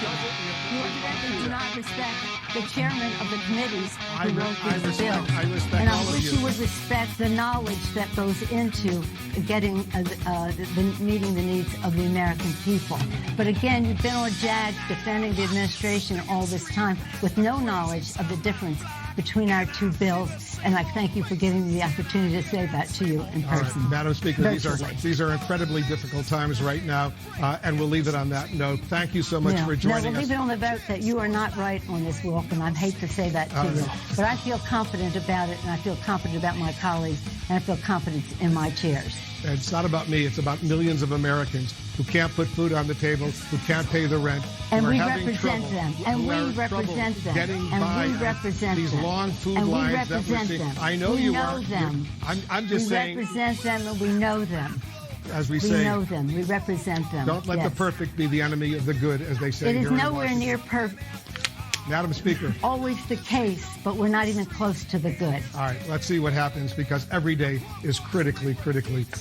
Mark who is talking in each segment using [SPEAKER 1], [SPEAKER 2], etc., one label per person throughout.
[SPEAKER 1] You evidently do not respect the chairman of the committees who wrote these bills.
[SPEAKER 2] I respect
[SPEAKER 1] and
[SPEAKER 2] all
[SPEAKER 1] I
[SPEAKER 2] of
[SPEAKER 1] wish
[SPEAKER 2] you.
[SPEAKER 1] you would respect the knowledge that goes into getting meeting the needs of the American people. But again, you've been on JAG defending the administration all this time with no knowledge of the difference between our two bills, and I thank you for giving me the opportunity to say that to you in person.
[SPEAKER 2] Right. Madam Speaker,
[SPEAKER 1] virtually.
[SPEAKER 2] these are incredibly difficult times right now, and we'll leave it on that note. Thank you so much for joining
[SPEAKER 1] we'll
[SPEAKER 2] us.
[SPEAKER 1] leave it on the vote that you are not right on this, Wilkin. I hate to say that to you, but I feel confident about it, and I feel confident about my colleagues, and I feel confident in my chairs.
[SPEAKER 2] It's not about me. It's about millions of Americans who can't put food on the table, who can't pay the rent,
[SPEAKER 1] and
[SPEAKER 2] who are
[SPEAKER 1] we
[SPEAKER 2] having
[SPEAKER 1] represent
[SPEAKER 2] trouble,
[SPEAKER 1] them, and
[SPEAKER 2] who
[SPEAKER 1] we
[SPEAKER 2] are
[SPEAKER 1] represent them,
[SPEAKER 2] getting
[SPEAKER 1] and
[SPEAKER 2] by
[SPEAKER 1] we represent
[SPEAKER 2] these
[SPEAKER 1] them,
[SPEAKER 2] long food
[SPEAKER 1] and we
[SPEAKER 2] lines that we're
[SPEAKER 1] represent
[SPEAKER 2] seeing.
[SPEAKER 1] them.
[SPEAKER 2] I know
[SPEAKER 1] we
[SPEAKER 2] you
[SPEAKER 1] know
[SPEAKER 2] are.
[SPEAKER 1] them.
[SPEAKER 2] I'm just saying.
[SPEAKER 1] We represent them, and we know them.
[SPEAKER 2] As we
[SPEAKER 1] We
[SPEAKER 2] say,
[SPEAKER 1] know them. We represent them.
[SPEAKER 2] don't let the perfect be the enemy of the good, as they say.
[SPEAKER 1] It is
[SPEAKER 2] here in
[SPEAKER 1] nowhere
[SPEAKER 2] Washington.
[SPEAKER 1] near perfect.
[SPEAKER 2] Madam Speaker.
[SPEAKER 1] Always the case, but we're not even close to the good.
[SPEAKER 2] All right, let's see what happens, because every day is critically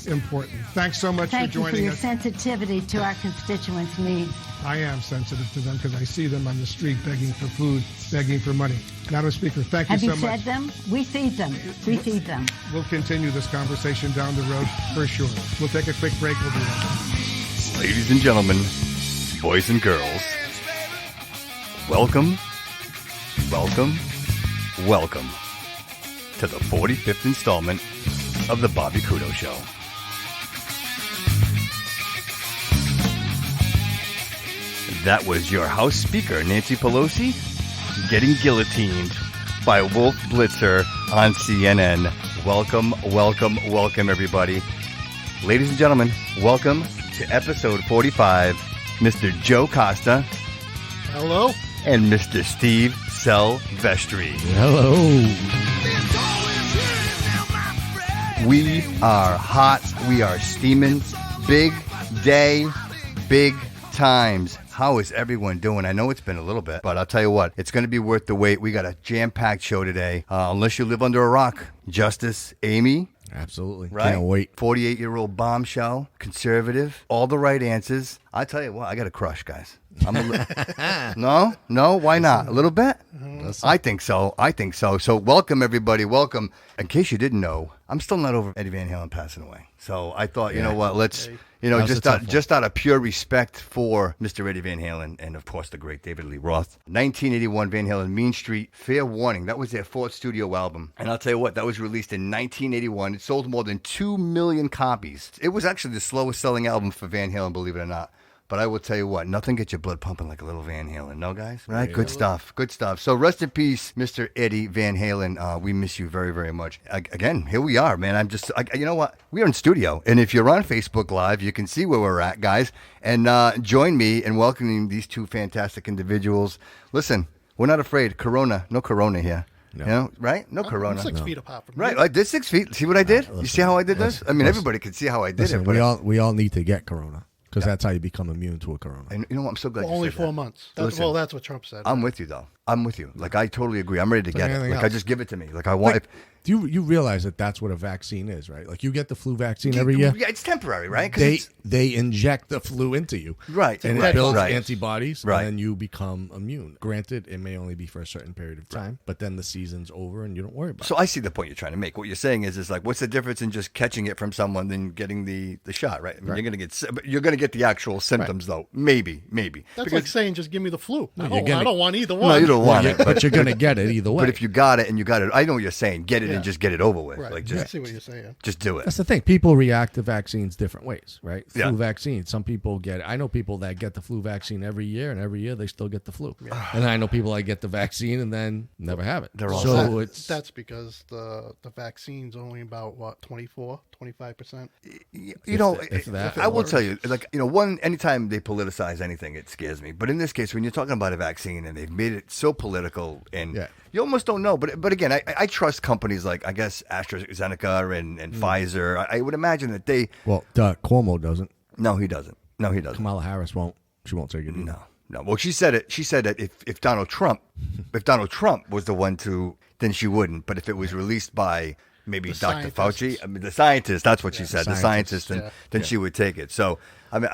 [SPEAKER 2] important. Thanks so much
[SPEAKER 1] Thank
[SPEAKER 2] for
[SPEAKER 1] you for
[SPEAKER 2] joining
[SPEAKER 1] your
[SPEAKER 2] us.
[SPEAKER 1] sensitivity to our constituents' needs.
[SPEAKER 2] I am sensitive to them because I see them on the street begging for food, begging for money. Madam Speaker, thank you
[SPEAKER 1] Have
[SPEAKER 2] so
[SPEAKER 1] you
[SPEAKER 2] much.
[SPEAKER 1] fed them? We feed them. We feed them.
[SPEAKER 2] We'll continue this conversation down the road for sure. We'll take a quick break. We'll be right back.
[SPEAKER 3] Ladies and gentlemen, boys and girls, welcome to the 45th installment of the Bobby Kudo Show. That was your House Speaker Nancy Pelosi getting guillotined by Wolf Blitzer on CNN. Welcome, everybody. Ladies and gentlemen, welcome to episode 45, Mr. Joe Costa.
[SPEAKER 2] Hello.
[SPEAKER 3] And Mr. Steve Silvestre.
[SPEAKER 4] Hello.
[SPEAKER 3] We are hot. We are steaming. Big day, big times. How is everyone doing? I know it's been a little bit, but I'll tell you what, it's going to be worth the wait. We got a jam-packed show today. Unless you live under a rock. Justice Amy.
[SPEAKER 4] Absolutely.
[SPEAKER 3] Right?
[SPEAKER 4] Can't wait.
[SPEAKER 3] 48-year-old bombshell, conservative, all the right answers. I tell you what, I got a crush, guys. No, why not? A little bit? I think so. So welcome, everybody. Welcome. In case you didn't know, I'm still not over Eddie Van Halen passing away. So I thought, you know what, let's, just out of pure respect for Mr. Eddie Van Halen and, of course, the great David Lee Roth. 1981 Van Halen, Mean Street, Fair Warning. That was their fourth studio album. And I'll tell you what, that was released in 1981. It sold more than 2 million copies. It was actually the slowest selling album for Van Halen, believe it or not. But I will tell you what, nothing gets your blood pumping like a little Van Halen. No, guys? Right? Good stuff. So rest in peace, Mr. Eddie Van Halen. We miss you very, very much. Again, here we are, man. You know what? We are in studio. And if you're on Facebook Live, you can see where we're at, guys. And join me in welcoming these two fantastic individuals. Listen, we're not afraid. No corona here. No. You know, right? No corona.
[SPEAKER 5] I'm 6 feet apart from you.
[SPEAKER 3] Right, I did 6 feet. See what I did? You see how I did this? I mean, everybody could see how I did it. But
[SPEAKER 4] we all need to get corona. Because that's how you become immune to a corona.
[SPEAKER 3] And you know what? I'm so glad you
[SPEAKER 5] Only
[SPEAKER 3] said
[SPEAKER 5] 4
[SPEAKER 3] that.
[SPEAKER 5] months.
[SPEAKER 3] Listen,
[SPEAKER 5] That's what Trump said.
[SPEAKER 3] I'm with you, though. I'm with you. Like, I totally agree. I'm ready to get it. Like, I just give it to me. Like, I want it.
[SPEAKER 4] Do you realize that that's what a vaccine is, right? Like, you get the flu vaccine every year.
[SPEAKER 3] Yeah, it's temporary, right?
[SPEAKER 4] They inject the flu into you.
[SPEAKER 3] Right.
[SPEAKER 4] And it builds antibodies,
[SPEAKER 3] right.
[SPEAKER 4] and then you become immune. Granted, it may only be for a certain period of time, but then the season's over and you don't worry about it.
[SPEAKER 3] So I see the point you're trying to make. What you're saying is like, what's the difference in just catching it from someone than getting the shot, right? I mean, you're going to get the actual symptoms, though. Maybe.
[SPEAKER 5] That's like saying, just give me the flu.
[SPEAKER 4] No,
[SPEAKER 5] I don't want either one.
[SPEAKER 3] No, you don't want it.
[SPEAKER 4] But you're going to get it either way.
[SPEAKER 3] But if you got it, I know what you're saying. Get it and just get it over with.
[SPEAKER 5] Right.
[SPEAKER 3] Like,
[SPEAKER 5] I see what you're saying.
[SPEAKER 3] Just do it.
[SPEAKER 4] That's the thing. People react to vaccines different ways, right?
[SPEAKER 3] Yeah.
[SPEAKER 4] Flu vaccine. Some people get it. I know people that get the flu vaccine every year, and every year they still get the flu. Yeah. And I know people that get the vaccine and then never have it.
[SPEAKER 3] They're all
[SPEAKER 5] that's because the vaccine's only about, 25%?
[SPEAKER 3] I will tell you, anytime they politicize anything, it scares me. But in this case, when you're talking about a vaccine and they've made it so political and you almost don't know. But again, I trust companies like, I guess, AstraZeneca and Pfizer. I would imagine that they...
[SPEAKER 4] Well, Cuomo doesn't.
[SPEAKER 3] No, he doesn't.
[SPEAKER 4] Kamala Harris won't. She won't take it either.
[SPEAKER 3] No. Well, she said it. She said that if Donald Trump was the one to, then she wouldn't. But if it was released by maybe
[SPEAKER 5] The
[SPEAKER 3] Dr.
[SPEAKER 5] scientists.
[SPEAKER 3] Fauci. I mean, the scientist. That's what she said. The scientist, and
[SPEAKER 5] yeah.
[SPEAKER 3] then she would take it. So, I mean,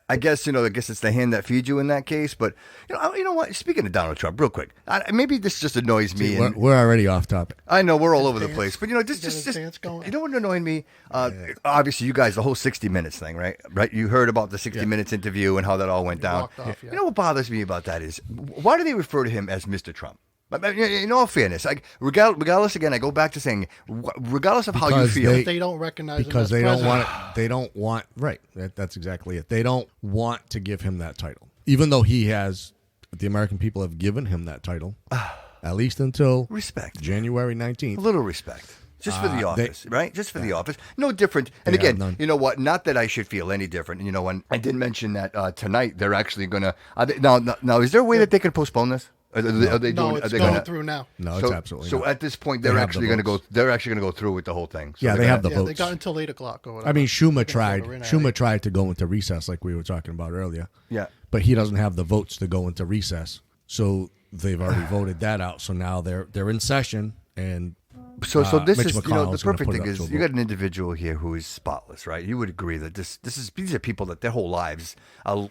[SPEAKER 3] I guess I guess it's the hand that feeds you in that case. But you know what? Speaking of Donald Trump, real quick, maybe this just annoys me.
[SPEAKER 4] We're already off topic.
[SPEAKER 3] I know we're all over the
[SPEAKER 5] dance.
[SPEAKER 3] place, but
[SPEAKER 5] His dance going.
[SPEAKER 3] you know what annoyed me? Obviously, you guys, the whole 60 Minutes thing, right? Right? You heard about the 60 Minutes interview and how that all went down.
[SPEAKER 5] walked off, yeah.
[SPEAKER 3] You know what bothers me about that is why do they refer to him as Mr. Trump? In all fairness, regardless, again, I go back to saying, regardless of how you
[SPEAKER 4] Because
[SPEAKER 3] feel,
[SPEAKER 5] They don't recognize
[SPEAKER 4] Because
[SPEAKER 5] him as
[SPEAKER 4] they don't
[SPEAKER 5] president.
[SPEAKER 4] want it. They don't want. Right. That's exactly it. They don't want to give him that title, even though he has. The American people have given him that title, at least until
[SPEAKER 3] respect,
[SPEAKER 4] January
[SPEAKER 3] a
[SPEAKER 4] 19th.
[SPEAKER 3] little respect. Just for the office, right? Just for the office. No different. And
[SPEAKER 4] They have
[SPEAKER 3] again,
[SPEAKER 4] none.
[SPEAKER 3] you know what? Not that I should feel any different. You know, when I did mention that tonight, they're actually going to. Now, is there a way that they can postpone this? Are they
[SPEAKER 5] No,
[SPEAKER 3] doing?
[SPEAKER 5] it's
[SPEAKER 3] Are they
[SPEAKER 5] going
[SPEAKER 3] gonna,
[SPEAKER 5] through now.
[SPEAKER 4] No,
[SPEAKER 3] so,
[SPEAKER 4] it's absolutely
[SPEAKER 3] so
[SPEAKER 4] not.
[SPEAKER 3] at this point,
[SPEAKER 4] They
[SPEAKER 3] they're
[SPEAKER 4] have
[SPEAKER 3] actually
[SPEAKER 4] the
[SPEAKER 3] going to go.
[SPEAKER 4] votes.
[SPEAKER 3] They're actually going to go through with the whole thing. So
[SPEAKER 4] Yeah,
[SPEAKER 3] they're
[SPEAKER 4] they have
[SPEAKER 3] gonna-
[SPEAKER 4] the
[SPEAKER 5] Yeah, they
[SPEAKER 4] votes.
[SPEAKER 5] got until 8 o'clock or whatever.
[SPEAKER 4] I mean, Schumer
[SPEAKER 5] They're
[SPEAKER 4] tried.
[SPEAKER 5] voting in
[SPEAKER 4] Schumer
[SPEAKER 5] early.
[SPEAKER 4] tried to go into recess, like we were talking about earlier.
[SPEAKER 3] Yeah.
[SPEAKER 4] But he doesn't have the votes to go into recess, so they've already voted that out. So now they're in session, and
[SPEAKER 3] So this
[SPEAKER 4] Mitch
[SPEAKER 3] is the
[SPEAKER 4] McConnell's gonna
[SPEAKER 3] perfect
[SPEAKER 4] put it
[SPEAKER 3] thing
[SPEAKER 4] up to a
[SPEAKER 3] is you
[SPEAKER 4] vote.
[SPEAKER 3] got an individual here who is spotless, right? You would agree that these are people that their whole lives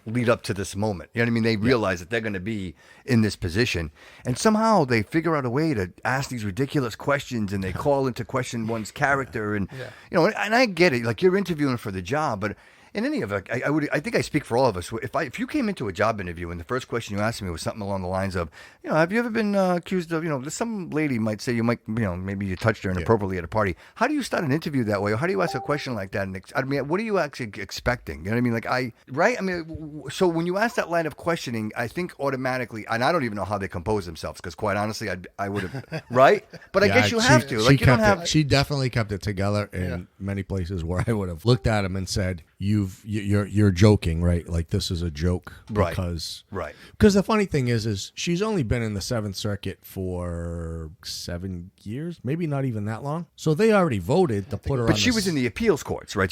[SPEAKER 3] lead up to this moment. You know what I mean? They realize that they're going to be in this position, and somehow they figure out a way to ask these ridiculous questions, and they call into question one's character, and and I get it. Like you're interviewing for the job, but. In any event, I think I speak for all of us. If you came into a job interview and the first question you asked me was something along the lines of, have you ever been accused of, some lady might say you might, maybe you touched her inappropriately at a party. How do you start an interview that way? Or how do you ask a question like that? And I mean, what are you actually expecting? You know what I mean? Right? I mean, so when you ask that line of questioning, I think automatically, and I don't even know how they compose themselves because quite honestly, I would have, right? But I guess you have to. Like you don't have.
[SPEAKER 4] She definitely kept it together in many places where I would have looked at him and said, You're joking, right? Like this is a joke,
[SPEAKER 3] Right.
[SPEAKER 4] Because
[SPEAKER 3] Right.
[SPEAKER 4] the funny thing is she's only been in the Seventh Circuit for 7 years, maybe not even that long. So they already voted to put her.
[SPEAKER 3] But she was in the appeals courts, right?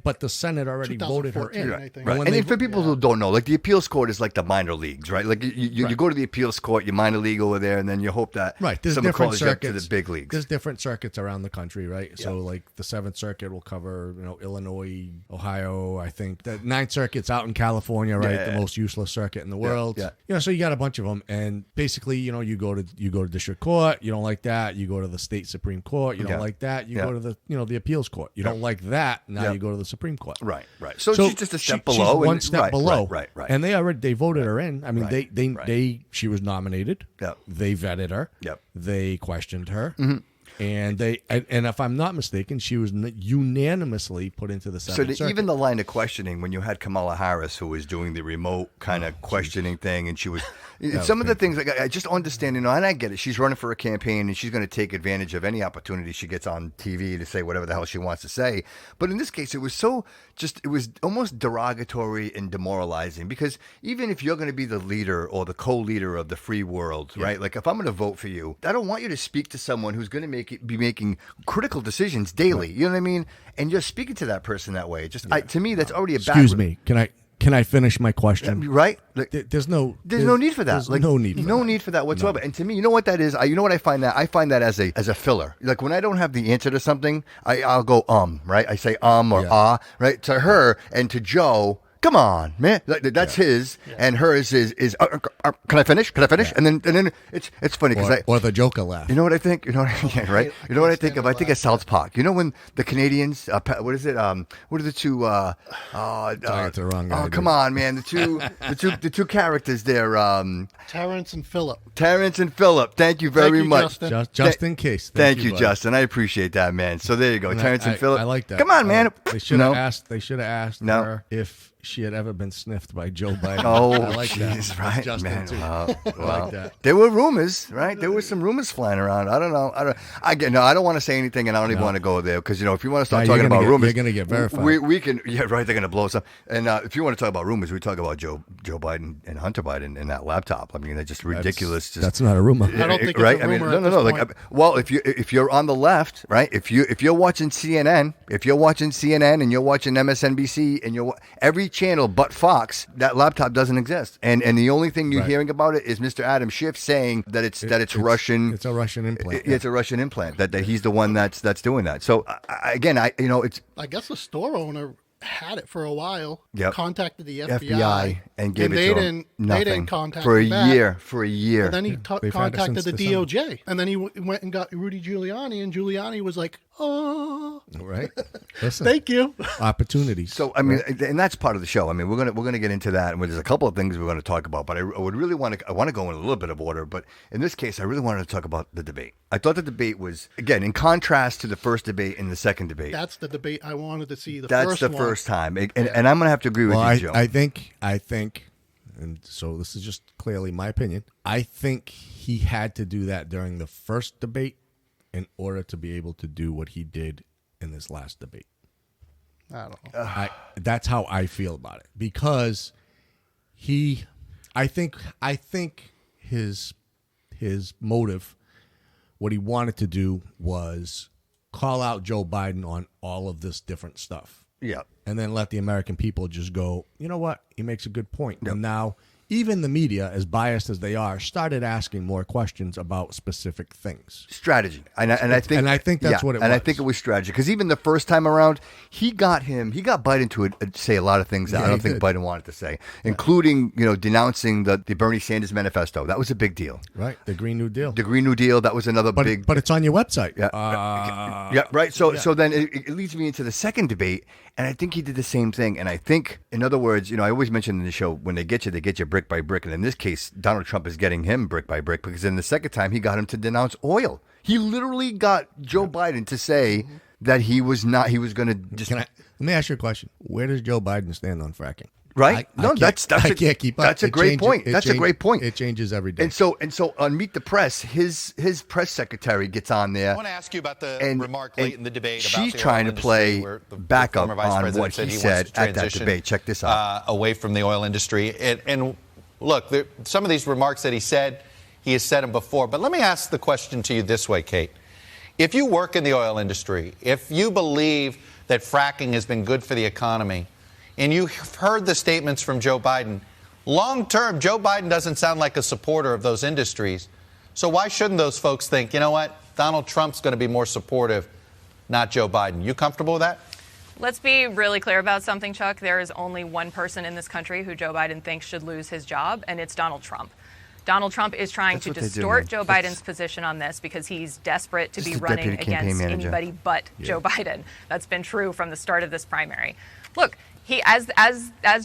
[SPEAKER 4] But the Senate already voted her
[SPEAKER 5] 2014,
[SPEAKER 4] in.
[SPEAKER 5] I think.
[SPEAKER 3] Right.
[SPEAKER 4] When
[SPEAKER 3] And
[SPEAKER 4] they
[SPEAKER 3] then for people who don't know, like the appeals court is like the minor leagues, right? Like you go to the appeals court, you minor league over there, and then you hope that
[SPEAKER 4] There's
[SPEAKER 3] someone
[SPEAKER 4] different
[SPEAKER 3] calls you up to
[SPEAKER 4] circuits.
[SPEAKER 3] the big leagues.
[SPEAKER 4] There's different circuits around the country, right? So like the Seventh Circuit will cover, Illinois, Ohio. I think the Ninth Circuit's out in California, right?
[SPEAKER 3] Yeah.
[SPEAKER 4] The most useless circuit in the world.
[SPEAKER 3] Yeah.
[SPEAKER 4] So you got a bunch of them, and basically, you go to district court. You don't like that. You go to the state Supreme Court. You don't like that. You go to the appeals court. You don't like that. Now you go to the Supreme Court.
[SPEAKER 3] Right. So she's just a step below.
[SPEAKER 4] She's one step below.
[SPEAKER 3] Right.
[SPEAKER 4] And they voted her in. I mean,
[SPEAKER 3] Right.
[SPEAKER 4] she was nominated.
[SPEAKER 3] Yep.
[SPEAKER 4] They vetted her.
[SPEAKER 3] Yep.
[SPEAKER 4] They questioned her. Mm-hmm. And if I'm not mistaken, she was unanimously put into the Seventh Circuit.
[SPEAKER 3] Even the line of questioning when you had Kamala Harris, who was doing the remote kind of questioning thing, and she was some of the things like I just understand, and I get it. She's running for a campaign, and she's going to take advantage of any opportunity she gets on TV to say whatever the hell she wants to say. But in this case, it was almost derogatory and demoralizing because even if you're going to be the leader or the co-leader of the free world, right? Like if I'm going to vote for you, I don't want you to speak to someone who's going to be making critical decisions daily. You know what I mean? And you're speaking to that person that way. To me, that's already a
[SPEAKER 4] Excuse me. Can I finish my question?
[SPEAKER 3] Right?
[SPEAKER 4] There's no
[SPEAKER 3] need for that.
[SPEAKER 4] There's no need
[SPEAKER 3] for that whatsoever. No. And to me, you know what that is? You know what I find that? I find that as a filler. Like when I don't have the answer to something, I'll go right? I say or right? To her and to Joe. Come on, man. That's his, and hers is. Can I finish? Yeah. And then it's funny because
[SPEAKER 4] or the Joker laugh.
[SPEAKER 3] You know what I think? You know what right? You know what I think of? I think of South Park. You know when the Canadians, what is it? What are the two?
[SPEAKER 4] It's the wrong guy.
[SPEAKER 3] Oh, come on, man. The two characters there.
[SPEAKER 5] Terrence and Phillip.
[SPEAKER 3] Thank you very much.
[SPEAKER 5] Justin.
[SPEAKER 4] Just in case.
[SPEAKER 3] Thank you,
[SPEAKER 4] buddy.
[SPEAKER 3] Justin. I appreciate that, man. So there you go, Terrence and Phillip.
[SPEAKER 4] I like that.
[SPEAKER 3] Come on, man.
[SPEAKER 4] They should have asked. They should have asked her if she had ever been sniffed by Joe Biden.
[SPEAKER 3] Oh,
[SPEAKER 4] I like
[SPEAKER 3] jeez,
[SPEAKER 4] that.
[SPEAKER 3] right,
[SPEAKER 4] Justin
[SPEAKER 3] man.
[SPEAKER 4] too.
[SPEAKER 3] Well,
[SPEAKER 4] I like that.
[SPEAKER 3] There were rumors, right? There were some rumors flying around. I don't know. I don't want to say anything, and I don't even want to go there because if you want to start talking about rumors,
[SPEAKER 4] you're going to get verified.
[SPEAKER 3] We can. Yeah, right. They're going to blow us up. And if you want to talk about rumors, we talk about Joe Biden and Hunter Biden and that laptop. I mean, they're just ridiculous.
[SPEAKER 4] That's not a rumor.
[SPEAKER 5] I don't think
[SPEAKER 3] right?
[SPEAKER 5] it's a rumor.
[SPEAKER 3] No. Like, well, if you're on the left, right? If you're watching CNN, and you're watching MSNBC, and every channel but Fox, that laptop doesn't exist. And the only thing you're hearing about it is Mr. Adam Schiff saying that it's Russian.
[SPEAKER 4] It's a Russian implant.
[SPEAKER 3] It's a Russian implant. That he's the one that's doing that. So again, I
[SPEAKER 5] guess the store owner had it for a while.
[SPEAKER 3] Yep.
[SPEAKER 5] Contacted the FBI
[SPEAKER 3] and gave it to him.
[SPEAKER 5] They didn't contact
[SPEAKER 3] for a
[SPEAKER 5] him back.
[SPEAKER 3] year. For a year.
[SPEAKER 5] And then he contacted the DOJ. And then he went and got Rudy Giuliani, and Giuliani was like, "Oh,
[SPEAKER 4] right, listen,
[SPEAKER 5] thank you."
[SPEAKER 4] Opportunities.
[SPEAKER 3] So I mean, and that's part of the show. I mean, we're gonna get into that, and there's a couple of things we're gonna talk about. But I would really want to go in a little bit of order. But in this case, I really wanted to talk about the debate. I thought the debate was, again, in contrast to the first debate and the second debate.
[SPEAKER 5] That's the debate I wanted to see.
[SPEAKER 3] That's the first time, and I'm gonna have to agree with you, Joe.
[SPEAKER 4] I think, and so this is just clearly my opinion. I think he had to do that during the first debate in order to be able to do what he did in this last debate.
[SPEAKER 5] I don't know.
[SPEAKER 4] That's how I feel about it, because I think his motive, what he wanted to do, was call out Joe Biden on all of this different stuff.
[SPEAKER 3] Yeah.
[SPEAKER 4] And then let the American people just go, you know what? He makes a good point. Yep. And now even the media, as biased as they are, started asking more questions about specific things.
[SPEAKER 3] Strategy. And I think
[SPEAKER 4] that's what it was.
[SPEAKER 3] And I think it was strategy. Because even the first time around, he got Biden to say a lot of things that I don't think Biden wanted to say, including, denouncing the Bernie Sanders manifesto. That was a big deal.
[SPEAKER 4] Right. The Green New Deal.
[SPEAKER 3] The Green New Deal, that was another big...
[SPEAKER 4] But it's on your website.
[SPEAKER 3] Yeah, yeah, right. So then it leads me into the second debate, and I think he did the same thing. And I think, in other words, I always mention in the show, when they get you brick by brick. And in this case, Donald Trump is getting him brick by brick, because in the second time, he got him to denounce oil. He literally got Joe Biden to say that he was going to just...
[SPEAKER 4] Let me ask you a question. Where does Joe Biden stand on fracking?
[SPEAKER 3] Right?
[SPEAKER 4] I can't keep up.
[SPEAKER 3] That's a great point. That's a great point.
[SPEAKER 4] It changes every day.
[SPEAKER 3] And so on Meet the Press, his press secretary gets on there.
[SPEAKER 6] I want to ask you about the remark late in the debate.
[SPEAKER 3] She's trying to play backup on what he said at that debate. Check this out.
[SPEAKER 6] Away from the oil industry. And look, some of these remarks that he has said them before. But let me ask the question to you this way, Kate. If you work in the oil industry, if you believe that fracking has been good for the economy, and you've heard the statements from Joe Biden, long term, Joe Biden doesn't sound like a supporter of those industries. So why shouldn't those folks think, you know what, Donald Trump's going to be more supportive, not Joe Biden? You comfortable with that?
[SPEAKER 7] Let's be really clear about something, Chuck. There is only one person in this country who Joe Biden thinks should lose his job, and it's Donald Trump. Donald Trump is trying to distort Joe Biden's position on this because he's desperate to be running against anybody but Joe Biden. That's been true from the start of this primary. Look, he, as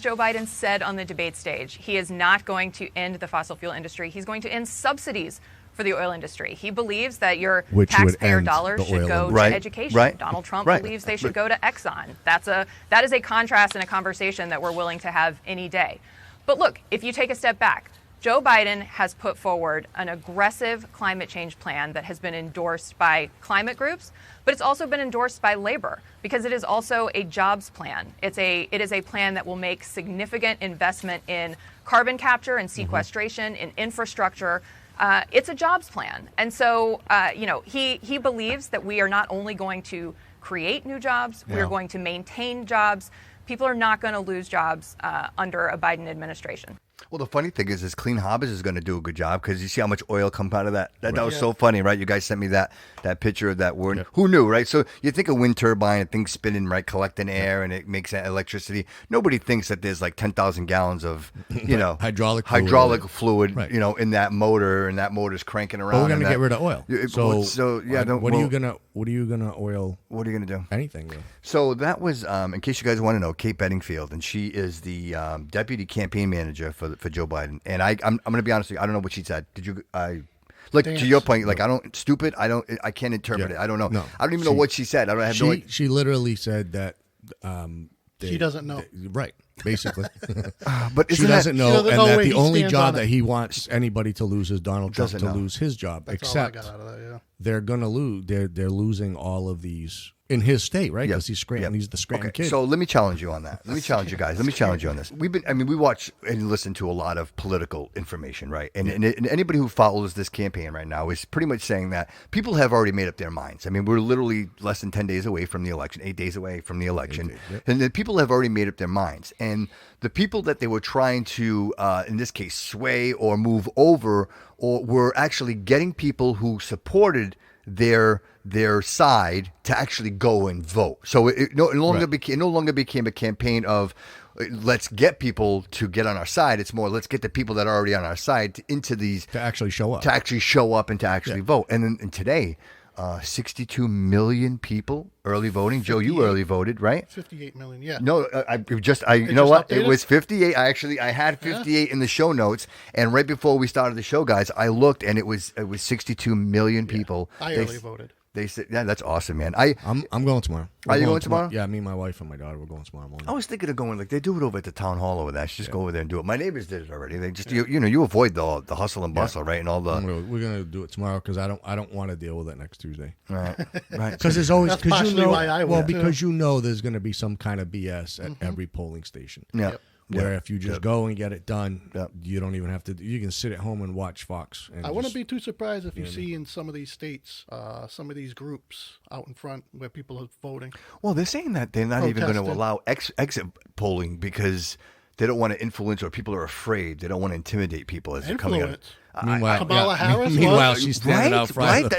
[SPEAKER 7] Joe Biden said on the debate stage, he is not going to end the fossil fuel industry. He's going to end subsidies for the oil industry. He believes that your taxpayer dollars should go to education. Donald Trump believes they should go to Exxon. That is a contrast and a conversation that we're willing to have any day. But look, if you take a step back, Joe Biden has put forward an aggressive climate change plan that has been endorsed by climate groups, but it's also been endorsed by labor because it is also a jobs plan. It is a plan that will make significant investment in carbon capture and sequestration, in infrastructure. It's a jobs plan. And so, he believes that we are not only going to create new jobs, we are going to maintain jobs. People are not going to lose jobs under a Biden administration.
[SPEAKER 3] Well, the funny thing is Clean Harbors is going to do a good job because you see how much oil comes out of that. That was so funny, right? You guys sent me that picture of that word. Yeah. Who knew, right? So you think a wind turbine, and things spinning, right, collecting air, and it makes electricity. Nobody thinks that there's like 10,000 gallons of, hydraulic fluid, right, in that motor, and that motor's cranking around.
[SPEAKER 4] But we're going to get rid of oil. What are you going to oil? What are you going to do? Anything. Really.
[SPEAKER 3] So that was, in case you guys want to know, Kate Bedingfield, and she is the deputy campaign manager for Joe Biden. And I'm going to be honest with you, I don't know what she said. Did you? To your point, like I can't interpret it. I don't know. No, I don't even know what she said. I don't have no idea.
[SPEAKER 4] She literally said that
[SPEAKER 5] she doesn't know.
[SPEAKER 4] Right, basically.
[SPEAKER 3] But
[SPEAKER 4] she doesn't know, and that the only job that he wants anybody to lose is Donald Trump to lose his job.
[SPEAKER 5] That's
[SPEAKER 4] except
[SPEAKER 5] all I got out of that,
[SPEAKER 4] they're going to lose. They're losing all of these in his state, right? Because he's Scranton. He's the Scranton kid.
[SPEAKER 3] So let me challenge you on that. Let me challenge you guys. Let me challenge you on this. We watch and listen to a lot of political information, right? And anybody who follows this campaign right now is pretty much saying that people have already made up their minds. I mean, we're literally less than 10 days away from the election, 8 days away from the election. And the people have already made up their minds. and the people that they were trying to, in this case, sway or move over, or were actually getting people who supported their side to actually go and vote. So it no longer became a campaign of let's get people to get on our side. It's more let's get the people that are already on our side to actually show up and to actually vote. And then today, 62 million people early voting. Joe, you early voted, right?
[SPEAKER 5] 58 million, yeah.
[SPEAKER 3] No, you know what? It was 58. I had 58 in the show notes, and right before we started the show, guys, I looked, and it was 62 million people.
[SPEAKER 5] I early voted.
[SPEAKER 3] They said, yeah, that's awesome, man.
[SPEAKER 4] I'm going tomorrow.
[SPEAKER 3] Are you going tomorrow?
[SPEAKER 4] Yeah, me, my wife, and my daughter. We're going tomorrow morning.
[SPEAKER 3] I was thinking of going. Like they do it over at the town hall over there. I should just go over there and do it. My neighbors did it already. They just you avoid the hustle and bustle, right? And all the
[SPEAKER 4] we're gonna do it tomorrow because I don't want to deal with it next Tuesday.
[SPEAKER 3] Right.
[SPEAKER 4] Because there's always
[SPEAKER 5] because
[SPEAKER 4] you know there's gonna be some kind of BS at every polling station.
[SPEAKER 3] Yeah.
[SPEAKER 4] Where if you just go and get it done, you don't even have to. You can sit at home and watch Fox. And
[SPEAKER 5] I wouldn't be too surprised if you see in some of these states, some of these groups out in front where people are voting.
[SPEAKER 3] Well, they're saying that they're not even going to allow exit polling because they don't want to influence, or people are afraid. They don't want to intimidate people as they're coming out.
[SPEAKER 5] Kamala Harris.
[SPEAKER 4] Meanwhile, she's standing out front.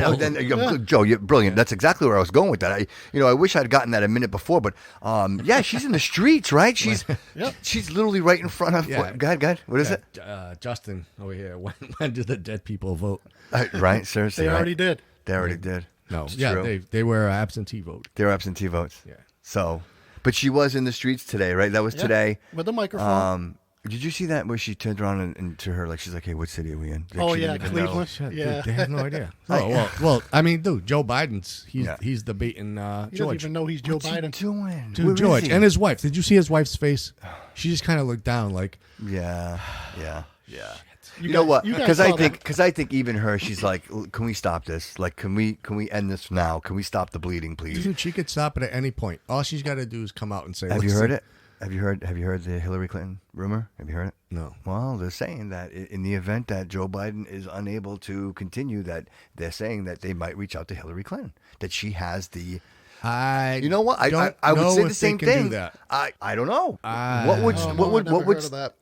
[SPEAKER 3] Joe, you're brilliant. That's exactly where I was going with that. I wish I'd gotten that a minute before, but she's in the streets, right? She's literally right in front of. Go ahead. What is it?
[SPEAKER 4] Justin over here. When do the dead people vote?
[SPEAKER 3] Right, seriously.
[SPEAKER 5] They already did.
[SPEAKER 3] They already did.
[SPEAKER 4] No, they were absentee vote.
[SPEAKER 3] They were absentee votes.
[SPEAKER 4] Yeah.
[SPEAKER 3] So, but she was in the streets today, right? That was today
[SPEAKER 5] with the microphone.
[SPEAKER 3] Did you see that where she turned around and to her, like, she's like, hey, what city are we in?
[SPEAKER 5] Like, Cleveland.
[SPEAKER 4] Yeah. Dude, they have no idea. Well, I mean, dude, Joe Biden's, he's debating George.
[SPEAKER 5] You don't even know he's Joe Biden.
[SPEAKER 3] What's he doing?
[SPEAKER 4] Dude, George. And his wife. Did you see his wife's face? She just kind of looked down like.
[SPEAKER 3] Yeah. You know what? Because I think even her, she's like, can we stop this? Like, can we end this now? Can we stop the bleeding, please?
[SPEAKER 4] Dude, she could stop it at any point. All she's got to do is come out and say,
[SPEAKER 3] have you heard it? Have you heard the Hillary Clinton rumor? Have you heard it?
[SPEAKER 4] No.
[SPEAKER 3] Well, they're saying that in the event that Joe Biden is unable to continue, that they're saying that they might reach out to Hillary Clinton, that she has the. You know what? I would say the same thing. I don't know.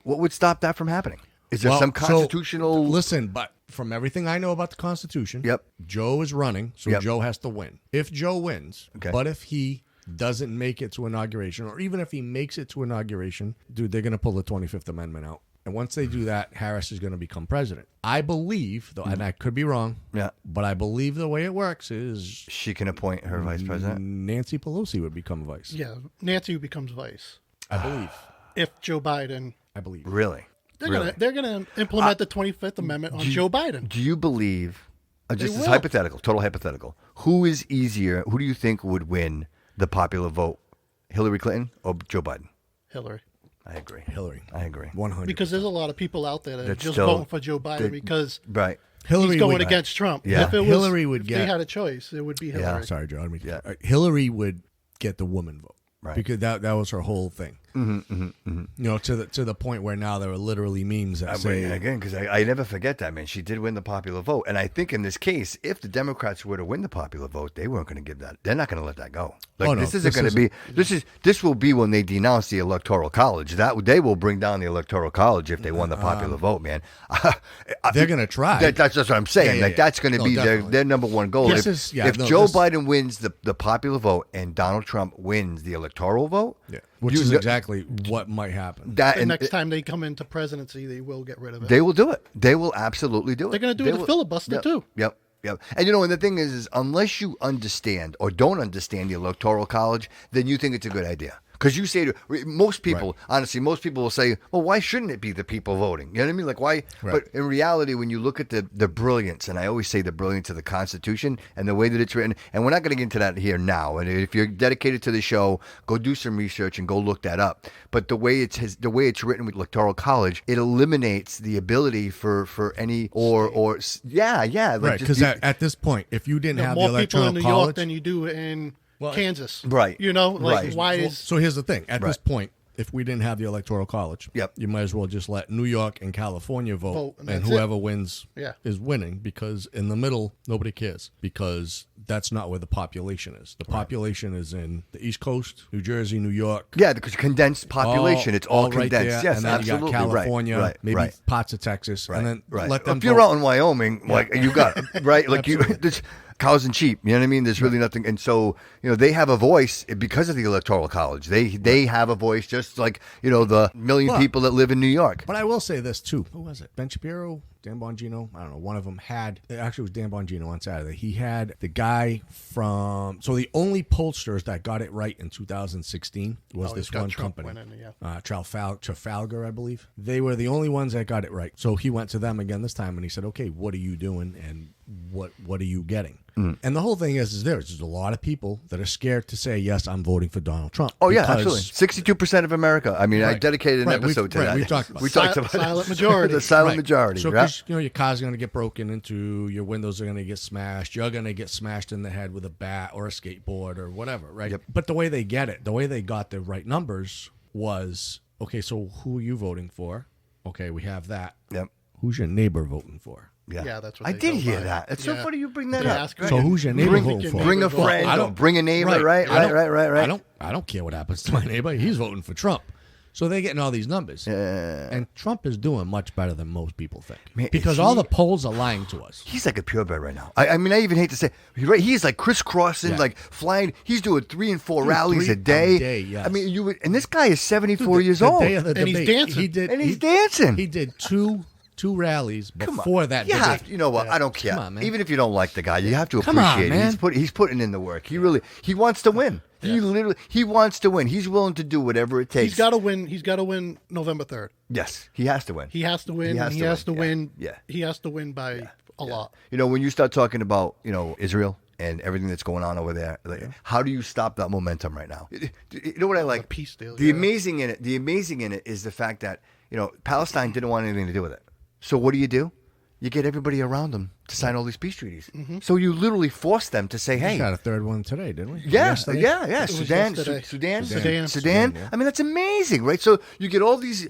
[SPEAKER 3] What would stop that from happening? Is there some constitutional?
[SPEAKER 4] Listen, but from everything I know about the Constitution, Joe is running, so Joe has to win. If Joe wins, but if he doesn't make it to inauguration, or even if he makes it to inauguration, dude, they're going to pull the 25th Amendment out. And once they do that, Harris is going to become president. I believe, though, and I could be wrong, but I believe the way it works is
[SPEAKER 3] she can appoint her vice president.
[SPEAKER 4] Nancy Pelosi would become vice.
[SPEAKER 5] Yeah, Nancy becomes vice.
[SPEAKER 4] I believe.
[SPEAKER 5] If Joe Biden.
[SPEAKER 4] I believe.
[SPEAKER 3] Really?
[SPEAKER 5] They're gonna implement the 25th Amendment on Joe Biden.
[SPEAKER 3] Do you believe, just as hypothetical, total hypothetical, who is easier, who do you think would win the popular vote, Hillary Clinton or Joe Biden?
[SPEAKER 5] Hillary.
[SPEAKER 3] I agree.
[SPEAKER 4] Hillary.
[SPEAKER 3] I agree.
[SPEAKER 4] 100%.
[SPEAKER 5] Because there's a lot of people out there that are just voting for Joe Biden because
[SPEAKER 4] Hillary
[SPEAKER 5] he's going against Trump.
[SPEAKER 3] Yeah.
[SPEAKER 5] If they had a choice, it would be Hillary.
[SPEAKER 4] Yeah. Sorry, Joe. Hillary would get the woman vote. Right. Because that was her whole thing. You know, to the point where now there are literally memes that say
[SPEAKER 3] again, because I never forget that, man. She did win the popular vote, and I think in this case, if the Democrats were to win the popular vote, they weren't going to give that. They're not going to let that go. Like this isn't going to be. This will be when they denounce the Electoral College. That they will bring down the Electoral College if they won the popular vote, man.
[SPEAKER 4] They're going to try.
[SPEAKER 3] That's what I'm saying. That's going to be their number one goal. If Joe Biden wins the popular vote and Donald Trump wins the electoral vote.
[SPEAKER 4] Which is exactly what might happen.
[SPEAKER 5] The next time they come into presidency, they will get rid of it.
[SPEAKER 3] They will do it. They will absolutely do it.
[SPEAKER 5] They're going to do the filibuster too.
[SPEAKER 3] Yep. And and the thing is unless you understand or don't understand the Electoral College, then you think it's a good idea. Because you say to most people, honestly, most people will say, well, why shouldn't it be the people voting? You know what I mean? Like, why? Right. But in reality, when you look at the brilliance, and I always say the brilliance of the Constitution and the way that it's written, and we're not going to get into that here now. And if you're dedicated to the show, go do some research and go look that up. But the way it's written with Electoral College, it eliminates the ability for any right.
[SPEAKER 4] Because at this point, if you didn't have the Electoral College, more people in
[SPEAKER 5] New York than you do in Kansas.
[SPEAKER 3] Right.
[SPEAKER 5] Why is...
[SPEAKER 4] So here's the thing. At this point, if we didn't have the Electoral College, you might as well just let New York and California vote and whoever wins is winning, because in the middle, nobody cares, because that's not where the population is. The population is in the East Coast, New Jersey, New York.
[SPEAKER 3] Yeah, because condensed population. It's all condensed.
[SPEAKER 4] Right there.
[SPEAKER 3] Yes,
[SPEAKER 4] and then
[SPEAKER 3] absolutely.
[SPEAKER 4] You got California,
[SPEAKER 3] right,
[SPEAKER 4] maybe parts of Texas, and then let them
[SPEAKER 3] If you're out in Wyoming, like you got right, like
[SPEAKER 4] Absolutely.
[SPEAKER 3] cows and sheep. You know what I mean? There's really nothing, and so they have a voice because of the Electoral College. They have a voice, just like the million people that live in New York.
[SPEAKER 4] But I will say this too. Who was it? Ben Shapiro, Dan Bongino. I don't know. One of them had. Actually, it was Dan Bongino on Saturday. He had the guy from. So the only pollsters that got it right in 2016 was this one company, Trafalgar, I believe. They were the only ones that got it right. So he went to them again this time, and he said, "Okay, what are you doing, and what are you getting?" And the whole thing is there's just a lot of people that are scared to say, yes, I'm voting for Donald Trump.
[SPEAKER 3] Oh, yeah, absolutely. 62% of America. I mean, I dedicated an episode to that.
[SPEAKER 4] We talked about
[SPEAKER 5] silent majority.
[SPEAKER 3] The silent majority.
[SPEAKER 4] So, because, your car's going to get broken into, your windows are going to get smashed, you're going to get smashed in the head with a bat or a skateboard or whatever, right? Yep. But the way they got the right numbers was, okay, so who are you voting for? Okay, we have that.
[SPEAKER 3] Yep.
[SPEAKER 4] Who's your neighbor voting for?
[SPEAKER 5] Yeah, that's what
[SPEAKER 3] I did hear that. It's so funny you bring that up.
[SPEAKER 4] So who's your neighbor voting for?
[SPEAKER 3] Bring a friend. Bring a neighbor. Right.
[SPEAKER 4] I don't care what happens to my neighbor. He's voting for Trump. So they're getting all these numbers. And Trump is doing much better than most people think. Man, because all the polls are lying to us.
[SPEAKER 3] He's like a purebred right now. I mean, I even hate to say, he's like crisscrossing, like flying. He's doing 3 and 4 rallies a day.
[SPEAKER 4] Yes.
[SPEAKER 3] I mean, and this guy is 74 years old.
[SPEAKER 5] And he's dancing.
[SPEAKER 3] He's dancing.
[SPEAKER 4] He did two rallies before that debate.
[SPEAKER 3] You know what? I don't care.
[SPEAKER 4] Come on, man.
[SPEAKER 3] Even if you don't like the guy, you have to appreciate it. He's putting in the work. He wants to win. He wants to win. He's willing to do whatever it takes.
[SPEAKER 5] He's got to win. He's got to win November 3rd.
[SPEAKER 3] Yes, he has to win.
[SPEAKER 5] He has to win. He has to win.
[SPEAKER 3] Yeah.
[SPEAKER 5] He has to win by a lot.
[SPEAKER 3] When you start talking about Israel and everything that's going on over there, how do you stop that momentum right now? You know what I like?
[SPEAKER 5] The peace deal.
[SPEAKER 3] The amazing in it is the fact that Palestine didn't want anything to do with it. So what do? You get everybody around them to sign all these peace treaties. Mm-hmm. So you literally force them to say, "Hey."
[SPEAKER 4] We got a third one today, didn't we?
[SPEAKER 3] Yeah. Sudan.
[SPEAKER 4] Yeah.
[SPEAKER 3] I mean, that's amazing, right? So you get all these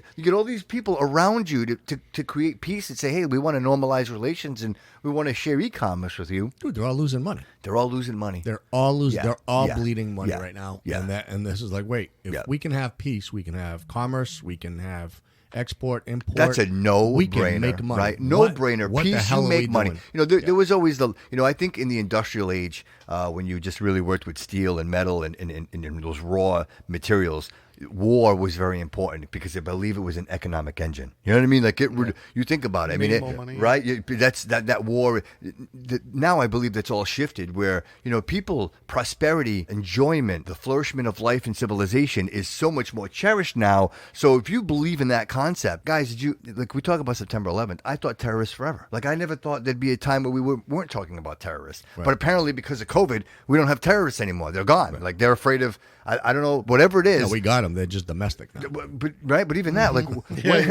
[SPEAKER 3] people around you to create peace and say, "Hey, we want to normalize relations and we want to share e-commerce with you."
[SPEAKER 4] Dude, they're all losing money.
[SPEAKER 3] They're all losing money.
[SPEAKER 4] They're all losing. They're all bleeding money right now.
[SPEAKER 3] Yeah.
[SPEAKER 4] And this is like, wait, if we can have peace, we can have commerce, we can have export, import.
[SPEAKER 3] That's a no-brainer,
[SPEAKER 4] we can make money.
[SPEAKER 3] Right? No-brainer.
[SPEAKER 4] What
[SPEAKER 3] Peace,
[SPEAKER 4] the hell
[SPEAKER 3] you make money.
[SPEAKER 4] Doing?
[SPEAKER 3] There was always I think in the industrial age, when you just really worked with steel and metal and those raw materials, war was very important because I believe it was an economic engine. You know what I mean? Like you think about it. I mean,
[SPEAKER 5] money,
[SPEAKER 3] right? That's that war. Now I believe that's all shifted where people, prosperity, enjoyment, the flourishment of life and civilization is so much more cherished now. So if you believe in that concept, guys, we talk about September 11th? I thought terrorists forever. Like I never thought there'd be a time where we weren't talking about terrorists. Right. But apparently because of COVID, we don't have terrorists anymore. They're gone. Right. Like they're afraid of I don't know, whatever it is.
[SPEAKER 4] No, we got them. They're just domestic now.
[SPEAKER 3] But even that, like, right?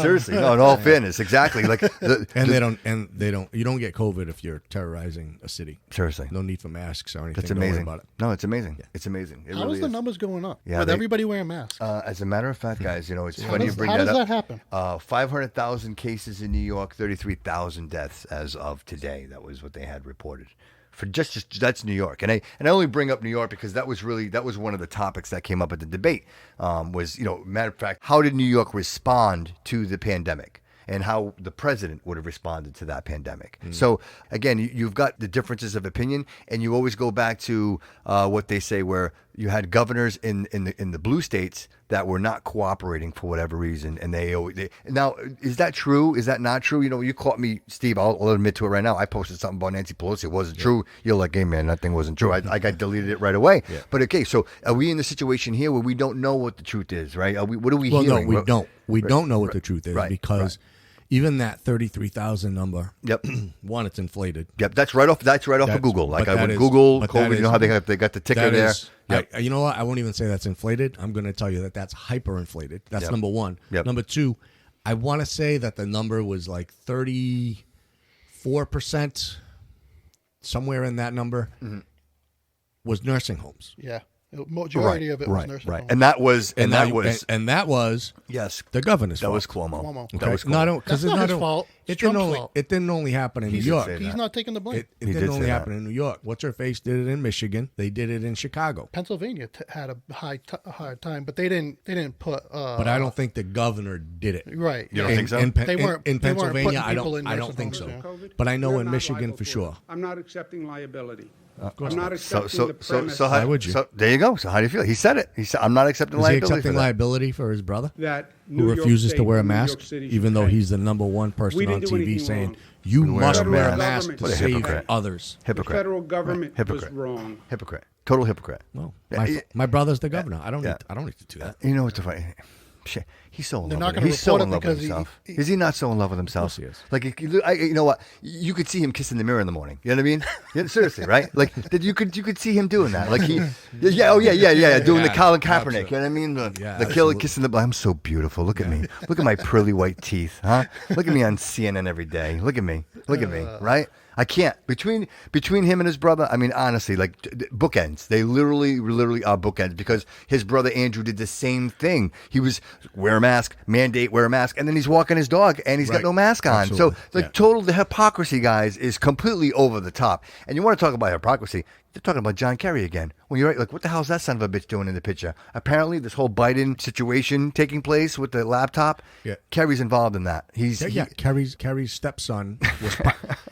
[SPEAKER 3] Seriously, no. In all fairness, exactly. Like,
[SPEAKER 4] they don't. You don't get COVID if you're terrorizing a city.
[SPEAKER 3] Seriously,
[SPEAKER 4] no need for masks or anything.
[SPEAKER 3] That's amazing.
[SPEAKER 4] Don't worry about it.
[SPEAKER 3] No, it's amazing. Yeah. It's amazing.
[SPEAKER 5] How is the numbers going up? Yeah, with everybody wearing masks.
[SPEAKER 3] As a matter of fact, guys, it's funny you bring that up.
[SPEAKER 5] How does that happen?
[SPEAKER 3] 500,000 cases in New York, 33,000 deaths as of today. That was what they had reported. For just that's New York, and I only bring up New York because that was one of the topics that came up at the debate. Matter of fact, how did New York respond to the pandemic, and how the president would have responded to that pandemic? So again, you've got the differences of opinion, and you always go back to what they say, where you had governors in the blue states that were not cooperating for whatever reason, and they now, is that true? Is that not true? You caught me, Steve. I'll admit to it right now. I posted something about Nancy Pelosi. It wasn't true. You're like, hey man, that thing wasn't true. I got deleted it right away. Yeah. But okay, so are we in the situation here where we don't know what the truth is? Right? What are we hearing?
[SPEAKER 4] No, we don't. We don't know what the truth is because. Even that 33,000 number.
[SPEAKER 3] Yep.
[SPEAKER 4] One, it's inflated.
[SPEAKER 3] Yep. That's right off of Google. Like I would Google COVID. You know how they got the ticker there.
[SPEAKER 4] Yep. You know what? I won't even say that's inflated. I'm going to tell you that's hyperinflated. That's number one.
[SPEAKER 3] Yep.
[SPEAKER 4] Number two, I want to say that the number was like 34%, somewhere in that number, was nursing homes.
[SPEAKER 5] Yeah. Majority of it was nursing homes.
[SPEAKER 3] And that was
[SPEAKER 4] yes, the governor's fault.
[SPEAKER 3] That was Cuomo.
[SPEAKER 4] Okay.
[SPEAKER 3] That was Cuomo.
[SPEAKER 5] That's not his fault.
[SPEAKER 4] It
[SPEAKER 5] Trump's
[SPEAKER 4] didn't only.
[SPEAKER 5] fault.
[SPEAKER 4] It didn't only happen in New York.
[SPEAKER 5] He's not taking the blame.
[SPEAKER 4] It didn't only happen in New York. What's her face did it in Michigan. They did it in Chicago.
[SPEAKER 5] Pennsylvania had a hard time, but they didn't put.
[SPEAKER 4] But I don't think the governor did it.
[SPEAKER 5] Right.
[SPEAKER 3] You don't think so?
[SPEAKER 5] They weren't
[SPEAKER 4] in
[SPEAKER 5] they weren't
[SPEAKER 4] Pennsylvania.
[SPEAKER 5] putting people in
[SPEAKER 4] I don't
[SPEAKER 5] nursing
[SPEAKER 4] think
[SPEAKER 5] homes,
[SPEAKER 4] so.
[SPEAKER 5] yeah.
[SPEAKER 4] But I know
[SPEAKER 8] We're
[SPEAKER 4] in
[SPEAKER 8] not
[SPEAKER 4] Michigan
[SPEAKER 8] liable
[SPEAKER 4] for sure.
[SPEAKER 8] I'm not accepting liability.
[SPEAKER 4] course
[SPEAKER 8] I'm not
[SPEAKER 4] not.
[SPEAKER 8] accepting the premise
[SPEAKER 3] Why
[SPEAKER 4] would you?
[SPEAKER 3] So there you go. So how do you feel? He said it. He said, "I'm not accepting
[SPEAKER 4] Is he
[SPEAKER 3] liability."
[SPEAKER 4] accepting
[SPEAKER 3] for that.
[SPEAKER 4] liability for his brother,
[SPEAKER 8] that
[SPEAKER 4] who
[SPEAKER 8] New York
[SPEAKER 4] refuses
[SPEAKER 8] State
[SPEAKER 4] to wear a
[SPEAKER 8] and New York
[SPEAKER 4] mask,
[SPEAKER 8] City
[SPEAKER 4] even
[SPEAKER 8] should
[SPEAKER 4] though
[SPEAKER 8] pay.
[SPEAKER 4] he's the number one person
[SPEAKER 8] We
[SPEAKER 4] on
[SPEAKER 8] didn't do
[SPEAKER 4] TV
[SPEAKER 8] anything
[SPEAKER 4] saying
[SPEAKER 8] wrong.
[SPEAKER 4] you
[SPEAKER 3] Wear
[SPEAKER 4] must
[SPEAKER 3] a
[SPEAKER 4] wear a
[SPEAKER 3] mask.
[SPEAKER 4] mask
[SPEAKER 8] What
[SPEAKER 4] to
[SPEAKER 8] a
[SPEAKER 4] save
[SPEAKER 3] hypocrite.
[SPEAKER 4] others?
[SPEAKER 8] The
[SPEAKER 3] Hypocrite.
[SPEAKER 8] federal government
[SPEAKER 3] Hypocrite.
[SPEAKER 8] was wrong.
[SPEAKER 3] Hypocrite. Total hypocrite.
[SPEAKER 4] Well,
[SPEAKER 3] Yeah,
[SPEAKER 4] my brother's the governor. I don't.
[SPEAKER 3] yeah.
[SPEAKER 4] I don't need to do that.
[SPEAKER 3] You know what's the funny? Shit, he's so in
[SPEAKER 5] They're
[SPEAKER 3] love.
[SPEAKER 5] not
[SPEAKER 3] With
[SPEAKER 5] gonna
[SPEAKER 3] He's so
[SPEAKER 5] report
[SPEAKER 3] in
[SPEAKER 5] it
[SPEAKER 3] love with
[SPEAKER 5] because
[SPEAKER 3] himself.
[SPEAKER 5] he-
[SPEAKER 3] Is he not so in love with himself?
[SPEAKER 4] Of course
[SPEAKER 3] You know what? You could see him kissing the mirror in the morning. You know what I mean? Yeah, seriously, right? Like you could see him doing that. Like doing the Colin Kaepernick.
[SPEAKER 4] absolutely.
[SPEAKER 3] You know what I mean? The killer
[SPEAKER 4] absolutely.
[SPEAKER 3] kissing the. I'm so beautiful. Look at me. Look at my pearly white teeth, huh? Look at me on CNN every day. Look at me. Look at me. Right? I can't. Between him and his brother, I mean, honestly, like bookends. They literally are bookends because his brother Andrew did the same thing. He was wear a mask, mandate wear a mask, and then he's walking his dog and he's got
[SPEAKER 4] Right.
[SPEAKER 3] no mask on.
[SPEAKER 4] Absolutely.
[SPEAKER 3] So, total the hypocrisy, guys, is completely over the top. And you want to talk about hypocrisy? They're talking about John Kerry again. Well, you're right. Like, what the hell's that son of a bitch doing in the picture? Apparently, this whole Biden situation taking place with the laptop.
[SPEAKER 4] Yeah.
[SPEAKER 3] Kerry's involved in that.
[SPEAKER 4] Kerry's stepson was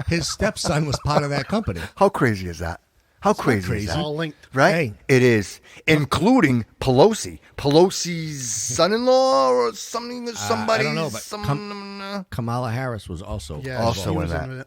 [SPEAKER 4] his stepson was part of that company.
[SPEAKER 3] How crazy is that? How crazy is
[SPEAKER 5] It's
[SPEAKER 3] that?
[SPEAKER 5] all linked.
[SPEAKER 3] Right?
[SPEAKER 4] Hey.
[SPEAKER 3] It is, including Pelosi. Pelosi's son-in-law or something. Somebody.
[SPEAKER 4] I don't know, but Kamala Harris was also
[SPEAKER 5] Yeah,
[SPEAKER 3] also
[SPEAKER 5] she
[SPEAKER 3] in
[SPEAKER 5] was
[SPEAKER 3] that.
[SPEAKER 5] in it.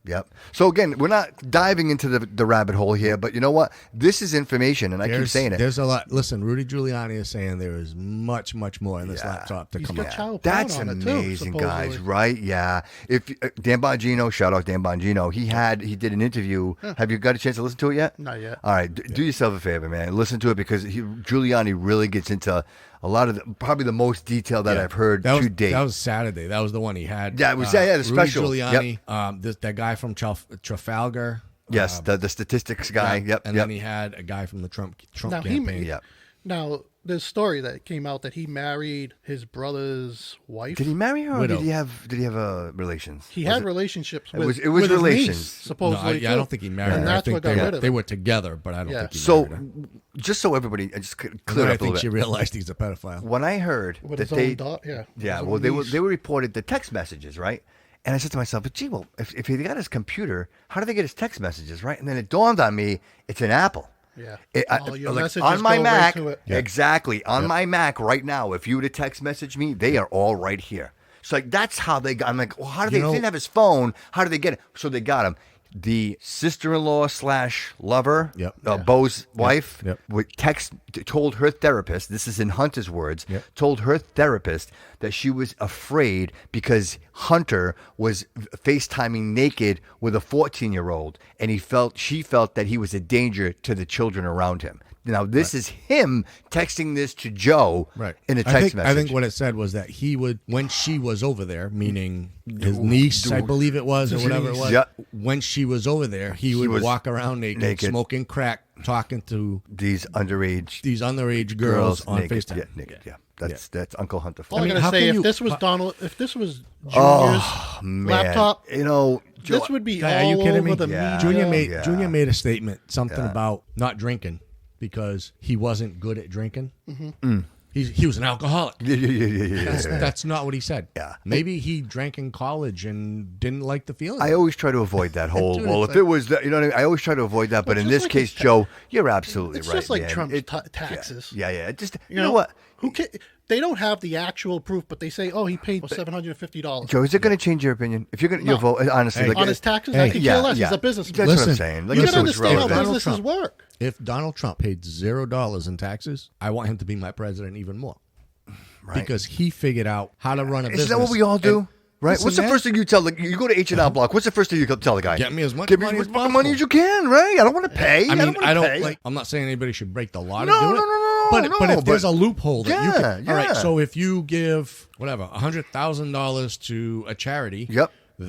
[SPEAKER 3] Yep. So again, we're not diving into the rabbit hole here, but you know what? This is information, and I keep saying it.
[SPEAKER 4] There's a lot. Listen, Rudy Giuliani is saying there is much, much more in this laptop to
[SPEAKER 5] He's
[SPEAKER 4] come
[SPEAKER 5] got
[SPEAKER 4] out.
[SPEAKER 5] child
[SPEAKER 3] That's
[SPEAKER 5] porn on it, too,
[SPEAKER 3] amazing, guys.
[SPEAKER 5] supposedly.
[SPEAKER 3] Right? Yeah. If Dan Bongino, shout out Dan Bongino, he did an interview. Have you got a chance to listen to it yet?
[SPEAKER 5] Not yet.
[SPEAKER 3] All right, do yourself a favor, man. Listen to it because Giuliani really gets into a lot of probably the most detail that I've heard to date.
[SPEAKER 4] That was Saturday. That was the one he had.
[SPEAKER 3] Yeah, it was the special.
[SPEAKER 4] Rudy Giuliani, that guy from Trafalgar.
[SPEAKER 3] Yes, the statistics guy. Yep.
[SPEAKER 4] And then he had a guy from the Trump
[SPEAKER 5] Now,
[SPEAKER 4] campaign.
[SPEAKER 5] Now, there's a story that came out that he married his brother's wife.
[SPEAKER 3] Did he marry her, or
[SPEAKER 4] Widow.
[SPEAKER 3] did he have relations?
[SPEAKER 5] He had relationships with,
[SPEAKER 3] it was
[SPEAKER 5] with his
[SPEAKER 3] relations.
[SPEAKER 5] niece, supposedly.
[SPEAKER 4] I
[SPEAKER 5] too.
[SPEAKER 4] don't think he married
[SPEAKER 5] And
[SPEAKER 4] her. I
[SPEAKER 5] that's
[SPEAKER 4] think
[SPEAKER 5] what got rid of
[SPEAKER 4] they
[SPEAKER 5] him.
[SPEAKER 4] were together, but I don't think he
[SPEAKER 3] So,
[SPEAKER 4] married her.
[SPEAKER 3] just so everybody, I just clear
[SPEAKER 4] And
[SPEAKER 3] it
[SPEAKER 4] then
[SPEAKER 3] up
[SPEAKER 4] I
[SPEAKER 3] a
[SPEAKER 4] think
[SPEAKER 3] little
[SPEAKER 4] she
[SPEAKER 3] bit.
[SPEAKER 4] realized he's a pedophile.
[SPEAKER 3] When I heard
[SPEAKER 5] With
[SPEAKER 3] that
[SPEAKER 5] his own daughter, with his
[SPEAKER 3] well,
[SPEAKER 5] own
[SPEAKER 3] they
[SPEAKER 5] niece.
[SPEAKER 3] were reported the text messages, right? And I said to myself, but gee, well, if he got his computer, how do they get his text messages, right? And then it dawned on me, it's an Apple.
[SPEAKER 5] Yeah.
[SPEAKER 3] All
[SPEAKER 5] your
[SPEAKER 3] like,
[SPEAKER 5] messages
[SPEAKER 3] on my
[SPEAKER 5] go right
[SPEAKER 3] Mac,
[SPEAKER 5] to it.
[SPEAKER 3] exactly. On my Mac right now, if you were to text message me, they are all right here. So like that's how they got. I'm like, well, how do they? If they didn't have his phone. How do they get it? So they got him. The sister-in-law / lover, Bo's wife, told her therapist. This is in Hunter's words. Told her therapist that she was afraid because Hunter was FaceTiming naked with a 14-year-old, and she felt that he was a danger to the children around him. Now, this is him texting this to Joe in a text message.
[SPEAKER 4] I think what it said was that he would, when she was over there, meaning his niece, I believe it was, or whatever it was, when she was over there, he would walk around naked, smoking crack, talking to
[SPEAKER 3] these underage
[SPEAKER 4] girls on
[SPEAKER 3] naked.
[SPEAKER 4] FaceTime.
[SPEAKER 3] Yeah, naked, That's Uncle Hunter.
[SPEAKER 5] All I'm going to say, if this was Junior's
[SPEAKER 3] man.
[SPEAKER 5] laptop,
[SPEAKER 3] Joe,
[SPEAKER 5] this would be
[SPEAKER 4] are you
[SPEAKER 5] all
[SPEAKER 4] kidding
[SPEAKER 5] over
[SPEAKER 4] me?
[SPEAKER 5] the media.
[SPEAKER 4] Junior made a statement, something about not drinking because he wasn't good at drinking. He was an alcoholic. That's not what he said.
[SPEAKER 3] Yeah.
[SPEAKER 4] Maybe he drank in college and didn't like the feeling.
[SPEAKER 3] I always try to avoid that whole. If it was that, you know what I mean. I always try to avoid that. But in this case, Joe, you're absolutely right.
[SPEAKER 5] It's just like
[SPEAKER 3] man.
[SPEAKER 5] Trump's taxes.
[SPEAKER 3] Yeah. Just
[SPEAKER 5] you know what? They don't have the actual proof, but they say, "Oh, he paid $750."
[SPEAKER 3] Joe, is it going to change your opinion if you're going to vote? Honestly,
[SPEAKER 5] on his taxes, I could care less. He's a businessman.
[SPEAKER 3] That's what I'm saying.
[SPEAKER 5] You can understand how businesses work.
[SPEAKER 4] If Donald Trump paid $0 in taxes, I want him to be my president even more. Right. Because he figured out how to run a business.
[SPEAKER 3] Isn't that what we all do? Right.
[SPEAKER 4] Listen,
[SPEAKER 3] what's the first thing you tell you go to H&R Block? What's the first thing you tell the guy?
[SPEAKER 4] Get me as much
[SPEAKER 3] money
[SPEAKER 4] as
[SPEAKER 3] as
[SPEAKER 4] possible.
[SPEAKER 3] money as you can. Right. I don't want to pay.
[SPEAKER 4] I don't like. I'm not saying anybody should break the law to do it. But if there's a loophole that you can, all right. So if you give $100,000 to a charity,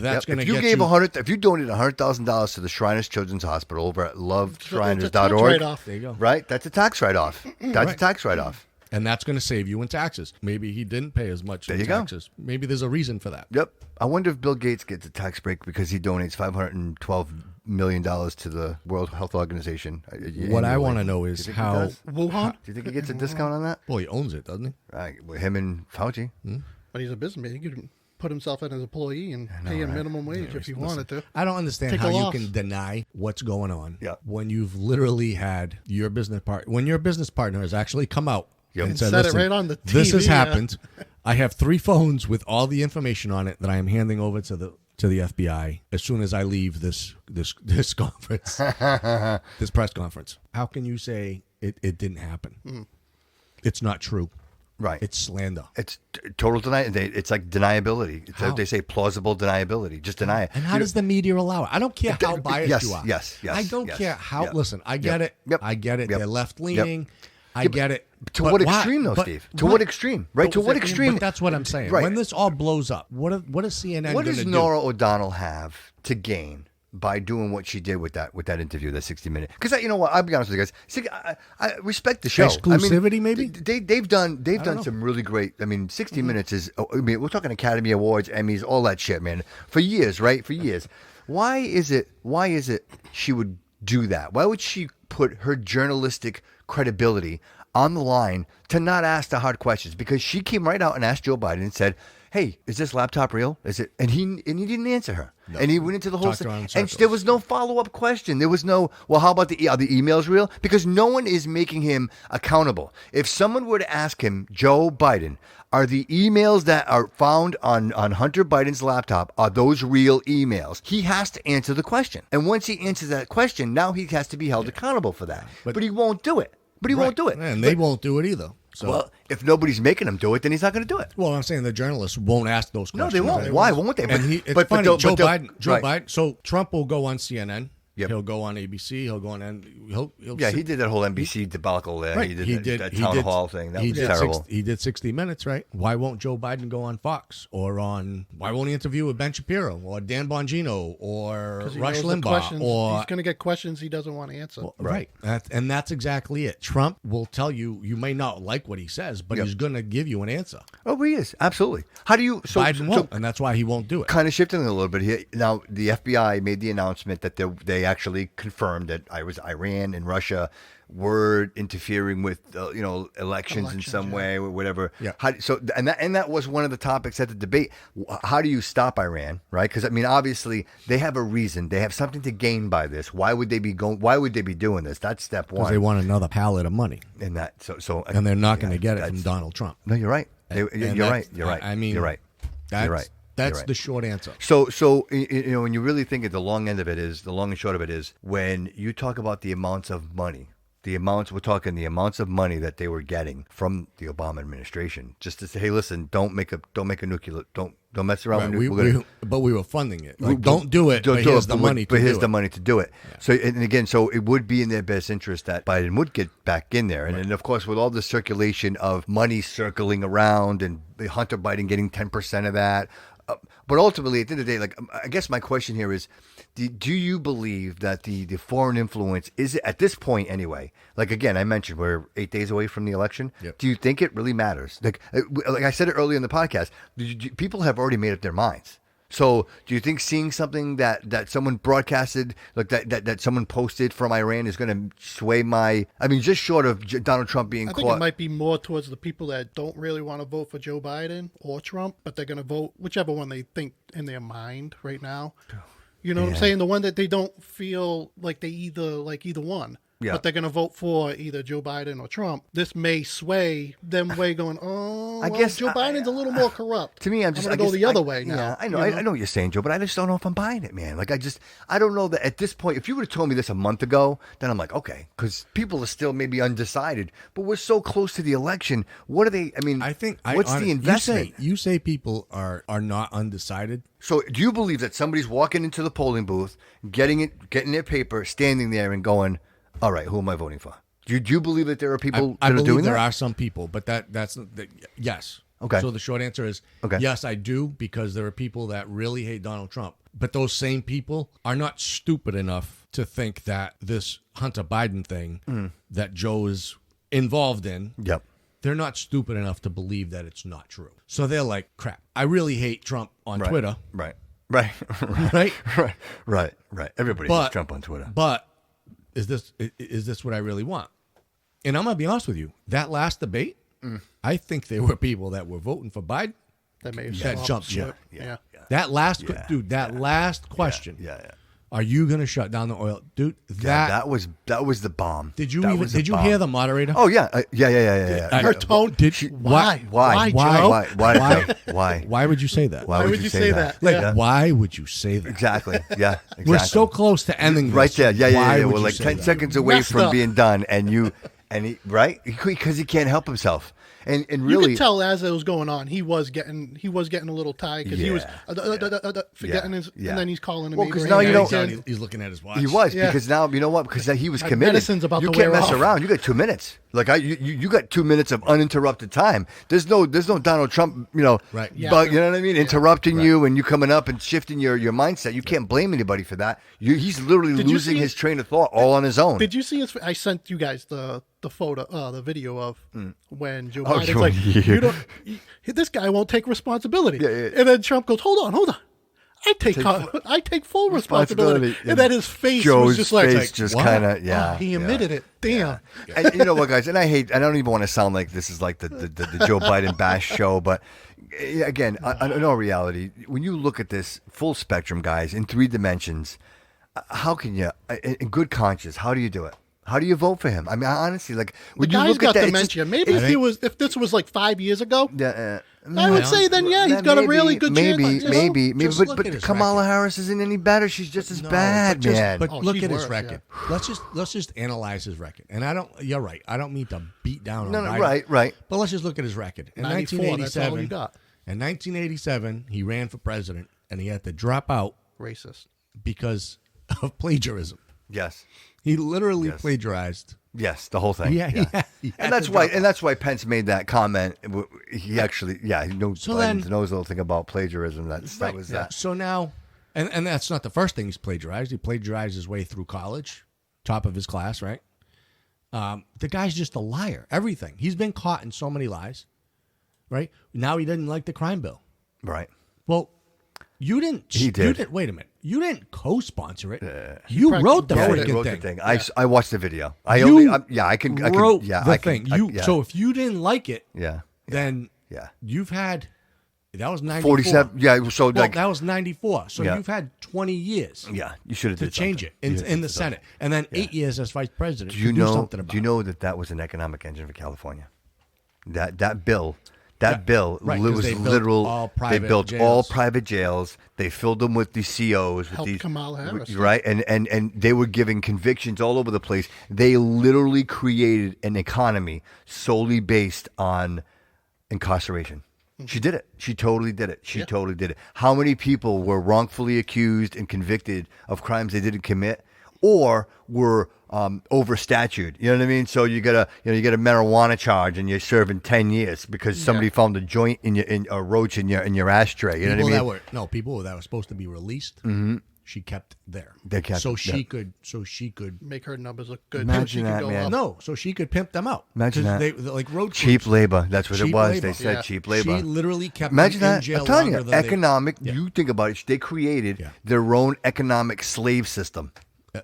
[SPEAKER 4] That's going to
[SPEAKER 3] if
[SPEAKER 4] get
[SPEAKER 3] you gave if you donated $100,000 to the Shriners Children's Hospital over at loveshriners.org,
[SPEAKER 5] write-off.
[SPEAKER 4] There you go.
[SPEAKER 3] right? That's a tax write-off. That's a tax write-off.
[SPEAKER 4] And that's going to save you in taxes. Maybe he didn't pay as much in taxes. Maybe there's a reason for that.
[SPEAKER 3] Yep. I wonder if Bill Gates gets a tax break because he donates $512 million to the World Health Organization.
[SPEAKER 4] What I want to know is how
[SPEAKER 5] Wuhan?
[SPEAKER 3] Do you think he gets a discount on that?
[SPEAKER 4] Well, he owns it, doesn't he?
[SPEAKER 3] Right. With him and Fauci.
[SPEAKER 5] But he's a businessman. He could put himself in as an employee and pay a minimum wage if he wanted to.
[SPEAKER 4] I don't understand
[SPEAKER 5] Take
[SPEAKER 4] how
[SPEAKER 5] a
[SPEAKER 4] you
[SPEAKER 5] loss.
[SPEAKER 4] can deny what's going on
[SPEAKER 3] Yeah.
[SPEAKER 4] when you've literally had your business partner, when your business partner has actually come out and said,
[SPEAKER 5] said it
[SPEAKER 4] "Listen,
[SPEAKER 5] right on the
[SPEAKER 4] this has
[SPEAKER 5] TV, yeah."
[SPEAKER 4] happened. I have 3 phones with all the information on it that I am handing over to the FBI as soon as I leave this conference, this press conference." How can you say it didn't happen? It's not true.
[SPEAKER 3] Right.
[SPEAKER 4] It's slander.
[SPEAKER 3] It's total It's like deniability. It's like they say plausible deniability. Just deny it.
[SPEAKER 4] And how does the media allow it? I don't care how biased you are.
[SPEAKER 3] Yes.
[SPEAKER 4] I don't care how.
[SPEAKER 3] Yep.
[SPEAKER 4] Listen, I get it.
[SPEAKER 3] Yep.
[SPEAKER 4] I get it.
[SPEAKER 3] Yep.
[SPEAKER 4] They're left leaning. I get it.
[SPEAKER 3] To
[SPEAKER 4] But
[SPEAKER 3] what
[SPEAKER 4] why?
[SPEAKER 3] extreme, though,
[SPEAKER 4] But
[SPEAKER 3] Steve? To
[SPEAKER 4] why?
[SPEAKER 3] what extreme? Right? To what extreme?
[SPEAKER 4] But that's what I'm saying.
[SPEAKER 3] Right.
[SPEAKER 4] When this all blows up, what does CNN
[SPEAKER 3] What
[SPEAKER 4] going
[SPEAKER 3] does
[SPEAKER 4] to do?
[SPEAKER 3] Norah O'Donnell have to gain by doing what she did with that interview, that 60 minute? Because you know what, I'll be honest with you guys. See, I respect the show.
[SPEAKER 4] Exclusivity, maybe?
[SPEAKER 3] They've done some really great. 60 Minutes is. We're talking Academy Awards, Emmys, all that shit, man. For years, right? For years. Why is it she would do that? Why would she put her journalistic credibility on the line to not ask the hard questions? Because she came right out and asked Joe Biden and said, "Hey, is this laptop real? Is it?" And he didn't answer her. No. And he went into the whole
[SPEAKER 4] Talked around in
[SPEAKER 3] and
[SPEAKER 4] circles.
[SPEAKER 3] there was no follow-up question. There was no, well, how about are the emails real? Because no one is making him accountable. If someone were to ask him, Joe Biden, are the emails that are found on Hunter Biden's laptop, are those real emails? He has to answer the question. And once he answers that question, now he has to be held accountable for that. But he won't do it. Won't do it.
[SPEAKER 4] And they won't do it either. So,
[SPEAKER 3] well, if nobody's making him do it, then he's not going to do it.
[SPEAKER 4] I'm saying the journalists won't ask those questions.
[SPEAKER 3] No, they won't. Why won't they?
[SPEAKER 4] And it's funny, Joe Biden. So Trump will go on CNN.
[SPEAKER 3] Yep.
[SPEAKER 4] He'll go on ABC. He'll go on.
[SPEAKER 3] He did that whole NBC debacle there.
[SPEAKER 4] Right.
[SPEAKER 3] He did that town hall thing. That was terrible.
[SPEAKER 4] He did 60 Minutes, right? Why won't Joe Biden go on Fox why won't he interview with Ben Shapiro or Dan Bongino or Rush Limbaugh? Or
[SPEAKER 5] he's going to get questions he doesn't want to answer.
[SPEAKER 4] Well, right. And that's exactly it. Trump will tell you may not like what he says, but he's going to give you an answer.
[SPEAKER 3] Oh, he is. Absolutely. How do you...
[SPEAKER 4] Biden won't, and that's why he won't do it.
[SPEAKER 3] Kind of shifting a little bit here. Now, the FBI made the announcement that they actually confirmed that Iran and Russia were interfering with elections in some way or whatever.
[SPEAKER 4] Yeah.
[SPEAKER 3] That was one of the topics at the debate. How do you stop Iran? Right? Because obviously they have a reason. They have something to gain by this. Why would they be doing this? That's step one.
[SPEAKER 4] Because they want another pallet of money,
[SPEAKER 3] and
[SPEAKER 4] and they're not going to get it from Donald Trump.
[SPEAKER 3] No, you're right. You're right.
[SPEAKER 4] I mean,
[SPEAKER 3] you're right.
[SPEAKER 4] That's the short answer.
[SPEAKER 3] So when you really think of the long and short of it is when you talk about the amounts of money, we're talking the amounts of money that they were getting from the Obama administration, just to say, hey, listen, don't make a nuclear, don't mess around with nuclear.
[SPEAKER 4] But we were funding it. Don't do it. But here's the money
[SPEAKER 3] to do it.
[SPEAKER 4] Yeah.
[SPEAKER 3] So it would be in their best interest that Biden would get back in there, and then of course with all the circulation of money circling around and Hunter Biden getting 10% of that. But ultimately, at the end of the day, I guess my question here is, do you believe that the foreign influence is, at this point anyway, again, I mentioned we're 8 days away from the election.
[SPEAKER 4] Yep.
[SPEAKER 3] Do you think it really matters? Like I said it earlier in the podcast, people have already made up their minds. So do you think seeing something that someone broadcasted, that someone posted from Iran is going to sway just short of Donald Trump being caught?
[SPEAKER 5] I think it might be more towards the people that don't really want to vote for Joe Biden or Trump, but they're going to vote whichever one they think in their mind right now. You know what I'm saying? The one that they don't feel like they either one.
[SPEAKER 3] Yeah.
[SPEAKER 5] But they're going to vote for either Joe Biden or Trump. This may sway them way going, I guess Joe Biden's a little more corrupt.
[SPEAKER 3] To me, I'm
[SPEAKER 5] going to go the other way now.
[SPEAKER 3] Yeah, I know. I know what you're saying, Joe, but I just don't know if I'm buying it, man. I don't know that at this point. If you would have told me this a month ago, then I'm like, okay, because people are still maybe undecided. But we're so close to the election. What are they? What's the investment?
[SPEAKER 4] You say people are not undecided.
[SPEAKER 3] So do you believe that somebody's walking into the polling booth, getting their paper, standing there and going, all right, who am I voting for? Do you believe that there are people that are doing that?
[SPEAKER 4] There are some people, but that's yes.
[SPEAKER 3] Okay.
[SPEAKER 4] So the short answer is yes, I do, because there are people that really hate Donald Trump. But those same people are not stupid enough to think that this Hunter Biden thing that Joe is involved in, they're not stupid enough to believe that it's not true. So they're like, crap, I really hate Trump on Twitter.
[SPEAKER 3] Right. Everybody hates Trump on Twitter.
[SPEAKER 4] But is this what I really want? And I'm going to be honest with you. That last debate, I think there were people that were voting for Biden that jumped ship.
[SPEAKER 5] Yeah.
[SPEAKER 4] That last last question. Are you going to shut down the oil, dude?
[SPEAKER 3] That was the bomb.
[SPEAKER 4] Did you hear the moderator?
[SPEAKER 3] Oh yeah.
[SPEAKER 5] Her tone. Why?
[SPEAKER 4] Why would you say that?
[SPEAKER 3] Why would you say that?
[SPEAKER 4] Like, why would you say that?
[SPEAKER 3] Exactly. Yeah. Exactly.
[SPEAKER 4] We're so close to ending this.
[SPEAKER 3] Right there. Yeah.
[SPEAKER 4] Would
[SPEAKER 3] We're
[SPEAKER 4] you
[SPEAKER 3] like
[SPEAKER 4] say
[SPEAKER 3] 10
[SPEAKER 4] that?
[SPEAKER 3] seconds away
[SPEAKER 5] Messed
[SPEAKER 3] from
[SPEAKER 5] up.
[SPEAKER 3] being done, and he because he can't help himself. And
[SPEAKER 5] You
[SPEAKER 3] really,
[SPEAKER 5] could tell as it was going on, he was getting a little tired because he was forgetting his, and then he's calling him.
[SPEAKER 3] Well, 'cause
[SPEAKER 5] Abraham
[SPEAKER 3] now
[SPEAKER 5] Lincoln.
[SPEAKER 4] He's looking at his watch.
[SPEAKER 3] he was because now you know what? Because he was
[SPEAKER 5] My
[SPEAKER 3] committed.
[SPEAKER 5] medicine's about
[SPEAKER 3] you
[SPEAKER 5] to
[SPEAKER 3] can't
[SPEAKER 5] wear
[SPEAKER 3] mess
[SPEAKER 5] off.
[SPEAKER 3] around. You got 2 minutes. Like you got 2 minutes of uninterrupted time. There's no Donald Trump,
[SPEAKER 4] Right.
[SPEAKER 5] Yeah.
[SPEAKER 3] But you know what I mean? Interrupting you and you coming up and shifting your mindset. You can't blame anybody for that. He's literally
[SPEAKER 5] Did you
[SPEAKER 3] losing
[SPEAKER 5] see
[SPEAKER 3] his
[SPEAKER 5] it?
[SPEAKER 3] train of thought all on his own.
[SPEAKER 5] Did you see his? I sent you guys the photo, the video of when Joe
[SPEAKER 3] Oh,
[SPEAKER 5] Biden's like,
[SPEAKER 3] yeah.
[SPEAKER 5] you don't. This guy won't take responsibility,
[SPEAKER 3] Yeah.
[SPEAKER 5] and then Trump goes, "Hold on, I take full responsibility." And then his face
[SPEAKER 3] Joe's
[SPEAKER 5] was just like,
[SPEAKER 3] face just
[SPEAKER 5] what?
[SPEAKER 3] kind of yeah.
[SPEAKER 5] He admitted it. Damn.
[SPEAKER 3] And you know what, guys? And I don't even want to sound like this is like the Joe Biden bash show, but again, in all reality, when you look at this full spectrum, guys, in 3 dimensions, how can you, in good conscience, how do you do it? How do you vote for him? I mean, honestly, like when
[SPEAKER 5] The
[SPEAKER 3] you
[SPEAKER 5] guy's
[SPEAKER 3] look
[SPEAKER 5] got
[SPEAKER 3] at that,
[SPEAKER 5] dementia. Maybe if this was like 5 years ago,
[SPEAKER 3] I
[SPEAKER 5] I would say then he's got a really good chance.
[SPEAKER 3] Maybe,
[SPEAKER 4] Just look at
[SPEAKER 3] but
[SPEAKER 4] his
[SPEAKER 3] Kamala
[SPEAKER 4] record.
[SPEAKER 3] Harris isn't any better. She's just as bad, man.
[SPEAKER 4] But
[SPEAKER 5] Oh,
[SPEAKER 4] look
[SPEAKER 5] she's
[SPEAKER 4] at his
[SPEAKER 5] worse,
[SPEAKER 4] record. Let's just analyze his record. And you're right. I don't mean to beat down on
[SPEAKER 3] No,
[SPEAKER 4] Biden.
[SPEAKER 3] right.
[SPEAKER 4] But let's just look at his record. In
[SPEAKER 5] 94, that's all you
[SPEAKER 4] 1987,
[SPEAKER 5] got.
[SPEAKER 4] in 1987, he ran for president, and he had to drop out
[SPEAKER 5] Racist.
[SPEAKER 4] because of plagiarism.
[SPEAKER 3] Yes.
[SPEAKER 4] He literally plagiarized.
[SPEAKER 3] Yes, the whole thing.
[SPEAKER 4] Yeah, he had
[SPEAKER 3] and
[SPEAKER 4] to
[SPEAKER 3] that's why Pence made that comment. He actually, he knows
[SPEAKER 4] So
[SPEAKER 3] Biden
[SPEAKER 4] then-
[SPEAKER 3] knows a little thing about plagiarism. That was that.
[SPEAKER 4] So now, and that's not the first thing he's plagiarized. He plagiarized his way through college, top of his class, right? The guy's just a liar. Everything. He's been caught in so many lies, right? Now he didn't like the crime bill.
[SPEAKER 3] Right.
[SPEAKER 4] Well, you didn't.
[SPEAKER 3] He did.
[SPEAKER 4] You didn't, wait a minute. You didn't co-sponsor it. You wrote the
[SPEAKER 3] Yeah, he
[SPEAKER 4] freaking
[SPEAKER 3] wrote
[SPEAKER 4] thing.
[SPEAKER 3] the thing. I watched the video. I can
[SPEAKER 4] wrote
[SPEAKER 3] yeah,
[SPEAKER 4] the
[SPEAKER 3] I can,
[SPEAKER 4] thing. So if you didn't like it,
[SPEAKER 3] yeah,
[SPEAKER 4] then
[SPEAKER 3] yeah.
[SPEAKER 4] you've had. That was 94.
[SPEAKER 3] 47. Yeah. So
[SPEAKER 4] Well,
[SPEAKER 3] like
[SPEAKER 4] that was 94. So
[SPEAKER 3] Yeah.
[SPEAKER 4] you've had 20 years.
[SPEAKER 3] yeah, you should have
[SPEAKER 4] To
[SPEAKER 3] did
[SPEAKER 4] change
[SPEAKER 3] something.
[SPEAKER 4] it
[SPEAKER 3] You should
[SPEAKER 4] in
[SPEAKER 3] have
[SPEAKER 4] the
[SPEAKER 3] did
[SPEAKER 4] Senate,
[SPEAKER 3] something.
[SPEAKER 4] and then 8 years as vice president.
[SPEAKER 3] Do you
[SPEAKER 4] to
[SPEAKER 3] know?
[SPEAKER 4] Do something about
[SPEAKER 3] Do you
[SPEAKER 4] it.
[SPEAKER 3] know that was an economic engine for California? That bill. That bill
[SPEAKER 4] right, 'cause
[SPEAKER 3] was
[SPEAKER 4] they built
[SPEAKER 3] literal.
[SPEAKER 4] all
[SPEAKER 3] They
[SPEAKER 4] private
[SPEAKER 3] built all
[SPEAKER 4] jails.
[SPEAKER 3] private jails. They filled them with these COs. With
[SPEAKER 5] Helped
[SPEAKER 3] these,
[SPEAKER 5] Kamala Harris.
[SPEAKER 3] right? And they were giving convictions all over the place. They literally created an economy solely based on incarceration. She did it. She totally did it. She totally did it. How many people were wrongfully accused and convicted of crimes they didn't commit, or were overstatured? You know what I mean? So you get a marijuana charge and you're serving 10 years because somebody found a joint in a roach in your ashtray. You know what I mean?
[SPEAKER 4] People that were supposed to be released. She kept there.
[SPEAKER 3] They kept
[SPEAKER 4] so
[SPEAKER 3] it,
[SPEAKER 4] she
[SPEAKER 3] yeah.
[SPEAKER 4] could.
[SPEAKER 5] Make her numbers look good.
[SPEAKER 3] Imagine
[SPEAKER 5] so she
[SPEAKER 3] that,
[SPEAKER 5] could go
[SPEAKER 3] man.
[SPEAKER 5] up.
[SPEAKER 4] No, so she could pimp them out.
[SPEAKER 3] Imagine
[SPEAKER 4] 'Cause
[SPEAKER 3] that.
[SPEAKER 4] They like road
[SPEAKER 3] Cheap
[SPEAKER 4] crews.
[SPEAKER 3] labor. That's what it
[SPEAKER 4] Cheap
[SPEAKER 3] was.
[SPEAKER 4] labor.
[SPEAKER 3] They said
[SPEAKER 5] Yeah.
[SPEAKER 3] cheap labor.
[SPEAKER 4] She literally kept
[SPEAKER 3] Imagine
[SPEAKER 4] them in
[SPEAKER 3] that.
[SPEAKER 4] jail
[SPEAKER 3] I'm telling you,
[SPEAKER 4] longer than
[SPEAKER 3] economic.
[SPEAKER 4] They,
[SPEAKER 3] You think about it. They created
[SPEAKER 4] Yeah.
[SPEAKER 3] their own economic slave system,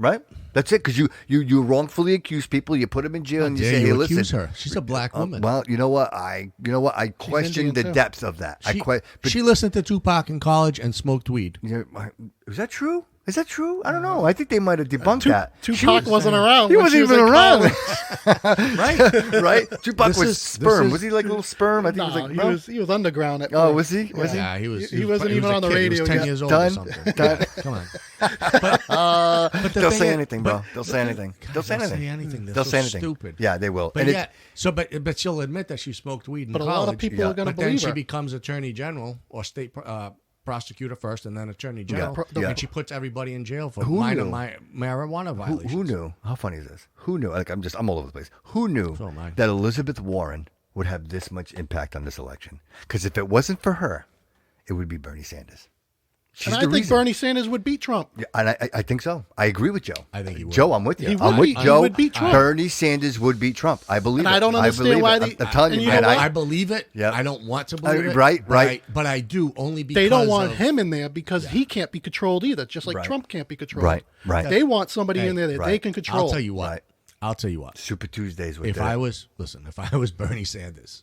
[SPEAKER 3] right? That's it. Because you wrongfully accuse people, you put them in jail, and you
[SPEAKER 4] dare
[SPEAKER 3] say,
[SPEAKER 4] you
[SPEAKER 3] "Hey, listen."
[SPEAKER 4] accuse her. She's a black woman.
[SPEAKER 3] Well, you know what? I question the
[SPEAKER 5] Indian, too.
[SPEAKER 3] depth of that.
[SPEAKER 4] She listened to Tupac in college and smoked weed.
[SPEAKER 3] Is that true? Is that true? I don't know. I think they might have debunked that.
[SPEAKER 5] Tupac wasn't around.
[SPEAKER 3] He
[SPEAKER 5] when
[SPEAKER 3] wasn't
[SPEAKER 5] she was
[SPEAKER 3] even
[SPEAKER 5] in
[SPEAKER 3] around.
[SPEAKER 5] college.
[SPEAKER 3] Right? Tupac
[SPEAKER 4] This
[SPEAKER 3] was
[SPEAKER 4] is-
[SPEAKER 3] sperm.
[SPEAKER 4] this is-
[SPEAKER 3] Was he like a little sperm? I think
[SPEAKER 5] No,
[SPEAKER 3] he was like,
[SPEAKER 5] he was underground. At
[SPEAKER 3] Oh,
[SPEAKER 5] first.
[SPEAKER 3] was he? Was he?
[SPEAKER 4] Yeah, he was.
[SPEAKER 5] He wasn't even
[SPEAKER 4] a
[SPEAKER 5] on the
[SPEAKER 4] kid. He
[SPEAKER 5] radio
[SPEAKER 4] was 10
[SPEAKER 5] yet.
[SPEAKER 4] years old
[SPEAKER 3] Done?
[SPEAKER 4] or something.
[SPEAKER 3] Done?
[SPEAKER 4] Come on. But the
[SPEAKER 3] They'll
[SPEAKER 4] thing
[SPEAKER 3] say
[SPEAKER 4] is-
[SPEAKER 3] anything, bro. They'll say anything. They'll say anything.
[SPEAKER 4] They're
[SPEAKER 3] They'll
[SPEAKER 4] so
[SPEAKER 3] say anything.
[SPEAKER 4] Stupid.
[SPEAKER 3] Yeah, they will.
[SPEAKER 4] But
[SPEAKER 3] And it-
[SPEAKER 4] yeah, so but she'll admit that she smoked weed in
[SPEAKER 5] But a
[SPEAKER 4] college.
[SPEAKER 5] lot of people are going to
[SPEAKER 4] But then
[SPEAKER 5] believe
[SPEAKER 4] she
[SPEAKER 5] her.
[SPEAKER 4] becomes attorney general or state prosecutor first, and then attorney general,
[SPEAKER 3] Yeah.
[SPEAKER 4] and she puts everybody in jail for
[SPEAKER 3] Who
[SPEAKER 4] minor
[SPEAKER 3] knew?
[SPEAKER 4] marijuana violations.
[SPEAKER 3] Who knew? How funny is this? Who knew? Like I'm all over the place. Who knew
[SPEAKER 4] So am I.
[SPEAKER 3] that Elizabeth Warren would have this much impact on this election. Because if it wasn't for her, it would be Bernie Sanders. She's
[SPEAKER 5] and I
[SPEAKER 3] the
[SPEAKER 5] think
[SPEAKER 3] reason.
[SPEAKER 5] Bernie Sanders would beat Trump.
[SPEAKER 3] Yeah, and I think so. I agree with Joe.
[SPEAKER 4] I think he would.
[SPEAKER 3] Joe, I'm with you.
[SPEAKER 5] He
[SPEAKER 3] I'm
[SPEAKER 5] would
[SPEAKER 3] with
[SPEAKER 5] beat- he
[SPEAKER 3] Joe.
[SPEAKER 5] would beat Trump.
[SPEAKER 3] Bernie Sanders would beat Trump. I believe
[SPEAKER 5] And
[SPEAKER 3] it.
[SPEAKER 5] I don't understand
[SPEAKER 3] believe
[SPEAKER 5] why
[SPEAKER 3] it.
[SPEAKER 5] they-
[SPEAKER 3] I'm telling
[SPEAKER 5] and
[SPEAKER 3] you,
[SPEAKER 5] you
[SPEAKER 3] man.
[SPEAKER 5] know what?
[SPEAKER 4] I believe it.
[SPEAKER 3] Yeah.
[SPEAKER 4] I don't want to believe it.
[SPEAKER 3] right.
[SPEAKER 4] But I do only because
[SPEAKER 5] They don't want
[SPEAKER 4] of-
[SPEAKER 5] him in there because he can't be controlled either, just like
[SPEAKER 3] Right.
[SPEAKER 5] Trump can't be controlled.
[SPEAKER 3] Right.
[SPEAKER 5] They want somebody in there that they
[SPEAKER 3] Right.
[SPEAKER 5] can control.
[SPEAKER 4] I'll tell you what.
[SPEAKER 3] Right.
[SPEAKER 4] I'll tell you what.
[SPEAKER 3] Super Tuesdays with
[SPEAKER 4] If I was Bernie Sanders,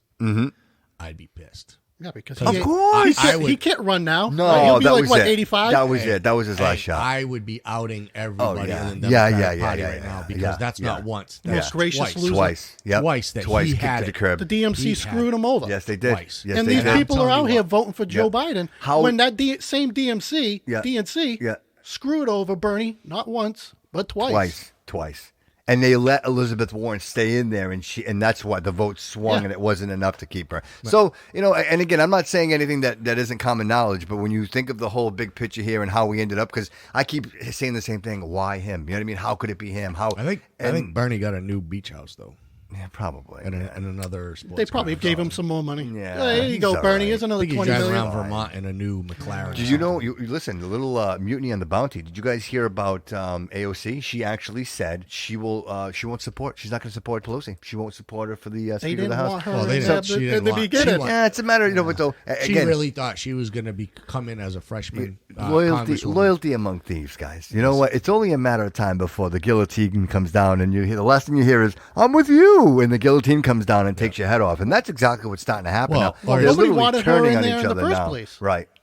[SPEAKER 4] I'd be pissed.
[SPEAKER 5] Yeah, because
[SPEAKER 3] Of
[SPEAKER 5] he,
[SPEAKER 3] course.
[SPEAKER 5] he can't run now.
[SPEAKER 3] No,
[SPEAKER 5] Right? He'll be
[SPEAKER 3] that
[SPEAKER 5] like,
[SPEAKER 3] was
[SPEAKER 5] what,
[SPEAKER 3] it.
[SPEAKER 5] 85?
[SPEAKER 3] That was it. That was his last
[SPEAKER 4] Hey,
[SPEAKER 3] shot.
[SPEAKER 4] I would be outing everybody
[SPEAKER 3] yeah.
[SPEAKER 4] in the
[SPEAKER 3] Yeah,
[SPEAKER 4] Democratic
[SPEAKER 3] yeah,
[SPEAKER 4] Party
[SPEAKER 3] yeah,
[SPEAKER 4] right
[SPEAKER 3] yeah,
[SPEAKER 4] now
[SPEAKER 3] yeah.
[SPEAKER 4] because
[SPEAKER 3] Yeah,
[SPEAKER 4] that's
[SPEAKER 3] yeah.
[SPEAKER 4] not once.
[SPEAKER 3] Yeah.
[SPEAKER 4] That's
[SPEAKER 5] Gracious
[SPEAKER 4] twice.
[SPEAKER 5] loser.
[SPEAKER 3] Twice. Yep.
[SPEAKER 4] Twice that
[SPEAKER 3] Twice
[SPEAKER 4] he
[SPEAKER 3] kicked
[SPEAKER 4] had
[SPEAKER 3] to the
[SPEAKER 4] it.
[SPEAKER 3] curb.
[SPEAKER 5] The DMC
[SPEAKER 4] He
[SPEAKER 5] screwed
[SPEAKER 4] had
[SPEAKER 5] him over.
[SPEAKER 3] Yes, they did.
[SPEAKER 4] Twice.
[SPEAKER 3] Yes,
[SPEAKER 5] And
[SPEAKER 3] they
[SPEAKER 5] these
[SPEAKER 3] did.
[SPEAKER 5] people are
[SPEAKER 4] telling
[SPEAKER 5] out
[SPEAKER 4] you
[SPEAKER 5] here
[SPEAKER 4] what.
[SPEAKER 5] voting for Joe Biden
[SPEAKER 3] How-
[SPEAKER 5] when that same DMC,
[SPEAKER 3] Yeah.
[SPEAKER 5] DNC,
[SPEAKER 3] Yeah.
[SPEAKER 5] screwed over Bernie not once, but twice.
[SPEAKER 3] Twice. And they let Elizabeth Warren stay in there, and that's why the vote swung,
[SPEAKER 5] Yeah.
[SPEAKER 3] and it wasn't enough to keep her. So, and again, I'm not saying anything that isn't common knowledge, but when you think of the whole big picture here and how we ended up, because I keep saying the same thing, why him? You know what I mean? How could it be him? How?
[SPEAKER 4] I think Bernie got a new beach house though,
[SPEAKER 3] Yeah, probably.
[SPEAKER 4] and another sports.
[SPEAKER 5] They probably
[SPEAKER 4] car.
[SPEAKER 5] gave him some more money.
[SPEAKER 3] Yeah,
[SPEAKER 5] There you
[SPEAKER 3] he's
[SPEAKER 5] go,
[SPEAKER 3] all
[SPEAKER 5] Bernie.
[SPEAKER 3] right.
[SPEAKER 5] Here's
[SPEAKER 4] I
[SPEAKER 5] another
[SPEAKER 4] think he's
[SPEAKER 5] 20
[SPEAKER 4] driving
[SPEAKER 5] million.
[SPEAKER 4] around Vermont in a new McLaren.
[SPEAKER 3] Did you know? You listen. The little mutiny on the Bounty. Did you guys hear about AOC? She actually said she will. She won't support. She's not going to support Pelosi. She won't support her for the
[SPEAKER 5] They
[SPEAKER 3] Speaker of
[SPEAKER 5] didn't
[SPEAKER 3] the House.
[SPEAKER 5] want her
[SPEAKER 4] Well, they
[SPEAKER 5] in
[SPEAKER 4] didn't-
[SPEAKER 5] there
[SPEAKER 4] she
[SPEAKER 5] in
[SPEAKER 4] didn't
[SPEAKER 5] the
[SPEAKER 4] want-
[SPEAKER 5] beginning.
[SPEAKER 4] she want-
[SPEAKER 3] Yeah, it's a matter. But though,
[SPEAKER 4] She
[SPEAKER 3] again,
[SPEAKER 4] really thought she was going to come in as a freshman.
[SPEAKER 3] loyalty
[SPEAKER 4] congresswoman.
[SPEAKER 3] among thieves, guys. You know what? It's only a matter of time before the guillotine comes down, and the last thing you hear is "I'm with you," and the guillotine comes down and takes your head off, and that's exactly what's starting to happen
[SPEAKER 4] Well,
[SPEAKER 3] now.
[SPEAKER 4] or
[SPEAKER 3] They're
[SPEAKER 5] nobody
[SPEAKER 3] literally
[SPEAKER 5] wanted her
[SPEAKER 3] turning
[SPEAKER 5] in
[SPEAKER 3] on
[SPEAKER 5] there
[SPEAKER 3] each
[SPEAKER 5] in the
[SPEAKER 3] other
[SPEAKER 5] first
[SPEAKER 3] now.
[SPEAKER 5] place.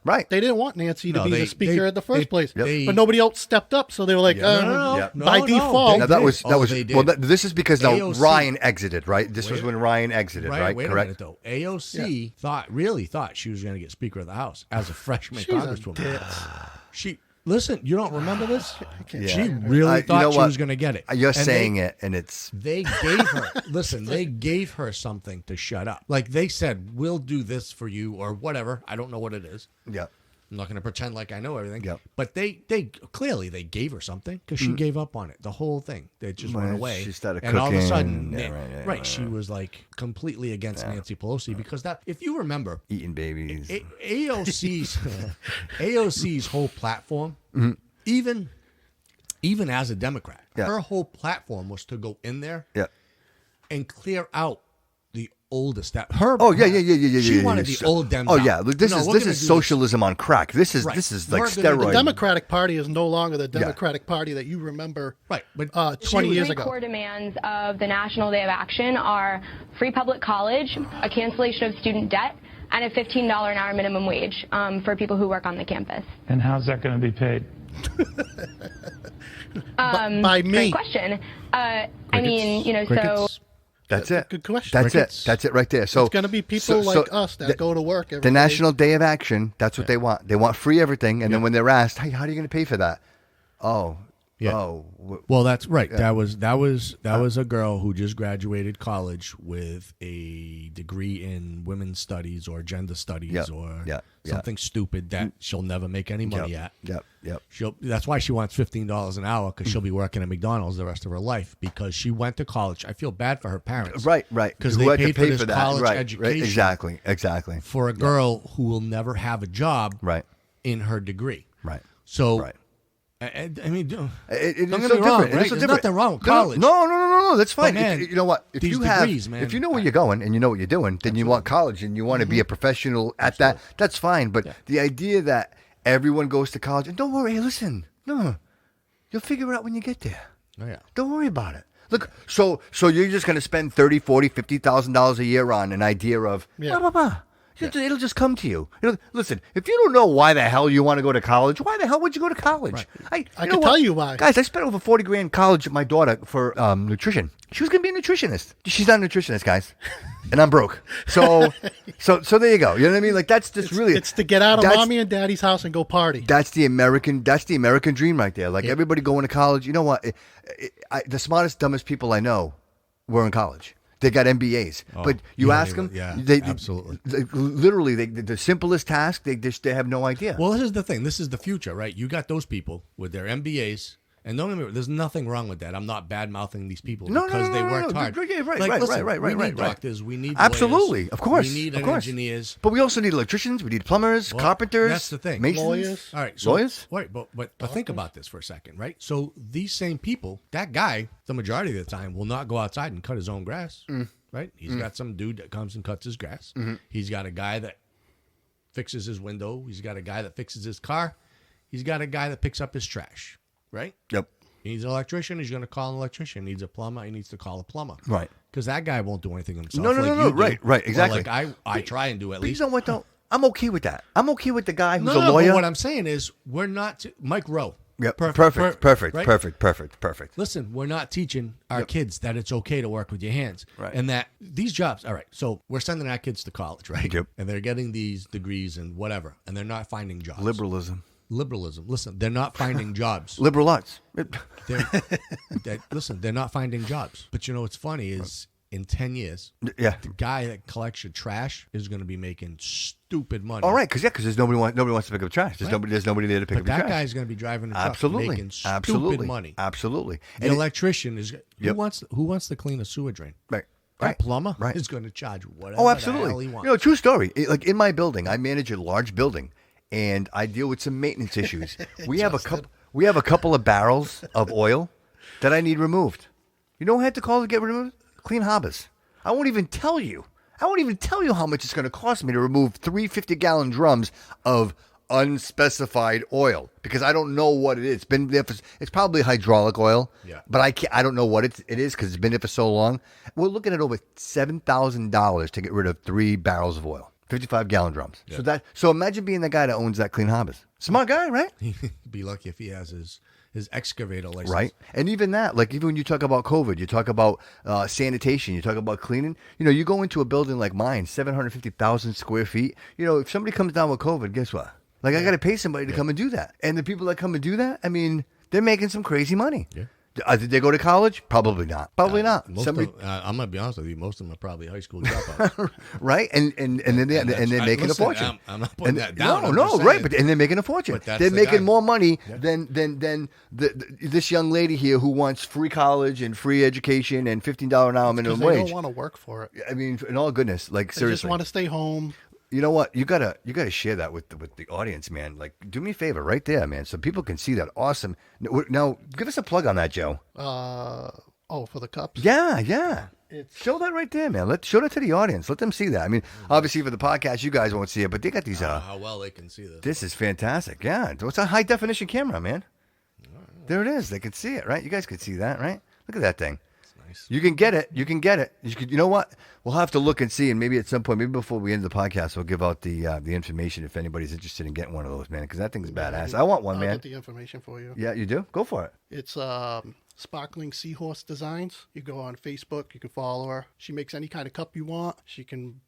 [SPEAKER 3] Right.
[SPEAKER 5] They didn't want Nancy to
[SPEAKER 4] No,
[SPEAKER 5] be the speaker in the first place,
[SPEAKER 4] they-
[SPEAKER 5] but nobody else stepped up, so they were like,
[SPEAKER 4] No,
[SPEAKER 5] by
[SPEAKER 4] no,
[SPEAKER 5] default.
[SPEAKER 3] Now
[SPEAKER 4] they
[SPEAKER 3] that
[SPEAKER 4] did.
[SPEAKER 3] was
[SPEAKER 4] They did.
[SPEAKER 3] well. This is because now
[SPEAKER 4] AOC
[SPEAKER 3] Ryan exited, right? This was
[SPEAKER 4] Wait.
[SPEAKER 3] when Ryan exited, right?
[SPEAKER 4] Wait
[SPEAKER 3] Correct.
[SPEAKER 4] a minute, though. AOC really thought she was going to get Speaker of the House as a freshman
[SPEAKER 5] She's a
[SPEAKER 4] congresswoman. Listen, you don't remember this?
[SPEAKER 3] Yeah.
[SPEAKER 4] She really
[SPEAKER 3] You
[SPEAKER 4] thought
[SPEAKER 3] know
[SPEAKER 4] she
[SPEAKER 3] what?
[SPEAKER 4] was going to get it.
[SPEAKER 3] You're
[SPEAKER 4] And
[SPEAKER 3] saying it, and it's
[SPEAKER 4] They gave her, they gave her something to shut up. Like they said, we'll do this for you or whatever. I don't know what it is.
[SPEAKER 3] yeah.
[SPEAKER 4] I'm not going to pretend like I know everything.
[SPEAKER 3] Yep.
[SPEAKER 4] But they clearly they gave her something because she gave up on it. The whole thing. They just went
[SPEAKER 3] Well,
[SPEAKER 4] away.
[SPEAKER 3] she started
[SPEAKER 4] and all of a
[SPEAKER 3] cooking.
[SPEAKER 4] sudden,
[SPEAKER 3] Yeah, right,
[SPEAKER 4] she was like completely against Nancy Pelosi because that. If you remember,
[SPEAKER 3] Eating babies.
[SPEAKER 4] AOC's whole platform, even as a Democrat,
[SPEAKER 3] Yeah.
[SPEAKER 4] her whole platform was to go in there
[SPEAKER 3] Yeah.
[SPEAKER 4] and clear out the oldest. Her.
[SPEAKER 3] Oh yeah.
[SPEAKER 4] She
[SPEAKER 3] yeah,
[SPEAKER 4] wanted
[SPEAKER 3] yeah.
[SPEAKER 4] the old Dems.
[SPEAKER 3] Oh
[SPEAKER 4] out.
[SPEAKER 3] yeah. This
[SPEAKER 4] No,
[SPEAKER 3] is
[SPEAKER 4] we're
[SPEAKER 3] this
[SPEAKER 4] gonna
[SPEAKER 3] is
[SPEAKER 4] do
[SPEAKER 3] socialism on crack. This is
[SPEAKER 4] Right.
[SPEAKER 3] this is like
[SPEAKER 4] We're gonna do
[SPEAKER 5] The
[SPEAKER 3] steroid.
[SPEAKER 5] Democratic Party is no longer the Democratic Party that you remember
[SPEAKER 4] Right, but
[SPEAKER 5] 20 years
[SPEAKER 9] Three
[SPEAKER 5] ago.
[SPEAKER 9] core demands of the National Day of Action are free public college, a cancellation of student debt, and a $15 an hour minimum wage for people who work on the campus.
[SPEAKER 10] And how's that going to be paid?
[SPEAKER 5] By me.
[SPEAKER 9] Great question. I mean, so
[SPEAKER 4] Crickets.
[SPEAKER 3] That's it.
[SPEAKER 5] Good question.
[SPEAKER 3] That's
[SPEAKER 4] Crickets.
[SPEAKER 3] it. That's it right there. So
[SPEAKER 5] It's going to be people like us that go to work every
[SPEAKER 3] The
[SPEAKER 5] day.
[SPEAKER 3] National Day of Action. That's what they want. They want free everything, and then when they're asked, "Hey, how are you going to pay for that?" Oh,
[SPEAKER 4] Yeah.
[SPEAKER 3] oh,
[SPEAKER 4] Well, that's right. That was a girl who just graduated college with a degree in women's studies or gender studies
[SPEAKER 3] Yep,
[SPEAKER 4] or
[SPEAKER 3] yep, yep.
[SPEAKER 4] something stupid that she'll never make any money at.
[SPEAKER 3] Yep.
[SPEAKER 4] That's why she wants $15 an hour because she'll be working at McDonald's the rest of her life because she went to college. I feel bad for her parents.
[SPEAKER 3] Right.
[SPEAKER 4] Because
[SPEAKER 3] Who
[SPEAKER 4] they
[SPEAKER 3] had to
[SPEAKER 4] paid
[SPEAKER 3] pay
[SPEAKER 4] for this
[SPEAKER 3] for that.
[SPEAKER 4] college
[SPEAKER 3] Right,
[SPEAKER 4] education.
[SPEAKER 3] Exactly.
[SPEAKER 4] For a girl who will never have a job.
[SPEAKER 3] Right.
[SPEAKER 4] In her degree.
[SPEAKER 3] Right.
[SPEAKER 4] So.
[SPEAKER 3] Right.
[SPEAKER 4] I mean, don't
[SPEAKER 3] It's
[SPEAKER 4] get
[SPEAKER 3] so
[SPEAKER 4] me wrong,
[SPEAKER 3] different.
[SPEAKER 4] right?
[SPEAKER 3] It's so
[SPEAKER 4] There's
[SPEAKER 3] different.
[SPEAKER 4] nothing wrong with college.
[SPEAKER 3] No. That's fine.
[SPEAKER 4] man,
[SPEAKER 3] you know what? If
[SPEAKER 4] these
[SPEAKER 3] you have,
[SPEAKER 4] degrees, man.
[SPEAKER 3] if you know where you're going and you know what you're doing, then you want college and you want to be a professional at that. That's fine. But the idea that everyone goes to college and don't worry. Hey, listen, no, you'll figure it out when you get there.
[SPEAKER 4] Oh, yeah.
[SPEAKER 3] Don't worry about it. Look, so you're just going to spend $30,000, $40,000, $50,000 a year on an idea of blah, blah, blah. It'll just come to you. Listen, if you don't know why the hell you want to go to college, why the hell would you go to college?
[SPEAKER 4] Right.
[SPEAKER 5] I can tell you why.
[SPEAKER 3] Guys, I spent over $40,000 in college with my daughter for nutrition. She was going to be a nutritionist. She's not a nutritionist, guys. And I'm broke. So there you go. You know what I mean? Like that's just really
[SPEAKER 5] It's to get out of mommy and daddy's house and go party.
[SPEAKER 3] That's the American dream right there. Like everybody going to college. You know what? The smartest, dumbest people I know were in college. They got MBAs, but you ask them,
[SPEAKER 4] absolutely.
[SPEAKER 3] Literally, the simplest task, they have no idea.
[SPEAKER 4] Well, this is the thing. This is the future, right? You got those people with their MBAs And don't get me wrong, there's nothing wrong with that. I'm not bad-mouthing these people
[SPEAKER 3] No,
[SPEAKER 4] because
[SPEAKER 3] no,
[SPEAKER 4] they
[SPEAKER 3] no,
[SPEAKER 4] worked
[SPEAKER 3] no.
[SPEAKER 4] hard.
[SPEAKER 3] Yeah, right,
[SPEAKER 4] Like,
[SPEAKER 3] right,
[SPEAKER 4] listen,
[SPEAKER 3] right,
[SPEAKER 4] we
[SPEAKER 3] right,
[SPEAKER 4] need
[SPEAKER 3] right.
[SPEAKER 4] doctors. We need
[SPEAKER 3] Absolutely,
[SPEAKER 4] lawyers,
[SPEAKER 3] of course.
[SPEAKER 4] We need
[SPEAKER 3] of course.
[SPEAKER 4] engineers.
[SPEAKER 3] But we also need electricians. We need plumbers,
[SPEAKER 4] Well,
[SPEAKER 3] carpenters.
[SPEAKER 4] that's the thing.
[SPEAKER 3] Masons.
[SPEAKER 5] Lawyers.
[SPEAKER 4] All right, so,
[SPEAKER 3] Lawyers?
[SPEAKER 4] Right, but think about this for a second, right? So these same people, that guy, the majority of the time, will not go outside and cut his own grass, right? He's got some dude that comes and cuts his grass. He's got a guy that fixes his window. He's got a guy that fixes his car. He's got a guy that picks up his trash, right?
[SPEAKER 3] Yep.
[SPEAKER 4] He needs an electrician. He's going to call an electrician. He needs a plumber. He needs to call a plumber.
[SPEAKER 3] Right.
[SPEAKER 4] Because that guy won't do anything himself.
[SPEAKER 3] No.
[SPEAKER 4] you do.
[SPEAKER 3] Right,
[SPEAKER 4] Or
[SPEAKER 3] exactly.
[SPEAKER 4] like I try and do at
[SPEAKER 3] But
[SPEAKER 4] least.
[SPEAKER 3] you know what, though? I'm okay with that. I'm okay with the guy who's
[SPEAKER 4] No,
[SPEAKER 3] a lawyer.
[SPEAKER 4] but what I'm saying is we're not Mike Rowe.
[SPEAKER 3] Yep.
[SPEAKER 4] Perfect.
[SPEAKER 3] Perfect.
[SPEAKER 4] Listen, we're not teaching our kids that it's okay to work with your hands.
[SPEAKER 3] Right.
[SPEAKER 4] And that these jobs, all right, so we're sending our kids to college, right?
[SPEAKER 3] Yep.
[SPEAKER 4] And they're getting these degrees and whatever, and they're not finding jobs.
[SPEAKER 3] Liberalism.
[SPEAKER 4] Listen, they're not finding jobs.
[SPEAKER 3] Liberal arts.
[SPEAKER 4] Listen, they're not finding jobs. But you know what's funny is in 10 years,
[SPEAKER 3] Yeah.
[SPEAKER 4] the guy that collects your trash is going to be making stupid money.
[SPEAKER 3] All right, because there's nobody wants to pick up trash. There's nobody there to pick
[SPEAKER 4] But
[SPEAKER 3] up your
[SPEAKER 4] that
[SPEAKER 3] trash.
[SPEAKER 4] guy's going to be driving a truck
[SPEAKER 3] Absolutely.
[SPEAKER 4] making stupid
[SPEAKER 3] Absolutely.
[SPEAKER 4] money.
[SPEAKER 3] Absolutely.
[SPEAKER 4] The
[SPEAKER 3] And
[SPEAKER 4] electrician is
[SPEAKER 3] Yep.
[SPEAKER 4] who wants to clean a sewer drain?
[SPEAKER 3] right.
[SPEAKER 4] That
[SPEAKER 3] Right.
[SPEAKER 4] plumber
[SPEAKER 3] Right.
[SPEAKER 4] is going to charge whatever
[SPEAKER 3] Oh,
[SPEAKER 4] the
[SPEAKER 3] absolutely.
[SPEAKER 4] hell he wants.
[SPEAKER 3] You know, true story. Like in my building, I manage a large building, and I deal with some maintenance issues. We have a couple of barrels of oil that I need removed. You know who I had to call to get removed? Clean Harbors. I won't even tell you how much it's going to cost me to remove 3 50-gallon drums of unspecified oil because I don't know what it is. It's been there it's probably hydraulic oil, but I don't know what it is because it's been there for so long. We're looking at over $7,000 to get rid of 3 barrels of oil, 55-gallon drums. Yeah. So imagine being the guy that owns that Clean Harbors. Smart guy, right?
[SPEAKER 4] He'd be lucky if he has his excavator license.
[SPEAKER 3] Right. And even that, like even when you talk about COVID, you talk about sanitation, you talk about cleaning, you go into a building like mine, 750,000 square feet. If somebody comes down with COVID, guess what? Like I got to pay somebody to come and do that. And the people that come and do that, I mean, they're making some crazy money. Yeah. Did they go to college? Probably not. Probably not.
[SPEAKER 4] I'm gonna be honest with you. Most of them are probably high school dropouts,
[SPEAKER 3] right? And then they're making a fortune.
[SPEAKER 4] I'm not putting that down.
[SPEAKER 3] No, right? But they're making a fortune. They're making more money than this young lady here who wants free college and free education and $15 an hour minimum wage.
[SPEAKER 5] They don't want to work for it.
[SPEAKER 3] I mean, in all goodness, like seriously,
[SPEAKER 5] they just want to stay home.
[SPEAKER 3] You know what? You gotta share that with the audience, man. Like, do me a favor, right there, man, so people can see that. Awesome. Now, give us a plug on that, Joe.
[SPEAKER 5] For the cups.
[SPEAKER 3] Yeah. Show that right there, man. Show that to the audience. Let them see that. I mean, obviously for the podcast, you guys won't see it, but they got these.
[SPEAKER 4] How well they can see this.
[SPEAKER 3] This is fantastic. Yeah, it's a high definition camera, man. There it is. They can see it, right? You guys can see that, right? Look at that thing.
[SPEAKER 4] Nice.
[SPEAKER 3] You can get it. You know what? We'll have to look and see, and maybe at some point, maybe before we end the podcast, we'll give out the information if anybody's interested in getting one of those, man, because that thing's badass. I want one, man.
[SPEAKER 5] I'll get the information for you.
[SPEAKER 3] Yeah, you do? Go for it.
[SPEAKER 5] It's Sparkling Seahorse Designs. You go on Facebook. You can follow her. She makes any kind of cup you want. She can,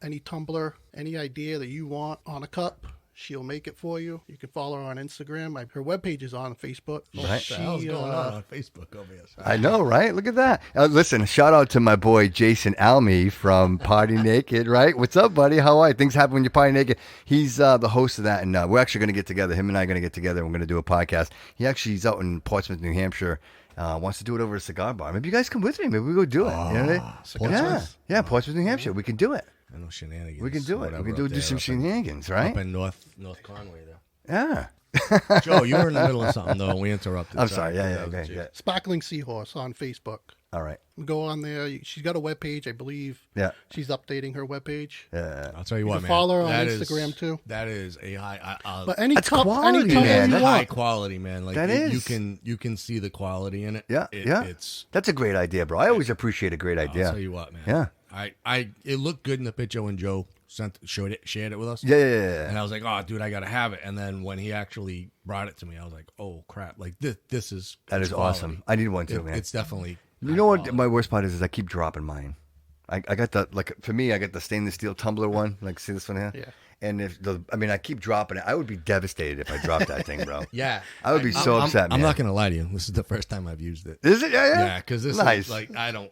[SPEAKER 5] any tumbler, any idea that you want on a cup. She'll make it for you. You can follow her on Instagram. Her webpage is on Facebook.
[SPEAKER 3] Right.
[SPEAKER 4] What the hell's going on Facebook over here?
[SPEAKER 3] I know, right? Look at that. Listen, shout out to my boy Jason Alme from Party Naked, right? What's up, buddy? How are you? Things happen when you party naked. He's the host of that, and we're actually going to get together. Him and I are going to get together, and we're going to do a podcast. He's out in Portsmouth, New Hampshire. Wants to do it over at a cigar bar. Maybe you guys come with me. Maybe we go do it. Yeah, Portsmouth, New Hampshire. We can do it.
[SPEAKER 4] I know shenanigans.
[SPEAKER 3] We can do it. We can do some shenanigans, right?
[SPEAKER 4] Up in North Conway there.
[SPEAKER 3] Yeah.
[SPEAKER 4] Joe, you were in the middle of something, though. We interrupted.
[SPEAKER 3] I'm sorry. Yeah.
[SPEAKER 5] Sparkling Seahorse on Facebook.
[SPEAKER 3] All right.
[SPEAKER 5] Go on there. She's got a webpage, I believe.
[SPEAKER 3] Yeah.
[SPEAKER 5] She's updating her webpage.
[SPEAKER 3] Yeah.
[SPEAKER 4] I'll tell you what, man.
[SPEAKER 5] Follow her on Instagram, too.
[SPEAKER 4] That is a high.
[SPEAKER 5] But any
[SPEAKER 3] that's
[SPEAKER 5] cup,
[SPEAKER 3] quality,
[SPEAKER 5] any cup
[SPEAKER 3] man.
[SPEAKER 5] you
[SPEAKER 4] That's
[SPEAKER 5] want.
[SPEAKER 4] high quality, man. Like
[SPEAKER 3] that is.
[SPEAKER 4] You can see the quality in it.
[SPEAKER 3] Yeah. That's a great idea, bro. I always appreciate a great idea.
[SPEAKER 4] I'll tell you what, man.
[SPEAKER 3] Yeah.
[SPEAKER 4] It looked good in the picture when Joe shared it with us.
[SPEAKER 3] Yeah.
[SPEAKER 4] And I was like, oh, dude, I gotta have it. And then when he actually brought it to me, I was like, oh crap! Like this is
[SPEAKER 3] that is
[SPEAKER 4] quality.
[SPEAKER 3] awesome. I need one too, man.
[SPEAKER 4] It's definitely.
[SPEAKER 3] You know what? My worst part is I keep dropping mine. I got for me, I got the stainless steel tumbler one. Like, see this one here?
[SPEAKER 5] Yeah.
[SPEAKER 3] And I keep dropping it. I would be devastated if I dropped that thing, bro.
[SPEAKER 4] Yeah.
[SPEAKER 3] I would be so upset, man.
[SPEAKER 4] I'm not gonna lie to you. This is the first time I've used it.
[SPEAKER 3] Is it? Yeah.
[SPEAKER 4] Yeah, because this
[SPEAKER 3] nice.
[SPEAKER 4] is like I don't.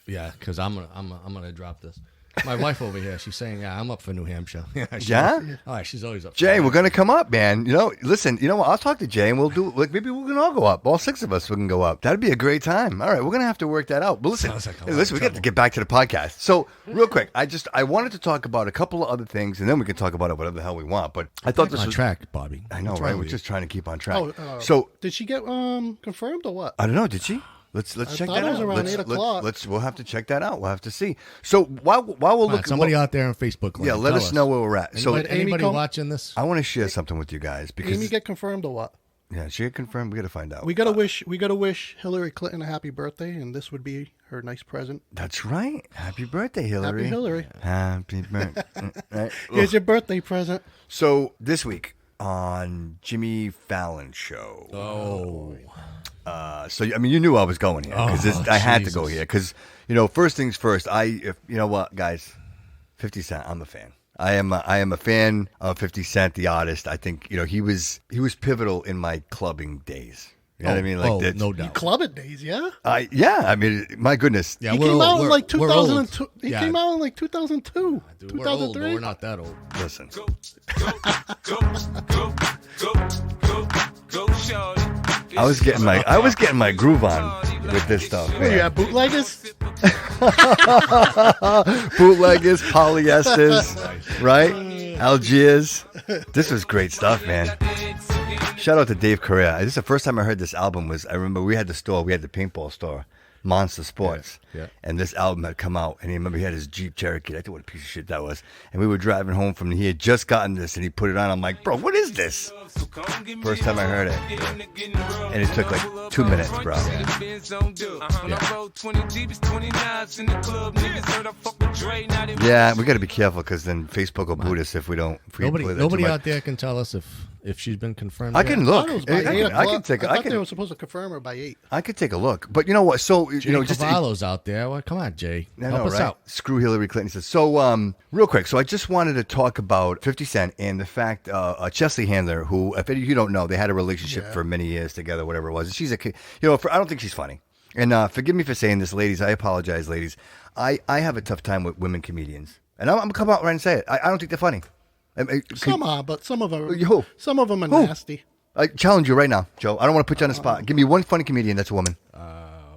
[SPEAKER 4] Yeah, because I'm gonna drop this. My wife over here, she's saying, "Yeah, I'm up for New Hampshire."
[SPEAKER 3] Yeah?
[SPEAKER 4] Oh, she's always up.
[SPEAKER 3] Jay, we're gonna come up, man. Listen. You know what? I'll talk to Jay, and we'll do. Like, maybe we can all go up. All 6 of us, we can go up. That'd be a great time. All right, we're gonna have to work that out. But listen, we got to get back to the podcast. So, real quick, I wanted to talk about a couple of other things, and then we can talk about it whatever the hell we want. But I thought this was
[SPEAKER 4] on track, Bobby.
[SPEAKER 3] I know, right? We're just trying to keep on track.
[SPEAKER 5] So, did she get confirmed or what?
[SPEAKER 3] I don't know. Did she? Let's check that out.
[SPEAKER 5] It was around 8 o'clock.
[SPEAKER 3] We'll have to check that out. We'll have to see. So while we're looking,
[SPEAKER 4] somebody out there on Facebook,
[SPEAKER 3] let us know where we're at. So
[SPEAKER 4] anybody watching this,
[SPEAKER 3] I want to share something with you guys because
[SPEAKER 5] Amy get confirmed or what?
[SPEAKER 3] Yeah, she get confirmed. We got to find out.
[SPEAKER 5] We gotta wish Hillary Clinton a happy birthday, and this would be her nice present.
[SPEAKER 3] That's right. Happy birthday, Hillary.
[SPEAKER 5] Happy Hillary.
[SPEAKER 3] Happy birthday. Right.
[SPEAKER 5] Here's your birthday present.
[SPEAKER 3] So this week on Jimmy Fallon's show. So I mean, you knew I was going here because I had to go here because first things first. You know what, guys, 50 Cent. I'm a fan. I am a fan of 50 Cent, the artist. I think he was pivotal in my clubbing days. You know what I mean? Like
[SPEAKER 4] no doubt.
[SPEAKER 5] Clubbing days, yeah.
[SPEAKER 3] I mean, my goodness.
[SPEAKER 4] Yeah,
[SPEAKER 5] he came out in like 2002. He
[SPEAKER 4] Yeah.
[SPEAKER 5] came out in like 2002,
[SPEAKER 4] Dude,
[SPEAKER 5] 2003.
[SPEAKER 4] We're old, but we're not that old.
[SPEAKER 3] Listen. I was getting my groove on with this stuff, man.
[SPEAKER 5] Yeah, bootleggers.
[SPEAKER 3] Bootleggers, polyesters, right? Algiers. This was great stuff, man. Shout out to Dave Correa. This is the first time I heard this album. I remember we had the paintball store, Monster Sports.
[SPEAKER 4] Yeah.
[SPEAKER 3] And this album had come out, and he had his Jeep Cherokee. I think what a piece of shit that was. And we were driving home from, he had just gotten this, and he put it on. I'm like, bro, what is this? First time I heard it. And it took like 2 minutes, bro. Yeah, we got to be careful because then Facebook will boot us if we don't.
[SPEAKER 4] Nobody out there can tell us if she's been confirmed.
[SPEAKER 3] I can look.
[SPEAKER 5] I thought they were supposed to confirm her by 8.
[SPEAKER 3] I could take a look, but you know what? So
[SPEAKER 4] just Cavallo's out there. Well, come on, Jay, help us out.
[SPEAKER 3] Screw Hillary Clinton. Says so. Real quick. So I just wanted to talk about 50 Cent and the fact Chelsea Handler, who, if you don't know, they had a relationship for many years together, whatever it was. She's I don't think she's funny. And forgive me for saying this, ladies. I apologize, ladies. I have a tough time with women comedians, and I'm gonna come out right and say it. I don't think they're funny.
[SPEAKER 5] Some are, but some of them are nasty.
[SPEAKER 3] I challenge you right now, Joe. I don't want to put you on the spot. Give me one funny comedian that's a woman.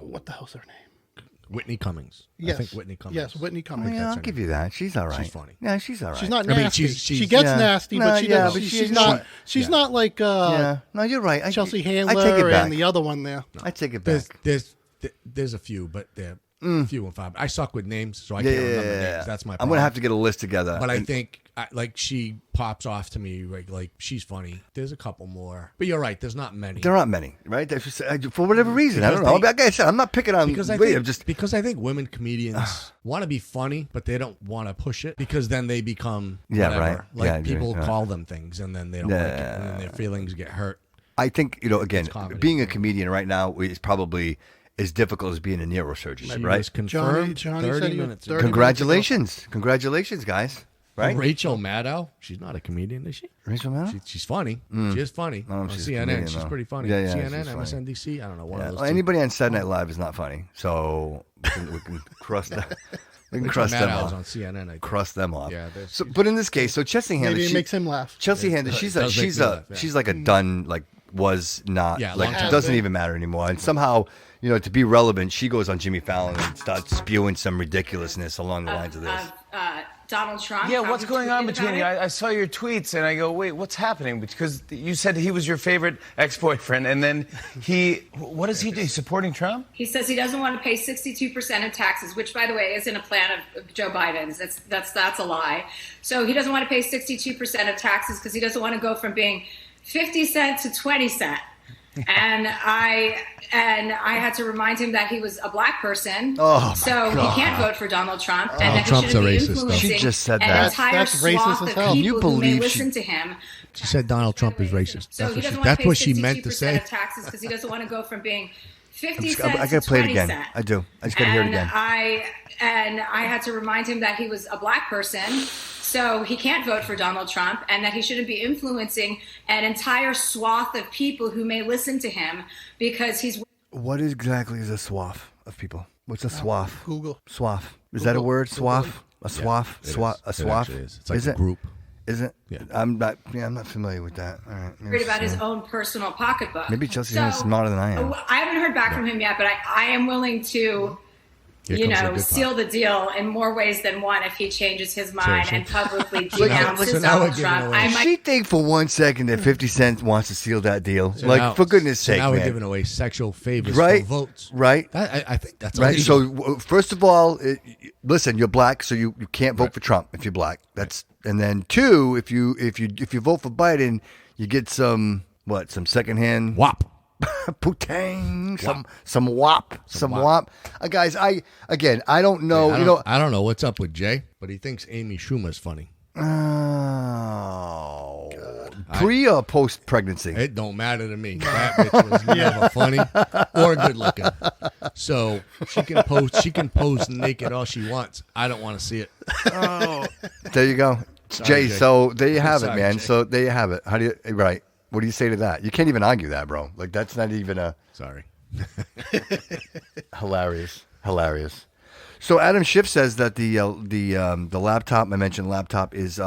[SPEAKER 5] What the hell's her name?
[SPEAKER 4] Whitney Cummings.
[SPEAKER 5] Yes.
[SPEAKER 4] I think Whitney Cummings.
[SPEAKER 5] Yes, Whitney Cummings.
[SPEAKER 3] Yeah, I'll give you that. She's all right.
[SPEAKER 4] She's funny.
[SPEAKER 3] Yeah, she's all right.
[SPEAKER 5] She's not nasty.
[SPEAKER 4] I mean,
[SPEAKER 5] she gets nasty, but she's not. She's not like.
[SPEAKER 3] No, you're right.
[SPEAKER 5] Chelsea
[SPEAKER 3] I take it
[SPEAKER 5] Handler
[SPEAKER 3] back.
[SPEAKER 5] and the other one there.
[SPEAKER 3] I take it back.
[SPEAKER 4] There's a few, but they're few and far. I suck with names, so I can't remember names. That's my problem.
[SPEAKER 3] I'm gonna have to get a list together.
[SPEAKER 4] But I think she pops off to me like she's funny. There's a couple more, but you're right. There's not many.
[SPEAKER 3] There aren't many, right? For whatever reason, I don't know. Like I said, I'm not picking on.
[SPEAKER 4] Because I think women comedians want to be funny, but they don't want to push it because then they become whatever. Like people call them things, and then they don't like it, and then their feelings get hurt.
[SPEAKER 3] I think again, being a comedian right now is probably as difficult as being a neurosurgeon, right?
[SPEAKER 4] Was confirmed
[SPEAKER 5] Johnny
[SPEAKER 4] 30
[SPEAKER 5] said
[SPEAKER 4] minutes.
[SPEAKER 5] 30
[SPEAKER 3] Congratulations, guys! Right?
[SPEAKER 4] Rachel Maddow, she's not a comedian, is she?
[SPEAKER 3] Rachel Maddow,
[SPEAKER 4] she's funny. She is funny. On CNN, she's pretty funny.
[SPEAKER 3] Yeah,
[SPEAKER 4] CNN, MSNBC, I don't know. One of those.
[SPEAKER 3] Well, anybody on Saturday Night Live is not funny, so we can cross that. We can cross them off.
[SPEAKER 4] On CNN, I think.
[SPEAKER 3] Cross them off.
[SPEAKER 4] Yeah,
[SPEAKER 3] but in this case, so Chelsea Handler,
[SPEAKER 5] Maybe it makes him laugh.
[SPEAKER 3] Chelsea Handler, she's like a done was not it doesn't even matter anymore. And somehow, to be relevant, she goes on Jimmy Fallon and starts spewing some ridiculousness along the lines of this.
[SPEAKER 10] Donald Trump.
[SPEAKER 11] Yeah, what's going on between you? I saw your tweets and I go, wait, what's happening? Because you said he was your favorite ex-boyfriend, and then what does he do? He's supporting Trump?
[SPEAKER 10] He says he doesn't want to pay 62% of taxes, which, by the way, isn't a plan of Joe Biden's. That's a lie. So he doesn't want to pay 62% of taxes because he doesn't want to go from being 50 cents to 20 cents. And I had to remind him that he was a black person, so he can't vote for Donald Trump, and that he shouldn't be influencing
[SPEAKER 3] she just said
[SPEAKER 10] an entire swath of people who may listen to him.
[SPEAKER 4] She said Donald Trump is racist.
[SPEAKER 10] So
[SPEAKER 4] that's what she meant to say.
[SPEAKER 10] Of taxes because he doesn't want to go from being 50 cents
[SPEAKER 3] I gotta
[SPEAKER 10] to
[SPEAKER 3] play it
[SPEAKER 10] 20
[SPEAKER 3] again.
[SPEAKER 10] cents.
[SPEAKER 3] I do. I just gotta hear it again.
[SPEAKER 10] I had to remind him that he was a black person, so he can't vote for Donald Trump, and that he shouldn't be influencing an entire swath of people who may listen to him because he's.
[SPEAKER 3] What exactly is a swath of people? What's a swath?
[SPEAKER 5] Google.
[SPEAKER 3] Swath. Is that a word? Swath? A swath?
[SPEAKER 4] It
[SPEAKER 3] A
[SPEAKER 4] is.
[SPEAKER 3] swath?
[SPEAKER 4] It actually is. It's like
[SPEAKER 3] Is
[SPEAKER 4] a
[SPEAKER 3] it?
[SPEAKER 4] group.
[SPEAKER 3] Is it?
[SPEAKER 4] Yeah.
[SPEAKER 3] I'm not familiar with that. All right.
[SPEAKER 10] Worried about his own personal pocketbook.
[SPEAKER 3] Maybe Chelsea's smarter than I am.
[SPEAKER 10] I haven't heard back from him yet, but I am willing to, seal the deal in more ways than one if he changes his mind and publicly denounces Donald Trump.
[SPEAKER 3] Does she think for 1 second that 50 Cent wants to seal that deal? For goodness sake,
[SPEAKER 4] now
[SPEAKER 3] man.
[SPEAKER 4] we're giving away sexual favors
[SPEAKER 3] for
[SPEAKER 4] votes.
[SPEAKER 3] Right.
[SPEAKER 4] I think that's
[SPEAKER 3] right.
[SPEAKER 4] illegal.
[SPEAKER 3] So first of all, listen, you're black, so you can't vote for Trump if you're black. And then two, if you vote for Biden, you get some secondhand
[SPEAKER 4] WAP.
[SPEAKER 3] Putang, some WAP. Guys, I don't know.
[SPEAKER 4] I don't know what's up with Jay, but he thinks Amy Schumer's funny.
[SPEAKER 3] Oh, God. Pre or post pregnancy?
[SPEAKER 4] It don't matter to me. That bitch was never funny or good looking. So she can pose naked all she wants. I don't want to see it.
[SPEAKER 3] Oh, there you go, Jay. So there you have it, man. Jay. So there you have it. Right? What do you say to that? You can't even argue that, bro. Like that's not even a.
[SPEAKER 4] Sorry.
[SPEAKER 3] Hilarious. So Adam Schiff says that the laptop I mentioned is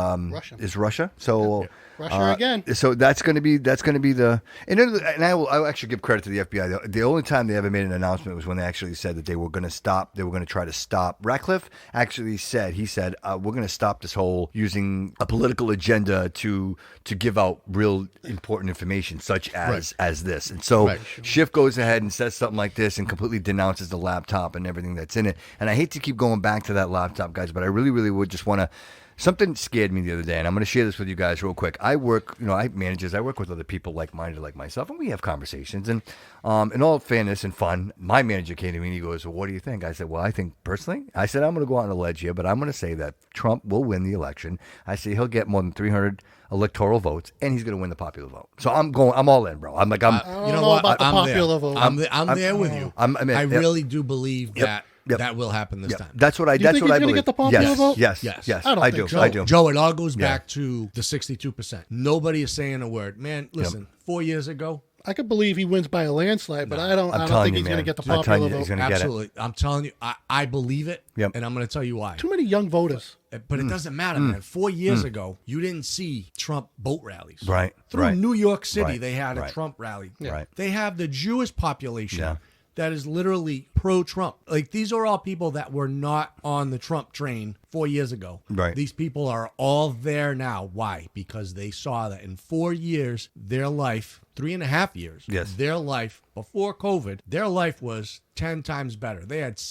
[SPEAKER 3] Russia. So
[SPEAKER 5] Russia again.
[SPEAKER 3] So that's going to be the and I'll actually give credit to the FBI. The only time they ever made an announcement was when they actually said that they were going to try to stop. Ratcliffe actually said we're going to stop this whole using a political agenda to give out real important information such as this. And so Schiff goes ahead and says something like this and completely denounces the laptop and everything that's in it. And I hate to keep going back to that laptop, guys, but I really, really would just want to. Something scared me the other day, and I'm going to share this with you guys real quick. I work with other people like-minded like myself, and we have conversations. And in all fairness and fun, my manager came to me and he goes, well, what do you think? I said, well, I think personally, I'm going to go out on a ledge here, but I'm going to say that Trump will win the election. I say he'll get more than 300 electoral votes, and he's going to win the popular vote. So I'm all in, bro. I'm like,
[SPEAKER 5] I don't know about the popular vote.
[SPEAKER 4] I'm there with you. I really do believe that.
[SPEAKER 3] Yep.
[SPEAKER 4] That will happen this time.
[SPEAKER 3] That's what I. That's what I believe.
[SPEAKER 5] Get the popular vote?
[SPEAKER 3] Yes. I do.
[SPEAKER 4] Joe, it all goes back to the 62%. Nobody is saying a word. Man, listen. 4 years ago,
[SPEAKER 5] I could believe he wins by a landslide, but I don't think he's going to get the popular vote.
[SPEAKER 4] Absolutely, I'm telling you, I believe it, and I'm going to tell you why.
[SPEAKER 5] Too many young voters.
[SPEAKER 4] But it doesn't matter, man. 4 years ago, you didn't see Trump boat rallies.
[SPEAKER 3] Right.
[SPEAKER 4] Through New York City, they had a Trump rally.
[SPEAKER 3] Yeah. Right.
[SPEAKER 4] They have the Jewish population. That is literally pro-Trump. Like, these are all people that were not on the Trump train 4 years ago.
[SPEAKER 3] Right.
[SPEAKER 4] These people are all there now. Why? Because they saw that in 4 years, their life, 3.5 years, their life before COVID, their life was 10 times better. They had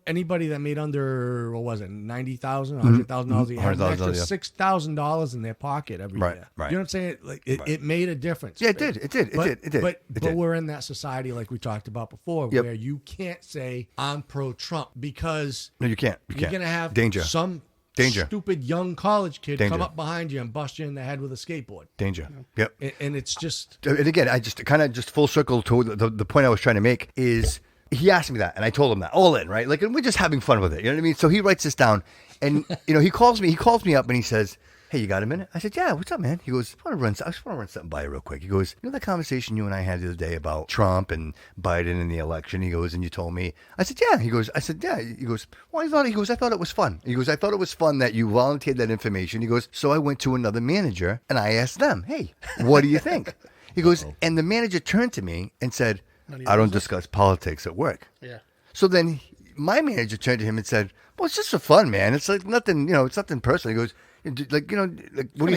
[SPEAKER 4] anybody that made under, what was it, $90,000, $100,000 a year, had an extra $6,000 in their pocket every year.
[SPEAKER 3] Right.
[SPEAKER 4] You know what I'm saying? Like, it made a difference.
[SPEAKER 3] Yeah, it did. It did.
[SPEAKER 4] But we're in that society, like we talked about before, where you can't say, I'm pro-Trump, because
[SPEAKER 3] no, you can't.
[SPEAKER 4] You're going to have some stupid young college kid come up behind you and bust you in the head with a skateboard.
[SPEAKER 3] Danger. Yep.
[SPEAKER 4] And it's just...
[SPEAKER 3] And again, I just kind of full circle to the point I was trying to make is he asked me that, and I told him that, all in, right? Like, and we're just having fun with it. You know what I mean? So he writes this down, and, he calls me up, and he says, hey, you got a minute? I said, yeah, what's up, man? He goes, I just want to run something by you real quick. He goes, you know that conversation you and I had the other day about Trump and Biden and the election? He goes, and you told me. I said, yeah. He goes, yeah. He goes, well, I thought it was fun. He goes, I thought it was fun that you volunteered that information. He goes, so I went to another manager, and I asked them, hey, what do you think? He goes, and the manager turned to me and said, I don't discuss politics at work.
[SPEAKER 5] Yeah.
[SPEAKER 3] So then my manager turned to him and said, well, it's just for fun, man. It's like nothing, it's nothing personal. He goes, what do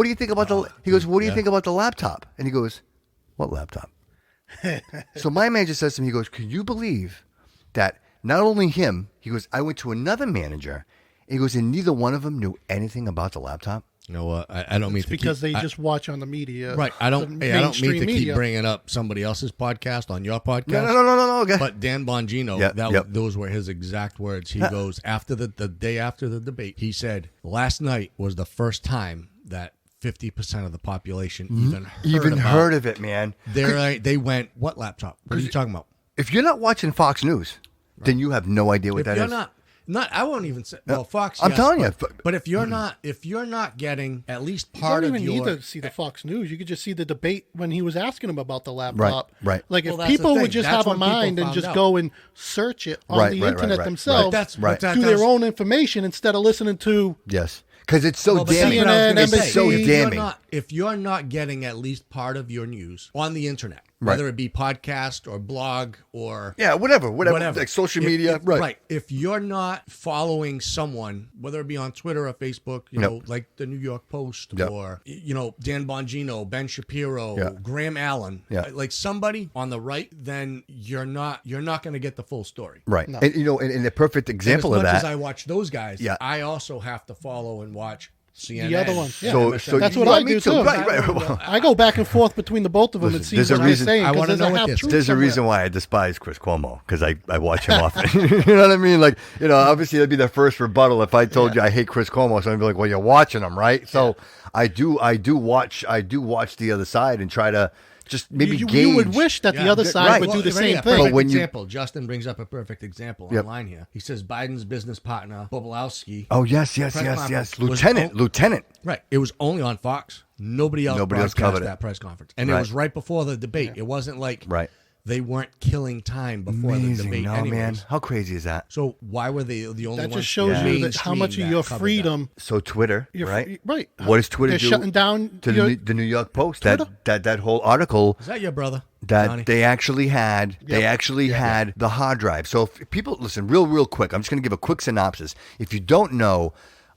[SPEAKER 3] you think about the laptop? And he goes, what laptop? So my manager says to me, he goes, can you believe that not only him, he goes, I went to another manager, and he goes, and neither one of them knew anything about the laptop?
[SPEAKER 4] You know what? I don't mean to
[SPEAKER 5] because they just watch on the media.
[SPEAKER 4] Right. I don't mean to keep bringing up somebody else's podcast on your podcast.
[SPEAKER 3] No. Okay.
[SPEAKER 4] But Dan Bongino, those were his exact words. He goes, after the day after the debate, he said, last night was the first time that 50% of the population even
[SPEAKER 3] heard of it, man.
[SPEAKER 4] They went, what laptop? What are you talking about?
[SPEAKER 3] If you're not watching Fox News, then you have no idea what that is.
[SPEAKER 4] I won't even say. Well, Fox.
[SPEAKER 3] I'm
[SPEAKER 4] yes,
[SPEAKER 3] telling you.
[SPEAKER 4] But if you're not getting at least
[SPEAKER 5] You
[SPEAKER 4] part
[SPEAKER 5] don't
[SPEAKER 4] of
[SPEAKER 5] even
[SPEAKER 4] your,
[SPEAKER 5] need to see the Fox News. You could just see the debate when he was asking him about the laptop.
[SPEAKER 3] Right.
[SPEAKER 5] Like
[SPEAKER 4] Well,
[SPEAKER 5] if
[SPEAKER 4] that's the
[SPEAKER 5] people
[SPEAKER 4] thing.
[SPEAKER 5] would just
[SPEAKER 4] That's
[SPEAKER 5] have a
[SPEAKER 4] when people
[SPEAKER 5] mind and
[SPEAKER 4] found
[SPEAKER 5] just
[SPEAKER 4] out.
[SPEAKER 5] go and search it on
[SPEAKER 3] Right,
[SPEAKER 5] the
[SPEAKER 3] right,
[SPEAKER 5] internet
[SPEAKER 3] right.
[SPEAKER 5] themselves,
[SPEAKER 4] That's
[SPEAKER 5] do their own information instead of listening to.
[SPEAKER 3] Yes. Because it's so
[SPEAKER 4] Well, but that's
[SPEAKER 3] damning.
[SPEAKER 4] what I was gonna
[SPEAKER 3] It's
[SPEAKER 4] say.
[SPEAKER 3] so
[SPEAKER 4] If you're
[SPEAKER 3] damning.
[SPEAKER 4] if you're not getting at least part of your news on the internet,
[SPEAKER 3] Right.
[SPEAKER 4] whether it be podcast or blog or
[SPEAKER 3] Yeah, whatever. Like social media.
[SPEAKER 4] Right. If you're not following someone, whether it be on Twitter or Facebook, you know, like the New York Post or, you know, Dan Bongino, Ben Shapiro, Graham Allen, like somebody on the right, then you're not going to get the full story.
[SPEAKER 3] Right. No. And, you know, and the perfect example of that.
[SPEAKER 4] As much as I watch those guys, I also have to follow and watch CNN.
[SPEAKER 5] The other one. Yeah.
[SPEAKER 3] So
[SPEAKER 5] that's what I do too.
[SPEAKER 3] Right.
[SPEAKER 5] I go back and forth between the both of them and see what they're saying.
[SPEAKER 4] I want to know what
[SPEAKER 3] There's a reason why I despise Chris Cuomo, because I watch him often. You know what I mean? Like, you know, obviously that'd be the first rebuttal if I told you I hate Chris Cuomo. So I'd be like, well, you're watching him, right? So I do watch the other side and try to just maybe gauge.
[SPEAKER 5] You would wish that the other side would do the same thing.
[SPEAKER 4] But when Justin brings up a perfect example online here. He says Biden's business partner, Bobolowski.
[SPEAKER 3] Oh, yes. Lieutenant.
[SPEAKER 4] Right. It was only on Fox. Nobody else broadcast that press conference. And it was right before the debate. It wasn't like they weren't killing time before the debate.
[SPEAKER 3] No,
[SPEAKER 4] anyways.
[SPEAKER 3] man. How crazy is that?
[SPEAKER 4] So why were they the only ones?
[SPEAKER 5] That just shows you that how much of your freedom.
[SPEAKER 3] So Twitter, right?
[SPEAKER 5] Right.
[SPEAKER 3] What does Twitter
[SPEAKER 5] They're
[SPEAKER 3] do?
[SPEAKER 5] shutting down
[SPEAKER 3] to the New York Post.
[SPEAKER 5] Twitter?
[SPEAKER 3] That whole article.
[SPEAKER 4] Is that your brother?
[SPEAKER 3] That
[SPEAKER 4] Johnny?
[SPEAKER 3] they actually had. They actually had the hard drive. So if people listen, real quick. I'm just going to give a quick synopsis. If you don't know.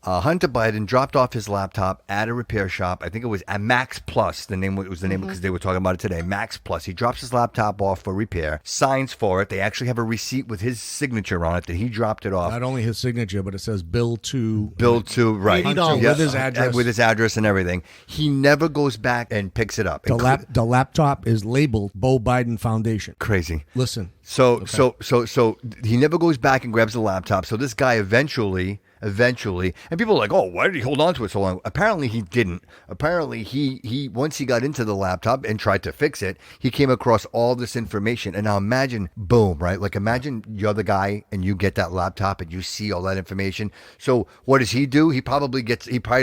[SPEAKER 3] Hunter Biden dropped off his laptop at a repair shop. I think it was at Max Plus. The name was the name because they were talking about it today. Max Plus. He drops his laptop off for repair, signs for it. They actually have a receipt with his signature on it that he dropped it off.
[SPEAKER 4] Not only his signature, but it says bill to
[SPEAKER 3] right
[SPEAKER 4] $80 with his address,
[SPEAKER 3] with his address and everything. He never goes back and picks it up.
[SPEAKER 4] The laptop is labeled Beau Biden Foundation.
[SPEAKER 3] Crazy.
[SPEAKER 4] Listen.
[SPEAKER 3] So he never goes back and grabs the laptop. So this guy eventually, and people are like, oh, why did he hold on to it so long? Apparently he didn't. Apparently he once he got into the laptop and tried to fix it, he came across all this information. And now imagine, boom, right? Like imagine you're the guy and you get that laptop and you see all that information. So what does he do? He probably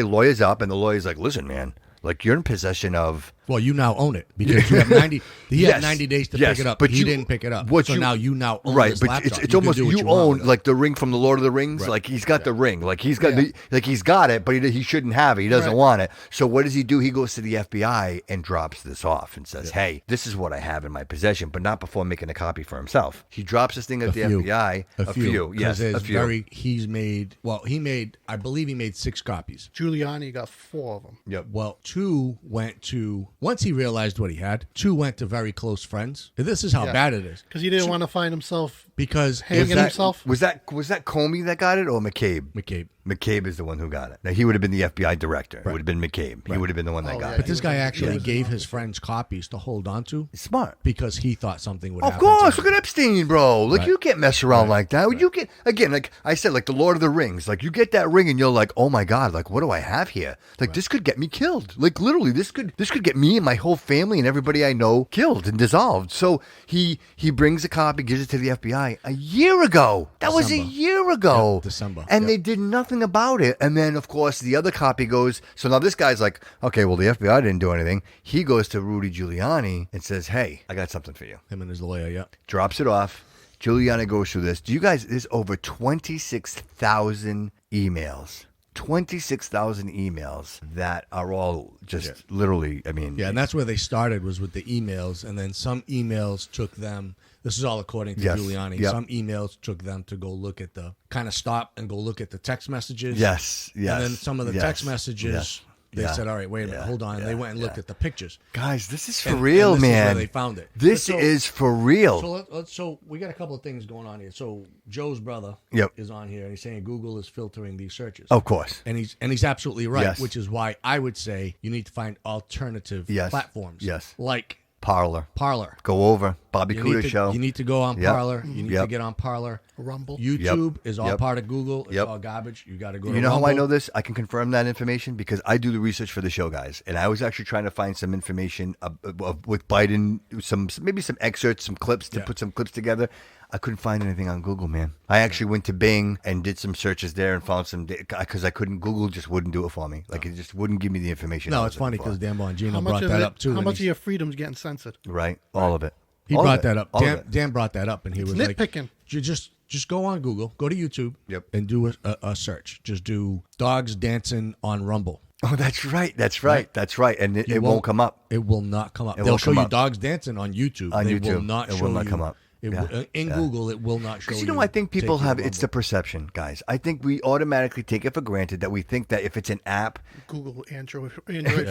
[SPEAKER 3] lawyers up and the lawyer's like, listen, man, like you're in possession of.
[SPEAKER 4] Well, you now own it because you have 90. He had 90 days to pick it up, but he didn't pick it up. So now you now own this laptop.
[SPEAKER 3] But it's almost you own like the ring from the Lord of the Rings. Right. Like he's got the ring. Like he's got he's got it, but he shouldn't have it. He doesn't want it. So what does he do? He goes to the FBI and drops this off and says, "Hey, this is what I have in my possession," but not before making a copy for himself. He drops this thing at the FBI. A few. Yes, a few.
[SPEAKER 4] I believe he made 6 copies.
[SPEAKER 5] Giuliani got 4 of them.
[SPEAKER 3] Yep.
[SPEAKER 4] Well, 2 went to. Once he realized what he had, 2 went to very close friends. And this is how bad it is.
[SPEAKER 5] Because he didn't want to find himself hanging himself.
[SPEAKER 3] Was that Comey that got it or McCabe? McCabe is the one who got it. Now, he would have been the FBI director. Right. It would have been McCabe. Right. He would have been the one that got it.
[SPEAKER 4] But this guy actually gave his friends copies to hold on to.
[SPEAKER 3] Smart.
[SPEAKER 4] Because he thought something would happen.
[SPEAKER 3] Of course. Look at Epstein, bro. Like, you can't mess around like that. Right. You get, again, like I said, like the Lord of the Rings. Like, you get that ring and you're like, oh my God, like, what do I have here? Like, this could get me killed. Like, literally, this could get me and my whole family and everybody I know killed and dissolved. So he brings a copy, gives it to the FBI a year ago. That was a year ago.
[SPEAKER 4] Yep, December.
[SPEAKER 3] And they did nothing about it. And then, of course, the other copy goes. So now this guy's like, okay, well, the FBI didn't do anything. He goes to Rudy Giuliani and says, hey, I got something for you.
[SPEAKER 4] Him and his lawyer,
[SPEAKER 3] Drops it off. Giuliani goes through this. Do you guys, there's over 26,000 emails. 26,000 emails that are all just literally, I mean.
[SPEAKER 4] Yeah, and that's where they started was with the emails. And then some emails took them. This is all according to Giuliani. Yep. Some emails took them to go look at the stop and go look at the text messages.
[SPEAKER 3] Yes.
[SPEAKER 4] And then some of the text messages, they said, all right, wait a minute, hold on. And they went and looked at the pictures.
[SPEAKER 3] Guys, this is for real, man.
[SPEAKER 4] This is where they found it.
[SPEAKER 3] This is for real.
[SPEAKER 4] So we got a couple of things going on here. So Joe's brother is on here, and he's saying Google is filtering these searches.
[SPEAKER 3] Of course.
[SPEAKER 4] And he's absolutely right, which is why I would say you need to find alternative platforms.
[SPEAKER 3] Yes.
[SPEAKER 4] Like
[SPEAKER 3] Parler.
[SPEAKER 4] Go
[SPEAKER 3] over. Bobby Cooter show.
[SPEAKER 4] You need to go on Parler. You need to get on Parler.
[SPEAKER 5] Rumble.
[SPEAKER 4] YouTube is all part of Google. It's all garbage. You got to go to
[SPEAKER 3] You know
[SPEAKER 4] Rumble.
[SPEAKER 3] how I know this? I can confirm that information because I do the research for the show, guys. And I was actually trying to find some information with Biden, maybe some excerpts, some clips, to put some clips together. I couldn't find anything on Google, man. I actually went to Bing and did some searches there and found some, because I couldn't, Google just wouldn't do it for me. Like, it just wouldn't give me the information.
[SPEAKER 4] No, it's funny because Dan Bongino
[SPEAKER 5] How
[SPEAKER 4] brought
[SPEAKER 5] much
[SPEAKER 4] that up too.
[SPEAKER 5] How much of your freedom's getting censored?
[SPEAKER 3] Right, all of it.
[SPEAKER 4] He
[SPEAKER 3] All
[SPEAKER 4] brought
[SPEAKER 3] of it.
[SPEAKER 4] that up.
[SPEAKER 3] All of it.
[SPEAKER 4] Dan brought that up, and he was
[SPEAKER 5] nitpicking.
[SPEAKER 4] like, "You just go on Google, go to YouTube,
[SPEAKER 3] Yep.
[SPEAKER 4] and do a search. Just do dogs dancing on Rumble."
[SPEAKER 3] Oh, that's right. That's right. That's right. And it won't come up.
[SPEAKER 4] It will not come up.
[SPEAKER 3] It
[SPEAKER 4] They'll
[SPEAKER 3] won't
[SPEAKER 4] show
[SPEAKER 3] come
[SPEAKER 4] you
[SPEAKER 3] up.
[SPEAKER 4] dogs dancing on YouTube.
[SPEAKER 3] On
[SPEAKER 4] They
[SPEAKER 3] YouTube.
[SPEAKER 4] will not
[SPEAKER 3] It
[SPEAKER 4] show
[SPEAKER 3] will not
[SPEAKER 4] you.
[SPEAKER 3] come up.
[SPEAKER 4] It
[SPEAKER 3] Yeah.
[SPEAKER 4] will, in
[SPEAKER 3] Yeah.
[SPEAKER 4] Google, it will not show
[SPEAKER 3] Because
[SPEAKER 4] you.
[SPEAKER 3] I think people
[SPEAKER 4] taking
[SPEAKER 3] have,
[SPEAKER 4] Rumble.
[SPEAKER 3] it's the perception, guys. I think we automatically take it for granted that we think that if it's an app,
[SPEAKER 5] Google Android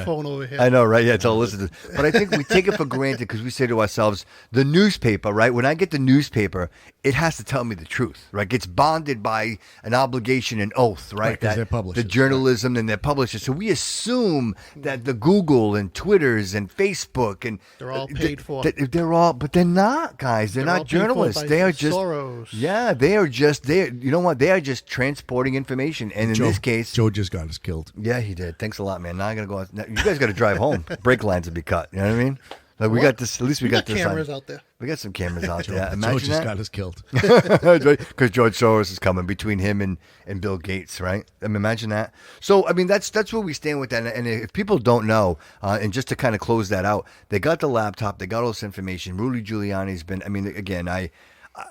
[SPEAKER 5] phone over here.
[SPEAKER 3] I know, right? Yeah, it's all listed. But I think we take it for granted because we say to ourselves, the newspaper, right? When I get the newspaper, it has to tell me the truth, right? It's bonded by an obligation, an oath, right?
[SPEAKER 4] Right, 'cause they're publishers,
[SPEAKER 3] the journalism and their publishers. So we assume that the Google and Twitters and Facebook and
[SPEAKER 5] They're all paid for.
[SPEAKER 3] They're all, but they're not, guys. They're
[SPEAKER 5] They're all
[SPEAKER 3] not
[SPEAKER 5] paid for
[SPEAKER 3] journalists.
[SPEAKER 5] by
[SPEAKER 3] They are just
[SPEAKER 5] Soros.
[SPEAKER 3] Yeah, they are just you know what? They are just transporting information, and in this case,
[SPEAKER 4] Joe just got us killed.
[SPEAKER 3] yeah, he did. Thanks a lot, man. Now I gotta go. Now, you guys got to drive home. Brake lines will be cut. You know what I mean? Like, we got this. At least we got this.
[SPEAKER 5] cameras out there.
[SPEAKER 3] We got some cameras out there.
[SPEAKER 4] Joe
[SPEAKER 3] Imagine
[SPEAKER 4] just
[SPEAKER 3] that.
[SPEAKER 4] got us killed.
[SPEAKER 3] Because George Soros is coming between him and Bill Gates, right? I mean, imagine that. So, I mean, that's where we stand with that. And if people don't know, and just to kind of close that out, they got the laptop, they got all this information. Rudy Giuliani's been. I mean, again, I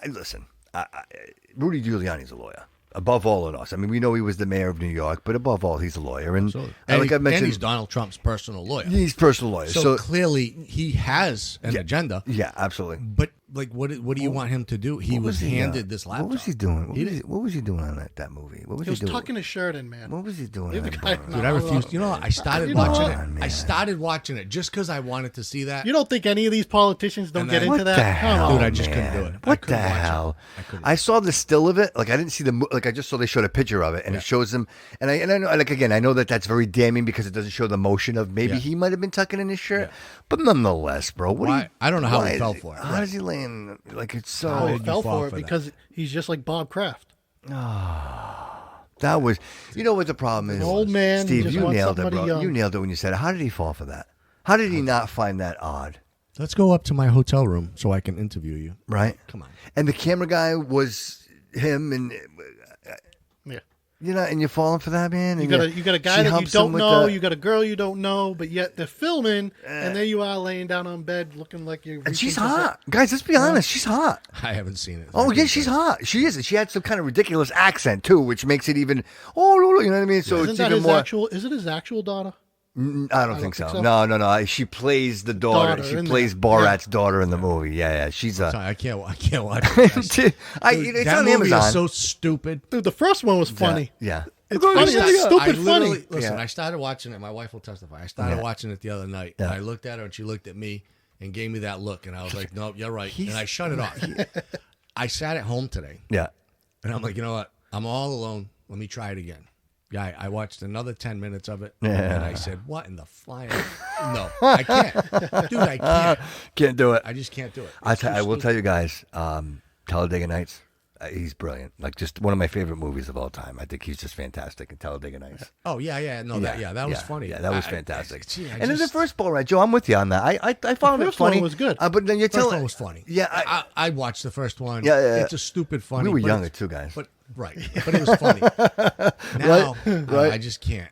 [SPEAKER 3] listen. Rudy Giuliani's a lawyer. Above all of us. I mean, we know he was the mayor of New York, but above all, he's a lawyer. And like I mentioned,
[SPEAKER 4] and he's Donald Trump's personal lawyer.
[SPEAKER 3] He's personal lawyer.
[SPEAKER 4] So clearly, he has an agenda.
[SPEAKER 3] Yeah, absolutely.
[SPEAKER 4] But like, what do you want him to do? He was handed this laptop.
[SPEAKER 3] What was he doing? What was he doing on that movie? What was
[SPEAKER 5] He was
[SPEAKER 3] doing?
[SPEAKER 5] tucking his shirt in, man.
[SPEAKER 3] What was he doing?
[SPEAKER 5] Leave
[SPEAKER 3] on
[SPEAKER 5] the
[SPEAKER 3] that
[SPEAKER 5] guy
[SPEAKER 3] bar?
[SPEAKER 4] Dude, I refused. You know, I started
[SPEAKER 5] You know
[SPEAKER 4] watching
[SPEAKER 5] what?
[SPEAKER 4] it.
[SPEAKER 3] Man.
[SPEAKER 4] I started watching it just because I wanted to see that.
[SPEAKER 5] You don't think any of these politicians don't
[SPEAKER 4] And
[SPEAKER 5] get
[SPEAKER 4] then-
[SPEAKER 5] into
[SPEAKER 3] What
[SPEAKER 5] that?
[SPEAKER 3] the
[SPEAKER 5] Come
[SPEAKER 3] hell,
[SPEAKER 5] on.
[SPEAKER 4] Dude, I just couldn't do it. I
[SPEAKER 3] What the
[SPEAKER 4] couldn't watch it.
[SPEAKER 3] hell?
[SPEAKER 4] I couldn't.
[SPEAKER 3] I saw the still of it. Like I didn't see the like. I just saw they showed a picture of it, and it shows him. And I know, like again, I know that that's very damning because it doesn't show the motion of maybe
[SPEAKER 4] Yeah.
[SPEAKER 3] he might have been tucking in his shirt, but nonetheless, bro. What
[SPEAKER 4] Why-
[SPEAKER 3] do you,
[SPEAKER 4] I don't know how
[SPEAKER 3] why
[SPEAKER 4] he
[SPEAKER 3] is
[SPEAKER 4] fell for it.
[SPEAKER 3] How
[SPEAKER 4] Right.
[SPEAKER 3] does he land? Like it's so.
[SPEAKER 4] How
[SPEAKER 5] Oh, he
[SPEAKER 4] did you
[SPEAKER 5] fell
[SPEAKER 4] fall
[SPEAKER 5] for it
[SPEAKER 4] for that?
[SPEAKER 5] because he's just like Bob Kraft.
[SPEAKER 3] That was. You know what the problem is?
[SPEAKER 5] An old man, he
[SPEAKER 3] Steve,
[SPEAKER 5] just
[SPEAKER 3] you
[SPEAKER 5] wants
[SPEAKER 3] nailed it,
[SPEAKER 5] somebody
[SPEAKER 3] bro.
[SPEAKER 5] young.
[SPEAKER 3] You nailed it when you said it. How did he fall for that? How did he not find that odd?
[SPEAKER 4] Let's go up to my hotel room so I can interview you.
[SPEAKER 3] Right?
[SPEAKER 4] Come on.
[SPEAKER 3] And the camera guy was him, and
[SPEAKER 5] Yeah.
[SPEAKER 3] you know, and you're falling for that, man.
[SPEAKER 5] You
[SPEAKER 3] And
[SPEAKER 5] got a guy
[SPEAKER 3] she
[SPEAKER 5] that you
[SPEAKER 3] helps him
[SPEAKER 5] don't
[SPEAKER 3] with
[SPEAKER 5] know.
[SPEAKER 3] the-
[SPEAKER 5] You got a girl you don't know, but yet they're filming, and there you are laying down on bed looking like you're.
[SPEAKER 3] and she's
[SPEAKER 5] reaching for
[SPEAKER 3] hot, guys. Let's be honest, she's hot.
[SPEAKER 4] I haven't seen it.
[SPEAKER 3] Oh yeah, she's hot. She is. She had some kind of ridiculous accent too, which makes it even. Oh, you know what I mean? So
[SPEAKER 5] Isn't
[SPEAKER 3] it's
[SPEAKER 5] that
[SPEAKER 3] even
[SPEAKER 5] his
[SPEAKER 3] more.
[SPEAKER 5] actual? Is it his actual daughter?
[SPEAKER 3] I don't think so.
[SPEAKER 5] so.
[SPEAKER 3] No. She plays the daughter.
[SPEAKER 5] Daughter
[SPEAKER 3] She
[SPEAKER 5] in
[SPEAKER 3] plays
[SPEAKER 5] there.
[SPEAKER 3] Borat's daughter in the movie. Yeah. She's a.
[SPEAKER 4] Sorry, I can't watch it.
[SPEAKER 3] Dude, it's
[SPEAKER 4] that
[SPEAKER 3] on
[SPEAKER 4] movie
[SPEAKER 3] Amazon.
[SPEAKER 4] is so stupid.
[SPEAKER 5] Dude, the first one was funny.
[SPEAKER 3] Yeah.
[SPEAKER 5] It's funny. It's
[SPEAKER 4] I
[SPEAKER 5] stupid
[SPEAKER 4] literally-
[SPEAKER 5] funny.
[SPEAKER 4] Listen,
[SPEAKER 3] Yeah.
[SPEAKER 4] I started watching it. My wife will testify. I started watching it the other night.
[SPEAKER 3] Yeah.
[SPEAKER 4] And I looked at her, and she looked at me and gave me that look. And I was like, nope, you're right. And I shut it off. I sat at home today,
[SPEAKER 3] Yeah.
[SPEAKER 4] and I'm like, you know what? I'm all alone. Let me try it again. Guy, I watched another 10 minutes of it, and I said, what in the flying? No, I can't. Dude, I can't.
[SPEAKER 3] Can't do it.
[SPEAKER 4] I just can't do it.
[SPEAKER 3] I will tell you guys, Talladega Nights. He's brilliant. Like just one of my favorite movies of all time. I think he's just fantastic in Talladega Nights.
[SPEAKER 4] Oh, yeah. No, that was funny.
[SPEAKER 3] Yeah, that was fantastic.
[SPEAKER 4] Gee,
[SPEAKER 3] and then the first ball, right, Joe? I'm with you on that. I found it
[SPEAKER 5] first
[SPEAKER 3] funny.
[SPEAKER 5] one was good.
[SPEAKER 3] But then you
[SPEAKER 4] First
[SPEAKER 3] tell
[SPEAKER 4] one was funny.
[SPEAKER 3] Yeah,
[SPEAKER 4] I watched the first one.
[SPEAKER 3] Yeah.
[SPEAKER 4] It's a stupid funny.
[SPEAKER 3] we were
[SPEAKER 4] but
[SPEAKER 3] younger
[SPEAKER 4] it's-
[SPEAKER 3] too, guys.
[SPEAKER 4] But right, but it was funny. Now
[SPEAKER 3] Right.
[SPEAKER 4] I just can't.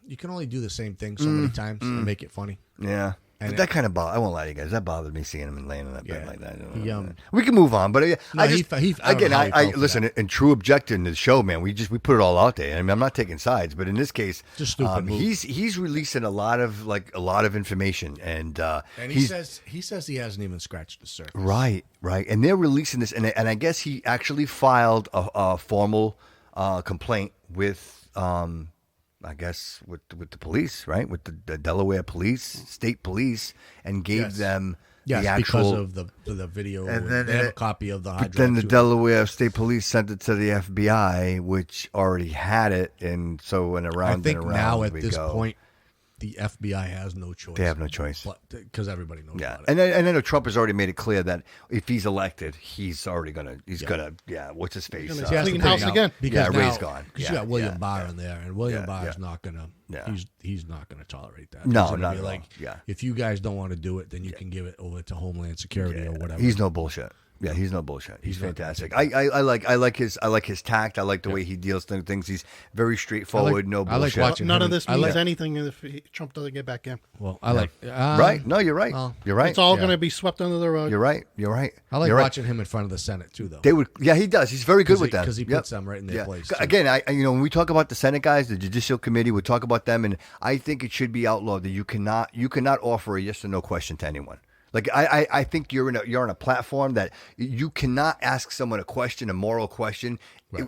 [SPEAKER 4] You can only do the same thing so many times and make it funny.
[SPEAKER 3] Yeah.
[SPEAKER 4] And
[SPEAKER 3] But that kind of bothered. I won't lie to you guys. That bothered me seeing him laying in that bed
[SPEAKER 4] Yeah.
[SPEAKER 3] like that.
[SPEAKER 4] He,
[SPEAKER 3] We can move on, but
[SPEAKER 4] No,
[SPEAKER 3] I
[SPEAKER 4] he
[SPEAKER 3] just
[SPEAKER 4] fe- he- I don't
[SPEAKER 3] again,
[SPEAKER 4] know how he
[SPEAKER 3] I
[SPEAKER 4] felt for
[SPEAKER 3] listen. In true objection to the show, man, we put it all out there. I mean, I'm not taking sides, but in this case,
[SPEAKER 4] It's a stupid move.
[SPEAKER 3] he's releasing a lot of information, and
[SPEAKER 4] And he says he hasn't even scratched the surface.
[SPEAKER 3] right, and they're releasing this, and I guess he actually filed a formal complaint with. I guess with the police, right? With the Delaware police, state police, and gave
[SPEAKER 4] Yes.
[SPEAKER 3] them
[SPEAKER 4] Yes,
[SPEAKER 3] the actual.
[SPEAKER 4] because of the video.
[SPEAKER 3] And
[SPEAKER 4] And
[SPEAKER 3] then-
[SPEAKER 4] they have a copy of the hard
[SPEAKER 3] But then
[SPEAKER 4] drive,
[SPEAKER 3] the
[SPEAKER 4] too.
[SPEAKER 3] Delaware State Police sent it to the FBI, which already had it, and so went
[SPEAKER 4] I
[SPEAKER 3] around
[SPEAKER 4] think
[SPEAKER 3] and around
[SPEAKER 4] now at
[SPEAKER 3] we
[SPEAKER 4] this
[SPEAKER 3] go.
[SPEAKER 4] point, the FBI has no choice.
[SPEAKER 3] They have no choice.
[SPEAKER 4] Because everybody knows
[SPEAKER 3] Yeah,
[SPEAKER 4] about it.
[SPEAKER 3] and I know Trump has already made it clear that if he's elected, he's already gonna what's his face?
[SPEAKER 5] He's gonna
[SPEAKER 4] He has to
[SPEAKER 5] clean
[SPEAKER 4] put it
[SPEAKER 5] house
[SPEAKER 4] out
[SPEAKER 5] again.
[SPEAKER 4] because
[SPEAKER 3] Yeah,
[SPEAKER 4] now,
[SPEAKER 3] Ray's gone.
[SPEAKER 4] Because
[SPEAKER 3] Yeah,
[SPEAKER 4] you got William
[SPEAKER 3] yeah,
[SPEAKER 4] Barr in there, and William
[SPEAKER 3] Yeah,
[SPEAKER 4] Barr is
[SPEAKER 3] yeah.
[SPEAKER 4] not gonna.
[SPEAKER 3] Yeah.
[SPEAKER 4] He's not gonna tolerate that.
[SPEAKER 3] No,
[SPEAKER 4] He's gonna
[SPEAKER 3] not
[SPEAKER 4] be
[SPEAKER 3] at
[SPEAKER 4] like,
[SPEAKER 3] all. Yeah.
[SPEAKER 4] if you guys don't want to do it, then you can give it over to Homeland Security or whatever.
[SPEAKER 3] He's no bullshit. Yeah, he's no bullshit. He's fantastic. I like his tact. I like the way he deals with things. He's very straightforward. No bullshit.
[SPEAKER 4] I like watching
[SPEAKER 5] None
[SPEAKER 4] him
[SPEAKER 5] of this means anything if Trump doesn't get back in.
[SPEAKER 4] Well, I like
[SPEAKER 3] right. No, you're right.
[SPEAKER 4] Well,
[SPEAKER 3] you're right.
[SPEAKER 5] It's all going to be swept under the rug.
[SPEAKER 3] You're right. You're right.
[SPEAKER 4] I like
[SPEAKER 3] you're
[SPEAKER 4] watching him in front of the Senate too, though.
[SPEAKER 3] They would. Yeah, he does. He's very good with that
[SPEAKER 4] because he puts them right in their place. Too.
[SPEAKER 3] Again, when we talk about the Senate guys, the Judicial Committee, we talk about them, and I think it should be outlawed that you cannot offer a yes or no question to anyone. Like I think you're on a platform that you cannot ask someone a question, a moral question,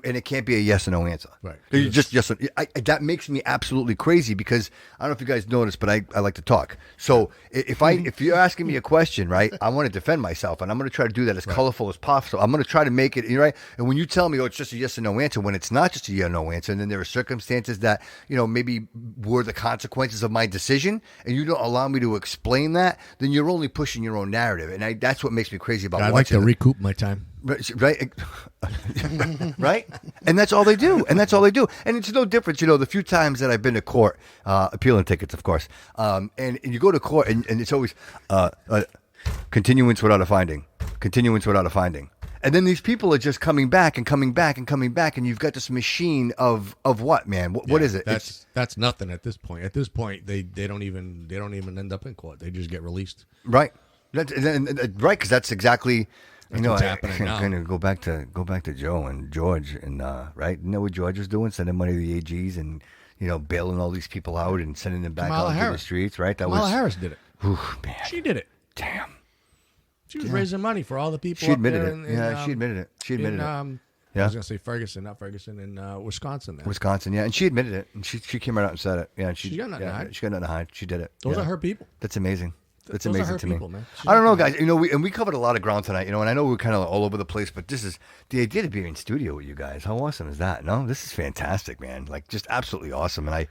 [SPEAKER 3] and it can't be a yes or no answer.
[SPEAKER 4] Right.
[SPEAKER 3] You just yes. That makes me absolutely crazy because I don't know if you guys noticed, but I like to talk. So if you're asking me a question, right, I want to defend myself, and I'm going to try to do that as colorful as possible. I'm going to try to make it right. And when you tell me, it's just a yes or no answer, when it's not just a yes or no answer, and then there are circumstances that maybe were the consequences of my decision, and you don't allow me to explain that, then you're only pushing your own narrative, and that's what makes me crazy about.
[SPEAKER 4] I like to recoup my time.
[SPEAKER 3] Right, right, and that's all they do, and it's no difference. The few times that I've been to court, appealing tickets, of course, and you go to court, and it's always continuance without a finding, and then these people are just coming back, and you've got this machine of what, man? What is it?
[SPEAKER 4] That's nothing at this point. At this point, they don't even end up in court. They just get released.
[SPEAKER 3] Right, right, because that's exactly.
[SPEAKER 4] That's what's happening now.
[SPEAKER 3] I'm going to go back to Joe and George, and right, you know what George was doing, sending money to the AGs and bailing all these people out and sending them back out into the streets. Right,
[SPEAKER 4] Kamala Harris did it.
[SPEAKER 3] Oof, man,
[SPEAKER 4] she did it.
[SPEAKER 3] Damn,
[SPEAKER 4] she was raising money for all the people.
[SPEAKER 3] She admitted
[SPEAKER 4] it.
[SPEAKER 3] She admitted it. She admitted it.
[SPEAKER 4] I was going to say Ferguson, not Ferguson, in Wisconsin.
[SPEAKER 3] Wisconsin, yeah, and she admitted it, and she came right out and said it. Yeah,
[SPEAKER 4] she got nothing to hide.
[SPEAKER 3] She got nothing to hide. She did it.
[SPEAKER 4] Those are her people.
[SPEAKER 3] That's amazing. That's
[SPEAKER 4] Those
[SPEAKER 3] amazing
[SPEAKER 4] are her
[SPEAKER 3] to
[SPEAKER 4] people,
[SPEAKER 3] me.
[SPEAKER 4] Man.
[SPEAKER 3] I don't know, guys. We covered a lot of ground tonight. And I know we're kind of all over the place, but this is the idea to be in studio with you guys. How awesome is that? No, this is fantastic, man. Like, just absolutely awesome. And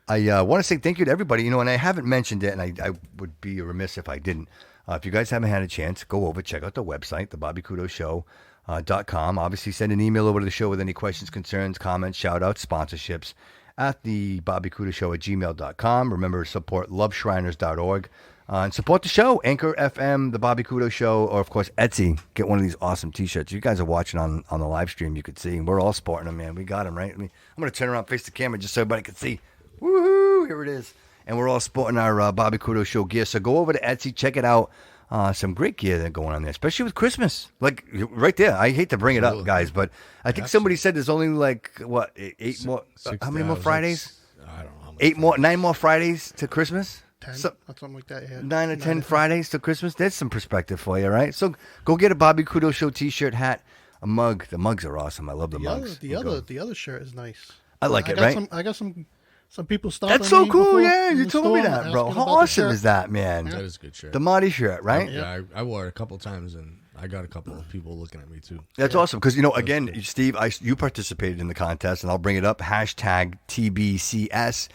[SPEAKER 3] I want to say thank you to everybody. And I haven't mentioned it, and I would be remiss if I didn't. If you guys haven't had a chance, go over, check out the website, thebobbycudoshow.com. Obviously, send an email over to the show with any questions, concerns, comments, shout-outs, sponsorships at thebobbycudoshow@gmail.com. Remember, support loveshriners.org. And support the show, Anchor FM, The Bobby Kudo Show, or, of course, Etsy. Get one of these awesome T-shirts. You guys are watching on the live stream. You could see. We're all sporting them, man. We got them, right? I'm going to turn around, face the camera, just so everybody can see. Woohoo! Here it is. And we're all sporting our Bobby Kudo Show gear. So go over to Etsy, check it out. Some great gear that going on there, especially with Christmas. Like, right there. I hate to bring it up, guys, but I think somebody said there's only, like, what, 8 more? How many more Fridays?
[SPEAKER 4] I don't know.
[SPEAKER 3] 9 more Fridays to Christmas?
[SPEAKER 5] 10, something like that. Yeah.
[SPEAKER 3] 9 or 10 Fridays to Christmas. There's some perspective for you, right? So go get a Bobby Kudo Show T-shirt, hat, a mug. The mugs are awesome. I love the mugs.
[SPEAKER 5] The other shirt is nice.
[SPEAKER 3] I like it, right?
[SPEAKER 5] I got some people stopping.
[SPEAKER 3] That's so
[SPEAKER 5] me
[SPEAKER 3] cool.
[SPEAKER 5] before
[SPEAKER 3] Yeah,
[SPEAKER 5] in
[SPEAKER 3] you
[SPEAKER 5] the
[SPEAKER 3] told
[SPEAKER 5] store
[SPEAKER 3] me that, bro.
[SPEAKER 5] asking
[SPEAKER 3] How
[SPEAKER 5] about the
[SPEAKER 3] awesome
[SPEAKER 5] shirt.
[SPEAKER 3] is that, man?
[SPEAKER 4] That is a good shirt.
[SPEAKER 3] The Marty shirt, right?
[SPEAKER 4] Yeah, I wore it a couple of times, and I got a couple of people looking at me too.
[SPEAKER 3] That's awesome because again, Steve, you participated in the contest, and I'll bring it up. Hashtag TBCS.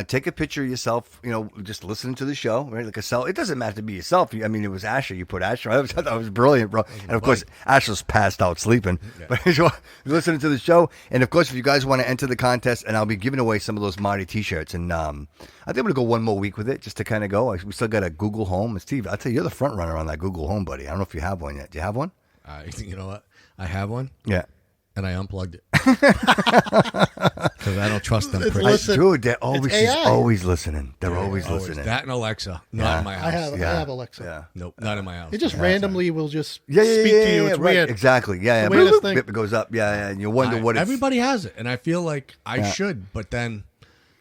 [SPEAKER 3] Take a picture of yourself, just listening to the show, right? Like a selfie. It doesn't matter to be yourself. I mean, it was Asher. You put Asher. I thought that was brilliant, bro. And of course, Asher's passed out sleeping. Yeah. But you're listening to the show. And of course, if you guys want to enter the contest, and I'll be giving away some of those Marty T-shirts. And I think I'm going to go one more week with it just to kind of go. We still got a Google Home. And Steve, I'll tell you, you're the front runner on that Google Home, buddy. I don't know if you have one yet. Do you have one?
[SPEAKER 4] You know what? I have one.
[SPEAKER 3] Yeah.
[SPEAKER 4] And I unplugged it because I don't trust them.
[SPEAKER 3] Dude, they're always listening. They're always listening.
[SPEAKER 4] That and Alexa, not in my house.
[SPEAKER 5] I have Alexa.
[SPEAKER 3] Yeah.
[SPEAKER 4] Nope, not in my house.
[SPEAKER 5] It just randomly will just speak
[SPEAKER 3] to
[SPEAKER 5] you. It's
[SPEAKER 3] right.
[SPEAKER 5] weird.
[SPEAKER 3] Exactly. Yeah. It goes up. Yeah. And you wonder what it's...
[SPEAKER 4] Everybody has it, and I feel like I should, but then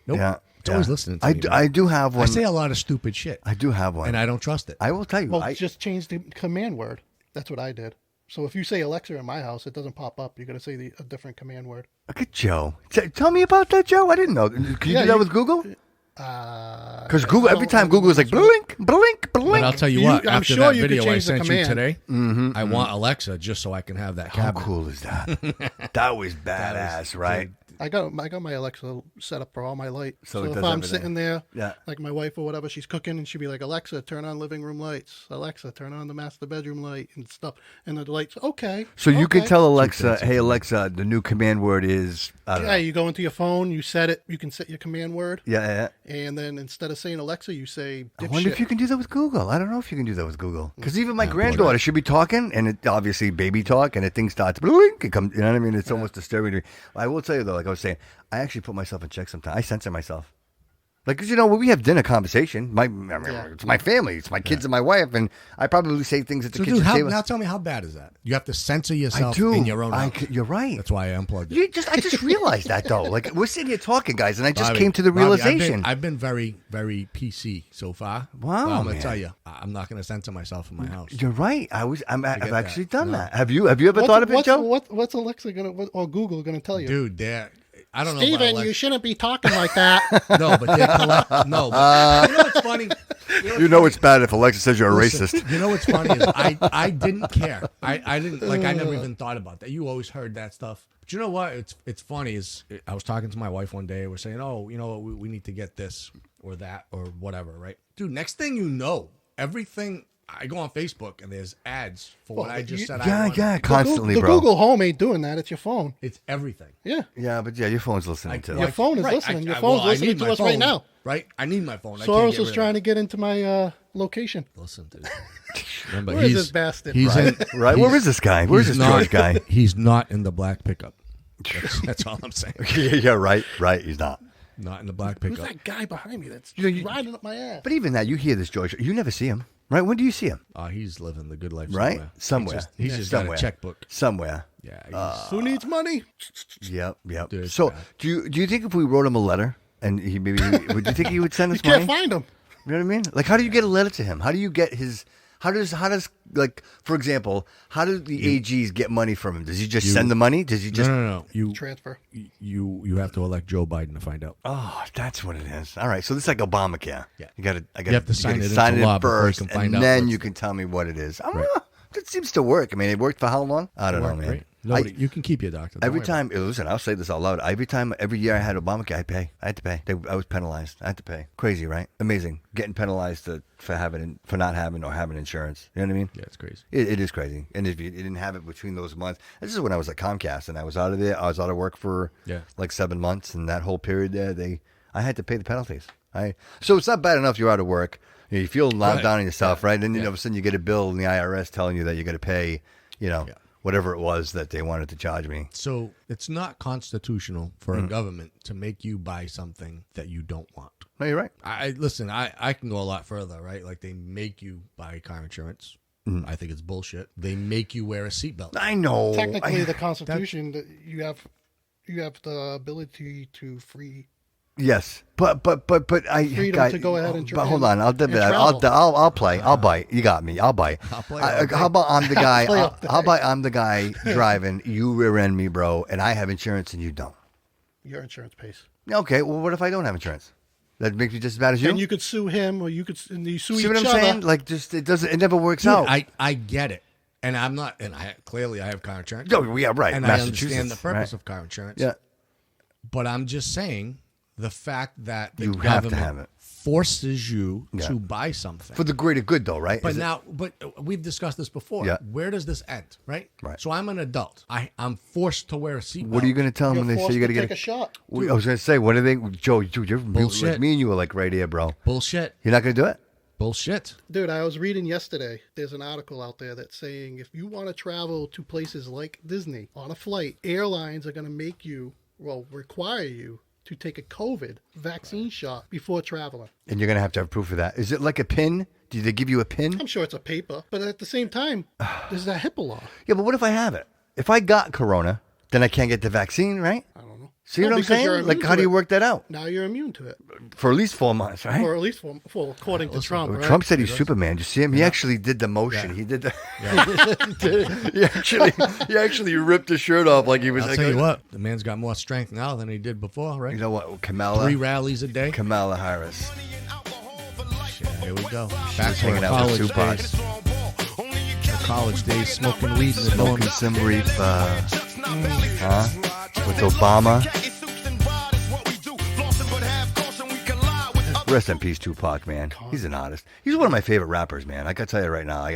[SPEAKER 4] nope. Yeah. It's always listening to me.
[SPEAKER 3] I do have one.
[SPEAKER 4] I say a lot of stupid shit.
[SPEAKER 3] I do have one,
[SPEAKER 4] and I don't trust it.
[SPEAKER 3] I will tell you.
[SPEAKER 5] Well, just change the command word. That's what I did. So if you say Alexa in my house, it doesn't pop up. You got to say a different command word.
[SPEAKER 3] Look at Joe. Tell me about that, Joe. I didn't know. Can you do that with Google? Because Google, every time Google is like blink, blink, blink.
[SPEAKER 4] But I'll tell you what. After that video I sent you today, I want Alexa just so I can have that cabinet.
[SPEAKER 3] How cool is that? That was badass, right?
[SPEAKER 5] I got my Alexa set up for all my lights.
[SPEAKER 3] So it
[SPEAKER 5] if
[SPEAKER 3] does
[SPEAKER 5] I'm
[SPEAKER 3] everything.
[SPEAKER 5] sitting there,
[SPEAKER 3] Yeah.
[SPEAKER 5] like my wife or whatever, she's cooking, and she'd be like, Alexa, turn on living room lights. Alexa, turn on the master bedroom light and stuff. And the lights, okay.
[SPEAKER 3] So you can
[SPEAKER 5] okay.
[SPEAKER 3] tell Alexa, hey, Alexa, the new command word is, I don't know.
[SPEAKER 5] Yeah, you go into your phone, you set it, you can set your command word.
[SPEAKER 3] Yeah.
[SPEAKER 5] And then instead of saying Alexa, you say
[SPEAKER 3] I wonder if
[SPEAKER 5] dipshit.
[SPEAKER 3] you can do that with Google. I don't know if you can do that with Google. Because even my granddaughter, she'll be talking, and it obviously baby talk, and the thing starts, blink, it comes, you know what I mean? It's almost disturbing to me. I will tell you, though, like I was saying, I actually put myself in check sometimes. I censor myself. Like, 'cause, when we have dinner conversation, it's my family, it's my kids and my wife, and I probably say things at the kitchen table.
[SPEAKER 4] Now tell me, how bad is that? You have to censor
[SPEAKER 3] I
[SPEAKER 4] yourself
[SPEAKER 3] do.
[SPEAKER 4] in your own house.
[SPEAKER 3] You're right.
[SPEAKER 4] That's why I unplugged it.
[SPEAKER 3] I just realized that, though. Like, we're sitting here talking, guys, and I just
[SPEAKER 4] Bobby,
[SPEAKER 3] came to the realization.
[SPEAKER 4] I've been very, very PC so far.
[SPEAKER 3] Wow,
[SPEAKER 4] But I'm
[SPEAKER 3] man.
[SPEAKER 4] gonna tell you, I'm not gonna censor myself in my house.
[SPEAKER 3] You're right. I've actually done
[SPEAKER 4] No.
[SPEAKER 3] that. Have you ever thought of it, Joe?
[SPEAKER 5] What's Alexa or Google gonna tell you?
[SPEAKER 4] Dude, I don't know.
[SPEAKER 5] Steven,
[SPEAKER 4] about
[SPEAKER 5] you shouldn't be talking like that.
[SPEAKER 4] No, but they collect. No, but you know what's funny?
[SPEAKER 3] It's bad if Alexa says you're a racist.
[SPEAKER 4] You know what's funny is I didn't care. I didn't I never even thought about that. You always heard that stuff. But you know what? It's funny is I was talking to my wife one day. We're saying, we need to get this or that or whatever, right? Dude, next thing you know, everything. I go on Facebook and there's ads for what I just said.
[SPEAKER 3] Constantly,
[SPEAKER 5] the
[SPEAKER 3] bro.
[SPEAKER 5] Google Home ain't doing that. It's your phone.
[SPEAKER 4] It's everything.
[SPEAKER 5] Yeah.
[SPEAKER 3] Yeah, but your phone's listening too.
[SPEAKER 5] Your phone is listening. Your phone's listening to us right now.
[SPEAKER 4] Right? I need my phone.
[SPEAKER 5] Soros was trying to get into my location.
[SPEAKER 4] Listen, dude. Remember,
[SPEAKER 5] Where is this bastard?
[SPEAKER 4] He's
[SPEAKER 3] right? Where is this guy? Where's this George guy?
[SPEAKER 4] He's not in the black pickup. That's all I'm saying.
[SPEAKER 3] Yeah, right. He's not.
[SPEAKER 4] Not in the black
[SPEAKER 5] Who's
[SPEAKER 4] pickup.
[SPEAKER 5] that guy behind me that's
[SPEAKER 3] You-
[SPEAKER 5] riding up my ass?
[SPEAKER 3] But even that, you hear this, George. You never see him, right? When do you see him?
[SPEAKER 4] He's living the good life
[SPEAKER 3] Right?
[SPEAKER 4] somewhere. He's just got
[SPEAKER 3] somewhere.
[SPEAKER 4] a checkbook.
[SPEAKER 3] Somewhere.
[SPEAKER 4] Yeah.
[SPEAKER 5] Who needs money?
[SPEAKER 3] Yep.
[SPEAKER 4] Dude,
[SPEAKER 3] So,
[SPEAKER 4] bad.
[SPEAKER 3] do you think if we wrote him a letter and would you think he would send us
[SPEAKER 5] You
[SPEAKER 3] money?
[SPEAKER 5] can't find him.
[SPEAKER 3] You know what I mean? Like, how do you get a letter to him? How do you get his? How does like, for example, how do the AGs get money from him? Does he just send the money? Does he just
[SPEAKER 4] No. You
[SPEAKER 5] Transfer.
[SPEAKER 4] You have to elect Joe Biden to find out.
[SPEAKER 3] Oh, that's what it is. All right, so this is like Obamacare.
[SPEAKER 4] Yeah.
[SPEAKER 3] You got to.
[SPEAKER 4] You have to sign it into law before you
[SPEAKER 3] first,
[SPEAKER 4] can find
[SPEAKER 3] and
[SPEAKER 4] out
[SPEAKER 3] then
[SPEAKER 4] what's
[SPEAKER 3] you can tell me what it is.
[SPEAKER 4] Right.
[SPEAKER 3] That seems to work. I mean, it worked for how long? I don't know,
[SPEAKER 4] Worked
[SPEAKER 3] man.
[SPEAKER 4] great. Nobody, you can keep your doctor. Don't
[SPEAKER 3] Every
[SPEAKER 4] worry about
[SPEAKER 3] time, listen, I'll say this out loud. Every year I had Obamacare, I had to pay. I was penalized. I had to pay. Crazy, right? Amazing. Getting penalized for not having or having insurance. You know what I mean?
[SPEAKER 4] Yeah, it's crazy.
[SPEAKER 3] It is crazy. And if you didn't have it between those months, this is when I was at Comcast and I was out of there. I was out of work for like 7 months, and that whole period there, I had to pay the penalties. So it's not bad enough you're out of work. You feel locked down on yourself, right? Then all of a sudden you get a bill in the IRS telling you that you're going to pay, whatever it was that they wanted to charge me.
[SPEAKER 4] So it's not constitutional for a government to make you buy something that you don't want.
[SPEAKER 3] No, you're right.
[SPEAKER 4] I can go a lot further, right? Like they make you buy car insurance. I think it's bullshit. They make you wear a seatbelt.
[SPEAKER 3] I know.
[SPEAKER 5] Technically, the Constitution, that you have the ability to free.
[SPEAKER 3] Yes, but
[SPEAKER 5] Freedom to go ahead and
[SPEAKER 3] but hold on, I'll play. I'll bite. You got me. I'll bite. How about I'm the guy? How about I'm the guy driving? You rear end me, bro, and I have insurance and you don't.
[SPEAKER 5] Your insurance pays.
[SPEAKER 3] Okay, well, what if I don't have insurance? That makes me just as bad as you.
[SPEAKER 5] And you could sue him, or you could sue
[SPEAKER 3] See
[SPEAKER 5] each
[SPEAKER 3] what I'm
[SPEAKER 5] other.
[SPEAKER 3] saying? Like, just it never works
[SPEAKER 4] Dude,
[SPEAKER 3] out.
[SPEAKER 4] I get it, and I'm not. And I have car insurance.
[SPEAKER 3] Oh, yeah, right.
[SPEAKER 4] And I understand the
[SPEAKER 3] Massachusetts,
[SPEAKER 4] purpose
[SPEAKER 3] right.
[SPEAKER 4] of car insurance.
[SPEAKER 3] Yeah.
[SPEAKER 4] But I'm just saying the fact that the
[SPEAKER 3] You have to
[SPEAKER 4] government
[SPEAKER 3] have it.
[SPEAKER 4] forces you to buy something.
[SPEAKER 3] For the greater good, though, right?
[SPEAKER 4] But we've discussed this before.
[SPEAKER 3] Yeah.
[SPEAKER 4] Where does this end, right?
[SPEAKER 3] Right.
[SPEAKER 4] So I'm an adult. I'm forced to wear a seatbelt.
[SPEAKER 3] What are you going to tell them when they say you got to get
[SPEAKER 5] take a shot.
[SPEAKER 3] I was going to say, what are they? Joe, dude, you're
[SPEAKER 4] Bullshit.
[SPEAKER 3] like me and you are like right here, bro.
[SPEAKER 4] Bullshit.
[SPEAKER 3] You're not going to do it?
[SPEAKER 4] Bullshit.
[SPEAKER 5] Dude, I was reading yesterday. There's an article out there that's saying if you want to travel to places like Disney on a flight, airlines are going to require you to take a COVID vaccine shot before traveling.
[SPEAKER 3] And you're going to have proof of that. Is it like a pin? Do they give you a pin?
[SPEAKER 5] I'm sure it's a paper, but at the same time, there's that HIPAA law.
[SPEAKER 3] Yeah, but what if I have it? If I got corona, then I can't get the vaccine, right?
[SPEAKER 5] I don't know.
[SPEAKER 3] See what I'm
[SPEAKER 5] because you're
[SPEAKER 3] saying?
[SPEAKER 5] immune
[SPEAKER 3] Like,
[SPEAKER 5] to
[SPEAKER 3] how do you
[SPEAKER 5] it.
[SPEAKER 3] work that out?
[SPEAKER 5] Now you're immune to it.
[SPEAKER 3] For at least 4 months, right?
[SPEAKER 5] Or at least for according to Trump, right?
[SPEAKER 3] Trump said he's Superman. Did you see him? He actually did the motion.
[SPEAKER 4] Yeah.
[SPEAKER 3] He did the. He actually ripped his shirt off like he was.
[SPEAKER 4] I'll
[SPEAKER 3] like,
[SPEAKER 4] tell you what, the man's got more strength now than he did before, right?
[SPEAKER 3] You know what? Kamala.
[SPEAKER 4] 3 rallies a day.
[SPEAKER 3] Kamala Harris.
[SPEAKER 4] Shit, here we go. Back to
[SPEAKER 3] hanging
[SPEAKER 4] the
[SPEAKER 3] out with
[SPEAKER 4] college
[SPEAKER 3] Tupac.
[SPEAKER 4] days. The college days, smoking weed in the
[SPEAKER 3] Smoking
[SPEAKER 4] dorms.
[SPEAKER 3] some reef. With Obama. Rest in peace, Tupac, man. He's an artist. He's one of my favorite rappers, man. I gotta tell you right now.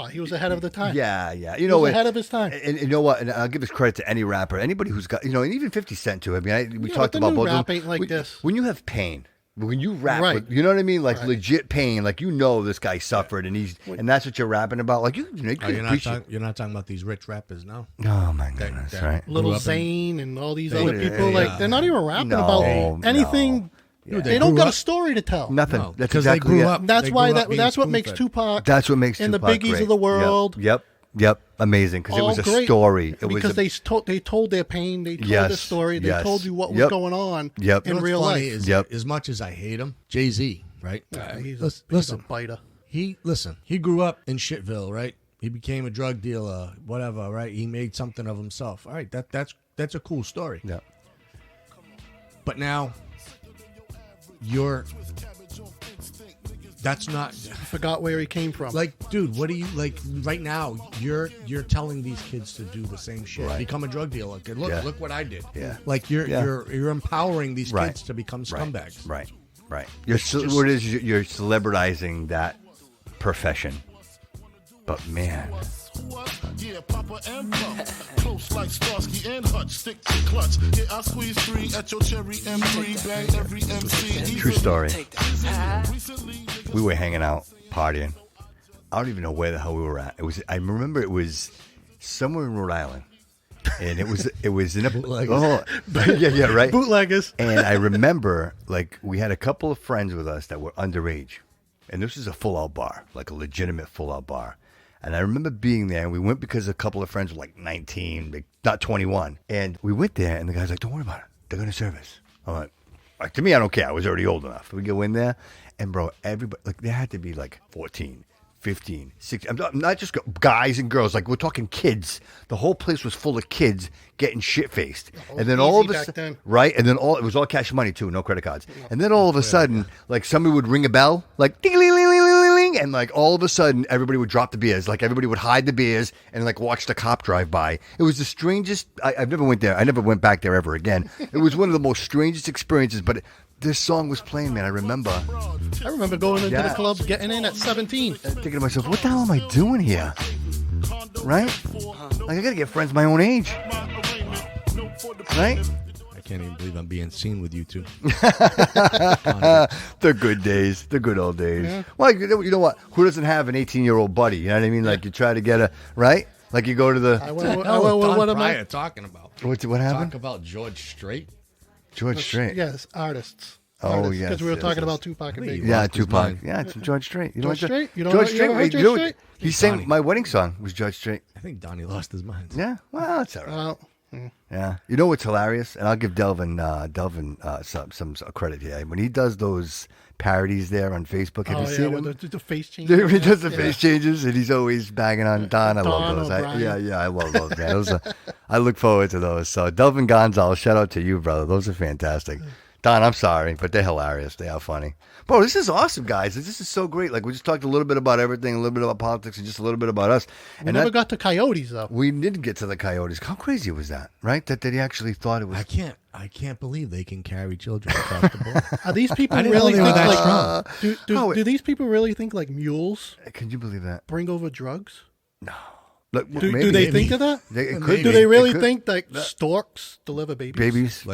[SPEAKER 5] He was ahead of the time.
[SPEAKER 3] Yeah.
[SPEAKER 5] He was ahead of his time.
[SPEAKER 3] And you know what? And I'll give this credit to any rapper, anybody who's got, and even 50 Cent too. I mean, we talked about both.
[SPEAKER 5] Rap ain't like this.
[SPEAKER 3] When you have pain. When you rap, you know what I mean? Like legit pain, like this guy suffered, and that's what you're rapping about. Like you're
[SPEAKER 4] not talking about these rich rappers now.
[SPEAKER 3] Oh my goodness, right?
[SPEAKER 5] Little Zane and all these other people, they're not even rapping about anything.
[SPEAKER 3] Yeah.
[SPEAKER 5] They don't got a story to tell.
[SPEAKER 3] Nothing.
[SPEAKER 4] No,
[SPEAKER 3] that's exactly
[SPEAKER 4] they grew up.
[SPEAKER 5] That's why that's what makes Tupac.
[SPEAKER 3] That's what makes
[SPEAKER 5] and
[SPEAKER 3] Tupac
[SPEAKER 5] the biggies
[SPEAKER 3] great.
[SPEAKER 5] of the world.
[SPEAKER 3] Yep. Amazing because it was a story.
[SPEAKER 5] Because they told their pain. They told their story. They told you what was going on in real life.
[SPEAKER 4] As much as I hate him, Jay-Z, right?
[SPEAKER 5] He's a biter.
[SPEAKER 4] He grew up in Shitville, right? He became a drug dealer, whatever, right? He made something of himself. All right, that's a cool story.
[SPEAKER 3] Yeah.
[SPEAKER 4] But now that's not.
[SPEAKER 5] I forgot where he came from.
[SPEAKER 4] Like, dude, what do you like right now? You're telling these kids to do the same shit.
[SPEAKER 3] Right.
[SPEAKER 4] Become a drug dealer. Okay, look what I did.
[SPEAKER 3] Yeah.
[SPEAKER 4] Like you're empowering these kids to become scumbags.
[SPEAKER 3] Right. You're celebritizing that profession. But man.
[SPEAKER 12] Yeah, Papa and Pump. Close like Starsky and Hutch. Stick to clutch. Yeah, I squeeze 3 at your cherry M3. Bang every MC.
[SPEAKER 3] True story. We were hanging out, partying. I don't even know where the hell we were at. I remember it was somewhere in Rhode Island. And it was in a right.
[SPEAKER 5] Bootleggers.
[SPEAKER 3] And I remember we had a couple of friends with us that were underage. And this was a full out bar, like a legitimate full out bar. And I remember being there, and we went because a couple of friends were 19, not 21. And we went there, and the guy's like, don't worry about it. They're going to serve us. I'm like, to me, I don't care. I was already old enough. We go in there, and bro, everybody, there had to be 14, 15, 16. I'm not just guys and girls. We're talking kids. The whole place was full of kids getting shit-faced. And then all of a sudden, right? And then it was all cash money, too, no credit cards. And then all of a sudden, somebody would ring a bell, ding-a-ling-ling-ling-ling-ling, and all of a sudden, everybody would drop the beers. Everybody would hide the beers and watch the cop drive by. It was the strangest. I've never went there. I never went back there ever again. It was one of the most strangest experiences, but this song was playing, man. I remember
[SPEAKER 5] going into the club, getting in at 17.
[SPEAKER 3] Thinking to myself, what the hell am I doing here? Right? I got to get friends my own age. Right?
[SPEAKER 4] I can't even believe I'm being seen with you two.
[SPEAKER 3] The good days. The good old days. Yeah. Well, you know what? Who doesn't have an 18-year-old buddy? You know what I mean? You try to get right? You go to the...
[SPEAKER 4] What am I talking about?
[SPEAKER 3] What happened?
[SPEAKER 4] Talk about George Strait.
[SPEAKER 3] George Strait.
[SPEAKER 5] Yes, artists.
[SPEAKER 3] Oh, yes.
[SPEAKER 5] Because we were talking about Tupac and Biggie.
[SPEAKER 3] Yeah, Tupac. Yeah, it's George Strait.
[SPEAKER 5] George Strait? You know
[SPEAKER 3] George Strait?
[SPEAKER 5] George Strait?
[SPEAKER 3] He sang my wedding song was George Strait.
[SPEAKER 4] I think Donnie lost his mind.
[SPEAKER 3] Yeah, well, it's all right. Yeah. You know what's hilarious? And I'll give Delvin some credit here. When he does those parodies there on Facebook, have you seen him?
[SPEAKER 5] The face changes.
[SPEAKER 3] He does the face changes, and he's always banging on Don. I love those. I love those, man. I look forward to those. So Delvin Gonzalez, shout out to you, brother. Those are fantastic. Don, I'm sorry, but they're hilarious. They are funny. Bro, this is awesome, guys. This is so great. We just talked a little bit about everything, a little bit about politics, and just a little bit about us.
[SPEAKER 5] We never got to Coyotes, though.
[SPEAKER 3] We didn't get to the Coyotes. How crazy was that, right? That he actually thought it was...
[SPEAKER 4] I can't believe they can carry children across the board.
[SPEAKER 5] Are these people really think do these people really think mules?
[SPEAKER 3] Can you believe that?
[SPEAKER 5] Bring over drugs?
[SPEAKER 3] No.
[SPEAKER 5] Do they think of that? Do they really think storks deliver babies?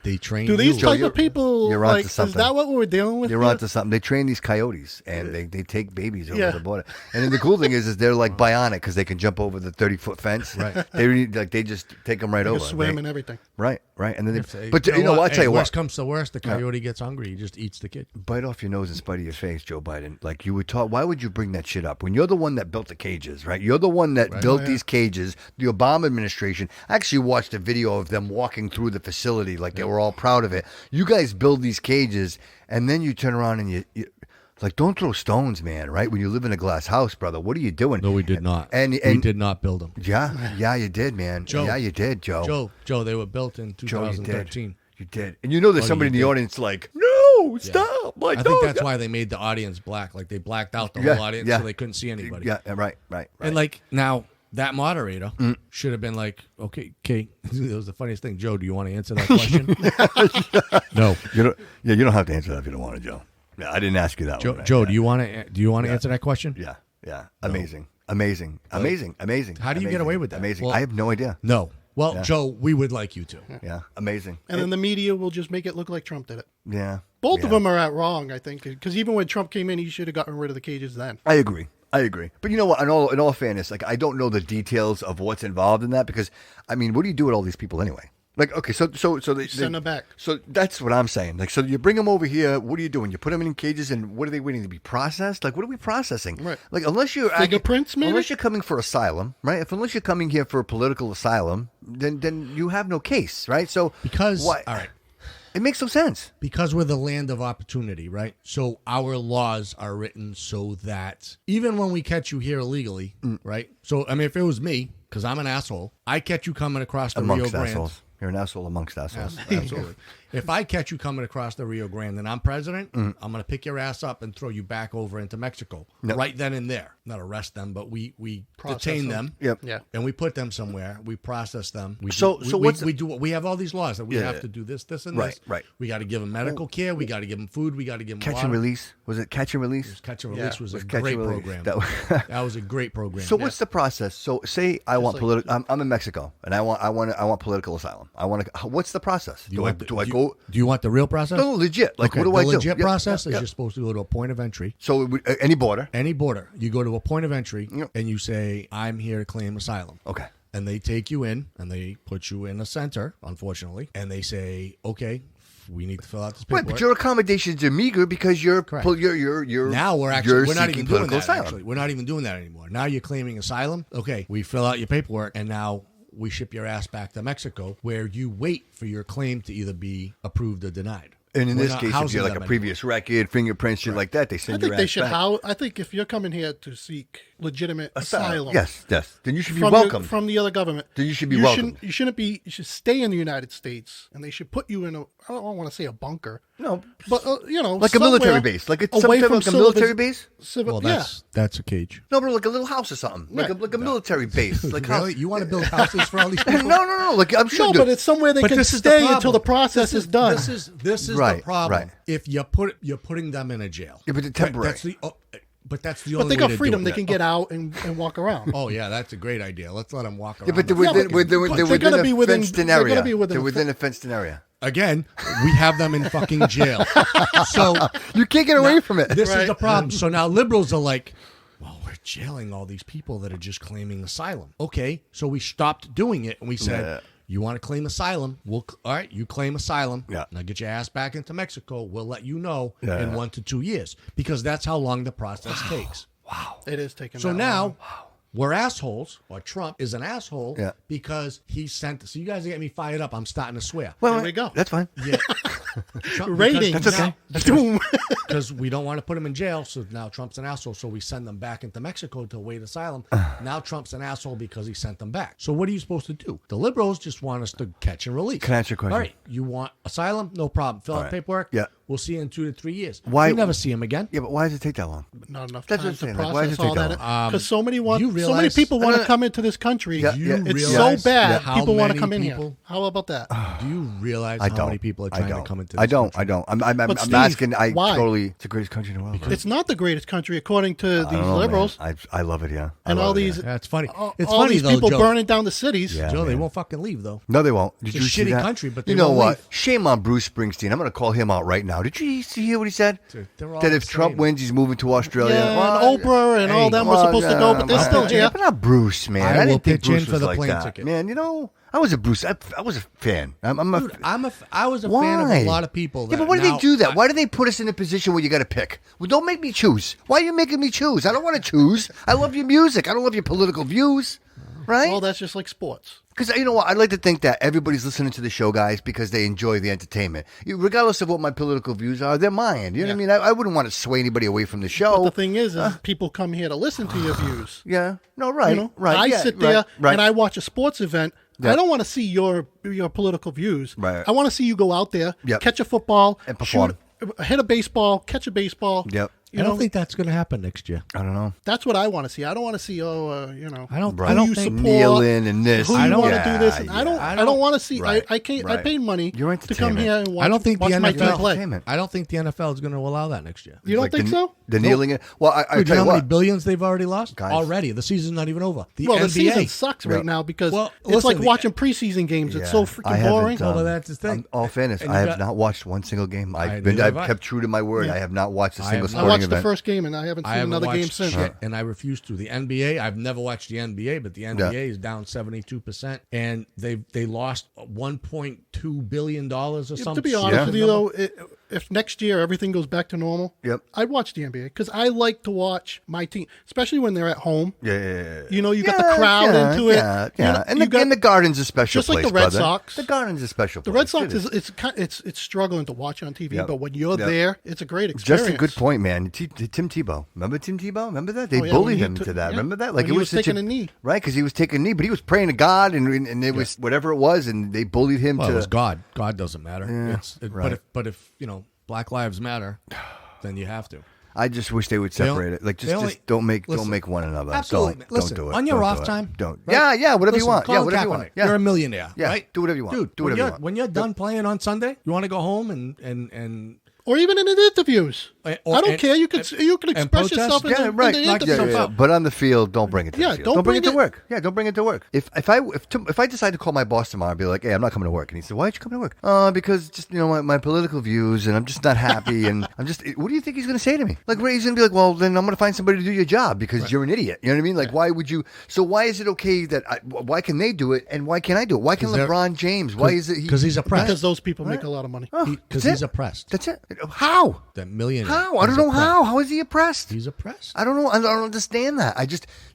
[SPEAKER 4] They train.
[SPEAKER 5] Do these type of people?
[SPEAKER 3] You're onto something.
[SPEAKER 5] Is that what we're dealing with?
[SPEAKER 3] You're onto something. They train these coyotes and they take babies over the border. And then the cool thing is they're bionic because they can jump over the 30-foot fence.
[SPEAKER 4] Right.
[SPEAKER 3] They just take them right over.
[SPEAKER 5] Swim and everything.
[SPEAKER 3] Right. And then but you know what? I'll tell you what.
[SPEAKER 4] Worst comes to worst, the coyote gets hungry. He just eats the kid.
[SPEAKER 3] Bite off your nose and spite of your face, Joe Biden. You were taught. Why would you bring that shit up when you're the one that built the cages? Right. You're the one that built these cages. The Obama administration. I actually watched a video of them walking through the facility they were all proud of it. You guys build these cages, and then you turn around and you don't throw stones, man, right? When you live in a glass house, brother, what are you doing?
[SPEAKER 4] No, we did not. And we did not build them.
[SPEAKER 3] Yeah, you did, man.
[SPEAKER 4] Joe,
[SPEAKER 3] yeah, you did, Joe.
[SPEAKER 4] Joe, they were built in 2013.
[SPEAKER 3] Joe, you did. And there's somebody in the audience no, stop.
[SPEAKER 4] I think that's why they made the audience black. They blacked out the whole audience so they couldn't see anybody.
[SPEAKER 3] Yeah, right.
[SPEAKER 4] And now, that moderator should have been like, okay, Kate, it was the funniest thing. Joe, do you want to answer that question? No.
[SPEAKER 3] You don't have to answer that if you don't want to, Joe. Yeah, I didn't ask you that one.
[SPEAKER 4] Joe, do you want to answer that question?
[SPEAKER 3] Yeah.
[SPEAKER 4] No.
[SPEAKER 3] Amazing. How
[SPEAKER 4] do you get away with that?
[SPEAKER 3] Amazing.
[SPEAKER 4] Well,
[SPEAKER 3] I have no idea.
[SPEAKER 4] No. Well, Joe, we would like you to.
[SPEAKER 3] Yeah, amazing.
[SPEAKER 5] And then the media will just make it look like Trump did it.
[SPEAKER 3] Yeah.
[SPEAKER 5] Both of them are at wrong, I think, because even when Trump came in, he should have gotten rid of the cages then.
[SPEAKER 3] I agree. But you know what? In all fairness, like I don't know the details of what's involved in that because, I mean, what do you do with all these people anyway? Like, okay, so they
[SPEAKER 5] send them back.
[SPEAKER 3] So that's what I'm saying. Like, so you bring them over here. What are you doing? You put them in cages, and what are they waiting to be processed? Like, what are we processing?
[SPEAKER 5] Right.
[SPEAKER 3] Like, unless you're
[SPEAKER 5] fingerprints, maybe?
[SPEAKER 3] Unless you're coming for asylum, right? Unless you're coming here for political asylum, then you have no case, right? So
[SPEAKER 4] because
[SPEAKER 3] all right, it makes no sense.
[SPEAKER 4] Because we're the land of opportunity, right? So our laws are written so that even when we catch you here illegally, right? So I mean, if it was me, because I'm an asshole, I catch you coming across the Rio Grande.
[SPEAKER 3] Assholes. You're an asshole amongst assholes.
[SPEAKER 4] Absolutely. If I catch you coming across the Rio Grande and I'm president, I'm going to pick your ass up and throw you back over into Mexico right then and there. Not arrest them, but we detain them.
[SPEAKER 3] Yep.
[SPEAKER 5] Yeah.
[SPEAKER 4] And we put them somewhere. We process them. We have all these laws that we have to do this, and this.
[SPEAKER 3] Right.
[SPEAKER 4] We got to give them medical care. We got to give them food. We got to give them
[SPEAKER 3] Catch and release. Was it catch and release?
[SPEAKER 4] Catch and release was a
[SPEAKER 3] Catch
[SPEAKER 4] great
[SPEAKER 3] and Release.
[SPEAKER 4] program. That was a great program.
[SPEAKER 3] So what's the process? So say I want political. I'm in Mexico and I want political asylum. What's the process? Do
[SPEAKER 4] you want the real process?
[SPEAKER 3] No, legit. Like,
[SPEAKER 4] okay,
[SPEAKER 3] what do I do?
[SPEAKER 4] The legit process is you're supposed to go to a point of entry.
[SPEAKER 3] So any border?
[SPEAKER 4] Any border. You go to a point of entry and you say, I'm here to claim asylum.
[SPEAKER 3] Okay.
[SPEAKER 4] And they take you in and they put you in a center, unfortunately, and they say, okay, we need to fill out this paperwork.
[SPEAKER 3] Right, but your accommodations are meager because you're
[SPEAKER 4] now we're not even doing that.
[SPEAKER 3] Asylum.
[SPEAKER 4] Actually, we're not even doing that anymore. Now you're claiming asylum. Okay, we fill out your paperwork, and now we ship your ass back to Mexico, where you wait for your claim to either be approved or denied.
[SPEAKER 3] And in this case, if you have like a previous record, fingerprints, shit like that, they send your ass back.
[SPEAKER 5] I think if you're coming here to seek legitimate asylum,
[SPEAKER 3] yes, then you should be welcome
[SPEAKER 5] from the other government.
[SPEAKER 3] Then you should be welcome.
[SPEAKER 5] You should stay in the United States, and they should put you in I don't want to say a bunker.
[SPEAKER 3] No,
[SPEAKER 5] but
[SPEAKER 3] like a military base, like it's away from a military base.
[SPEAKER 4] Well, that's a cage.
[SPEAKER 3] No, but like a little house or something, like a military base. Like
[SPEAKER 4] really, you want to build houses for all these people?
[SPEAKER 3] No. Like I'm sure.
[SPEAKER 5] No, but it's somewhere they can stay until the process is done.
[SPEAKER 4] This is the problem.
[SPEAKER 3] Right.
[SPEAKER 4] If you're putting them in a jail.
[SPEAKER 3] Yeah, but it's temporary.
[SPEAKER 4] But that's the
[SPEAKER 5] only
[SPEAKER 4] way
[SPEAKER 5] they got
[SPEAKER 4] to
[SPEAKER 5] freedom.
[SPEAKER 4] do it.
[SPEAKER 5] They can get out and walk around.
[SPEAKER 4] Oh, yeah, that's a great idea. Let's let them walk around.
[SPEAKER 3] Yeah, but they're within a fenced-in area. They're within a fenced-in area.
[SPEAKER 4] Again, we have them in fucking jail. So
[SPEAKER 3] you can't get away from it.
[SPEAKER 4] This is the problem. So now liberals are like, well, we're jailing all these people that are just claiming asylum. Okay, so we stopped doing it, and we said, you want to claim asylum? All right, you claim asylum.
[SPEAKER 3] Yeah.
[SPEAKER 4] Now get your ass back into Mexico. We'll let you know in 1 to 2 years, because that's how long the process takes.
[SPEAKER 3] Wow.
[SPEAKER 5] It is taking
[SPEAKER 4] So
[SPEAKER 5] that
[SPEAKER 4] now
[SPEAKER 5] long.
[SPEAKER 4] we're assholes, or Trump is an asshole because he sent. So you guys are getting me fired up. I'm starting to swear.
[SPEAKER 3] Well,
[SPEAKER 5] there we go.
[SPEAKER 3] That's fine.
[SPEAKER 4] Yeah.
[SPEAKER 5] Ratings.
[SPEAKER 3] That's okay.
[SPEAKER 4] Because we don't want to put him in jail, so now Trump's an asshole, so we send them back into Mexico to await asylum. Now Trump's an asshole because he sent them back. So what are you supposed to do? The liberals just want us to catch and release.
[SPEAKER 3] Can I ask you a question?
[SPEAKER 4] All right, you want asylum? No problem. Fill out paperwork.
[SPEAKER 3] Yeah.
[SPEAKER 4] We'll see you in 2 to 3 years.
[SPEAKER 3] Why?
[SPEAKER 4] We never see him again.
[SPEAKER 3] Yeah, but why does it take that long?
[SPEAKER 5] Not enough
[SPEAKER 3] That's
[SPEAKER 5] time
[SPEAKER 3] what I'm
[SPEAKER 5] to
[SPEAKER 3] saying. Like, why does
[SPEAKER 5] process
[SPEAKER 3] it take
[SPEAKER 5] all
[SPEAKER 3] that
[SPEAKER 5] that.
[SPEAKER 3] long?
[SPEAKER 5] Because so many
[SPEAKER 4] you realize-
[SPEAKER 5] people want to come into this country.
[SPEAKER 3] Yeah,
[SPEAKER 4] You
[SPEAKER 5] It's
[SPEAKER 4] realize
[SPEAKER 5] so bad.
[SPEAKER 4] how
[SPEAKER 5] People want to
[SPEAKER 4] many
[SPEAKER 5] come in
[SPEAKER 4] people-
[SPEAKER 5] here. How about that?
[SPEAKER 4] Do you realize
[SPEAKER 3] I
[SPEAKER 4] how
[SPEAKER 3] don't.
[SPEAKER 4] many people are trying to come into this
[SPEAKER 3] I don't.
[SPEAKER 4] country?
[SPEAKER 3] I'm
[SPEAKER 5] Steve,
[SPEAKER 3] asking.
[SPEAKER 5] why?
[SPEAKER 3] It's the greatest country in the world.
[SPEAKER 5] It's not the greatest country according to
[SPEAKER 3] I
[SPEAKER 5] these
[SPEAKER 3] don't know,
[SPEAKER 5] liberals.
[SPEAKER 3] man. I love it. Yeah. I
[SPEAKER 5] And
[SPEAKER 3] love
[SPEAKER 5] all
[SPEAKER 3] it,
[SPEAKER 5] these,
[SPEAKER 3] yeah.
[SPEAKER 4] That's funny. It's
[SPEAKER 5] all
[SPEAKER 4] funny
[SPEAKER 5] these
[SPEAKER 4] though,
[SPEAKER 5] people
[SPEAKER 4] Joe.
[SPEAKER 5] burning down the cities.
[SPEAKER 3] Yeah.
[SPEAKER 4] Joe, they
[SPEAKER 3] man.
[SPEAKER 4] won't fucking leave though.
[SPEAKER 3] No, they won't. Did
[SPEAKER 4] It's
[SPEAKER 3] you
[SPEAKER 4] a
[SPEAKER 3] see
[SPEAKER 4] shitty
[SPEAKER 3] that?
[SPEAKER 4] country, but they
[SPEAKER 3] you know
[SPEAKER 4] won't
[SPEAKER 3] what?
[SPEAKER 4] leave.
[SPEAKER 3] Shame on Bruce Springsteen. I'm going to call him out right now. Did you hear what he said?
[SPEAKER 4] Dude, they're all
[SPEAKER 3] That
[SPEAKER 4] the
[SPEAKER 3] if Trump
[SPEAKER 4] same.
[SPEAKER 3] wins, he's moving to Australia.
[SPEAKER 5] Yeah, and Oprah and all them were supposed to go, but they're still here.
[SPEAKER 3] But not Bruce, man.
[SPEAKER 4] I will
[SPEAKER 3] didn't think
[SPEAKER 4] pitch in
[SPEAKER 3] Bruce
[SPEAKER 4] for
[SPEAKER 3] was
[SPEAKER 4] the
[SPEAKER 3] like
[SPEAKER 4] plane
[SPEAKER 3] that.
[SPEAKER 4] ticket.
[SPEAKER 3] Man, you know, I was a Bruce. I was a fan.
[SPEAKER 4] Dude, I was a fan of a lot of people.
[SPEAKER 3] Yeah, but why do they do that? Why do they put us in a position where you got to pick? Well, don't make me choose. Why are you making me choose? I don't want to choose. I love your music. I don't love your political views. Right?
[SPEAKER 5] Well, that's just like sports.
[SPEAKER 3] Because you know what? I'd like to think that everybody's listening to the show, guys, because they enjoy the entertainment. Regardless of what my political views are, they're mine. You know what I mean? I wouldn't want to sway anybody away from the show.
[SPEAKER 5] But the thing is people come here to listen to your views.
[SPEAKER 3] Yeah. No, right.
[SPEAKER 5] You know?
[SPEAKER 3] Right.
[SPEAKER 5] I sit there and I watch a sports event.
[SPEAKER 3] Yeah.
[SPEAKER 5] I don't want to see your political views.
[SPEAKER 3] Right.
[SPEAKER 5] I want to see you go out there, catch a football,
[SPEAKER 3] and perform.
[SPEAKER 5] hit a baseball, catch a baseball.
[SPEAKER 3] Yep.
[SPEAKER 5] You
[SPEAKER 4] I don't
[SPEAKER 5] know?
[SPEAKER 4] think that's going to happen next year.
[SPEAKER 3] I don't know.
[SPEAKER 5] That's what I want to see. I don't want to see,
[SPEAKER 4] I don't
[SPEAKER 5] who you
[SPEAKER 4] think
[SPEAKER 5] support,
[SPEAKER 3] kneel in and this.
[SPEAKER 5] who
[SPEAKER 3] I
[SPEAKER 5] you
[SPEAKER 3] don't
[SPEAKER 5] want to do this. And
[SPEAKER 3] yeah,
[SPEAKER 5] I don't want to see.
[SPEAKER 3] Right,
[SPEAKER 5] I can't. I
[SPEAKER 3] right.
[SPEAKER 5] paid money
[SPEAKER 3] You're
[SPEAKER 5] to come here and watch.
[SPEAKER 4] I don't think the
[SPEAKER 5] watch my team
[SPEAKER 4] NFL.
[SPEAKER 5] play.
[SPEAKER 4] I don't think the NFL is going to allow that next year.
[SPEAKER 5] You don't think so?
[SPEAKER 3] The kneeling in. Well, I
[SPEAKER 4] Dude,
[SPEAKER 3] tell
[SPEAKER 4] you know
[SPEAKER 3] you
[SPEAKER 4] how many
[SPEAKER 3] what.
[SPEAKER 4] billions they've already lost?
[SPEAKER 3] Guys.
[SPEAKER 4] Already. The season's not even over. The
[SPEAKER 5] Well,
[SPEAKER 4] NBA.
[SPEAKER 5] the season sucks right now because it's like watching preseason games. It's so freaking boring.
[SPEAKER 4] Well, that's the thing.
[SPEAKER 3] All fairness,
[SPEAKER 4] And
[SPEAKER 3] I
[SPEAKER 4] you
[SPEAKER 3] have
[SPEAKER 4] got-
[SPEAKER 3] not watched one single game. I've
[SPEAKER 4] neither have I.
[SPEAKER 3] kept true to my word.
[SPEAKER 5] Yeah.
[SPEAKER 3] I have not watched a single
[SPEAKER 5] I
[SPEAKER 3] sporting
[SPEAKER 5] watched
[SPEAKER 3] event.
[SPEAKER 5] the first game and I haven't seen
[SPEAKER 4] haven't
[SPEAKER 5] another game
[SPEAKER 4] watched
[SPEAKER 5] since.
[SPEAKER 4] shit, and I refuse to. The NBA, I've never watched the NBA, but the NBA is down 72%, and they lost $1.2 billion or something.
[SPEAKER 5] To be honest with you, though, if next year everything goes back to normal, I'd watch the NBA because I like to watch my team, especially when they're at home.
[SPEAKER 3] Yeah.
[SPEAKER 5] You know, you got the crowd into it.
[SPEAKER 3] Yeah.
[SPEAKER 5] You know,
[SPEAKER 3] And the Garden's a special
[SPEAKER 5] just like
[SPEAKER 3] place,
[SPEAKER 5] the Red
[SPEAKER 3] brother.
[SPEAKER 5] Sox.
[SPEAKER 3] The Garden's a special
[SPEAKER 5] The
[SPEAKER 3] place.
[SPEAKER 5] Red Sox it's struggling to watch on TV,
[SPEAKER 3] Yep.
[SPEAKER 5] but when you're
[SPEAKER 3] Yep.
[SPEAKER 5] there, it's a great experience.
[SPEAKER 3] Just a good point, man. Tim Tebow. Remember Tim Tebow? Remember that? They
[SPEAKER 5] Oh, yeah,
[SPEAKER 3] bullied
[SPEAKER 5] when he
[SPEAKER 3] him
[SPEAKER 5] took-
[SPEAKER 3] to that.
[SPEAKER 5] yeah,
[SPEAKER 3] Remember that?
[SPEAKER 5] when
[SPEAKER 3] Like
[SPEAKER 5] he
[SPEAKER 3] it
[SPEAKER 5] was
[SPEAKER 3] such
[SPEAKER 5] taking a knee.
[SPEAKER 3] Right, because he was taking a knee, but he was praying to God, and it was whatever it was, and they bullied him
[SPEAKER 4] Well,
[SPEAKER 3] to.
[SPEAKER 4] it was God. God doesn't matter.
[SPEAKER 3] Yeah, right.
[SPEAKER 4] But if Black Lives Matter, then you have to.
[SPEAKER 3] I just wish they would
[SPEAKER 4] They
[SPEAKER 3] separate it. Like just don't make one another.
[SPEAKER 4] Absolutely.
[SPEAKER 3] Don't do it.
[SPEAKER 4] On your
[SPEAKER 3] Don't
[SPEAKER 4] off
[SPEAKER 3] do it.
[SPEAKER 4] time.
[SPEAKER 3] Don't.
[SPEAKER 4] right?
[SPEAKER 3] Yeah, whatever you
[SPEAKER 4] Listen,
[SPEAKER 3] want. Yeah,
[SPEAKER 4] Colin
[SPEAKER 3] whatever you
[SPEAKER 4] Kaepernick,
[SPEAKER 3] want. Yeah.
[SPEAKER 4] You're a millionaire,
[SPEAKER 3] Yeah,
[SPEAKER 4] right?
[SPEAKER 3] do whatever you want.
[SPEAKER 4] Dude,
[SPEAKER 3] Do whatever you want.
[SPEAKER 4] When you're done playing on Sunday, you want to go home and
[SPEAKER 5] Or even in the interviews. I don't care. You can express
[SPEAKER 4] protest?
[SPEAKER 5] yourself in
[SPEAKER 3] Yeah,
[SPEAKER 5] the,
[SPEAKER 3] right.
[SPEAKER 5] in the
[SPEAKER 3] Knock
[SPEAKER 5] interviews.
[SPEAKER 3] yourself out. But on the field, don't bring it to the field.
[SPEAKER 5] don't
[SPEAKER 3] bring it to
[SPEAKER 5] bring
[SPEAKER 3] work. Yeah, don't bring it to work. If I decide to call my boss tomorrow and be like, hey, I'm not coming to work, and he said, why aren't you coming to work? Because just my political views, and I'm just not happy, and I'm just. What do you think he's going to say to me? Like, he's going to be like, well, then I'm going to find somebody to do your job because you're an idiot. You know what I mean? Like, why would you? So why is it okay that why can they do it and why can't I do it? Why can LeBron James? Why is it?
[SPEAKER 4] Because he's oppressed.
[SPEAKER 5] Because those people make a lot of money.
[SPEAKER 4] Because he's oppressed.
[SPEAKER 3] That's it. How?
[SPEAKER 4] That millionaire.
[SPEAKER 3] How? I don't know how. How is he oppressed?
[SPEAKER 4] He's oppressed.
[SPEAKER 3] I don't know. I don't understand that.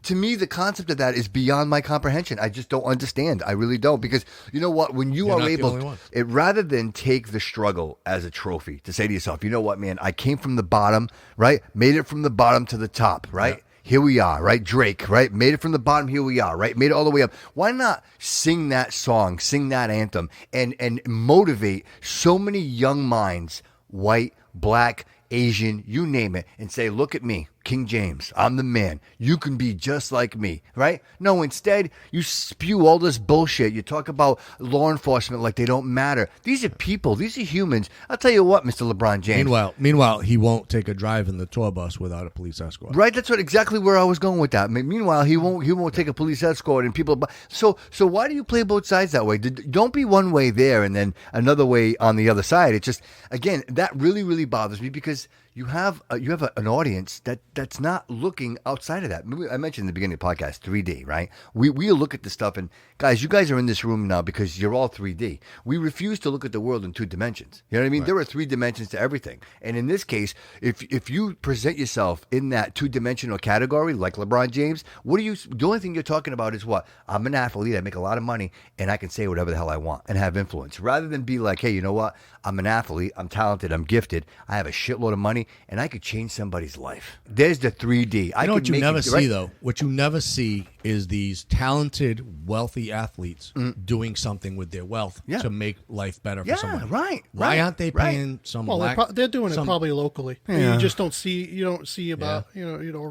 [SPEAKER 3] To me, the concept of that is beyond my comprehension. I just don't understand. I really don't. Because you know what? When you
[SPEAKER 4] You're
[SPEAKER 3] are
[SPEAKER 4] not the
[SPEAKER 3] able,
[SPEAKER 4] only one.
[SPEAKER 3] rather than take the struggle as a trophy, to say to yourself, you know what, man, I came from the bottom, right? Made it from the bottom to the top, right? Yeah. Here we are, right? Drake, right? Made it from the bottom, here we are, right? Made it all the way up. Why not sing that song, sing that anthem, and motivate so many young minds, white, black, Asian, you name it, and say, look at me, King James, I'm the man. You can be just like me, right? No, instead, you spew all this bullshit. You talk about law enforcement like they don't matter. These are people. These are humans. I'll tell you what, Mr. LeBron James.
[SPEAKER 4] Meanwhile, he won't take a drive in the tour bus without a police escort.
[SPEAKER 3] Right, that's exactly where I was going with that. Meanwhile, he won't take a police escort and people. So why do you play both sides that way? Don't be one way there and then another way on the other side. It's just, again, that really, really bothers me because you have an audience that's not looking outside of that. I mentioned in the beginning of the podcast 3D, right? We look at the stuff, and guys, you guys are in this room now because you're all 3D. We refuse to look at the world in 2 dimensions. You know what I mean? Right. There are 3 dimensions to everything, and in this case, if you present yourself in that 2-dimensional category, like LeBron James, the only thing you're talking about is what? I'm an athlete. I make a lot of money, and I can say whatever the hell I want and have influence, rather than be like, hey, you know what? I'm an athlete. I'm talented. I'm gifted. I have a shitload of money. And I could change somebody's life. There's the 3D.
[SPEAKER 4] You know what you never see, though? What you never see is these talented, wealthy athletes doing something with their wealth to make life better for somebody.
[SPEAKER 3] Right.
[SPEAKER 4] Why aren't they paying some black...
[SPEAKER 5] they're doing it probably locally.
[SPEAKER 3] Yeah.
[SPEAKER 5] You just don't see about, I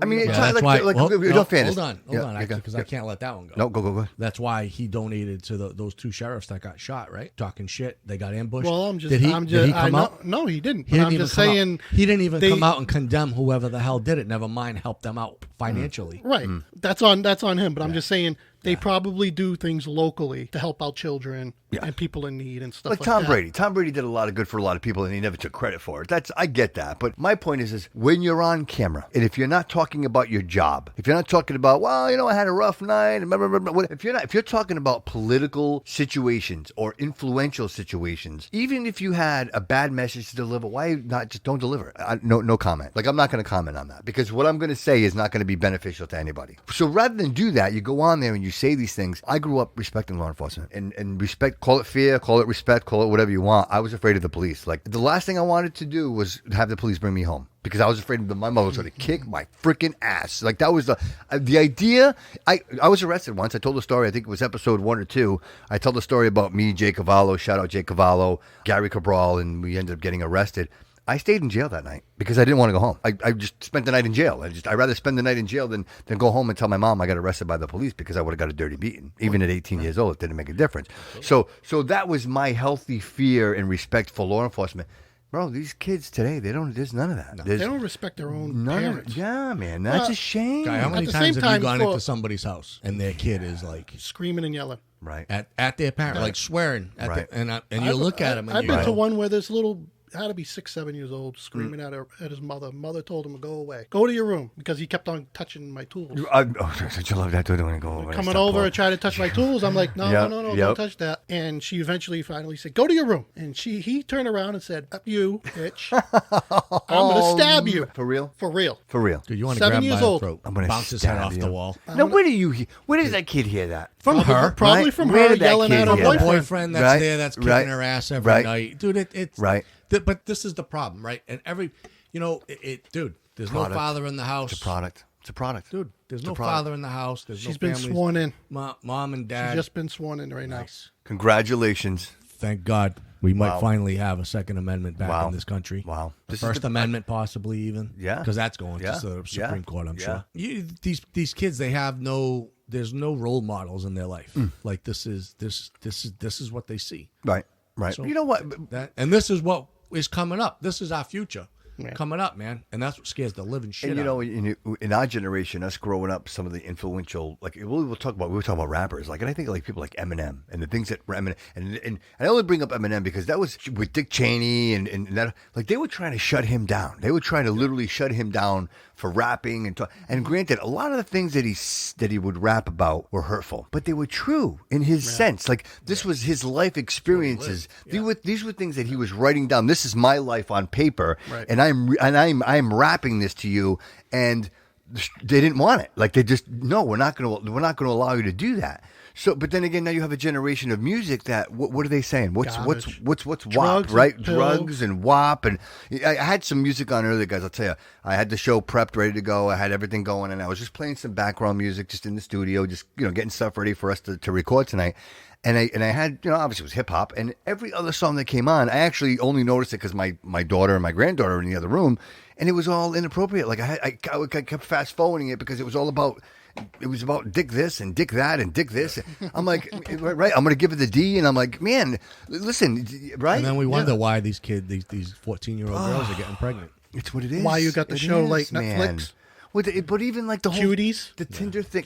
[SPEAKER 3] mean, it's
[SPEAKER 4] that's
[SPEAKER 3] like
[SPEAKER 4] why...
[SPEAKER 3] fairness.
[SPEAKER 4] Hold on, because I can't let that one go.
[SPEAKER 3] No, go.
[SPEAKER 4] That's why he donated to those 2 sheriffs that got shot, right? Talking shit. They got ambushed.
[SPEAKER 5] Well,
[SPEAKER 4] Did he come out?
[SPEAKER 5] No, he didn't.
[SPEAKER 4] He didn't
[SPEAKER 5] I'm just saying...
[SPEAKER 4] He didn't even come out and condemn whoever the hell did it. Never mind help them out financially.
[SPEAKER 5] Right. That's on him. But I'm just saying they probably do things locally to help out children and people in need and stuff like
[SPEAKER 3] Tom
[SPEAKER 5] that.
[SPEAKER 3] Brady. Tom Brady did a lot of good for a lot of people, and he never took credit for it. I get that. But my point is when you're on camera, and if you're not talking about your job, if you're not talking about, I had a rough night, if you're talking about political situations or influential situations, even if you had a bad message to deliver, why not just don't deliver it? No comment. Like, I'm not going to comment on that because what I'm going to say is not going to be beneficial to anybody. So rather than do that, you go on there and you say these things. I grew up respecting law enforcement and respect. Call it fear, call it respect, call it whatever you want. I was afraid of the police. Like, the last thing I wanted to do was have the police bring me home because I was afraid that my mother was going to kick my freaking ass. Like, that was the idea. I was arrested once. I told the story. I think it was episode 1 or 2. I told the story about me, Jay Cavallo, shout out Jay Cavallo, Gary Cabral, and we ended up getting arrested. I stayed in jail that night because I didn't want to go home. I just spent the night in jail. I'd rather spend the night in jail than go home and tell my mom I got arrested by the police because I would have got a dirty beating. Even at 18 years old, it didn't make a difference. So that was my healthy fear and respect for law enforcement. Bro, these kids today, there's none of that.
[SPEAKER 5] They don't respect their own parents.
[SPEAKER 3] Yeah, man, that's a shame.
[SPEAKER 4] Guy, how many times have you gone into somebody's house and their kid is like
[SPEAKER 5] screaming and yelling,
[SPEAKER 3] right,
[SPEAKER 4] at their parent, like swearing,
[SPEAKER 3] right,
[SPEAKER 4] and you look at him. And
[SPEAKER 5] I've been to one where this little had to be 6, 7 years old, screaming at his mother. Mother told him to go away, go to your room, because he kept on touching my tools.
[SPEAKER 3] Don't you love that? Don't want to go over.
[SPEAKER 5] Coming over and trying to touch my tools. I'm like, no, don't touch that. And she finally said, go to your room. And he turned around and said, up you, bitch. I'm gonna stab you.
[SPEAKER 3] For real?
[SPEAKER 5] For real.
[SPEAKER 3] For real.
[SPEAKER 4] Dude, you want to
[SPEAKER 5] 7
[SPEAKER 4] grab
[SPEAKER 5] years
[SPEAKER 4] my
[SPEAKER 5] old.
[SPEAKER 4] throat,
[SPEAKER 3] I'm gonna
[SPEAKER 4] bounce his head off
[SPEAKER 3] you.
[SPEAKER 4] the wall.
[SPEAKER 3] Now, where did that kid hear that?
[SPEAKER 4] From her.
[SPEAKER 5] Probably
[SPEAKER 3] right?
[SPEAKER 5] from
[SPEAKER 3] Where
[SPEAKER 5] her
[SPEAKER 3] did that
[SPEAKER 5] yelling
[SPEAKER 3] kid
[SPEAKER 5] at her
[SPEAKER 3] hear
[SPEAKER 4] The
[SPEAKER 3] that?
[SPEAKER 4] boyfriend that's
[SPEAKER 3] Right,
[SPEAKER 4] there, that's kicking
[SPEAKER 3] right,
[SPEAKER 4] her ass every
[SPEAKER 3] right.
[SPEAKER 4] night, dude. It's
[SPEAKER 3] right.
[SPEAKER 4] But this is the problem, right? And dude, there's no father in the house.
[SPEAKER 3] It's a product. It's a product,
[SPEAKER 4] dude. There's no father in the house. There's
[SPEAKER 5] She's
[SPEAKER 4] no
[SPEAKER 5] been
[SPEAKER 4] families.
[SPEAKER 5] sworn in.
[SPEAKER 4] Mom and dad.
[SPEAKER 5] She's just been sworn in right now.
[SPEAKER 3] Congratulations.
[SPEAKER 4] Thank God we might finally have a Second Amendment back in this country.
[SPEAKER 3] Wow.
[SPEAKER 4] The First Amendment possibly even.
[SPEAKER 3] Yeah.
[SPEAKER 4] Because that's going to the Supreme Court, I'm sure. These kids, there's no role models in their life. Like this is what they see.
[SPEAKER 3] Right.
[SPEAKER 4] So
[SPEAKER 3] you know what?
[SPEAKER 4] And this is what is coming up. This is our future. Coming up, man, and that's what scares the living shit.
[SPEAKER 3] And
[SPEAKER 4] out.
[SPEAKER 3] in our generation, us growing up, some of the influential, like we were talking about rappers, like, and I think like people like Eminem and the things that Eminem, and I only bring up Eminem because that was with Dick Cheney and that, like they were trying to shut him down. They were trying to literally shut him down for rapping and granted, a lot of the things that he would rap about were hurtful, but they were true in his sense. Like this was his life experiences. These were things that he was writing down. This is my life on paper, and I'm rapping this to you, and they didn't want it. Like they just we're not going to allow you to do that. So, but then again, now you have a generation of music that what are they saying? What's WAP, right? Drugs and WAP, and I had some music on earlier, guys. I'll tell you, I had the show prepped, ready to go. I had everything going, and I was just playing some background music, just in the studio, just getting stuff ready for us to record tonight. And I had, obviously it was hip hop, and every other song that came on, I actually only noticed it because my daughter and my granddaughter were in the other room, and it was all inappropriate. Like I kept fast forwarding it because it was all about. It was about dick this and dick that and dick this. I'm like, right, I'm going to give it the D. And I'm like, man, listen, right?
[SPEAKER 4] And then we wonder why these 14-year-old girls are getting pregnant.
[SPEAKER 3] It's what it is.
[SPEAKER 5] Why you got the show like Netflix?
[SPEAKER 3] But even like the whole
[SPEAKER 5] cuties,
[SPEAKER 3] the Tinder thing,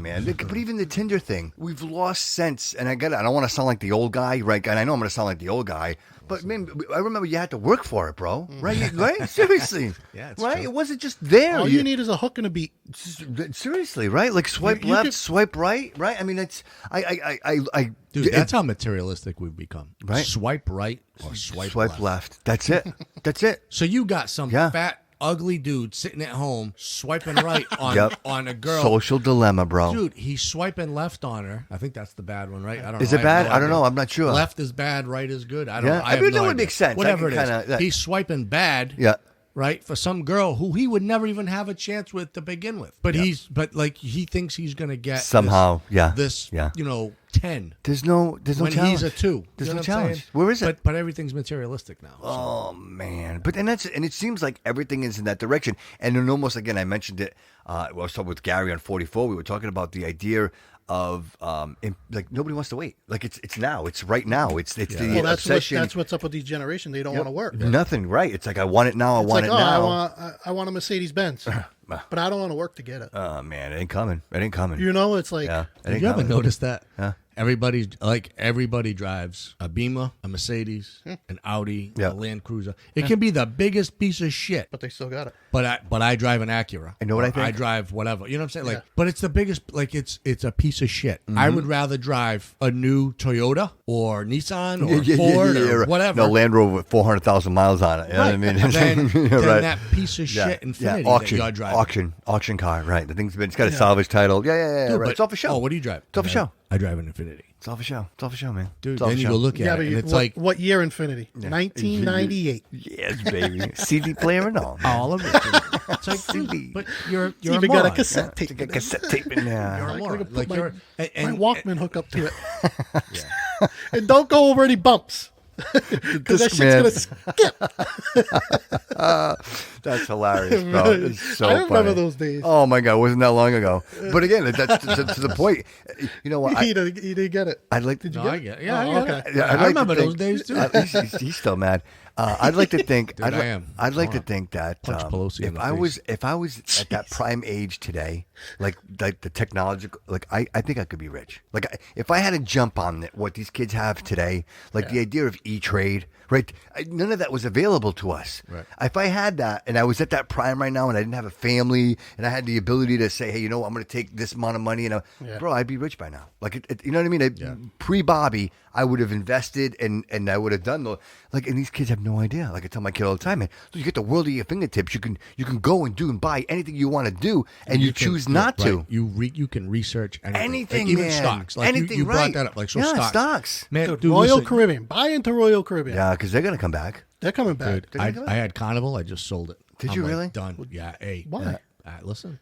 [SPEAKER 3] man. But even the Tinder thing, we've lost sense. And I don't want to sound like the old guy, right? And I know I'm going to sound like the old guy. But man, I remember you had to work for it, bro. Right? Right? Seriously.
[SPEAKER 4] Yeah, it's
[SPEAKER 3] right.
[SPEAKER 4] true.
[SPEAKER 3] It wasn't just there.
[SPEAKER 5] All you need is a hook and a beat.
[SPEAKER 3] Seriously, right? Like swipe left, swipe right, right? I mean, it's
[SPEAKER 4] dude. That's how materialistic we've become.
[SPEAKER 3] Right?
[SPEAKER 4] Swipe right or swipe
[SPEAKER 3] left. That's it. That's it.
[SPEAKER 4] So you got some fat, ugly dude sitting at home swiping right on a girl.
[SPEAKER 3] Social dilemma, bro.
[SPEAKER 4] Dude, he's swiping left on her. I think that's the bad one, right? I don't know.
[SPEAKER 3] Is it bad? I don't know. I'm not sure.
[SPEAKER 4] Left is bad, right is good. I don't know.
[SPEAKER 3] I mean, that would make sense.
[SPEAKER 4] Whatever it is. He's swiping bad.
[SPEAKER 3] Yeah.
[SPEAKER 4] Right? For some girl who he would never even have a chance with to begin with. But he thinks he's going to get
[SPEAKER 3] somehow,
[SPEAKER 4] this 10.
[SPEAKER 3] There's no
[SPEAKER 4] when
[SPEAKER 3] challenge.
[SPEAKER 4] He's a 2.
[SPEAKER 3] There's no challenge. Where is it?
[SPEAKER 4] But everything's materialistic now.
[SPEAKER 3] Oh man! But and it seems like everything is in that direction. And then almost again, I mentioned it. I was talking with Gary on 44. We were talking about the idea of like nobody wants to wait. Like it's now. It's right now. It's the obsession.
[SPEAKER 5] That's what's up with these generation. They don't want to work.
[SPEAKER 3] Nothing. Right. It's like I want it now. I want it now.
[SPEAKER 5] I want a Mercedes Benz, but I don't want to work to get it.
[SPEAKER 3] Oh man, it ain't coming. It ain't coming.
[SPEAKER 5] It's like.
[SPEAKER 4] Have you ever noticed that? Everybody drives a Beamer, a Mercedes, an Audi, a Land Cruiser. It can be the biggest piece of shit,
[SPEAKER 5] but they still got it.
[SPEAKER 4] But I drive an Acura.
[SPEAKER 3] I know what I think.
[SPEAKER 4] I drive whatever. You know what I'm saying? But it's the biggest. Like it's a piece of shit. I would rather drive a new Toyota or Nissan or Ford or whatever.
[SPEAKER 3] No, Land Rover with 400,000 miles on it. You know what I mean?
[SPEAKER 4] Than that piece of shit Infiniti that you're driving.
[SPEAKER 3] Auction car. Right. The thing's it's got a salvage title. Yeah.
[SPEAKER 4] Dude,
[SPEAKER 3] right. It's all for show.
[SPEAKER 4] Oh, what do you drive?
[SPEAKER 3] It's all for show.
[SPEAKER 4] I drive an Infiniti.
[SPEAKER 3] It's all for show. It's all for show, man.
[SPEAKER 4] Dude, then you go look at it, and it's like...
[SPEAKER 5] What year Infiniti? 1998.
[SPEAKER 3] Yes, baby. CD player and all.
[SPEAKER 4] All of it. It's like, CD. But you're
[SPEAKER 5] even
[SPEAKER 4] a
[SPEAKER 5] got a cassette tape.
[SPEAKER 3] Got a cassette tape in there.
[SPEAKER 4] You're a moron.
[SPEAKER 5] My Walkman hook up to it. And don't go over any bumps. Because that shit's going to skip.
[SPEAKER 3] That's hilarious, bro. It's so
[SPEAKER 5] I remember
[SPEAKER 3] funny.
[SPEAKER 5] those days.
[SPEAKER 3] Oh my God, wasn't that long ago? But again, that's to the point. You know what?
[SPEAKER 5] He didn't get it.
[SPEAKER 3] I'd like to.
[SPEAKER 5] Did you
[SPEAKER 4] No,
[SPEAKER 5] get
[SPEAKER 4] I
[SPEAKER 5] it?
[SPEAKER 4] get it. Yeah,
[SPEAKER 5] Oh,
[SPEAKER 4] okay.
[SPEAKER 5] okay.
[SPEAKER 3] Yeah,
[SPEAKER 4] I remember those days too.
[SPEAKER 3] At least he's still mad. I'd like to think.
[SPEAKER 4] Dude, I am.
[SPEAKER 3] I'd like to
[SPEAKER 4] Come on.
[SPEAKER 3] think that
[SPEAKER 4] Punch Pelosi in
[SPEAKER 3] if
[SPEAKER 4] the
[SPEAKER 3] I
[SPEAKER 4] face.
[SPEAKER 3] was at that prime age today, like the technological, like I think I could be rich. Like if I had to jump on what these kids have today, like the idea of E-Trade, right? None of that was available to us.
[SPEAKER 4] Right.
[SPEAKER 3] If I had that and I was at that prime right now and I didn't have a family and I had the ability to say, hey, you know what, I'm going to take this amount of money and bro, I'd be rich by now. Like you know what I mean? Pre-Bobby, I would have invested and I would have done and these kids have no idea. Like I tell my kid all the time, man, you get the world at your fingertips. You can go and do and buy anything you want to do, and you choose not to.
[SPEAKER 4] Right. You can research anything,
[SPEAKER 3] Anything,
[SPEAKER 4] like even
[SPEAKER 3] man.
[SPEAKER 4] stocks. Like
[SPEAKER 3] Anything,
[SPEAKER 4] you
[SPEAKER 3] right.
[SPEAKER 4] brought that up. Like
[SPEAKER 3] stocks.
[SPEAKER 4] man.
[SPEAKER 5] Dude,
[SPEAKER 4] Dude,
[SPEAKER 5] Royal
[SPEAKER 4] listen,
[SPEAKER 5] Caribbean. Buy into Royal Caribbean.
[SPEAKER 3] Yeah, because they're gonna come back.
[SPEAKER 5] They're coming back.
[SPEAKER 4] Dude, I had Carnival. I just sold it.
[SPEAKER 3] Did
[SPEAKER 4] I'm
[SPEAKER 3] you
[SPEAKER 4] like,
[SPEAKER 3] really?
[SPEAKER 4] Done. Yeah. Hey.
[SPEAKER 5] Why?
[SPEAKER 4] Listen,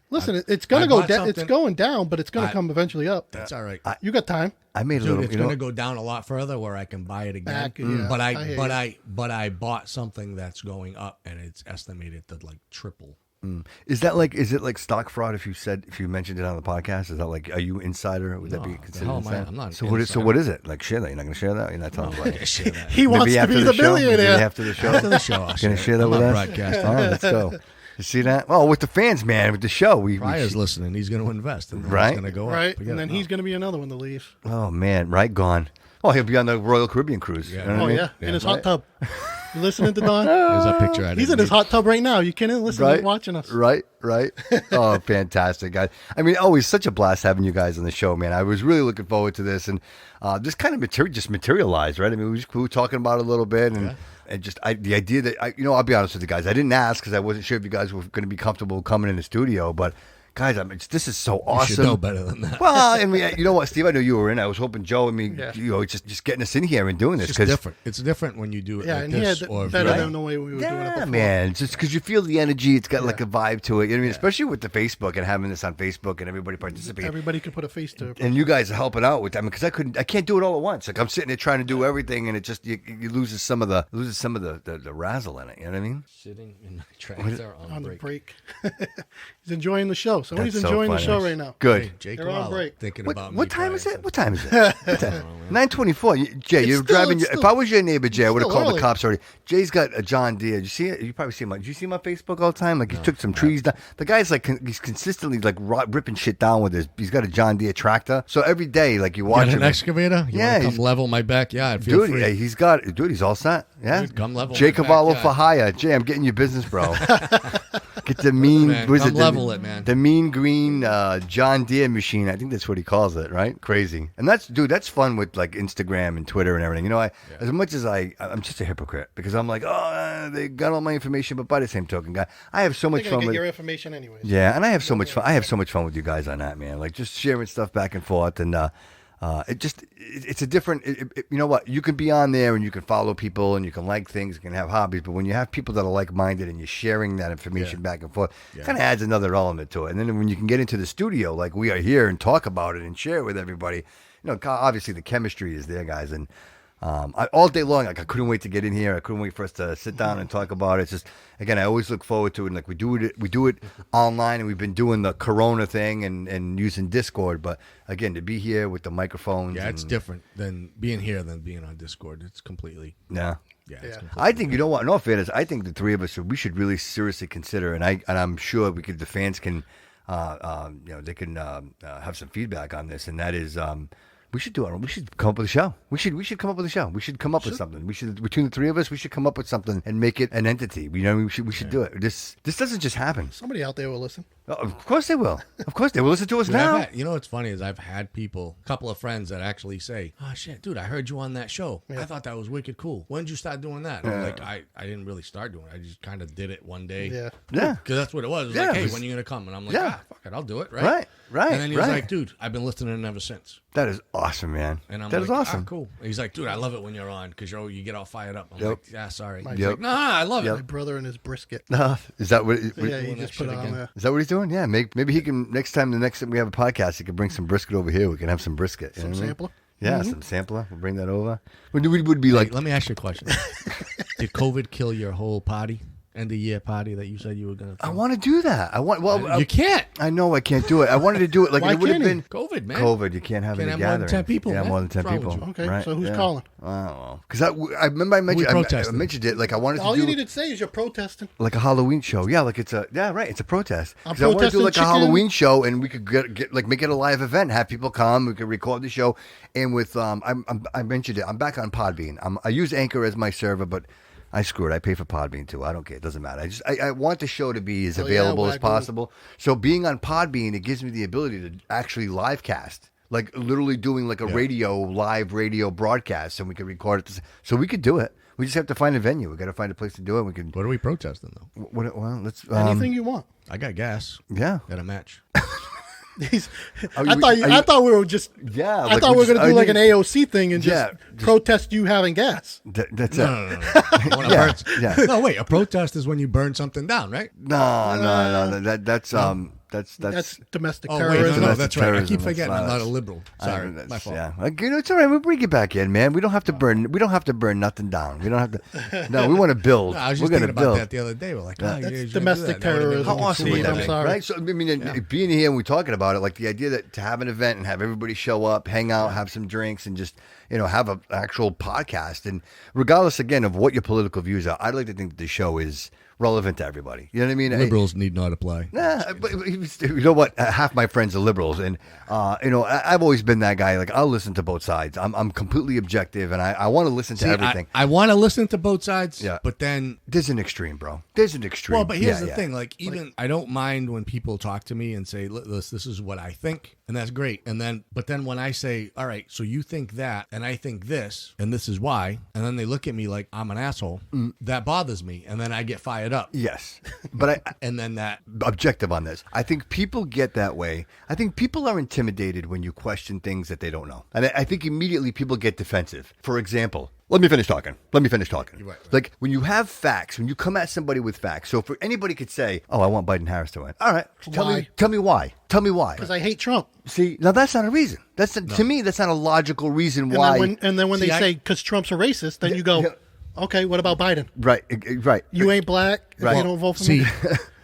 [SPEAKER 5] It's gonna
[SPEAKER 4] I
[SPEAKER 5] go
[SPEAKER 4] bought
[SPEAKER 5] down. It's
[SPEAKER 4] something-
[SPEAKER 5] going down, but it's gonna come eventually up.
[SPEAKER 4] That's all right.
[SPEAKER 5] You got time.
[SPEAKER 3] I made a
[SPEAKER 4] Dude,
[SPEAKER 3] little.
[SPEAKER 4] it's
[SPEAKER 3] You know,
[SPEAKER 4] going to go down a lot further where I can buy it again.
[SPEAKER 5] Back, yeah,
[SPEAKER 4] But
[SPEAKER 5] I hear
[SPEAKER 4] I bought something that's going up and it's estimated to like triple.
[SPEAKER 3] is it like stock fraud? If you mentioned it on the podcast, is that like, are you insider? Would that be
[SPEAKER 4] No,
[SPEAKER 3] considered
[SPEAKER 4] the hell am I?
[SPEAKER 3] insider?
[SPEAKER 4] I'm not an
[SPEAKER 3] So what is
[SPEAKER 4] insider.
[SPEAKER 3] Like share that? You're not going to share that? You're not telling
[SPEAKER 4] I'm
[SPEAKER 3] me.
[SPEAKER 4] not gonna share that.
[SPEAKER 5] He wants to
[SPEAKER 3] after
[SPEAKER 5] be the
[SPEAKER 3] show? Maybe
[SPEAKER 5] billionaire.
[SPEAKER 3] after the show.
[SPEAKER 4] After the show, I'll
[SPEAKER 3] Gonna
[SPEAKER 4] share
[SPEAKER 3] share
[SPEAKER 4] it.
[SPEAKER 3] that
[SPEAKER 4] I'm
[SPEAKER 3] with
[SPEAKER 4] not
[SPEAKER 3] us?
[SPEAKER 4] broadcasting.
[SPEAKER 3] All right, let's go. You see that? Oh, with the fans, man, with the show, we
[SPEAKER 4] Pryor's listening. He's going to invest, and then
[SPEAKER 3] Right?
[SPEAKER 4] it's going to go
[SPEAKER 5] Right,
[SPEAKER 4] up. Forget
[SPEAKER 5] and then
[SPEAKER 4] it.
[SPEAKER 5] he's gonna be another one to leave.
[SPEAKER 3] Oh man, right, gone. Oh, he'll be on the Royal Caribbean cruise.
[SPEAKER 4] Yeah.
[SPEAKER 3] You know what
[SPEAKER 5] Oh
[SPEAKER 3] I mean?
[SPEAKER 5] yeah, in his
[SPEAKER 3] Right.
[SPEAKER 5] hot tub. You listening to Don?
[SPEAKER 4] There's a picture. I
[SPEAKER 5] He's in his hot tub right now. You can't listen.
[SPEAKER 3] Right,
[SPEAKER 5] He's watching us.
[SPEAKER 3] Right. Oh, fantastic, guys. I mean, always such a blast having you guys on the show, man. I was really looking forward to this, and this kind of materialized, right? I mean, we were talking about it a little bit, and just the idea that I'll be honest with you guys. I didn't ask because I wasn't sure if you guys were going to be comfortable coming in the studio, but. Guys, this is so awesome.
[SPEAKER 4] You should know better than that.
[SPEAKER 3] Well, I mean, you know what, Steve? I know you were in. I was hoping Joe and me, just getting us in here and doing this.
[SPEAKER 4] It's different. It's different when you do it
[SPEAKER 5] Yeah,
[SPEAKER 4] like
[SPEAKER 5] and
[SPEAKER 4] this.
[SPEAKER 5] he
[SPEAKER 4] Or
[SPEAKER 5] had better
[SPEAKER 4] right?
[SPEAKER 5] than the way we were doing it before.
[SPEAKER 3] Man, just because you feel the energy, it's got like a vibe to it. You know what I mean? Especially with the Facebook and having this on Facebook and everybody participating.
[SPEAKER 5] Everybody could put a face to it.
[SPEAKER 3] And you guys are helping out with that because I can't do it all at once. Like I'm sitting there trying to do everything, and it just you loses some of the razzle in it. You know what I mean?
[SPEAKER 4] Sitting in the tractor
[SPEAKER 5] on the
[SPEAKER 4] break.
[SPEAKER 5] break. He's enjoying the show. Somebody's
[SPEAKER 3] That's so
[SPEAKER 5] enjoying the
[SPEAKER 3] funny.
[SPEAKER 5] show right now.
[SPEAKER 3] Good.
[SPEAKER 4] Hey, Jake
[SPEAKER 5] They're on
[SPEAKER 4] Lawler
[SPEAKER 5] break.
[SPEAKER 4] thinking
[SPEAKER 3] What,
[SPEAKER 4] about
[SPEAKER 3] what
[SPEAKER 4] me.
[SPEAKER 3] time is
[SPEAKER 4] Brian.
[SPEAKER 3] it? What time is it? 9:24. Jay,
[SPEAKER 5] It's
[SPEAKER 3] you're
[SPEAKER 5] still-
[SPEAKER 3] driving.
[SPEAKER 5] it's
[SPEAKER 3] If
[SPEAKER 5] still-
[SPEAKER 3] I was your neighbor, Jay, I would have
[SPEAKER 5] still
[SPEAKER 3] called the
[SPEAKER 5] early.
[SPEAKER 3] cops already. Jay's got a John Deere. You see it? You probably see him. Do you see him on Facebook all the time? Like he took some trees down. The guy's like he's consistently like ripping shit down with his. He's got a John Deere tractor. So every day, like you watch
[SPEAKER 4] Got
[SPEAKER 3] him.
[SPEAKER 4] an excavator? You
[SPEAKER 3] Yeah,
[SPEAKER 4] wanna
[SPEAKER 3] he's-
[SPEAKER 4] come level my backyard. Feel
[SPEAKER 3] Dude,
[SPEAKER 4] free.
[SPEAKER 3] yeah, he's all set. Yeah,
[SPEAKER 4] Dude, come level
[SPEAKER 3] Jay
[SPEAKER 4] my
[SPEAKER 3] Cavallo
[SPEAKER 4] backyard.
[SPEAKER 3] for hire. Jay, I'm getting your business, bro. Get the mean,
[SPEAKER 4] Man,
[SPEAKER 3] what is
[SPEAKER 4] come
[SPEAKER 3] it,
[SPEAKER 4] level it, man.
[SPEAKER 3] The mean green John Deere machine. I think that's what he calls it, right? Crazy. And that's fun with like Instagram and Twitter and everything. You know, as much as I'm just a hypocrite because I'm like, they got all my information, but by the same token, guy, I have so much
[SPEAKER 5] They're
[SPEAKER 3] fun
[SPEAKER 5] gonna
[SPEAKER 3] with
[SPEAKER 5] get your information anyways.
[SPEAKER 3] Yeah, and I have so much fun. I have so much fun with you guys on that, man. Like just sharing stuff back and forth, and it's a different. You know what? You can be on there and you can follow people and you can like things, you can have hobbies, but when you have people that are like minded and you're sharing that information back and forth, it kind of adds another element to it. And then when you can get into the studio like we are here and talk about it and share it with everybody, obviously the chemistry is there, guys, and. All day long, like I couldn't wait to get in here. I couldn't wait for us to sit down and talk about it. It's just, again, I always look forward to it. And like we do it online, and we've been doing the Corona thing and using Discord. But again, to be here with the microphones,
[SPEAKER 4] Yeah, it's different than being here than being on Discord. It's completely.
[SPEAKER 3] Yeah.
[SPEAKER 4] Yeah. It's completely
[SPEAKER 3] I think what. In all fairness, I think the three of us we should really seriously consider, and I'm sure the fans can, they can have some feedback on this, and that is. We should do it. We should come up with a show. We should come up with a show. We should come up with something. We should, between the three of us, we should come up with something and make it an entity. We should do it. This doesn't just happen.
[SPEAKER 5] Somebody out there will listen.
[SPEAKER 3] Oh, of course they will. Of course they will listen to us now.
[SPEAKER 4] You know what's funny is I've had people, a couple of friends that actually say, "Oh shit, dude, I heard you on that show. I thought that was wicked cool. When did you start doing that?" And I'm like, I didn't really start doing it. I just kind of did it one day.
[SPEAKER 5] Yeah.
[SPEAKER 4] Because that's what it was. It was like, hey, when are you gonna come? And I'm like, fuck it, I'll do it. Right.
[SPEAKER 3] Right.
[SPEAKER 4] And then he was like, dude, I've been listening ever since.
[SPEAKER 3] That is awesome, man.
[SPEAKER 4] And I'm
[SPEAKER 3] that
[SPEAKER 4] like,
[SPEAKER 3] is awesome.
[SPEAKER 4] cool. And he's like, dude, I love it when you're on because you get all fired up. I'm
[SPEAKER 3] Yep.
[SPEAKER 4] like, yeah, sorry. He's
[SPEAKER 3] Yep.
[SPEAKER 4] like, no, I love
[SPEAKER 5] My
[SPEAKER 4] it.
[SPEAKER 5] brother and his brisket.
[SPEAKER 3] Is that what?
[SPEAKER 5] Yeah, he just put it on there.
[SPEAKER 3] Is that what he's doing? Yeah, maybe he can next time we have a podcast, he can bring some brisket over here. We can have some brisket.
[SPEAKER 5] Some sampler?
[SPEAKER 3] Yeah, some sampler. We'll bring that over. We would be like.
[SPEAKER 4] Let me ask you a question. Did COVID kill your whole party? End of year party that you said you were going to.
[SPEAKER 3] I want to do that.
[SPEAKER 4] You can't.
[SPEAKER 3] I know I can't do it. I wanted to do it like
[SPEAKER 5] Why
[SPEAKER 3] it would have
[SPEAKER 5] can't
[SPEAKER 3] been
[SPEAKER 4] COVID, man.
[SPEAKER 3] COVID. You can't have any
[SPEAKER 4] have
[SPEAKER 3] gathering.
[SPEAKER 4] more than 10 people.
[SPEAKER 3] Yeah,
[SPEAKER 4] man.
[SPEAKER 3] more than 10
[SPEAKER 4] What's wrong with
[SPEAKER 3] people.
[SPEAKER 4] you?
[SPEAKER 5] Okay,
[SPEAKER 3] Right,
[SPEAKER 5] so who's
[SPEAKER 3] yeah.
[SPEAKER 5] calling?
[SPEAKER 3] Oh, because I remember I mentioned it. Like I wanted
[SPEAKER 5] All
[SPEAKER 3] to
[SPEAKER 5] you
[SPEAKER 3] do
[SPEAKER 5] needed to say is you're protesting.
[SPEAKER 3] like a Halloween show. Yeah, like it's a It's a protest.
[SPEAKER 5] I'm
[SPEAKER 3] Because I want to do like
[SPEAKER 5] protesting
[SPEAKER 3] a Halloween
[SPEAKER 5] chicken.
[SPEAKER 3] show, and we could get like make it a live event. Have people come. We could record the show. And with I mentioned it. I'm back on Podbean. I use Anchor as my server, but I screw it. I pay for Podbean too. I don't care. It doesn't matter. I want the show to be as available as possible. So being on Podbean, it gives me the ability to actually live cast. Like literally doing like a live radio broadcast, and we could record it. So we could do it. We just have to find a venue. We got to find a place to do it. We could.
[SPEAKER 4] What are we protesting though?
[SPEAKER 3] Well, let's
[SPEAKER 5] Anything you want.
[SPEAKER 4] I got gas.
[SPEAKER 3] Yeah.
[SPEAKER 4] Got a match.
[SPEAKER 5] I thought we were just.
[SPEAKER 3] Yeah.
[SPEAKER 5] I thought we were going to do like an AOC thing and just
[SPEAKER 3] just
[SPEAKER 5] protest you having gas.
[SPEAKER 3] That's
[SPEAKER 4] No.
[SPEAKER 3] Yeah.
[SPEAKER 4] No, wait. A protest is when you burn something down, right?
[SPEAKER 3] No. That's
[SPEAKER 5] domestic
[SPEAKER 4] Oh,
[SPEAKER 5] terrorism.
[SPEAKER 4] wait, no, that's right. I
[SPEAKER 3] terrorism.
[SPEAKER 4] keep forgetting I'm not a
[SPEAKER 3] That's-
[SPEAKER 4] liberal. Sorry,
[SPEAKER 3] that's-
[SPEAKER 4] my fault.
[SPEAKER 3] Yeah, like, it's all right. We'll bring it back in, man. We don't have to burn. We don't have to burn nothing down. We don't have to. No, we want to build.
[SPEAKER 4] No, I was
[SPEAKER 3] We're
[SPEAKER 4] just
[SPEAKER 3] going
[SPEAKER 4] thinking
[SPEAKER 3] to
[SPEAKER 4] about
[SPEAKER 3] build.
[SPEAKER 4] that the other day. We're like,
[SPEAKER 3] Yeah.
[SPEAKER 4] oh,
[SPEAKER 5] That's
[SPEAKER 4] you're
[SPEAKER 5] domestic terrorism.
[SPEAKER 3] How awesome would
[SPEAKER 5] Steve,
[SPEAKER 3] that
[SPEAKER 5] I'm
[SPEAKER 3] be?
[SPEAKER 5] sorry.
[SPEAKER 3] Right? So I mean, being here and we're talking about it, like the idea that to have an event and have everybody show up, hang out, have some drinks, and just have an actual podcast. And regardless, again, of what your political views are, I'd like to think that the show is relevant to everybody. You know what I mean?
[SPEAKER 4] Liberals need not apply.
[SPEAKER 3] Nah, but you know what? Half my friends are liberals, and I've always been that guy. Like I'll listen to both sides. I'm completely objective, and I want to listen to everything.
[SPEAKER 4] I want to listen to both sides.
[SPEAKER 3] Yeah.
[SPEAKER 4] But then
[SPEAKER 3] There's an extreme, bro. There's an extreme.
[SPEAKER 4] Well, but here's
[SPEAKER 3] Yeah,
[SPEAKER 4] the
[SPEAKER 3] yeah.
[SPEAKER 4] thing. Like, even I don't mind when people talk to me and say, this is what I think, and that's great. But then when I say, all right, so you think that, and I think this, and this is why, and then they look at me like I'm an asshole, that bothers me, and then I get fired up.
[SPEAKER 3] Yes, but
[SPEAKER 4] and then that
[SPEAKER 3] objective on this. I think people get that way. I think people are intimidated when you question things that they don't know, and I think immediately people get defensive. For example. Let me finish talking.
[SPEAKER 4] Right.
[SPEAKER 3] Like when you have facts, when you come at somebody with facts. So for anybody could say, "Oh, I want Biden-Harris to win." All right, tell me why. Tell me why.
[SPEAKER 5] Because I hate Trump.
[SPEAKER 3] See, now that's not a reason. To me, that's not a logical reason why.
[SPEAKER 5] And then when they say because Trump's a racist, then you go, okay, what about Biden?
[SPEAKER 3] Right.
[SPEAKER 5] You ain't black.
[SPEAKER 3] Right.
[SPEAKER 5] If you don't vote for
[SPEAKER 4] see.
[SPEAKER 5] me.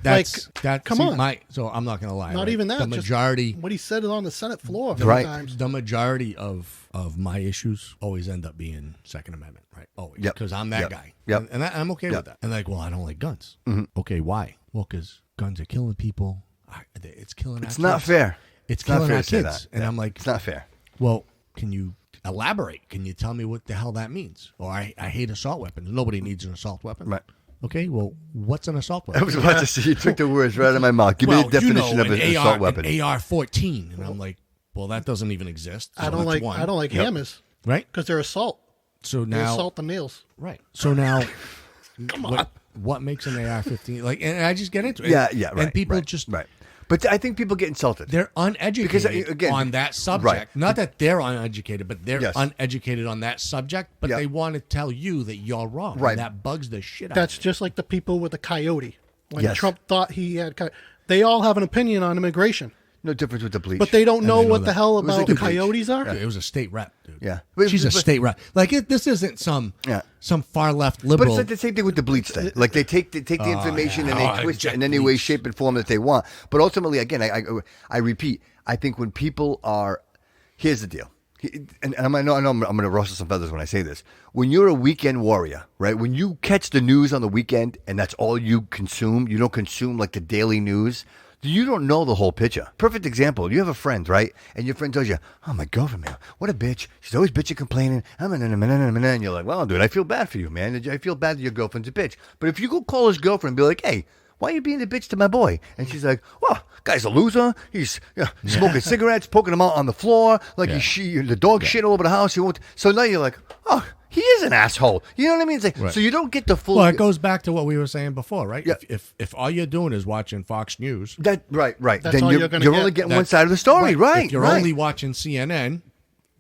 [SPEAKER 4] Come on. So I'm not going to lie.
[SPEAKER 5] Not
[SPEAKER 4] right?
[SPEAKER 5] even that.
[SPEAKER 4] The majority.
[SPEAKER 5] What he said on the Senate floor a few
[SPEAKER 3] Right.
[SPEAKER 5] times.
[SPEAKER 4] The majority of my issues always end up being Second Amendment, right? Always.
[SPEAKER 3] Yep.
[SPEAKER 4] Because I'm that
[SPEAKER 3] Yep.
[SPEAKER 4] guy.
[SPEAKER 3] Yep.
[SPEAKER 4] And I'm okay
[SPEAKER 3] Yep.
[SPEAKER 4] with that. And like, well, I don't like guns.
[SPEAKER 3] Mm-hmm.
[SPEAKER 4] Okay, why? Well, because guns are killing people. It's killing our
[SPEAKER 3] It's
[SPEAKER 4] kids.
[SPEAKER 3] not fair.
[SPEAKER 4] It's
[SPEAKER 3] not
[SPEAKER 4] killing
[SPEAKER 3] fair
[SPEAKER 4] our
[SPEAKER 3] to say
[SPEAKER 4] kids.
[SPEAKER 3] that.
[SPEAKER 4] And
[SPEAKER 3] Yeah.
[SPEAKER 4] I'm like,
[SPEAKER 3] it's not fair.
[SPEAKER 4] well, can you elaborate? Can you tell me what the hell that means? Or I hate assault weapons. Nobody needs an assault weapon.
[SPEAKER 3] Right.
[SPEAKER 4] Okay, well, what's an assault
[SPEAKER 3] I
[SPEAKER 4] weapon?
[SPEAKER 3] was about to say you took the words right out of my mouth. Give me the definition of an assault weapon.
[SPEAKER 4] An AR-14, and I'm like, well, that doesn't even exist. So
[SPEAKER 5] I don't
[SPEAKER 4] that's
[SPEAKER 5] like
[SPEAKER 4] one.
[SPEAKER 5] I don't like hammers.
[SPEAKER 4] Right.
[SPEAKER 5] Because they're assault.
[SPEAKER 4] So
[SPEAKER 5] They
[SPEAKER 4] now,
[SPEAKER 5] assault the nails.
[SPEAKER 4] right. So now,
[SPEAKER 5] Come on.
[SPEAKER 4] what makes an AR-15? Like, and I just get into it.
[SPEAKER 3] Yeah, right.
[SPEAKER 4] And people
[SPEAKER 3] right,
[SPEAKER 4] just
[SPEAKER 3] right. But I think people get insulted.
[SPEAKER 4] they're uneducated
[SPEAKER 3] Because, again,
[SPEAKER 4] on that subject.
[SPEAKER 3] right.
[SPEAKER 4] Not that they're uneducated, but they're
[SPEAKER 3] Yes.
[SPEAKER 4] uneducated on that subject. But
[SPEAKER 3] Yeah.
[SPEAKER 4] they want to tell you that you're wrong.
[SPEAKER 3] Right.
[SPEAKER 4] And that bugs the shit out
[SPEAKER 5] That's
[SPEAKER 4] of me.
[SPEAKER 5] just like the people with the coyote. When
[SPEAKER 3] Yes.
[SPEAKER 5] Trump thought he had they all have an opinion on immigration.
[SPEAKER 3] No difference with the bleach.
[SPEAKER 5] But they don't know what the
[SPEAKER 4] that.
[SPEAKER 5] hell
[SPEAKER 3] It was
[SPEAKER 5] about
[SPEAKER 3] like a
[SPEAKER 5] coyotes are.
[SPEAKER 4] Dude, it was a state rep, dude.
[SPEAKER 3] Yeah.
[SPEAKER 4] She's a
[SPEAKER 3] But-
[SPEAKER 4] state rep. Like, this isn't some far left liberal.
[SPEAKER 3] But it's like the same thing with the bleach thing. Like they take the information and they twist it in any way, shape, and form that they want. But ultimately, again, I repeat, I think when people are, here's the deal. And I know I'm going to rustle some feathers when I say this. When you're a weekend warrior, right? When you catch the news on the weekend and that's all you consume, you don't consume like the daily news. You don't know the whole picture. Perfect example. You have a friend, right? And your friend tells you, "Oh, my girlfriend, man, what a bitch. She's always bitching, complaining. And you're like, "Well, dude, I feel bad for you, man. I feel bad that your girlfriend's a bitch." But if you go call his girlfriend and be like, "Hey, why are you being a bitch to my boy?" And she's like, "Well, guy's a loser. He's smoking cigarettes, poking them out on the floor, like the dog shit all over the house. He won't." So now you're like, "Oh, he is an asshole." You know what I mean? It's like,
[SPEAKER 4] Right.
[SPEAKER 3] So you don't get the full.
[SPEAKER 4] Well, it goes back to what we were saying before, right?
[SPEAKER 3] Yeah.
[SPEAKER 4] If all you're doing is watching Fox News,
[SPEAKER 3] Right.
[SPEAKER 5] That's
[SPEAKER 3] Then
[SPEAKER 5] all
[SPEAKER 3] you're
[SPEAKER 5] you're gonna
[SPEAKER 3] only
[SPEAKER 5] get.
[SPEAKER 3] getting one side of the story, right?
[SPEAKER 4] If you're only watching CNN,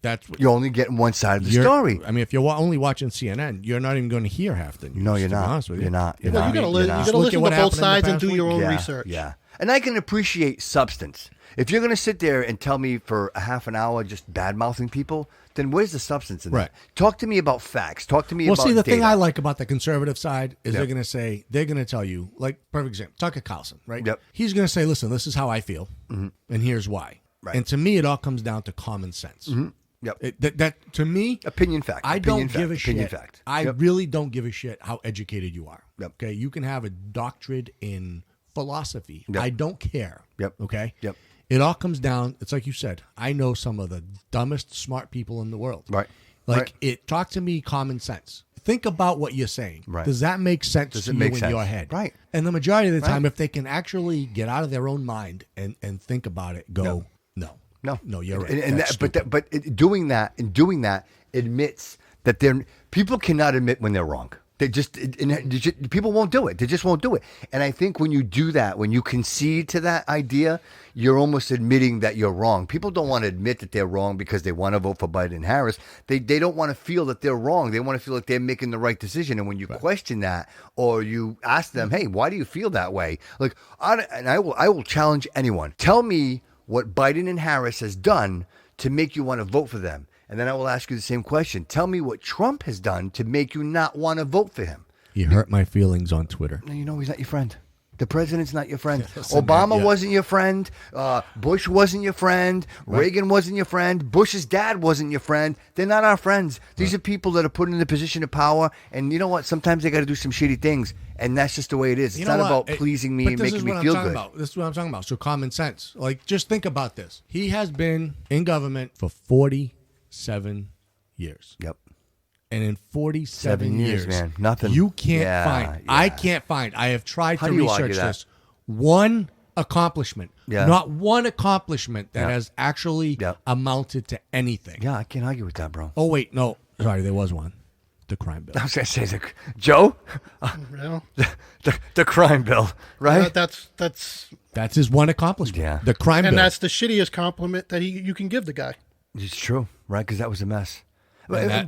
[SPEAKER 4] That's what,
[SPEAKER 3] you're only getting one side of the story.
[SPEAKER 4] I mean, if you're only watching CNN, you're not even going to hear half the news.
[SPEAKER 3] No, you're
[SPEAKER 4] to be
[SPEAKER 3] not.
[SPEAKER 4] honest with you.
[SPEAKER 3] You're not.
[SPEAKER 5] Well, you got to listen to both sides and do your own research.
[SPEAKER 3] Yeah, and I can appreciate substance. If you're going to sit there and tell me for a half an hour just bad-mouthing people, then where's the substance in that? Talk to me about facts. Talk to me about
[SPEAKER 4] see, the
[SPEAKER 3] data.
[SPEAKER 4] thing I like about the conservative side is they're going to tell you, like, perfect example, Tucker Carlson, right?
[SPEAKER 3] Yep.
[SPEAKER 4] He's going to say, listen, this is how I feel, and here's why.
[SPEAKER 3] Right.
[SPEAKER 4] And to me, it all comes down to common sense.
[SPEAKER 3] Yep.
[SPEAKER 4] That to me,
[SPEAKER 3] opinion fact.
[SPEAKER 4] I
[SPEAKER 3] opinion
[SPEAKER 4] don't
[SPEAKER 3] fact,
[SPEAKER 4] give a
[SPEAKER 3] opinion
[SPEAKER 4] shit.
[SPEAKER 3] Fact.
[SPEAKER 4] I really don't give a shit how educated you are.
[SPEAKER 3] Yep.
[SPEAKER 4] Okay, you can have a doctorate in philosophy.
[SPEAKER 3] Yep.
[SPEAKER 4] I don't care.
[SPEAKER 3] Yep.
[SPEAKER 4] Okay.
[SPEAKER 3] Yep.
[SPEAKER 4] It all comes down. It's like you said. I know some of the dumbest smart people in the world.
[SPEAKER 3] Right.
[SPEAKER 4] Like talk to me common sense. Think about what you're saying.
[SPEAKER 3] Right.
[SPEAKER 4] Does that make sense to you in your head?
[SPEAKER 3] Right.
[SPEAKER 4] And the majority of the time, if they can actually get out of their own mind and think about it, go no, you're right.
[SPEAKER 3] Doing that admits that people cannot admit when they're wrong. People won't do it. They just won't do it. And I think when you do that, when you concede to that idea, you're almost admitting that you're wrong. People don't want to admit that they're wrong because they want to vote for Biden and Harris. They don't want to feel that they're wrong. They want to feel like they're making the right decision. And when you question that, or you ask them, hey, why do you feel that way? Like, I will challenge anyone. Tell me what Biden and Harris has done to make you want to vote for them. And then I will ask you the same question. Tell me what Trump has done to make you not want to vote for him.
[SPEAKER 4] He hurt my feelings on Twitter.
[SPEAKER 3] No, you know he's not your friend. The president's not your friend. Obama wasn't your friend. Bush wasn't your friend. Reagan wasn't your friend. Bush's dad wasn't your friend. They're not our friends. These are people that are put in a position of power. And you know what? Sometimes they got to do some shitty things. And that's just the way it is. It's not about pleasing me and making me feel good.
[SPEAKER 4] This is what I'm talking about. So common sense. Like, just think about this. He has been in government for 47 years.
[SPEAKER 3] Yep.
[SPEAKER 4] And in 47 years,
[SPEAKER 3] man, nothing.
[SPEAKER 4] You can't find. Yeah. I can't find. I have tried to research this. One accomplishment. Not one accomplishment that has actually amounted to anything.
[SPEAKER 3] Yeah, I can't argue with that, bro.
[SPEAKER 4] Oh, wait. No. Sorry, there was one. The crime bill.
[SPEAKER 3] I was going to say, Joe? The crime bill, right?
[SPEAKER 4] That's his one accomplishment.
[SPEAKER 3] Yeah.
[SPEAKER 4] The crime bill.
[SPEAKER 5] And that's the shittiest compliment that you can give the guy.
[SPEAKER 3] It's true, right? Because that was a mess.
[SPEAKER 5] That's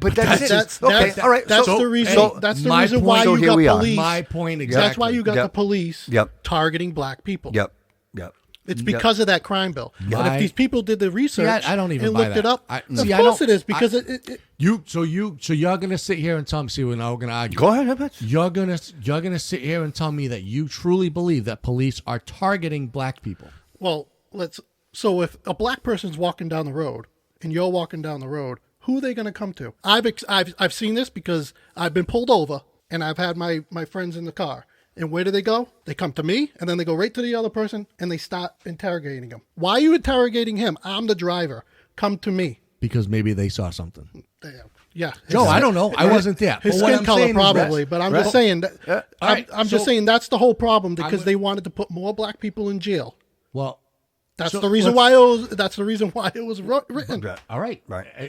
[SPEAKER 5] the reason. That's the reason why you got police.
[SPEAKER 4] My point exactly.
[SPEAKER 5] That's why you got the police targeting black people.
[SPEAKER 3] Yep.
[SPEAKER 5] It's because of that crime bill. But if these people did the research
[SPEAKER 4] I don't even
[SPEAKER 5] and
[SPEAKER 4] buy
[SPEAKER 5] looked
[SPEAKER 4] that.
[SPEAKER 5] it up, of course it is because
[SPEAKER 4] So you're gonna sit here and tell me. See, we're now gonna argue.
[SPEAKER 3] Go ahead.
[SPEAKER 4] You're gonna sit here and tell me that you truly believe that police are targeting black people.
[SPEAKER 5] Well, So if a black person's walking down the road and you're walking down the road, who are they going to come to? I've seen this because I've been pulled over and I've had my friends in the car. And where do they go? They come to me and then they go right to the other person and they start interrogating him. Why are you interrogating him? I'm the driver. Come to me.
[SPEAKER 4] Because maybe they saw something.
[SPEAKER 5] Yeah.
[SPEAKER 4] Joe, I don't know. I wasn't there.
[SPEAKER 5] His skin color probably, but I'm just saying that. I'm just saying that's the whole problem because they wanted to put more black people in jail.
[SPEAKER 4] Well,
[SPEAKER 5] that's the reason why it was written.
[SPEAKER 4] All right.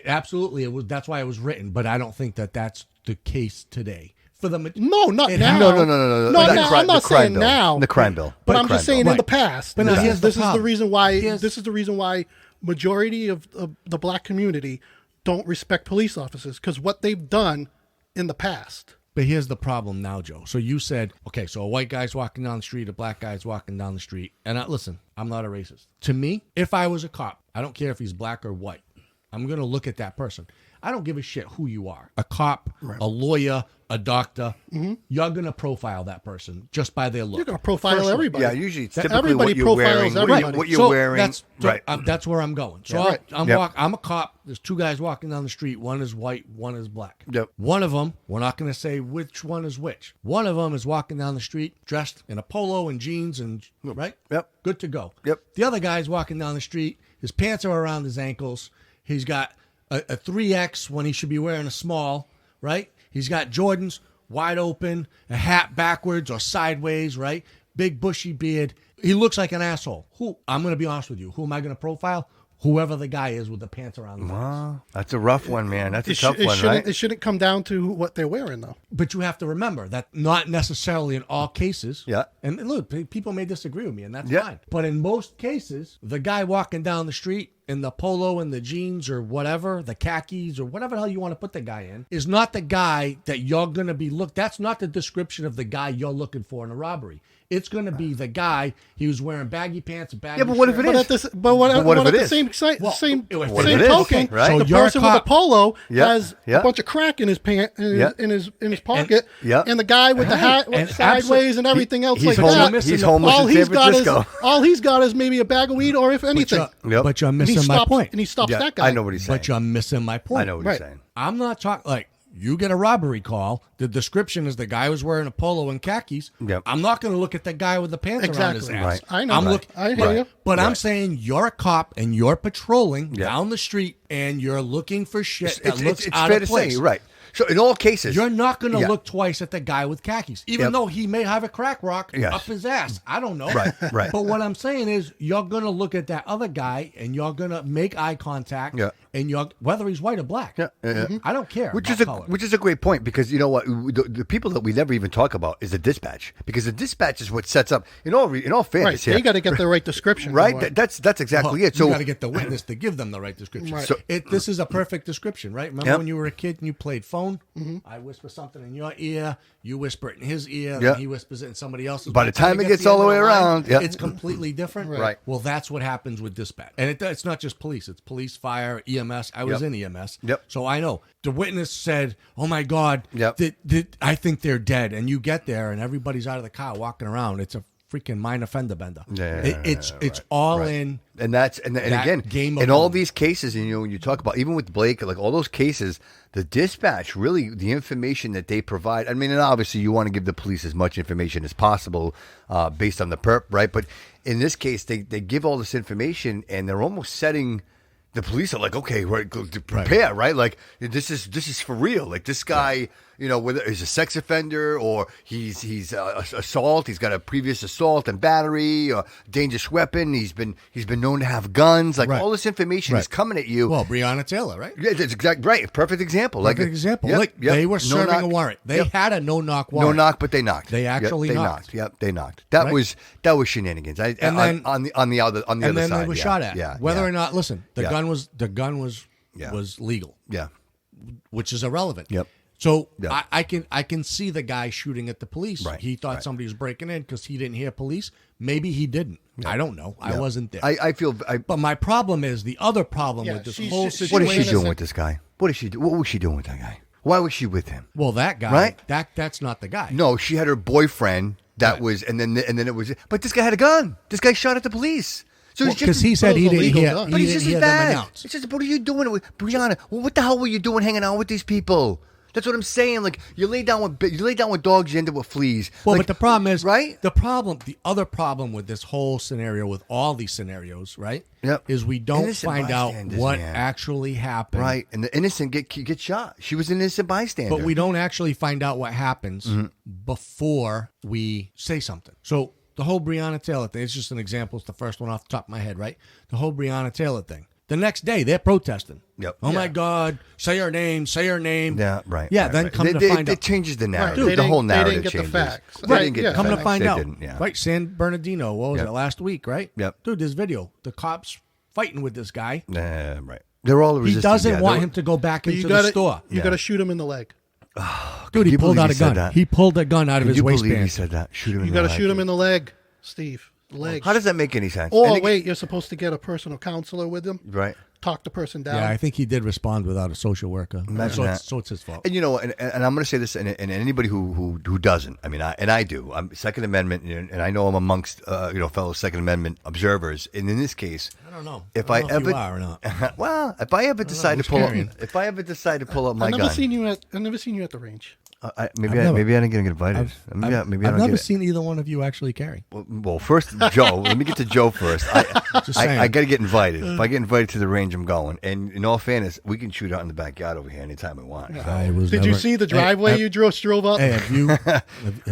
[SPEAKER 4] Absolutely, it was. That's why it was written. But I don't think that that's the case today. For the
[SPEAKER 5] not now.
[SPEAKER 3] No.
[SPEAKER 5] Not now. I'm not saying now.
[SPEAKER 3] The crime bill.
[SPEAKER 5] But I'm just saying in the past.
[SPEAKER 4] But
[SPEAKER 5] this is the reason why. This is the reason why majority of the black community don't respect police officers because what they've done in the past.
[SPEAKER 4] But here's the problem now, Joe. So you said, okay, so a white guy's walking down the street, a black guy's walking down the street. And listen, I'm not a racist. To me, if I was a cop, I don't care if he's black or white. I'm going to look at that person. I don't give a shit who you are. A cop, a lawyer, a doctor. Mm-hmm. You're going to profile that person just by their look.
[SPEAKER 5] You're going to profile everybody.
[SPEAKER 3] Yeah, usually it's typically what you're wearing. What you're wearing.
[SPEAKER 4] That's where I'm going. So I'm a cop. There's two guys walking down the street. One is white, one is black.
[SPEAKER 3] Yep.
[SPEAKER 4] One of them, we're not going to say which one is which. One of them is walking down the street dressed in a polo and jeans and, right?
[SPEAKER 3] Yep.
[SPEAKER 4] Good to go.
[SPEAKER 3] Yep.
[SPEAKER 4] The other guy's walking down the street. His pants are around his ankles. He's got a 3X when he should be wearing a small, right? He's got Jordans wide open, a hat backwards or sideways, right? Big bushy beard. He looks like an asshole. I'm going to be honest with you. Who am I going to profile? Whoever the guy is with the pants around his ankles.
[SPEAKER 3] That's a rough one, man. That's a tough one, right?
[SPEAKER 5] It shouldn't come down to what they're wearing, though.
[SPEAKER 4] But you have to remember that not necessarily in all cases.
[SPEAKER 3] Yeah.
[SPEAKER 4] And look, people may disagree with me, and that's fine. But in most cases, the guy walking down the street in the polo and the jeans or whatever, the khakis or whatever the hell you want to put the guy in, is not the guy that you're going to be that's not the description of the guy you're looking for in a robbery. It's going to be the guy, he was wearing baggy pants, baggy
[SPEAKER 3] Yeah, but what if it is?
[SPEAKER 5] But what if
[SPEAKER 3] it
[SPEAKER 5] the
[SPEAKER 3] is?
[SPEAKER 5] same
[SPEAKER 3] What if it is?
[SPEAKER 5] token,
[SPEAKER 3] Right?
[SPEAKER 5] so
[SPEAKER 4] So
[SPEAKER 5] the
[SPEAKER 4] you're a
[SPEAKER 5] person with
[SPEAKER 4] cop.
[SPEAKER 5] a polo
[SPEAKER 3] Yeah,
[SPEAKER 5] has
[SPEAKER 3] yeah.
[SPEAKER 5] a bunch of crack in his pant in his pocket,
[SPEAKER 3] yeah.
[SPEAKER 5] and the guy with the hat
[SPEAKER 4] And
[SPEAKER 5] sideways and everything else
[SPEAKER 3] He's
[SPEAKER 5] like
[SPEAKER 3] homeless.
[SPEAKER 5] that.
[SPEAKER 3] He's homeless in San Francisco.
[SPEAKER 5] All he's got is maybe a bag of weed, or if anything.
[SPEAKER 4] But you're
[SPEAKER 5] And he
[SPEAKER 4] missing my
[SPEAKER 5] stops-
[SPEAKER 4] point.
[SPEAKER 5] And he stops
[SPEAKER 3] Yeah,
[SPEAKER 5] that guy.
[SPEAKER 3] I know what he's saying.
[SPEAKER 4] But you're missing my point.
[SPEAKER 3] I know what he's saying.
[SPEAKER 4] I'm not talking like you get a robbery call. The description is the guy was wearing a polo and khakis.
[SPEAKER 3] Yep.
[SPEAKER 4] I'm not going to look at the guy with the pants around his
[SPEAKER 5] Exactly.
[SPEAKER 4] ass.
[SPEAKER 3] Right.
[SPEAKER 5] I know.
[SPEAKER 4] I'm
[SPEAKER 5] Right.
[SPEAKER 4] look-
[SPEAKER 5] I hear you.
[SPEAKER 4] But I'm
[SPEAKER 3] Right.
[SPEAKER 4] saying you're a cop and you're patrolling
[SPEAKER 3] Yeah.
[SPEAKER 4] down the street and you're looking for shit that looks
[SPEAKER 3] it's
[SPEAKER 4] out
[SPEAKER 3] fair
[SPEAKER 4] of
[SPEAKER 3] to
[SPEAKER 4] place.
[SPEAKER 3] say, right. So in all cases,
[SPEAKER 4] You're not going to
[SPEAKER 3] Yeah.
[SPEAKER 4] look twice at the guy with khakis, even
[SPEAKER 3] Yep.
[SPEAKER 4] though he may have a crack rock
[SPEAKER 3] Yes.
[SPEAKER 4] up his ass. I don't know.
[SPEAKER 3] Right, right.
[SPEAKER 4] But what I'm saying is you're going to look at that other guy and you're going to make eye contact.
[SPEAKER 3] Yeah.
[SPEAKER 4] And you're whether he's white or black.
[SPEAKER 3] Yeah, yeah, yeah.
[SPEAKER 4] I don't care.
[SPEAKER 3] Which
[SPEAKER 4] about
[SPEAKER 3] is
[SPEAKER 4] color.
[SPEAKER 3] which is a great point, because you know what, the people that we never even talk about is the dispatch, because the dispatch is what sets up in all fairness
[SPEAKER 5] Right. They
[SPEAKER 3] here,
[SPEAKER 5] got to get the right description.
[SPEAKER 3] right?
[SPEAKER 5] going.
[SPEAKER 3] That's exactly
[SPEAKER 4] Well,
[SPEAKER 3] it. So
[SPEAKER 4] you got to get the witness to give them the right description.
[SPEAKER 5] Right.
[SPEAKER 3] So-
[SPEAKER 4] This is a perfect description, right? Remember
[SPEAKER 3] Yep.
[SPEAKER 4] when you were a kid and you played phone?
[SPEAKER 5] Mm-hmm.
[SPEAKER 4] I whisper something in your ear, you whisper it in his ear,
[SPEAKER 3] Yeah.
[SPEAKER 4] and he whispers it in somebody else's.
[SPEAKER 3] By the time it gets
[SPEAKER 4] to
[SPEAKER 3] all the
[SPEAKER 4] end
[SPEAKER 3] way
[SPEAKER 4] of line,
[SPEAKER 3] around, yeah.
[SPEAKER 4] it's completely different.
[SPEAKER 3] Right.
[SPEAKER 4] Well, that's what happens with dispatch, and it's not just police; it's police, fire, EMS. I was
[SPEAKER 3] Yep.
[SPEAKER 4] in EMS,
[SPEAKER 3] Yep.
[SPEAKER 4] so I know. The witness said, "Oh my God,
[SPEAKER 3] Yep.
[SPEAKER 4] I think they're dead," and you get there, and everybody's out of the car walking around. It's a freaking minor fender bender.
[SPEAKER 3] Yeah,
[SPEAKER 4] It's all in.
[SPEAKER 3] And that's and
[SPEAKER 4] that
[SPEAKER 3] again
[SPEAKER 4] game of
[SPEAKER 3] in all
[SPEAKER 4] phone.
[SPEAKER 3] these cases, and when you talk about, even with Blake, like all those cases, the dispatch, really the information that they provide. I mean, and obviously you want to give the police as much information as possible based on the perp, right? But in this case, they give all this information, and they're almost setting. The police are like, okay, right, go to prepare, right? Like this is for real. Like this guy, whether he's a sex offender or he's assault, he's got a previous assault and battery or dangerous weapon. He's been known to have guns. Like all this information is coming at you.
[SPEAKER 4] Well, Breonna Taylor, right?
[SPEAKER 3] Yeah, that's exactly right. Perfect example.
[SPEAKER 4] Perfect example. Like they were serving a warrant. They had a no-knock warrant.
[SPEAKER 3] No knock, but they knocked.
[SPEAKER 4] They actually
[SPEAKER 3] they
[SPEAKER 4] knocked.
[SPEAKER 3] Yep, they knocked. That was shenanigans.
[SPEAKER 4] And then
[SPEAKER 3] on the other
[SPEAKER 4] and
[SPEAKER 3] side,
[SPEAKER 4] then they were shot at.
[SPEAKER 3] Yeah,
[SPEAKER 4] Whether or not, listen, the
[SPEAKER 3] Yeah.
[SPEAKER 4] gun was legal.
[SPEAKER 3] Yeah.
[SPEAKER 4] Which is irrelevant.
[SPEAKER 3] Yep.
[SPEAKER 4] So
[SPEAKER 3] Yep.
[SPEAKER 4] I can see the guy shooting at the police.
[SPEAKER 3] Right,
[SPEAKER 4] He thought somebody was breaking in because he didn't hear police. Maybe he didn't. I don't know. I wasn't there.
[SPEAKER 3] I feel.
[SPEAKER 4] But my problem is the other problem with this whole situation.
[SPEAKER 3] What is she doing with this guy? What was she doing with that guy? Why was she with him?
[SPEAKER 4] Well, that guy,
[SPEAKER 3] right?
[SPEAKER 4] That's not the guy.
[SPEAKER 3] No, she had her boyfriend. That was, and then it was. But this guy had a gun. This guy shot at the police. So
[SPEAKER 4] because he said he didn't hear.
[SPEAKER 3] But he's just as bad.
[SPEAKER 4] Announce.
[SPEAKER 3] It's just, what are you doing with Breonna? Well, what the hell were you doing hanging out with these people? That's what I'm saying. Like you lay down with dogs, you end up with fleas.
[SPEAKER 4] Well,
[SPEAKER 3] like,
[SPEAKER 4] but the problem is,
[SPEAKER 3] right?
[SPEAKER 4] The other problem with this whole scenario, with all these scenarios, right?
[SPEAKER 3] Yep.
[SPEAKER 4] Is we don't
[SPEAKER 3] Innocent
[SPEAKER 4] find out
[SPEAKER 3] bystanders,
[SPEAKER 4] what
[SPEAKER 3] man.
[SPEAKER 4] actually happened.
[SPEAKER 3] Right, and the innocent get shot. She was an innocent bystander.
[SPEAKER 4] But we don't actually find out what happens before we say something. So the whole Breonna Taylor thing, it's just an example. It's the first one off the top of my head, right? The whole Breonna Taylor thing. The next day, they're protesting.
[SPEAKER 3] Yep.
[SPEAKER 4] Oh, my God. Say her name. Say her name.
[SPEAKER 3] Yeah, right.
[SPEAKER 4] Yeah,
[SPEAKER 3] right,
[SPEAKER 4] then
[SPEAKER 3] right.
[SPEAKER 4] come to find out.
[SPEAKER 3] It changes the narrative.
[SPEAKER 5] Right.
[SPEAKER 3] The whole narrative
[SPEAKER 5] They didn't get
[SPEAKER 3] changes.
[SPEAKER 5] the facts.
[SPEAKER 3] They
[SPEAKER 5] Right,
[SPEAKER 3] didn't get
[SPEAKER 5] yeah.
[SPEAKER 3] the
[SPEAKER 4] Come to
[SPEAKER 3] facts.
[SPEAKER 4] find
[SPEAKER 3] They
[SPEAKER 4] out.
[SPEAKER 3] didn't, yeah.
[SPEAKER 4] Right, San Bernardino, what was
[SPEAKER 3] Yep.
[SPEAKER 4] it, last week, right?
[SPEAKER 3] Yep.
[SPEAKER 4] Dude, this video. The cops fighting with this guy.
[SPEAKER 3] Right. They're all
[SPEAKER 4] He
[SPEAKER 3] resisting.
[SPEAKER 4] doesn't
[SPEAKER 3] yeah,
[SPEAKER 4] want
[SPEAKER 3] they're-
[SPEAKER 4] him to go back
[SPEAKER 5] But
[SPEAKER 4] into the store.
[SPEAKER 5] You got to shoot him in the leg.
[SPEAKER 4] Dude, he
[SPEAKER 3] you
[SPEAKER 4] pulled
[SPEAKER 3] believe
[SPEAKER 4] out
[SPEAKER 3] he
[SPEAKER 4] a
[SPEAKER 3] said
[SPEAKER 4] gun.
[SPEAKER 3] that?
[SPEAKER 4] He pulled a gun out of
[SPEAKER 3] Can
[SPEAKER 4] his
[SPEAKER 3] you believe
[SPEAKER 4] waistband.
[SPEAKER 3] he said that? Shoot him in
[SPEAKER 5] You
[SPEAKER 3] the
[SPEAKER 5] got to
[SPEAKER 3] leg.
[SPEAKER 5] shoot him in the leg, Steve. Leg.
[SPEAKER 3] How does that make any sense?
[SPEAKER 5] Or
[SPEAKER 3] And again-
[SPEAKER 5] wait, you're supposed to get a personal counselor with him.
[SPEAKER 3] Right.
[SPEAKER 5] Talk the person down.
[SPEAKER 4] Yeah, I think he did respond without a social worker.
[SPEAKER 3] Imagine
[SPEAKER 4] So
[SPEAKER 3] that.
[SPEAKER 4] it's his fault.
[SPEAKER 3] And and I'm going to say this, and anybody who doesn't, I mean, I do. I'm Second Amendment, and I know I'm amongst fellow Second Amendment observers. And in this case,
[SPEAKER 4] I don't know.
[SPEAKER 3] If
[SPEAKER 4] I
[SPEAKER 3] I
[SPEAKER 4] don't know if
[SPEAKER 3] ever,
[SPEAKER 4] you are or not.
[SPEAKER 3] well, if I ever decide to
[SPEAKER 4] who's
[SPEAKER 3] pull
[SPEAKER 4] carrying?
[SPEAKER 3] up, if I ever decide to pull up my
[SPEAKER 5] I've never
[SPEAKER 3] gun,
[SPEAKER 5] seen you at the range.
[SPEAKER 3] maybe I didn't get invited. Maybe I
[SPEAKER 4] I've
[SPEAKER 3] don't
[SPEAKER 4] never
[SPEAKER 3] get it.
[SPEAKER 4] seen either one of you actually carry.
[SPEAKER 3] Well, first Joe. Let me get to Joe first.
[SPEAKER 4] Just saying.
[SPEAKER 3] I got to get invited. If I get invited to the range, I'm going. And in all fairness, we can shoot out in the backyard over here anytime we want. So
[SPEAKER 5] Did you see the driveway you drove up?
[SPEAKER 4] Hey, have you?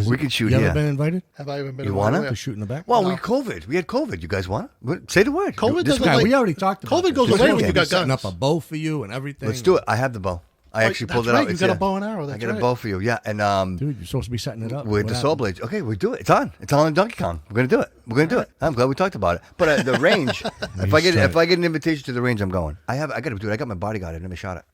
[SPEAKER 3] We can shoot
[SPEAKER 4] You ever
[SPEAKER 3] here.
[SPEAKER 4] been invited
[SPEAKER 5] Have I even been?
[SPEAKER 3] You
[SPEAKER 5] invited?
[SPEAKER 3] wanna?
[SPEAKER 4] to shoot in the back?
[SPEAKER 3] Well, we COVID. We had COVID. You guys want? Say the word.
[SPEAKER 5] COVID
[SPEAKER 3] This
[SPEAKER 5] doesn't
[SPEAKER 3] guy-
[SPEAKER 5] like-
[SPEAKER 4] we already talked about
[SPEAKER 5] COVID
[SPEAKER 4] this.
[SPEAKER 5] goes
[SPEAKER 4] This
[SPEAKER 5] away
[SPEAKER 4] guy
[SPEAKER 5] when you
[SPEAKER 4] was
[SPEAKER 5] got
[SPEAKER 4] setting
[SPEAKER 5] guns.
[SPEAKER 4] up a bow for you and everything.
[SPEAKER 3] Let's do it. I have the bow. I actually
[SPEAKER 5] that's
[SPEAKER 3] pulled it
[SPEAKER 5] right.
[SPEAKER 3] out.
[SPEAKER 5] You
[SPEAKER 3] It's
[SPEAKER 5] got a
[SPEAKER 3] here.
[SPEAKER 5] bow and arrow.
[SPEAKER 3] I
[SPEAKER 5] That's
[SPEAKER 3] got a
[SPEAKER 5] right.
[SPEAKER 3] bow for you. Yeah, and
[SPEAKER 4] Dude, you're supposed to be setting it up.
[SPEAKER 3] with
[SPEAKER 4] What
[SPEAKER 3] the saw
[SPEAKER 4] happened?
[SPEAKER 3] blades. Okay, we do it. It's on. It's on Donkey Kong. We're gonna do it. We're gonna do it. I'm glad we talked about it. But the range, if I get an invitation to the range, I'm going. I got to do it. I got my bodyguard. I never shot it.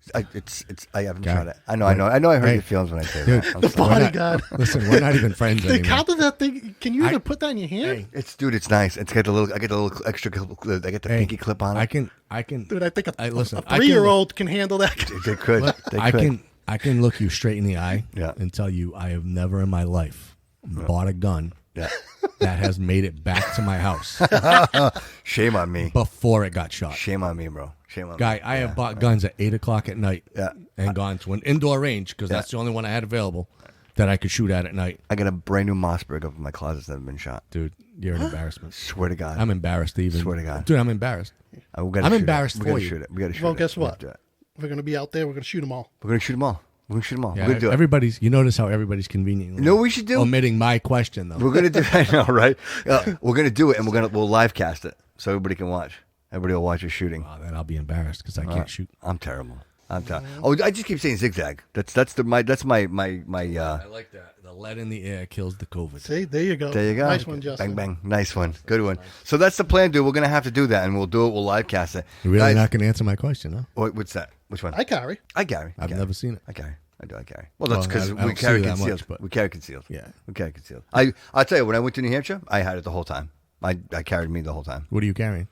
[SPEAKER 3] I haven't shot it. I know. I hurt your feelings when I say that.
[SPEAKER 5] The bodyguard.
[SPEAKER 4] Listen, we're not even friends
[SPEAKER 5] Like,
[SPEAKER 4] anymore.
[SPEAKER 5] how does that thing? Can you even put that in your hand?
[SPEAKER 3] It's nice. It's got the little. I get the little extra. I get the pinky clip on it.
[SPEAKER 4] I can.
[SPEAKER 5] Dude, I think a
[SPEAKER 4] 3-year-old
[SPEAKER 5] can handle that.
[SPEAKER 3] They could.
[SPEAKER 4] I can look you straight in the eye and tell you I have never in my life bought a gun that has made it back to my house.
[SPEAKER 3] Shame on me.
[SPEAKER 4] Before it got shot.
[SPEAKER 3] Shame on me, bro. Shame on me.
[SPEAKER 4] Guy, I have bought guns at 8 o'clock at night and gone to an indoor range because that's the only one I had available that I could shoot at night.
[SPEAKER 3] I got a brand new Mossberg up in my closet that's never been shot.
[SPEAKER 4] Dude, you're an embarrassment.
[SPEAKER 3] Swear to God.
[SPEAKER 4] I'm embarrassed even.
[SPEAKER 3] Swear to God.
[SPEAKER 4] Dude, I'm embarrassed. I'm embarrassed for you.
[SPEAKER 3] Shoot it. We got to shoot it.
[SPEAKER 5] Well, guess what? We're going to be out there. We're going to shoot them all.
[SPEAKER 3] We're going to shoot them all. We're going to shoot them all.
[SPEAKER 4] Yeah,
[SPEAKER 3] we're going to do it.
[SPEAKER 4] Everybody's, you notice how everybody's conveniently
[SPEAKER 3] we should do?
[SPEAKER 4] Omitting my question, though.
[SPEAKER 3] We're going to do I know, right? We're going to do it, and we'll live cast it so everybody can watch. Everybody will watch us shooting.
[SPEAKER 4] Oh, then I'll be embarrassed because I can't shoot.
[SPEAKER 3] I'm terrible. Oh, I just keep saying zigzag. That's my.
[SPEAKER 4] I like that. The lead in the air kills the COVID.
[SPEAKER 5] See, there you go.
[SPEAKER 3] There you go.
[SPEAKER 5] Nice one, Justin.
[SPEAKER 3] Bang bang. Nice one. Good one. So that's the plan, dude. We're gonna have to do that, and we'll do it. We'll live cast it.
[SPEAKER 4] You're really not gonna answer my question, huh?
[SPEAKER 3] What's that? Which one?
[SPEAKER 5] I carry.
[SPEAKER 3] I've
[SPEAKER 4] never seen it.
[SPEAKER 3] I carry. I do. I carry. Well, that's because
[SPEAKER 4] I
[SPEAKER 3] we
[SPEAKER 4] don't
[SPEAKER 3] carry
[SPEAKER 4] see that
[SPEAKER 3] concealed.
[SPEAKER 4] much, but-
[SPEAKER 3] We carry concealed.
[SPEAKER 4] Yeah.
[SPEAKER 3] We carry concealed. I'll tell you, when I went to New Hampshire, I had it the whole time. I carried me the whole time.
[SPEAKER 4] What are you carrying?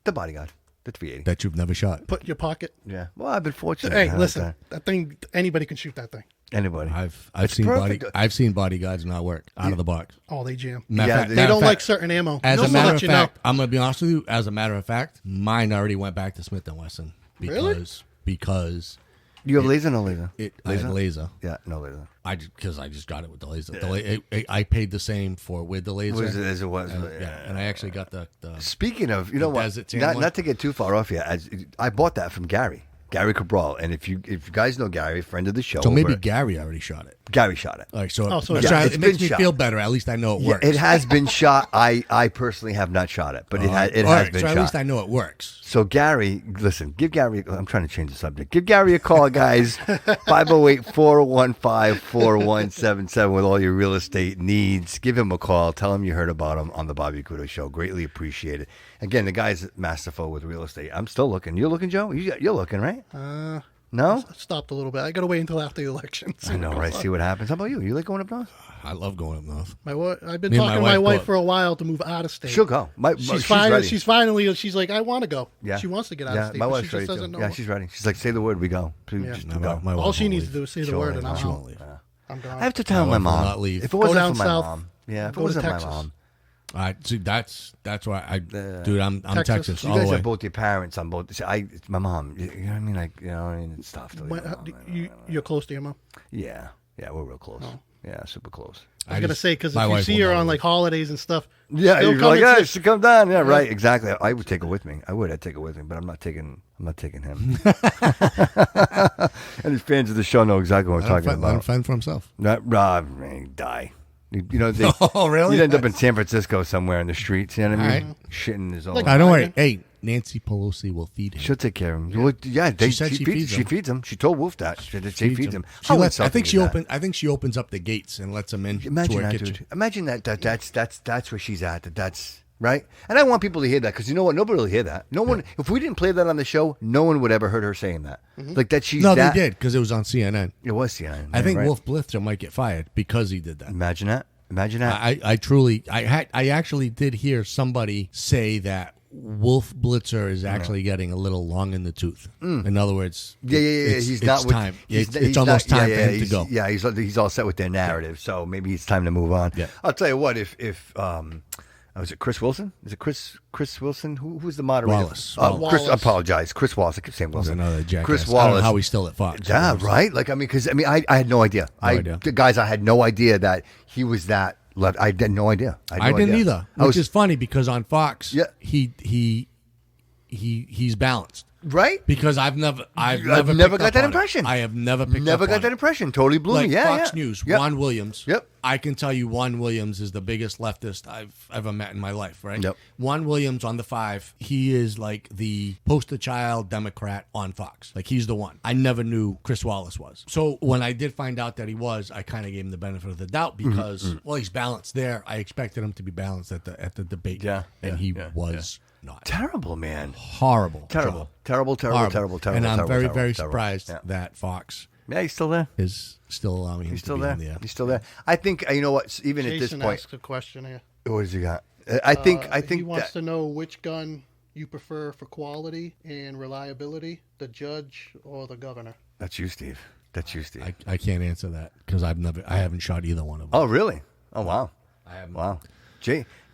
[SPEAKER 3] The bodyguard. The 380.
[SPEAKER 4] That you've never shot.
[SPEAKER 5] Put in your pocket.
[SPEAKER 3] Yeah. Well, I've been fortunate.
[SPEAKER 5] Hey, listen, that thing. Anybody can shoot that thing.
[SPEAKER 3] Anybody.
[SPEAKER 4] I've seen bodyguards not work out of the box.
[SPEAKER 5] Oh, they jam. They don't like certain ammo.
[SPEAKER 4] As a matter of fact, I'm going to be honest with you. As a matter of fact, mine already went back to Smith & Wesson because
[SPEAKER 3] you have laser, no laser?
[SPEAKER 4] I had laser.
[SPEAKER 3] Yeah, no laser.
[SPEAKER 4] Because I just got it with the laser. I paid the same with the laser
[SPEAKER 3] as it was.
[SPEAKER 4] And I actually got the.
[SPEAKER 3] Speaking of, you know what? Not to get too far off yet. I bought that from Gary Cabral, and if you guys know Gary, friend of the show.
[SPEAKER 4] So maybe Gary already shot it.
[SPEAKER 3] Gary shot it.
[SPEAKER 4] All right, so
[SPEAKER 3] it
[SPEAKER 4] makes me feel better. At least I know it works.
[SPEAKER 3] It has been shot. I personly have not shot it, but it has been shot.
[SPEAKER 4] At least I know it works.
[SPEAKER 3] So Gary, listen, give Gary. I'm trying to change the subject. Give Gary a call, guys. 508-415-4177 with all your real estate needs. Give him a call. Tell him you heard about him on the Bobby Cudo Show. Greatly appreciate it. Again, the guy's masterful with real estate. I'm still looking. You're looking, Joe? You're looking, right? No?
[SPEAKER 5] I stopped a little bit. I got to wait until after the election.
[SPEAKER 3] I know, right? See what happens. How about you? You like going up north?
[SPEAKER 4] I love going up north.
[SPEAKER 5] I've been talking to my wife for a while to move out of state.
[SPEAKER 3] She'll go.
[SPEAKER 5] She's finally, she's like, I want to go. Yeah. She wants to get out of state.
[SPEAKER 3] My wife's
[SPEAKER 5] she just
[SPEAKER 3] ready
[SPEAKER 5] doesn't
[SPEAKER 3] to.
[SPEAKER 5] know.
[SPEAKER 3] Yeah, she's ready. She's like, say the word, we go. Just go.
[SPEAKER 5] All she needs to do is say the word, and I'm
[SPEAKER 4] won't leave.
[SPEAKER 5] I'm gone.
[SPEAKER 3] I have to tell my mom.
[SPEAKER 4] Not leave.
[SPEAKER 3] If it wasn't
[SPEAKER 5] down
[SPEAKER 3] for my
[SPEAKER 5] south.
[SPEAKER 3] mom. Yeah, if it
[SPEAKER 5] Go to
[SPEAKER 3] wasn't my
[SPEAKER 5] Texas.
[SPEAKER 3] mom.
[SPEAKER 4] See, that's why dude, I'm Texas
[SPEAKER 3] You
[SPEAKER 4] all the
[SPEAKER 3] guys
[SPEAKER 4] way.
[SPEAKER 3] have both your parents on both. It's my mom. You know what I mean? Like, you know what I mean? It's tough.
[SPEAKER 5] You're close to your mom?
[SPEAKER 3] Yeah, we're real close.
[SPEAKER 5] Oh.
[SPEAKER 3] Yeah, super close.
[SPEAKER 5] I was gonna say, because if you see her on like holidays and stuff,
[SPEAKER 3] yeah, you're like, yeah, she come down. Yeah, right, exactly. I would take her with me. I'd take her with me, but I'm not taking him. And his fans of the show know exactly what we're talking about.
[SPEAKER 4] Let him fend for himself.
[SPEAKER 3] Die. You know,
[SPEAKER 4] oh, really?
[SPEAKER 3] You'd end up in San Francisco somewhere in the streets. You know what I mean? Right. Shitting his own.
[SPEAKER 4] Don't worry. Hey, Nancy Pelosi will feed him.
[SPEAKER 3] She'll take care of him. Yeah, she feeds him. She told Wolf that. She feeds him.
[SPEAKER 4] I think she opens up the gates and lets him in.
[SPEAKER 3] Imagine that, dude. Imagine that's where she's at. That's right. And I want people to hear that, because you know what? Nobody will hear that. No one. If we didn't play that on the show, no one would ever heard her saying that. Mm-hmm. Like that. She's
[SPEAKER 4] they did, because it was on CNN.
[SPEAKER 3] It was CNN.
[SPEAKER 4] I think Wolf Blitzer might get fired because he did that.
[SPEAKER 3] Imagine that.
[SPEAKER 4] I actually did hear somebody say that Wolf Blitzer is actually getting a little long in the tooth. In other words,
[SPEAKER 3] he's not with
[SPEAKER 4] time. It's almost time for him to go.
[SPEAKER 3] Yeah, he's all set with their narrative, so maybe it's time to move on. Yeah. I'll tell you what, if was it Chris Wilson? Is it Chris Wilson? Who's the moderator?
[SPEAKER 4] Wallace.
[SPEAKER 3] Chris, I apologize. Chris Wallace. I keep saying Wilson.
[SPEAKER 4] Another jackass.
[SPEAKER 3] Chris Wallace.
[SPEAKER 4] I don't know how he's still at Fox.
[SPEAKER 3] Yeah, right. Like, I had no idea. Guys, I had no idea that he was that. I had no idea.
[SPEAKER 4] I didn't either. Which is funny, because on Fox, he's balanced.
[SPEAKER 3] Right?
[SPEAKER 4] Because I've never
[SPEAKER 3] got that impression.
[SPEAKER 4] I have never picked
[SPEAKER 3] Never
[SPEAKER 4] up
[SPEAKER 3] got
[SPEAKER 4] on
[SPEAKER 3] that
[SPEAKER 4] it.
[SPEAKER 3] impression. Totally blew
[SPEAKER 4] Like
[SPEAKER 3] me. Yeah,
[SPEAKER 4] Fox
[SPEAKER 3] yeah.
[SPEAKER 4] News,
[SPEAKER 3] Yep.
[SPEAKER 4] Juan Williams.
[SPEAKER 3] Yep.
[SPEAKER 4] I can tell you Juan Williams is the biggest leftist I've ever met in my life, right?
[SPEAKER 3] Yep.
[SPEAKER 4] Juan Williams on the 5, he is like the poster child Democrat on Fox. Like he's the one. I never knew Chris Wallace was. So when I did find out that he was, I kind of gave him the benefit of the doubt because, well, he's balanced there. I expected him to be balanced at the debate.
[SPEAKER 3] Yeah.
[SPEAKER 4] And he was not.
[SPEAKER 3] Terrible, man.
[SPEAKER 4] Horrible.
[SPEAKER 3] Terrible.
[SPEAKER 4] Job.
[SPEAKER 3] Terrible.
[SPEAKER 4] Horrible. And I'm very surprised
[SPEAKER 3] Yeah.
[SPEAKER 4] that Fox
[SPEAKER 3] Yeah, he's still there.
[SPEAKER 4] is still allowing him
[SPEAKER 3] He's
[SPEAKER 4] to
[SPEAKER 3] still
[SPEAKER 4] be
[SPEAKER 3] there.
[SPEAKER 4] in the air.
[SPEAKER 3] He's still there. I think you know what? Even at this
[SPEAKER 5] Jason
[SPEAKER 3] point,
[SPEAKER 5] asked a question here.
[SPEAKER 3] what does he got? I think
[SPEAKER 5] He wants
[SPEAKER 3] that,
[SPEAKER 5] to know which gun you prefer for quality and reliability, the judge or the governor.
[SPEAKER 3] that's you, Steve. That's you, Steve.
[SPEAKER 4] I can't answer that because I haven't shot either one of them.
[SPEAKER 3] Oh, really? Oh, wow.
[SPEAKER 4] I haven't.
[SPEAKER 3] Wow.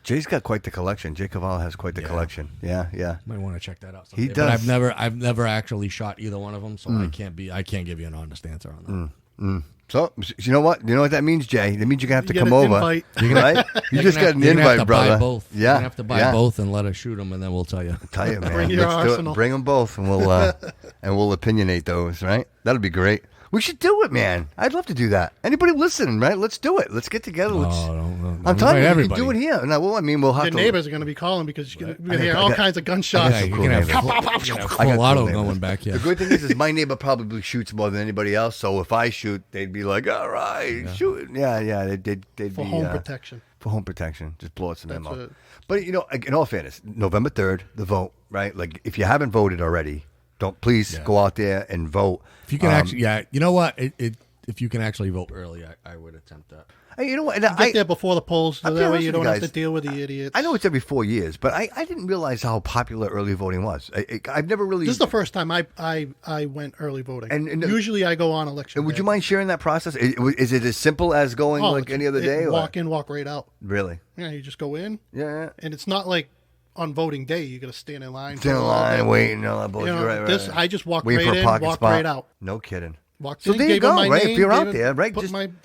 [SPEAKER 3] Jay's got quite the collection. Jay Cavallo has quite the collection. Yeah, yeah.
[SPEAKER 4] Might want to check that out.
[SPEAKER 3] He
[SPEAKER 4] Someday.
[SPEAKER 3] does.
[SPEAKER 4] But I've never actually shot either one of them, so I can't give you an honest answer on that.
[SPEAKER 3] So you know what? You know what that means, Jay? That means you're gonna have to
[SPEAKER 5] You
[SPEAKER 3] come
[SPEAKER 5] get an
[SPEAKER 3] over.
[SPEAKER 5] invite.
[SPEAKER 3] Right? You just got an
[SPEAKER 4] You're gonna have
[SPEAKER 3] invite,
[SPEAKER 4] to
[SPEAKER 3] brother.
[SPEAKER 4] Buy both.
[SPEAKER 3] Yeah,
[SPEAKER 4] You're gonna have to buy
[SPEAKER 3] yeah.
[SPEAKER 4] both and let us shoot them, and then we'll tell you.
[SPEAKER 3] Tell you, man.
[SPEAKER 5] Bring your
[SPEAKER 3] Let's do
[SPEAKER 5] arsenal.
[SPEAKER 3] it. Bring them both, and we'll opinionate those. Right? That'll be great. We should do it, man. I'd love to do that. Anybody listening, right? Let's do it. Let's get together. Let's, I'm telling you, we can do it here. No, well, I mean, we'll have
[SPEAKER 5] Your
[SPEAKER 3] to.
[SPEAKER 5] neighbors are going to be calling because you're going to hear all kinds of gunshots.
[SPEAKER 4] Yeah,
[SPEAKER 3] cool
[SPEAKER 4] you're gonna
[SPEAKER 3] neighbors.
[SPEAKER 4] have
[SPEAKER 3] I got
[SPEAKER 4] full auto
[SPEAKER 3] cool neighbors.
[SPEAKER 4] going back here.
[SPEAKER 3] The good thing is my neighbor probably shoots more than anybody else. So if I shoot, they'd be like, "All right, shoot." Yeah. They'd
[SPEAKER 5] For
[SPEAKER 3] be
[SPEAKER 5] home protection.
[SPEAKER 3] For home protection, just blow it some
[SPEAKER 5] That's
[SPEAKER 3] ammo.
[SPEAKER 5] what-
[SPEAKER 3] But in all fairness, November 3rd, the vote, right? Like if you haven't voted already, please go out there and vote.
[SPEAKER 4] If you can actually, you know what? If you can actually vote early, I would attempt that.
[SPEAKER 3] Hey, you know what?
[SPEAKER 5] Get there before the polls, so
[SPEAKER 3] I'll be
[SPEAKER 5] that way
[SPEAKER 3] honest
[SPEAKER 5] you
[SPEAKER 3] with
[SPEAKER 5] don't
[SPEAKER 3] you
[SPEAKER 5] have to
[SPEAKER 3] guys.
[SPEAKER 5] deal with the idiots.
[SPEAKER 3] I know it's every 4 years, but I didn't realize how popular early voting was. I've never really.
[SPEAKER 5] This is the first time I went early voting.
[SPEAKER 3] And
[SPEAKER 5] usually I go on election
[SPEAKER 3] And would
[SPEAKER 5] day.
[SPEAKER 3] you mind sharing that process? Is it as simple as going like any other day?
[SPEAKER 5] Walk in, walk right out.
[SPEAKER 3] Really?
[SPEAKER 5] Yeah, you just go in.
[SPEAKER 3] Yeah.
[SPEAKER 5] And it's not like on voting day you got to stand in line.
[SPEAKER 3] Stand in
[SPEAKER 5] for all
[SPEAKER 3] line,
[SPEAKER 5] day.
[SPEAKER 3] wait, and all that bullshit.
[SPEAKER 5] You know,
[SPEAKER 3] right.
[SPEAKER 5] I just walk
[SPEAKER 3] Wait
[SPEAKER 5] right
[SPEAKER 3] for a
[SPEAKER 5] in,
[SPEAKER 3] pocket
[SPEAKER 5] walk
[SPEAKER 3] spot.
[SPEAKER 5] right out.
[SPEAKER 3] No kidding.
[SPEAKER 5] Walked
[SPEAKER 3] So
[SPEAKER 5] in,
[SPEAKER 3] there you
[SPEAKER 5] gave them
[SPEAKER 3] go,
[SPEAKER 5] my
[SPEAKER 3] right?
[SPEAKER 5] name,
[SPEAKER 3] If you're out
[SPEAKER 5] gave it-
[SPEAKER 3] there, right?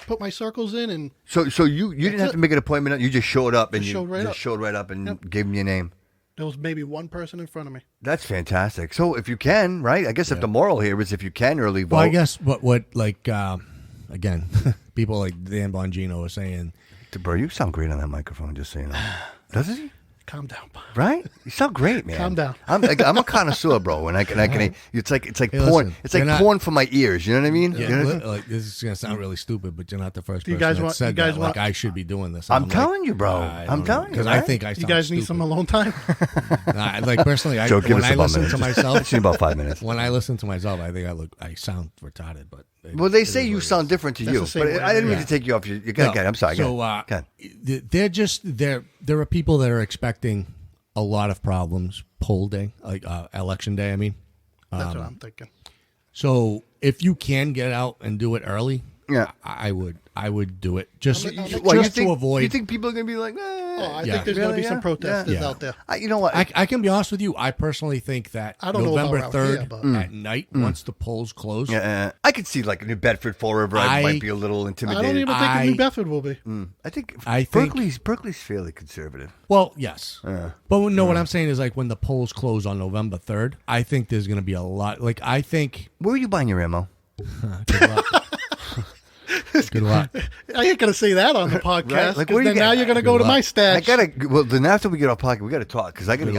[SPEAKER 5] Put my circles in and
[SPEAKER 3] So you didn't have to make an appointment. You just showed up and
[SPEAKER 5] Just
[SPEAKER 3] you
[SPEAKER 5] showed right
[SPEAKER 3] just
[SPEAKER 5] up.
[SPEAKER 3] showed right up and gave them your name.
[SPEAKER 5] there was maybe one person in front of me.
[SPEAKER 3] That's fantastic. So if you can, right? I guess if the moral here is if you can early vote.
[SPEAKER 4] Well, I guess what like again, people like Dan Bongino are saying,
[SPEAKER 3] Bro, you sound great on that microphone. Just so you know, doesn't he?
[SPEAKER 5] Calm down.
[SPEAKER 3] Right? You sound great, man.
[SPEAKER 5] Calm down.
[SPEAKER 3] I'm a connoisseur, bro, and I can. It's like
[SPEAKER 4] Hey,
[SPEAKER 3] porn.
[SPEAKER 4] listen,
[SPEAKER 3] It's like
[SPEAKER 4] you're not-
[SPEAKER 3] porn for my ears. You know what I mean?
[SPEAKER 4] yeah,
[SPEAKER 3] You know what I mean?
[SPEAKER 4] like this is gonna sound really stupid, but you're not the first
[SPEAKER 5] Do you
[SPEAKER 4] person
[SPEAKER 5] guys
[SPEAKER 4] that
[SPEAKER 5] want-
[SPEAKER 4] said
[SPEAKER 5] you guys
[SPEAKER 4] that.
[SPEAKER 5] want-
[SPEAKER 4] Like I should be doing this.
[SPEAKER 3] I'm telling you, bro. I'm telling you,
[SPEAKER 4] because I
[SPEAKER 3] right?
[SPEAKER 4] think I
[SPEAKER 5] You
[SPEAKER 4] sound
[SPEAKER 5] guys need
[SPEAKER 4] stupid.
[SPEAKER 5] some alone time.
[SPEAKER 4] Like personally,
[SPEAKER 3] Joe, give
[SPEAKER 4] when
[SPEAKER 3] us
[SPEAKER 4] I
[SPEAKER 3] about a
[SPEAKER 4] listen
[SPEAKER 3] minute.
[SPEAKER 4] to myself,
[SPEAKER 3] Just need about 5 minutes.
[SPEAKER 4] when I listen to myself, I think I sound retarded. But
[SPEAKER 3] Well, they say you sound different to
[SPEAKER 5] That's
[SPEAKER 3] you,
[SPEAKER 5] the same
[SPEAKER 3] but
[SPEAKER 5] way.
[SPEAKER 3] I didn't mean
[SPEAKER 5] Yeah.
[SPEAKER 3] to take you off. You got I'm sorry.
[SPEAKER 4] So
[SPEAKER 3] Go ahead.
[SPEAKER 4] there are people that are expecting a lot of problems poll day, like election day. I mean,
[SPEAKER 5] That's what I'm thinking.
[SPEAKER 4] so if you can get out and do it early,
[SPEAKER 3] Yeah.
[SPEAKER 4] I would do it just
[SPEAKER 5] Well,
[SPEAKER 4] just to avoid.
[SPEAKER 3] You think people are gonna be like?
[SPEAKER 5] I
[SPEAKER 4] Yeah.
[SPEAKER 5] think there's going to be some protesters
[SPEAKER 4] Yeah.
[SPEAKER 5] out there.
[SPEAKER 3] You know what?
[SPEAKER 4] I can be honest with you. I personally think that
[SPEAKER 5] I don't know about
[SPEAKER 4] November
[SPEAKER 5] out
[SPEAKER 4] 3rd
[SPEAKER 5] here, but-
[SPEAKER 4] at night, once the polls close,
[SPEAKER 3] I could see like New Bedford, Fall River. I might be a little
[SPEAKER 5] I
[SPEAKER 3] intimidated.
[SPEAKER 5] don't even think New Bedford will be.
[SPEAKER 3] I think
[SPEAKER 4] I think-
[SPEAKER 3] Berkeley's fairly conservative.
[SPEAKER 4] well, yes. But no, what I'm saying is like when the polls close on November 3rd, I think there's going to be a lot. Like I think.
[SPEAKER 3] Where are you buying your ammo?
[SPEAKER 4] Good luck. Good luck.
[SPEAKER 5] I ain't going to say that on the podcast.
[SPEAKER 3] Right? Like,
[SPEAKER 5] 'cause
[SPEAKER 3] where you
[SPEAKER 5] then now
[SPEAKER 3] get-
[SPEAKER 5] you're going to
[SPEAKER 4] Good
[SPEAKER 5] go to
[SPEAKER 4] luck.
[SPEAKER 5] my
[SPEAKER 3] I
[SPEAKER 5] stash.
[SPEAKER 3] gotta. Well, then after we get off podcast, we gotta talk because I gotta.
[SPEAKER 5] We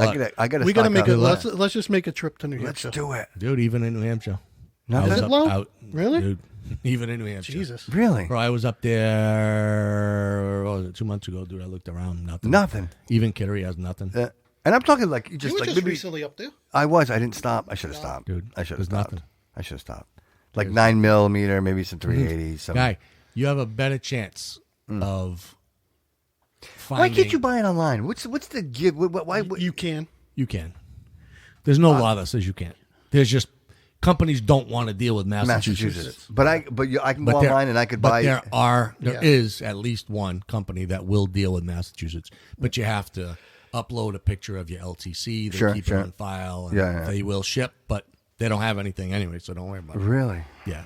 [SPEAKER 5] got to make
[SPEAKER 3] it.
[SPEAKER 5] it. Let's just make a trip to New
[SPEAKER 3] Let's
[SPEAKER 5] Hampshire.
[SPEAKER 3] do it.
[SPEAKER 4] Dude, even in New Hampshire.
[SPEAKER 3] Nothing?
[SPEAKER 4] I was
[SPEAKER 5] Is it low?
[SPEAKER 4] out,
[SPEAKER 5] Really?
[SPEAKER 4] Dude, even in New Hampshire.
[SPEAKER 5] Jesus.
[SPEAKER 3] Really?
[SPEAKER 4] Bro, I was up there, what was it, 2 months ago, dude. I looked around, nothing.
[SPEAKER 3] Nothing.
[SPEAKER 4] Even Kittery has nothing.
[SPEAKER 3] And I'm talking like
[SPEAKER 5] You
[SPEAKER 3] just
[SPEAKER 5] were
[SPEAKER 3] like
[SPEAKER 5] just
[SPEAKER 3] maybe
[SPEAKER 5] recently up there.
[SPEAKER 3] I was. I didn't stop. I should have stopped,
[SPEAKER 4] Dude,
[SPEAKER 3] I should have
[SPEAKER 4] there's
[SPEAKER 3] stopped.
[SPEAKER 4] nothing.
[SPEAKER 3] I should have stopped. Like 9mm, maybe some 380. Some.
[SPEAKER 4] Guy, you have a better chance of finding.
[SPEAKER 3] Why can't you buy it online? What's the give? Why?
[SPEAKER 5] You can.
[SPEAKER 4] You can. There's no law that says you can't. There's just companies don't want to deal with Massachusetts.
[SPEAKER 3] But I can go
[SPEAKER 4] there-
[SPEAKER 3] online and I could
[SPEAKER 4] but
[SPEAKER 3] buy.
[SPEAKER 4] there is at least one company that will deal with Massachusetts, but you have to upload a picture of your LTC. They
[SPEAKER 3] Sure,
[SPEAKER 4] keep
[SPEAKER 3] sure.
[SPEAKER 4] it on file. And
[SPEAKER 3] Yeah.
[SPEAKER 4] They will ship, but they don't have anything anyway, so don't worry about it.
[SPEAKER 3] Really?
[SPEAKER 4] Yeah.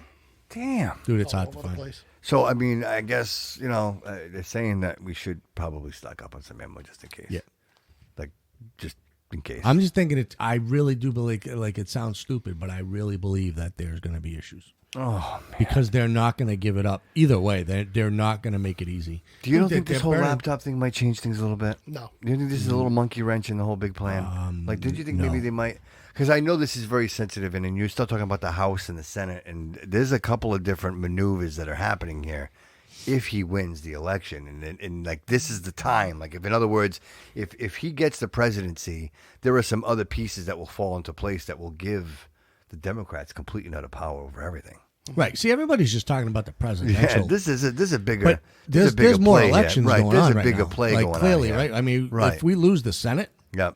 [SPEAKER 3] Damn.
[SPEAKER 4] Dude, it's
[SPEAKER 5] All
[SPEAKER 4] hard to
[SPEAKER 5] over the
[SPEAKER 4] find.
[SPEAKER 5] place.
[SPEAKER 3] So I mean, I guess they're saying that we should probably stock up on some ammo just in case.
[SPEAKER 4] Yeah.
[SPEAKER 3] Like just in case.
[SPEAKER 4] I'm just thinking I really do believe, like it sounds stupid, but I really believe that there's going to be issues.
[SPEAKER 3] Oh, man.
[SPEAKER 4] Because they're not going to give it up. Either way, they're not going to make it easy.
[SPEAKER 3] Do you don't think this whole laptop thing might change things a little bit?
[SPEAKER 5] No.
[SPEAKER 3] Do you think this is a little monkey wrench in the whole big plan? Did you think maybe they might? Because I know this is very sensitive, and you're still talking about the House and the Senate, and there's a couple of different maneuvers that are happening here. If he wins the election, and like this is the time, like if in other words, if he gets the presidency, there are some other pieces that will fall into place that will give the Democrats complete and utter power over everything.
[SPEAKER 4] Right. See, everybody's just talking about the presidential.
[SPEAKER 3] Yeah, this is a bigger.
[SPEAKER 4] But there's more elections
[SPEAKER 3] right.
[SPEAKER 4] going
[SPEAKER 3] There's
[SPEAKER 4] on
[SPEAKER 3] a
[SPEAKER 4] right
[SPEAKER 3] bigger
[SPEAKER 4] now.
[SPEAKER 3] play
[SPEAKER 4] like
[SPEAKER 3] going
[SPEAKER 4] clearly,
[SPEAKER 3] on.
[SPEAKER 4] right? I mean,
[SPEAKER 3] right.
[SPEAKER 4] if we lose the Senate,
[SPEAKER 3] yep.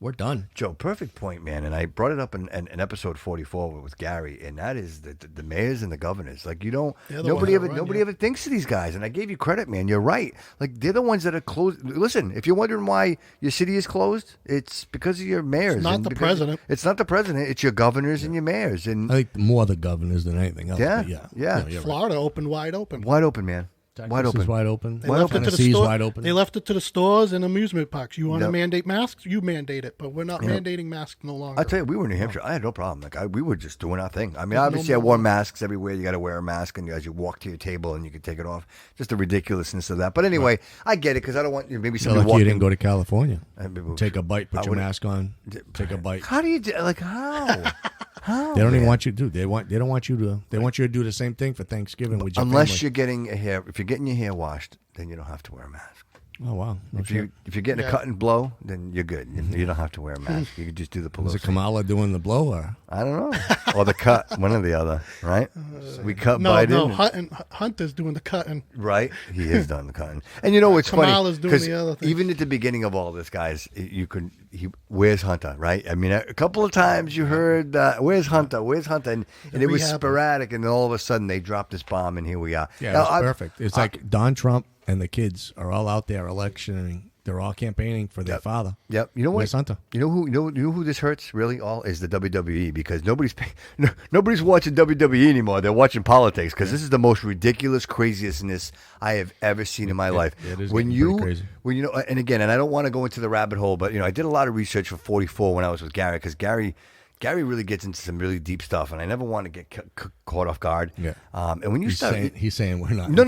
[SPEAKER 4] we're done.
[SPEAKER 3] Joe, perfect point, man. And I brought it up in episode 44 with Gary, and that is the mayors and the governors. Like nobody ever thinks of these guys. And I gave you credit, man. You're right. Like they're the ones that are closed. Listen, if you're wondering why your city is closed, it's because of your mayors.
[SPEAKER 5] It's not the president.
[SPEAKER 3] It's not the president. It's your governors and your mayors. And
[SPEAKER 4] I think more the governors than anything else.
[SPEAKER 3] Yeah,
[SPEAKER 4] but
[SPEAKER 3] yeah.
[SPEAKER 4] No,
[SPEAKER 5] Florida opened wide open.
[SPEAKER 3] Wide open, man.
[SPEAKER 4] Texas
[SPEAKER 3] wide open.
[SPEAKER 4] is wide open.
[SPEAKER 5] They left it to the store.
[SPEAKER 4] wide open.
[SPEAKER 5] They left it to the stores and amusement parks. You want to
[SPEAKER 3] Yep.
[SPEAKER 5] mandate masks? You mandate it, but we're not mandating masks no longer.
[SPEAKER 3] I tell you, we were in New Hampshire. I had no problem. Like we were just doing our thing. I mean, obviously, I wore masks everywhere. You got to wear a mask, and as you walk to your table, and you can take it off. Just the ridiculousness of that. But anyway, I get it because I don't want maybe
[SPEAKER 4] You're
[SPEAKER 3] somebody
[SPEAKER 4] lucky you
[SPEAKER 3] walking.
[SPEAKER 4] didn't go to California. Take a bite, put your mask on, take a bite.
[SPEAKER 3] How do you how? How?
[SPEAKER 4] They don't even want you to do. They don't want you to. They want you to do the same thing for Thanksgiving with your
[SPEAKER 3] Unless
[SPEAKER 4] family.
[SPEAKER 3] you're getting if you're getting your hair washed, then you don't have to wear a mask.
[SPEAKER 4] Oh wow! No
[SPEAKER 3] If
[SPEAKER 4] shit.
[SPEAKER 3] you're getting a cut and blow, then you're good. You don't have to wear a mask. You can just do the Pelosi.
[SPEAKER 4] Is it Kamala doing the blow or?
[SPEAKER 3] I don't know. Or the cut, one or the other, right? We cut
[SPEAKER 5] no,
[SPEAKER 3] Biden.
[SPEAKER 5] No, Hunter's doing the cutting.
[SPEAKER 3] Right, he is doing the cutting. And you know what's
[SPEAKER 5] Kamala's
[SPEAKER 3] funny?
[SPEAKER 5] doing the other thing.
[SPEAKER 3] Even at the beginning of all this, guys, where's Hunter? Right? I mean, a couple of times you heard, "Where's Hunter? Where's Hunter?" And it was sporadic, and then all of a sudden they dropped this bomb, and here we are.
[SPEAKER 4] Yeah, it's perfect. It's like Don Trump and the kids are all out there electioning. They're all campaigning for their father.
[SPEAKER 3] Yep. You know what?
[SPEAKER 4] Where's Hunter?
[SPEAKER 3] You know who this hurts really all is the WWE because nobody's watching WWE anymore. They're watching politics because this is the most ridiculous craziness I have ever seen in my life.
[SPEAKER 4] It is
[SPEAKER 3] when
[SPEAKER 4] getting pretty crazy.
[SPEAKER 3] When and again, and I don't want to go into the rabbit hole, but I did a lot of research for 44 when I was with Gary because Gary really gets into some really deep stuff, and I never want to get caught off guard.
[SPEAKER 4] Yeah.
[SPEAKER 3] And when
[SPEAKER 4] he's saying we're not.
[SPEAKER 3] No.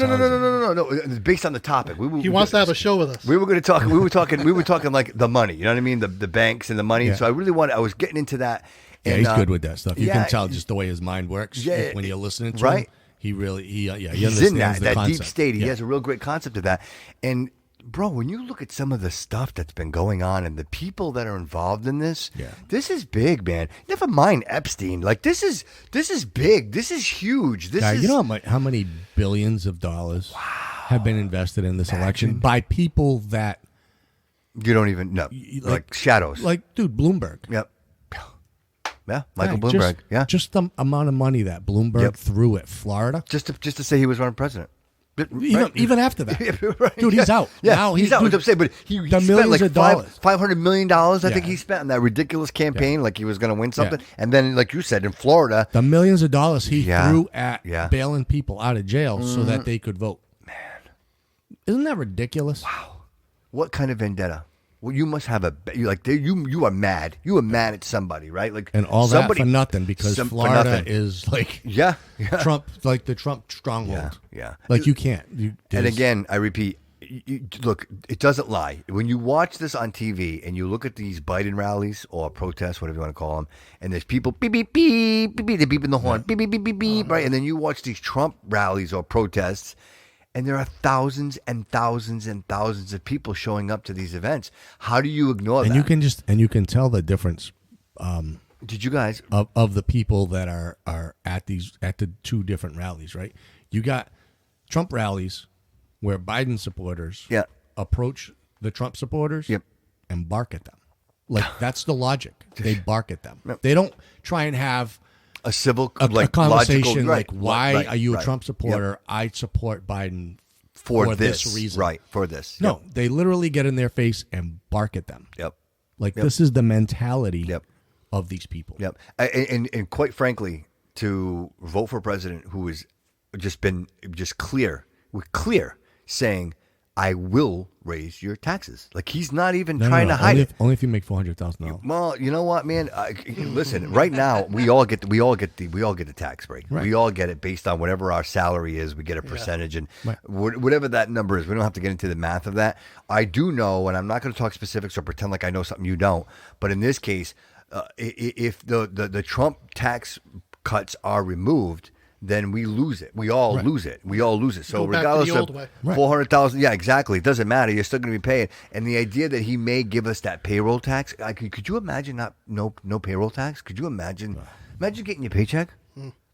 [SPEAKER 3] It's based on the topic.
[SPEAKER 5] He wants to have a show with us.
[SPEAKER 3] We were going to talk. We were talking like the money. You know what I mean? The banks and the money.
[SPEAKER 4] Yeah.
[SPEAKER 3] So I was getting into that.
[SPEAKER 4] Yeah,
[SPEAKER 3] and,
[SPEAKER 4] he's good with that stuff. You
[SPEAKER 3] yeah,
[SPEAKER 4] can tell just the way his mind works.
[SPEAKER 3] Yeah,
[SPEAKER 4] when you're listening to
[SPEAKER 3] right?
[SPEAKER 4] him. He
[SPEAKER 3] he's in that
[SPEAKER 4] concept.
[SPEAKER 3] deep state. He
[SPEAKER 4] Yeah.
[SPEAKER 3] has a real great concept of that. And bro, when you look at some of the stuff that's been going on and the people that are involved in this, this is big, man. Never mind Epstein. Like this is big. This is huge. This is
[SPEAKER 4] you know how many billions of dollars have been invested in this election by people that
[SPEAKER 3] you don't even know, like shadows.
[SPEAKER 4] Like, dude, Bloomberg.
[SPEAKER 3] Yep. Yeah, Michael Bloomberg.
[SPEAKER 4] Just the amount of money that Bloomberg threw at Florida,
[SPEAKER 3] just to say he was running president.
[SPEAKER 4] Even after that,
[SPEAKER 3] right.
[SPEAKER 4] Dude, he's out.
[SPEAKER 3] Yeah,
[SPEAKER 4] now
[SPEAKER 3] he's out.
[SPEAKER 4] Dude,
[SPEAKER 3] I'm saying, but he
[SPEAKER 4] the
[SPEAKER 3] spent
[SPEAKER 4] millions
[SPEAKER 3] like
[SPEAKER 4] of dollars.
[SPEAKER 3] $500 million. I think he spent on that ridiculous campaign, like he was going to win something. And then, like you said, in Florida,
[SPEAKER 4] the millions of dollars he threw at
[SPEAKER 3] Yeah.
[SPEAKER 4] bailing people out of jail so that they could vote. Man, isn't that ridiculous?
[SPEAKER 3] Wow, what kind of vendetta? Well, you must have you are mad. You are mad at somebody, right? Like,
[SPEAKER 4] and all that for nothing because Florida is like Trump, like the Trump stronghold.
[SPEAKER 3] Yeah.
[SPEAKER 4] Like you can't.
[SPEAKER 3] And again, I repeat, look, it doesn't lie. When you watch this on TV and you look at these Biden rallies or protests, whatever you want to call them, and there's people beep beep beep beep beep, they're beeping the horn, beep beep beep beep beep, right? And then you watch these Trump rallies or protests. And there are thousands and thousands and thousands of people showing up to these events. How do you ignore that?
[SPEAKER 4] And you can tell the difference.
[SPEAKER 3] Did you guys
[SPEAKER 4] of the people that are at the two different rallies? Right, you got Trump rallies where Biden supporters approach the Trump supporters and bark at them. Like that's the logic. They bark at them. They don't try and have
[SPEAKER 3] a civil
[SPEAKER 4] a conversation
[SPEAKER 3] logical,
[SPEAKER 4] like why are you a
[SPEAKER 3] right.
[SPEAKER 4] Trump supporter? I support Biden
[SPEAKER 3] for
[SPEAKER 4] this reason.
[SPEAKER 3] Right, for this.
[SPEAKER 4] No, they literally get in their face and bark at them.
[SPEAKER 3] Yep.
[SPEAKER 4] This is the mentality of these people.
[SPEAKER 3] Yep. And quite frankly, to vote for a president who has just been clear saying, I will raise your taxes. Like he's not even trying to hide it.
[SPEAKER 4] Only if you make $400,000.
[SPEAKER 3] Well, you know what, man? Listen, right now we all get the tax break.
[SPEAKER 4] Right.
[SPEAKER 3] We all get it based on whatever our salary is. We get a percentage, and whatever that number is. We don't have to get into the math of that. I do know, and I'm not going to talk specifics or pretend like I know something you don't. But in this case, if the Trump tax cuts are removed, then we lose it. We all lose it. We all lose it. So regardless of 400,000, yeah, exactly. It doesn't matter. You're still going to be paying. And the idea that he may give us that payroll tax, could you imagine no payroll tax? Could you imagine getting your paycheck?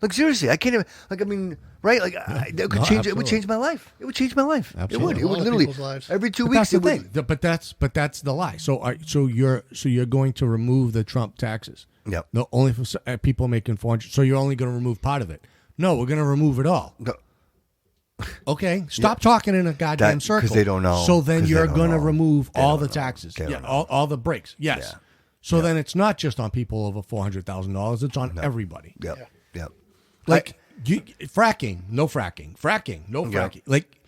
[SPEAKER 3] Like seriously, I can't even. Like I mean, right? Like it could change. It would change my life. It would change my life.
[SPEAKER 4] Absolutely.
[SPEAKER 3] It would literally every 2 weeks.
[SPEAKER 4] But that's the lie. So you're going to remove the Trump taxes.
[SPEAKER 3] Yep.
[SPEAKER 4] No, only for people making 400. So you're only going to remove part of it. No, we're going to remove it all. No. Okay, stop talking in a goddamn circle.
[SPEAKER 3] Because they don't know.
[SPEAKER 4] So then you're going to remove all the taxes. All the breaks. Yes. Yeah. So then it's not just on people over $400,000. It's on everybody.
[SPEAKER 3] Yep.
[SPEAKER 4] Like fracking, no fracking. Fracking, no fracking. Like,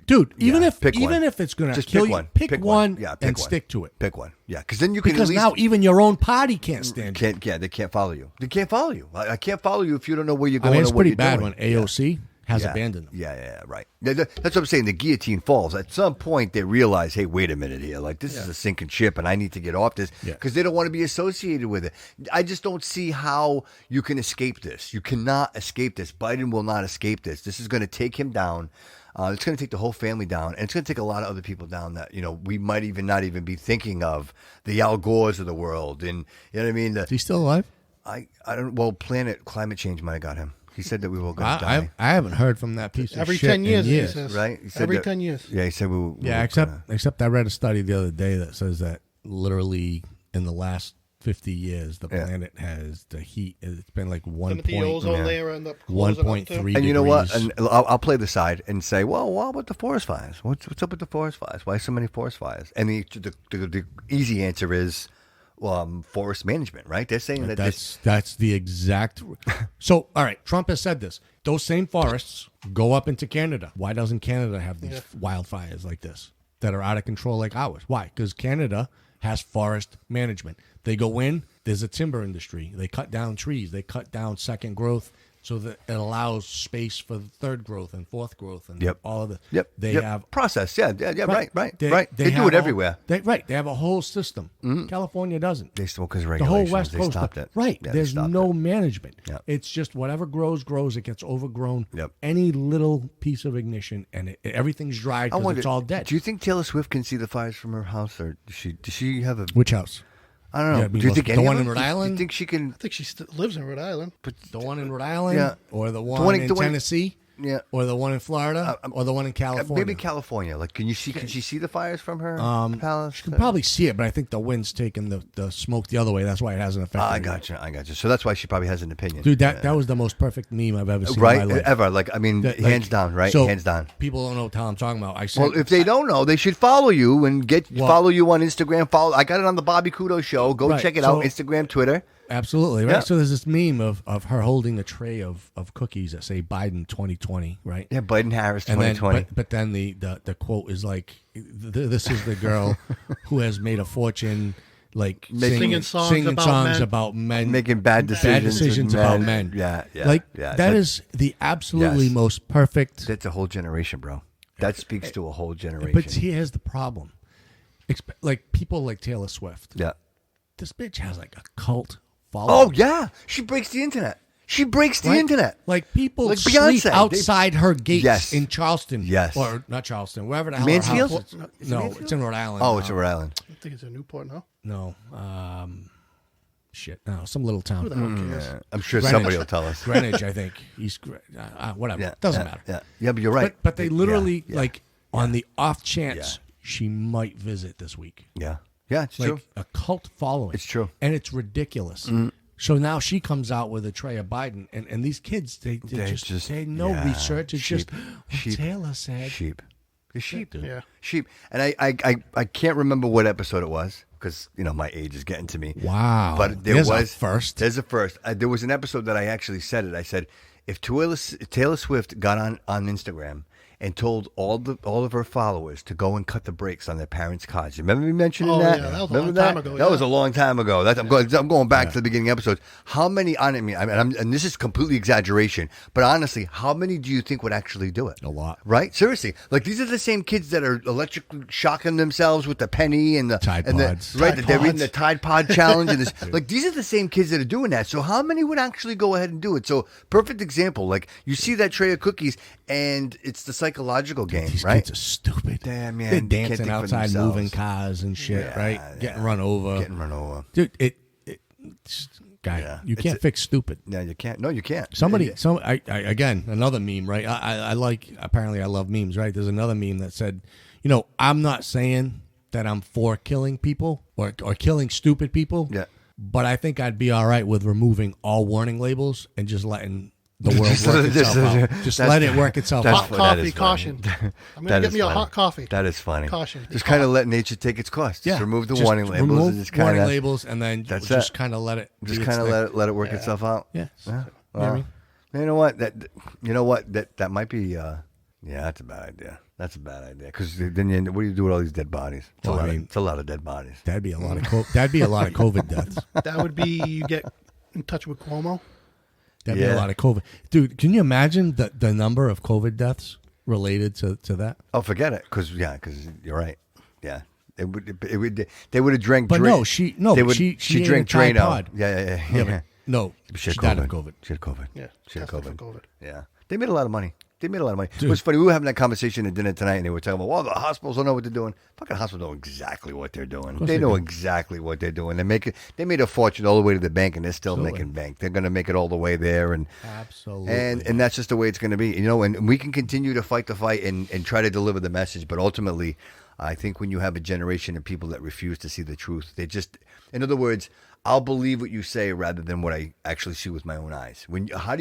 [SPEAKER 4] dude, even if it's going to kill you, pick one and stick to it.
[SPEAKER 3] Pick one. Yeah, because then you can.
[SPEAKER 4] Because now even your own party can't stand you.
[SPEAKER 3] They can't follow you. They can't follow you. I can't follow you if you don't know where you're going.
[SPEAKER 4] I mean, it's
[SPEAKER 3] or what
[SPEAKER 4] pretty bad
[SPEAKER 3] doing.
[SPEAKER 4] when AOC has abandoned them.
[SPEAKER 3] Yeah, right. That's what I'm saying. The guillotine falls. At some point, they realize, hey, wait a minute here. Like, this is a sinking ship, and I need to get off this because they don't want to be associated with it. I just don't see how you can escape this. You cannot escape this. Biden will not escape this. This is going to take him down. It's going to take the whole family down, and it's going to take a lot of other people down that we might even not even be thinking of. The Al Gores of the world, and you know what I mean.
[SPEAKER 4] Is he still alive?
[SPEAKER 3] I don't. Well, climate change might have got him. He said that we will go die.
[SPEAKER 4] I haven't heard from that piece of
[SPEAKER 5] every
[SPEAKER 4] shit
[SPEAKER 5] 10 years,
[SPEAKER 4] in years.
[SPEAKER 5] he says.
[SPEAKER 3] Right? He said
[SPEAKER 5] every
[SPEAKER 3] that,
[SPEAKER 5] 10 years.
[SPEAKER 3] Yeah, he said we will.
[SPEAKER 4] Except I read a study the other day that says that literally in the last 50 years, the planet has the heat. It's been like 1.3.
[SPEAKER 3] And you know what? And I'll play the side and say, well, what about the forest fires? What's up with the forest fires? Why so many forest fires? And the easy answer is, forest management, right? They're saying
[SPEAKER 4] that's the exact. So, all right, Trump has said this. Those same forests go up into Canada. Why doesn't Canada have these wildfires like this that are out of control like ours? Why? Because Canada has forest management. They go in, there's a timber industry. They cut down trees. They cut down second growth so that it allows space for third growth and fourth growth and all of the. They have
[SPEAKER 3] process. Yeah, right. They do it everywhere.
[SPEAKER 4] They have a whole system. Mm-hmm. California doesn't.
[SPEAKER 3] They still because
[SPEAKER 4] the
[SPEAKER 3] regulations.
[SPEAKER 4] whole West Coast
[SPEAKER 3] stopped it.
[SPEAKER 4] Right.
[SPEAKER 3] Yeah,
[SPEAKER 4] there's no management. Yep. It's just whatever grows. It gets overgrown.
[SPEAKER 3] Yep.
[SPEAKER 4] Any little piece of ignition and everything's dried because it's all dead.
[SPEAKER 3] Do you think Taylor Swift can see the fires from her house, or does she have a
[SPEAKER 4] which house?
[SPEAKER 3] I don't know.
[SPEAKER 4] Yeah,
[SPEAKER 3] do you think
[SPEAKER 4] the one in Rhode Island?
[SPEAKER 3] Do you think she can?
[SPEAKER 5] I think she lives in Rhode Island.
[SPEAKER 4] But the one in Rhode Island, or the one in Tennessee, or the one in Florida, or the one in California.
[SPEAKER 3] Maybe California. Like, can she see the fires from her palace?
[SPEAKER 4] She can probably see it, but I think the wind's taking the smoke the other way. That's why it hasn't affected.
[SPEAKER 3] I got you. So that's why she probably has an opinion.
[SPEAKER 4] Dude, that was the most perfect meme I've ever seen.
[SPEAKER 3] Right,
[SPEAKER 4] in my life.
[SPEAKER 3] ever. Like, I mean, hands down. Right,
[SPEAKER 4] so
[SPEAKER 3] hands down.
[SPEAKER 4] People don't know what the hell I'm talking about.
[SPEAKER 3] Well, if they don't know, they should follow you and follow you on Instagram. I got it on the Bobby Kudo show. Go check it out. Instagram, Twitter.
[SPEAKER 4] Absolutely, right? Yeah. So there's this meme of her holding a tray of cookies that say Biden 2020, right?
[SPEAKER 3] Yeah, Biden-Harris 2020.
[SPEAKER 4] But then the quote is like, this is the girl who has made a fortune like
[SPEAKER 5] singing songs
[SPEAKER 4] about men.
[SPEAKER 3] Making bad decisions
[SPEAKER 4] about men.
[SPEAKER 3] Yeah.
[SPEAKER 4] That is the absolutely most perfect.
[SPEAKER 3] That's a whole generation, bro. That speaks to a whole generation.
[SPEAKER 4] But here's the problem. Like people like Taylor Swift.
[SPEAKER 3] Yeah.
[SPEAKER 4] This bitch has like a cult following.
[SPEAKER 3] Oh, yeah. She breaks the internet. Internet.
[SPEAKER 4] Like people like sleep outside her gates in Charleston.
[SPEAKER 3] Yes.
[SPEAKER 4] Or not Charleston, wherever the hell.
[SPEAKER 3] Mansfield?
[SPEAKER 4] It's in Rhode Island.
[SPEAKER 3] Oh, it's in Rhode Island.
[SPEAKER 5] I think it's in Newport, no?
[SPEAKER 4] No. Some little town.
[SPEAKER 5] Who the hell cares?
[SPEAKER 3] I'm sure somebody will tell us.
[SPEAKER 4] Greenwich, I think. Whatever. Yeah, doesn't matter.
[SPEAKER 3] Yeah, but you're right.
[SPEAKER 4] But they literally, on the off chance she might visit this week.
[SPEAKER 3] Yeah. Yeah, it's
[SPEAKER 4] like
[SPEAKER 3] true.
[SPEAKER 4] A cult following.
[SPEAKER 3] It's true.
[SPEAKER 4] And it's ridiculous. Mm-hmm. So now she comes out with a tray of Biden, and these kids, they no research. It's
[SPEAKER 3] sheep.
[SPEAKER 4] just what Taylor said.
[SPEAKER 3] Sheep. The sheep, dude.
[SPEAKER 5] Yeah.
[SPEAKER 3] Sheep. And I can't remember what episode it was because, my age is getting to me.
[SPEAKER 4] Wow.
[SPEAKER 3] But
[SPEAKER 4] there's a first.
[SPEAKER 3] There's a first. There was an episode that I actually said it. I said, if Taylor Swift got on Instagram and told all of her followers to go and cut the brakes on their parents' cars. Remember me mentioning that?
[SPEAKER 5] Yeah, that was
[SPEAKER 3] Remember
[SPEAKER 5] a long time ago.
[SPEAKER 3] That was a long time ago. I'm going back to the beginning episodes. How many? And this is completely exaggeration, but honestly, how many do you think would actually do it?
[SPEAKER 4] A lot,
[SPEAKER 3] right? Seriously, like these are the same kids that are electrically shocking themselves with the penny and the
[SPEAKER 4] Tide Pods.
[SPEAKER 3] Right, that they're reading the Tide Pod challenge and this. Like these are the same kids that are doing that. So how many would actually go ahead and do it? So perfect example. Like you see that tray of cookies, and it's the psychological game,
[SPEAKER 4] These
[SPEAKER 3] right?
[SPEAKER 4] kids are stupid.
[SPEAKER 3] Damn, man.
[SPEAKER 4] They're
[SPEAKER 3] They can't
[SPEAKER 4] dancing
[SPEAKER 3] think for
[SPEAKER 4] outside,
[SPEAKER 3] themselves.
[SPEAKER 4] moving cars and shit, right? Getting run over. Dude, guy, you can't fix stupid.
[SPEAKER 3] Yeah, you can't. No, you can't.
[SPEAKER 4] Again, another meme, right? Apparently I love memes, right? There's another meme that said, I'm not saying that I'm for killing people or killing stupid people.
[SPEAKER 3] Yeah.
[SPEAKER 4] But I think I'd be all right with removing all warning labels and just letting the world work itself out. Just let it work itself out.
[SPEAKER 5] Hot coffee, caution. I'm going to get me a hot coffee.
[SPEAKER 3] That is funny.
[SPEAKER 5] Caution.
[SPEAKER 3] Just kind of let nature take its course. Just remove the warning labels.
[SPEAKER 4] Remove warning labels and then just kind of let it.
[SPEAKER 3] Just kind of let it work itself out.
[SPEAKER 4] Yes.
[SPEAKER 3] Yeah.
[SPEAKER 4] Well,
[SPEAKER 3] you know what? That might be. That's a bad idea. That's a bad idea because then what do you do with all these dead bodies? It's a lot of dead bodies.
[SPEAKER 4] That'd be a lot of COVID deaths.
[SPEAKER 5] That would be you get in touch with Cuomo.
[SPEAKER 4] That'd be a lot of COVID. Dude, can you imagine the number of COVID deaths related to that?
[SPEAKER 3] Oh, forget it. Because you're right. Yeah. They would have drank.
[SPEAKER 4] But she
[SPEAKER 3] drank Drano.
[SPEAKER 4] Pod.
[SPEAKER 3] Yeah.
[SPEAKER 4] But no, she died of COVID.
[SPEAKER 3] She had COVID.
[SPEAKER 5] Yeah.
[SPEAKER 3] She had COVID.
[SPEAKER 5] Yeah.
[SPEAKER 3] Yeah. They made a lot of money. Dude. It was funny. We were having that conversation at dinner tonight, and they were talking about, well, the hospitals don't know what they're doing. Fucking hospitals know exactly what they're doing. They know exactly what they're doing. They made a fortune all the way to the bank, and they're still making bank. They're going to make it all the way there, and
[SPEAKER 4] absolutely,
[SPEAKER 3] and that's just the way it's going to be. And we can continue to fight the fight and try to deliver the message, but ultimately, I think when you have a generation of people that refuse to see the truth, they just, in other words, I'll believe what you say rather than what I actually see with my own eyes. I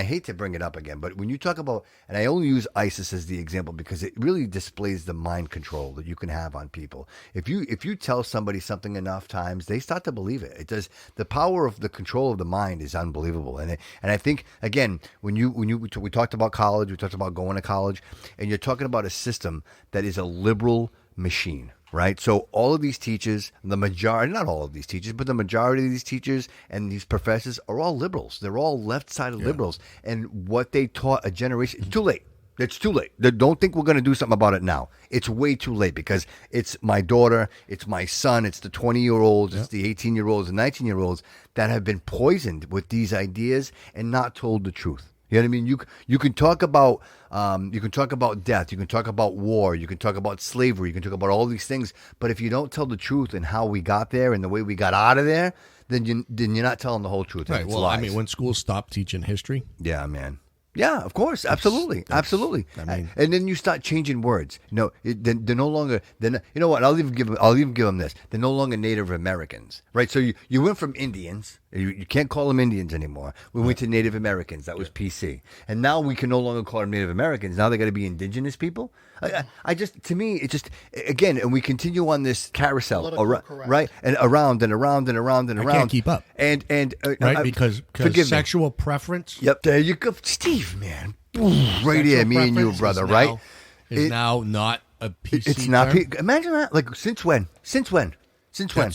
[SPEAKER 3] hate to bring it up again, but when you talk about, and I only use ISIS as the example because it really displays the mind control that you can have on people. If you tell somebody something enough times, they start to believe it. It does. The power of the control of the mind is unbelievable. And I think, again, we talked about college, we talked about going to college, and you're talking about a system that is a liberal machine. Right. So all of these teachers, the majority, not all of these teachers, but the majority of these teachers and these professors are all liberals. They're all left-sided liberals. And what they taught a generation, it's too late. It's too late. Don't think we're going to do something about it now. It's way too late because it's my daughter, it's my son, it's the 20-year-olds, it's the 18-year-olds and 19-year-olds that have been poisoned with these ideas and not told the truth. You know what I mean? You can talk about death, you can talk about war, you can talk about slavery, you can talk about all these things, but if you don't tell the truth and how we got there and the way we got out of there, then you're not telling the whole truth.
[SPEAKER 4] Right. Well, lies. I mean, when schools stopped teaching history.
[SPEAKER 3] Yeah, man. Yeah, of course, absolutely. I mean, and then you start changing words. They're no longer. You know what? I'll even give them this. They're no longer Native Americans, right? So you went from Indians. You can't call them Indians anymore. We went to Native Americans. That was PC. And now we can no longer call them Native Americans. Now they got to be indigenous people. To me, it just, again, and we continue on this carousel, right? And around and around and around and around.
[SPEAKER 4] I can't keep up.
[SPEAKER 3] Right,
[SPEAKER 4] because sexual preference.
[SPEAKER 3] Yep, there you go, Steve, man. Right here, me and you, brother. Right?
[SPEAKER 4] Is now not a PC.
[SPEAKER 3] It's not. Imagine that. Like since when? Since when?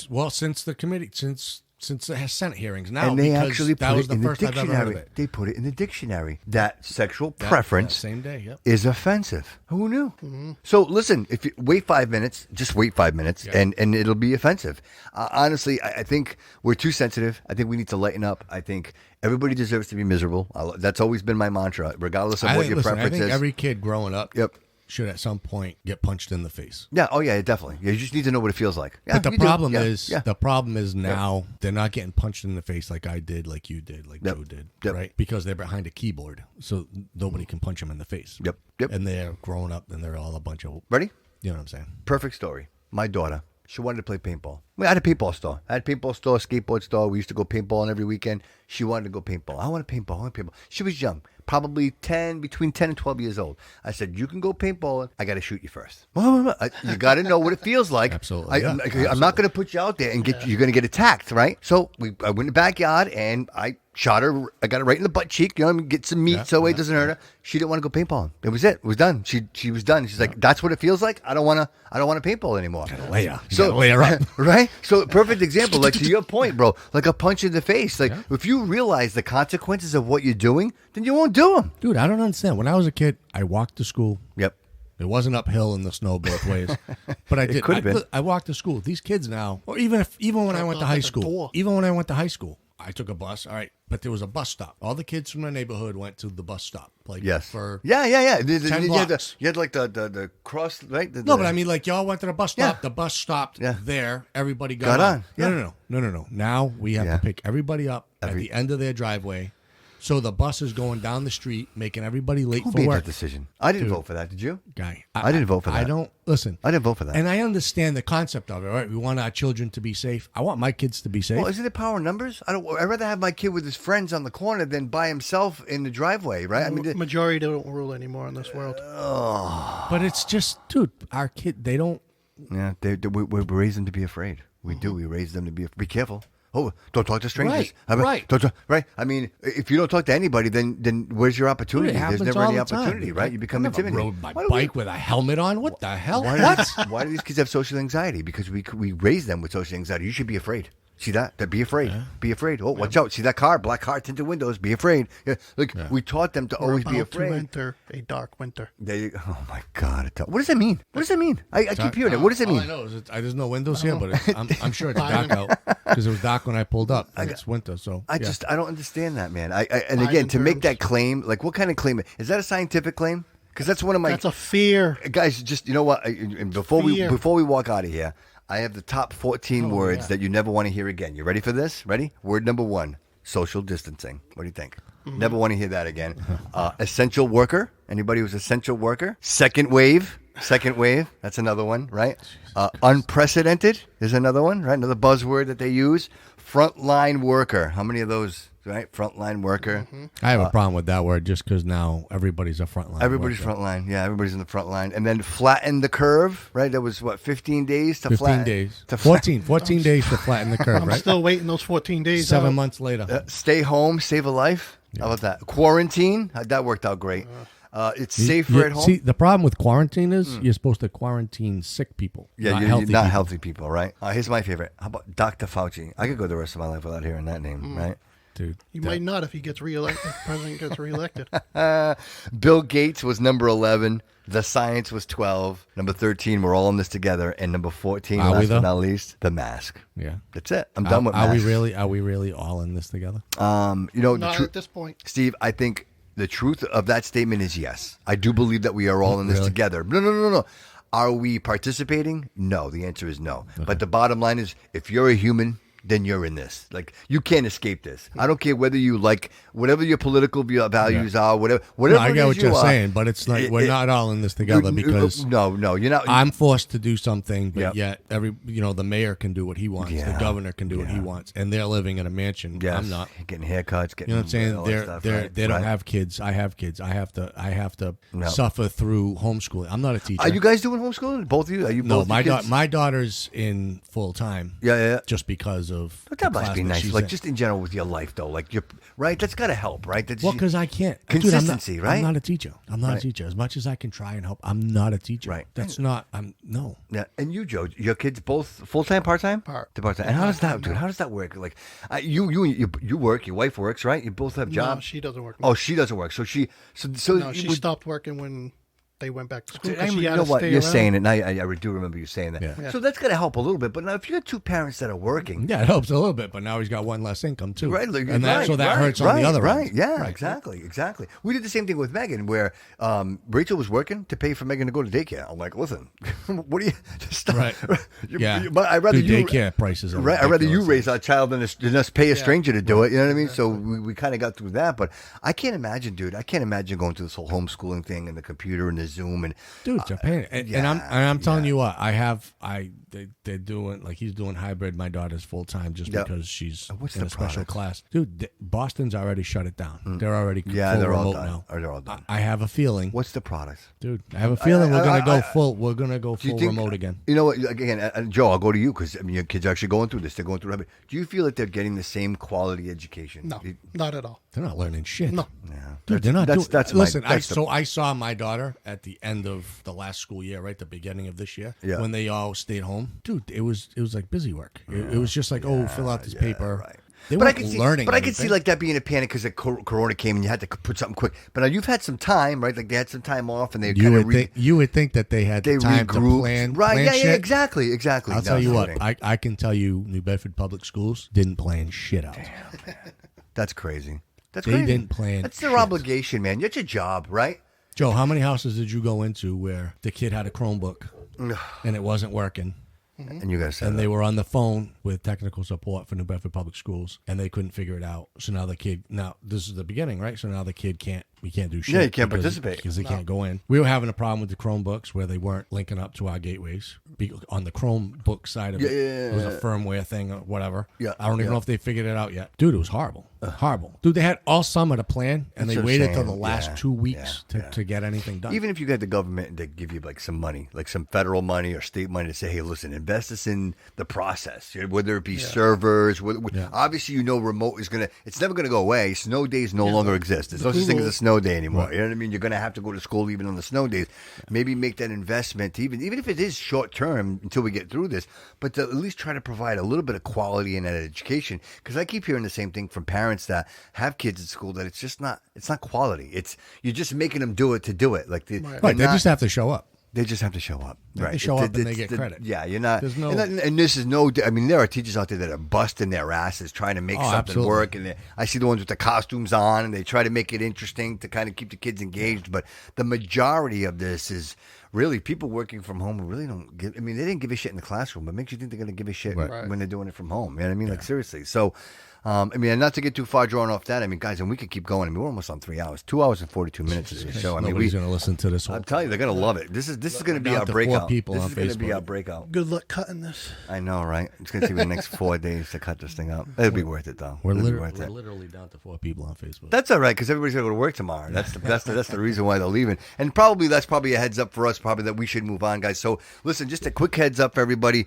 [SPEAKER 4] Well, since the committee, since the Senate hearings now,
[SPEAKER 3] and they actually
[SPEAKER 4] that
[SPEAKER 3] put
[SPEAKER 4] was
[SPEAKER 3] it
[SPEAKER 4] the
[SPEAKER 3] in the
[SPEAKER 4] first I've ever heard of
[SPEAKER 3] dictionary.
[SPEAKER 4] it.
[SPEAKER 3] They put it in the dictionary that sexual preference
[SPEAKER 4] same day,
[SPEAKER 3] is offensive. Who knew? Mm-hmm. So listen, if you wait 5 minutes, just wait 5 minutes, and it'll be offensive. Honestly, I think we're too sensitive. I think we need to lighten up. I think everybody deserves to be miserable. That's always been my mantra, regardless of what your preference is.
[SPEAKER 4] I think every kid growing up.
[SPEAKER 3] Yep.
[SPEAKER 4] Should at some point get punched in the face.
[SPEAKER 3] Yeah. Oh yeah. Definitely. Yeah, you just need to know what it feels like. Yeah,
[SPEAKER 4] but the problem is now they're not getting punched in the face like I did, like you did, like Joe did, right? Because they're behind a keyboard, so nobody can punch them in the face.
[SPEAKER 3] Yep.
[SPEAKER 4] And they're growing up, and they're all a bunch of
[SPEAKER 3] ready.
[SPEAKER 4] You know what I'm saying?
[SPEAKER 3] Perfect story. My daughter. She wanted to play paintball. I had a paintball store. Skateboard store. We used to go paintballing every weekend. She wanted to go paintball. I want to paintball. She was young, probably between 10 and 12 years old. I said, you can go paintballing. I got to shoot you first. You got to know what it feels like.
[SPEAKER 4] Absolutely.
[SPEAKER 3] I'm not going to put you out there and you're going to get attacked, right? So I went in the backyard and I Shot her. I got it right in the butt cheek. You know, get some meat so it doesn't hurt her. She didn't want to go paintballing. It was it. It was done. She was done. She's like, that's what it feels like. I don't want to paintball anymore.
[SPEAKER 4] Lay her up.
[SPEAKER 3] Right? So perfect example. Like to your point, bro. Like a punch in the face. Like if you realize the consequences of what you're doing, then you won't do them.
[SPEAKER 4] Dude, I don't understand. When I was a kid, I walked to school.
[SPEAKER 3] Yep.
[SPEAKER 4] It wasn't uphill in the snow both ways, but I did.
[SPEAKER 3] Could have been.
[SPEAKER 4] I walked to school. These kids now, or even when I went to high school, I took a bus. All right, but there was a bus stop. All the kids from my neighborhood went to the bus stop. Like for
[SPEAKER 3] yeah.
[SPEAKER 4] 10 blocks.
[SPEAKER 3] You had like the cross, right?
[SPEAKER 4] No, but I mean, like y'all went to the bus stop. The bus stopped there. Everybody got on. No. Now we have to pick everybody up at the end of their driveway. So the bus is going down the street, making everybody late
[SPEAKER 3] Who
[SPEAKER 4] for
[SPEAKER 3] made
[SPEAKER 4] work.
[SPEAKER 3] that decision? I didn't vote for that. Did you?
[SPEAKER 4] Guy.
[SPEAKER 3] I didn't vote for that.
[SPEAKER 4] I don't listen.
[SPEAKER 3] I didn't vote for that.
[SPEAKER 4] And I understand the concept of it. Right? We want our children to be safe. I want my kids to be safe.
[SPEAKER 3] Well, isn't it power numbers? I'd rather have my kid with his friends on the corner than by himself in the driveway, right? I mean,
[SPEAKER 5] majority don't rule anymore in this world.
[SPEAKER 4] But it's just, dude, our kid, they don't.
[SPEAKER 3] Yeah, we raise them to be afraid. We do. We raise them to be careful. Oh, don't talk to strangers.
[SPEAKER 4] Right.
[SPEAKER 3] Right. I mean, if you don't talk to anybody, then where's your opportunity?
[SPEAKER 4] Dude,
[SPEAKER 3] There's never any opportunity, right? You become intimidated.
[SPEAKER 4] I rode my bike with a helmet on. What the hell?
[SPEAKER 3] Why do these kids have social anxiety? Because we raise them with social anxiety. You should be afraid. See that? Be afraid. Yeah. Be afraid. Oh, watch out. See that car? Black car, tinted windows. Be afraid. Yeah. Look, we taught them to always be afraid.
[SPEAKER 5] To enter a dark winter.
[SPEAKER 3] Oh, my God. What does that mean? What does that mean? I keep hearing it. What does it mean?
[SPEAKER 4] All I know is there's no windows here, but I'm sure it's dark out because it was dark when I pulled up. It's winter, so.
[SPEAKER 3] I don't understand that, man. And again, to make that claim, like what kind of claim? Is that a scientific claim? Because that's one of my.
[SPEAKER 5] That's a fear.
[SPEAKER 3] Guys, just, you know what? And before we walk out of here, I have the top 14 words that you never want to hear again. You ready for this? Ready? Word number 1, social distancing. What do you think? Never want to hear that again. Essential worker. Anybody who's essential worker. Second wave. That's another one, right? Unprecedented is another one, right? Another buzzword that they use. Frontline worker. How many of those? Right, frontline worker.
[SPEAKER 4] I have a problem with that word just because now everybody's a frontline.
[SPEAKER 3] Everybody's frontline. Yeah, everybody's in the front line. And then flatten the curve, right? That was, 15 days to
[SPEAKER 4] 15 days. 14 days to flatten the curve, right?
[SPEAKER 5] I'm still waiting those 14 days.
[SPEAKER 4] 7 months later.
[SPEAKER 3] Stay home, save a life. How about that? Quarantine. That worked out great. It's safer at home.
[SPEAKER 4] See, the problem with quarantine is you're supposed to quarantine sick people.
[SPEAKER 3] Yeah, not healthy people, right? Here's my favorite. How about Dr. Fauci? I could go the rest of my life without hearing that name, right?
[SPEAKER 4] Dude,
[SPEAKER 5] you might not if he gets reelected. If the president gets reelected.
[SPEAKER 3] Bill Gates was number 11. The science was 12. Number 13, we're all in this together. And number 14, last but not least, the mask.
[SPEAKER 4] Yeah.
[SPEAKER 3] That's it. I'm done with masks.
[SPEAKER 4] Are we really all in this together?
[SPEAKER 5] Not at this point.
[SPEAKER 3] Steve, I think the truth of that statement is yes. I do believe that we are all in this together. No. Are we participating? No. The answer is no. Okay. But the bottom line is, if you're a human, then you're in this. Like, you can't escape this. I don't care whether you like whatever your political values are, whatever.
[SPEAKER 4] No, I get what you're saying, but it's like we're not all in this together because
[SPEAKER 3] no, you're not.
[SPEAKER 4] I'm forced to do something, but yet the mayor can do what he wants, the governor can do what he wants, and they're living in a mansion.
[SPEAKER 3] Yes.
[SPEAKER 4] I'm not
[SPEAKER 3] getting haircuts.
[SPEAKER 4] You know what I'm saying? They don't have kids. I have kids. I have to suffer through homeschooling. I'm not a teacher.
[SPEAKER 3] Are you guys doing homeschooling? Both of you? Are you both?
[SPEAKER 4] No, my daughter's in full time.
[SPEAKER 3] Yeah.
[SPEAKER 4] Just because of
[SPEAKER 3] that must be nice. Like just in general with your life, though. Like you're right. That's got to help, right?
[SPEAKER 4] Because I can't.
[SPEAKER 3] Consistency,
[SPEAKER 4] Dude,
[SPEAKER 3] right?
[SPEAKER 4] I'm not a teacher. A teacher. As much as I can try and help, I'm not a teacher.
[SPEAKER 3] Right.
[SPEAKER 4] That's not. I'm no.
[SPEAKER 3] Yeah. And you, Joe, your kids both full time, part time?
[SPEAKER 5] Part
[SPEAKER 3] time. And how does that, dude? How does that work? Like, you work. Your wife works, right? You both have jobs.
[SPEAKER 5] No, she doesn't work.
[SPEAKER 3] Oh, she doesn't work. So she
[SPEAKER 5] stopped working when they went back to school.
[SPEAKER 3] You know what? You're saying it, and I do remember you saying that. Yeah. So that's going to help a little bit. But now, if you got two parents that are working,
[SPEAKER 4] it helps a little bit. But now he's got one less income too,
[SPEAKER 3] right?
[SPEAKER 4] So that hurts on the other
[SPEAKER 3] right?
[SPEAKER 4] end.
[SPEAKER 3] Yeah,
[SPEAKER 4] right.
[SPEAKER 3] Exactly. We did the same thing with Megan, where Rachel was working to pay for Megan to go to daycare. I'm like, listen, what do you? Stop.
[SPEAKER 4] Right. Yeah.
[SPEAKER 3] But I'd rather
[SPEAKER 4] daycare prices.
[SPEAKER 3] Right. I'd rather you raise our child than us pay a stranger to do it. You know what I mean? So we kind of got through that. But I can't imagine, dude. I can't imagine going through this whole homeschooling thing and the computer and the Zoom and
[SPEAKER 4] dude, Japan. And I'm telling you what, they're doing like he's doing hybrid. My daughter's full time just because she's in a special class. Dude, Boston's already shut it down. They're already full
[SPEAKER 3] they're
[SPEAKER 4] remote
[SPEAKER 3] all done.
[SPEAKER 4] now.
[SPEAKER 3] They're all done.
[SPEAKER 4] I have a feeling.
[SPEAKER 3] What's the products,
[SPEAKER 4] dude? I have a feeling we're gonna go full. We're gonna go full remote again.
[SPEAKER 3] You know what? Again, Joe, I'll go to you because your kids are actually going through this. They're going through. Do you feel that they're getting the same quality education?
[SPEAKER 5] No, not at all.
[SPEAKER 4] They're not learning shit.
[SPEAKER 5] No,
[SPEAKER 4] dude, they're not. Listen, I
[SPEAKER 3] I
[SPEAKER 4] saw my daughter at the end of the last school year, right, the beginning of this year, when they all stayed home. Dude, it was like busy work. It was just like, fill out this paper.
[SPEAKER 3] Right.
[SPEAKER 4] They
[SPEAKER 3] but
[SPEAKER 4] weren't
[SPEAKER 3] I could see,
[SPEAKER 4] learning.
[SPEAKER 3] But I could see like that being a panic because the Corona came and you had to put something quick. But now you've had some time, right? Like they had some time off and they kind of
[SPEAKER 4] you would think that they had time to plan.
[SPEAKER 3] Right?
[SPEAKER 4] Plan
[SPEAKER 3] Yeah,
[SPEAKER 4] shit.
[SPEAKER 3] yeah, exactly.
[SPEAKER 4] I'll tell you what. I can tell you, New Bedford Public Schools didn't plan shit out.
[SPEAKER 3] That's crazy. They
[SPEAKER 4] didn't plan.
[SPEAKER 3] That's their obligation, man. That's your job, right?
[SPEAKER 4] Joe, how many houses did you go into where the kid had a Chromebook and it wasn't working?
[SPEAKER 3] And you guys said
[SPEAKER 4] and they were on the phone with technical support for New Bedford Public Schools, and they couldn't figure it out. So now this is the beginning, right? So now the kid can't do shit.
[SPEAKER 3] Yeah, he can't participate
[SPEAKER 4] because he can't go in. We were having a problem with the Chromebooks where they weren't linking up to our gateways. On the Chromebook side of it was a firmware thing or whatever.
[SPEAKER 3] Yeah,
[SPEAKER 4] I don't even know if they figured it out yet. Dude, it was horrible. Horrible. Dude, they had all summer to plan, and they waited till the last 2 weeks to get anything done.
[SPEAKER 3] Even if you got the government to give you like some money, like some federal money or state money to say, hey, listen, invest this in the process, whether it be servers. Obviously, remote is it's never going to go away. Snow days no longer exist. There's no such thing as a snow day anymore. Right. You know what I mean? You're going to have to go to school even on the snow days. Maybe make that investment, even if it is short term until we get through this, but to at least try to provide a little bit of quality in that education. Because I keep hearing the same thing from parents that have kids at school that it's not quality. You're just making them do it to do it. Like they
[SPEAKER 4] just have to show up.
[SPEAKER 3] They just have to show up.
[SPEAKER 4] They show up and they get credit.
[SPEAKER 3] Yeah, you're not.
[SPEAKER 4] There's no,
[SPEAKER 3] and this is no. I mean, there are teachers out there that are busting their asses trying to make something work. And I see the ones with the costumes on, and they try to make it interesting to kind of keep the kids engaged. But the majority of this is really people working from home who really don't give. I mean, they didn't give a shit in the classroom, but makes you think they're going to give a shit when they're doing it from home. You know what I mean? Like seriously. So. I mean, not to get too far drawn off that. I mean, guys, and we could keep going. I mean, we're almost on 3 hours. 2 hours and 42 minutes is the show. I mean,
[SPEAKER 4] nobody's going to listen to this.
[SPEAKER 3] I'm telling you, they're going to love it. This is going to be our breakout. This is going to be our breakout.
[SPEAKER 5] Good luck cutting this.
[SPEAKER 3] I know, right? It's going to take me the next 4 days to cut this thing up. It'll be worth it, though.
[SPEAKER 4] We're literally down to 4 people on Facebook.
[SPEAKER 3] That's all right, because everybody's going to go to work tomorrow. That's the reason why they're leaving. And that's probably a heads up for us, probably that we should move on, guys. So, listen, just a quick heads up for everybody.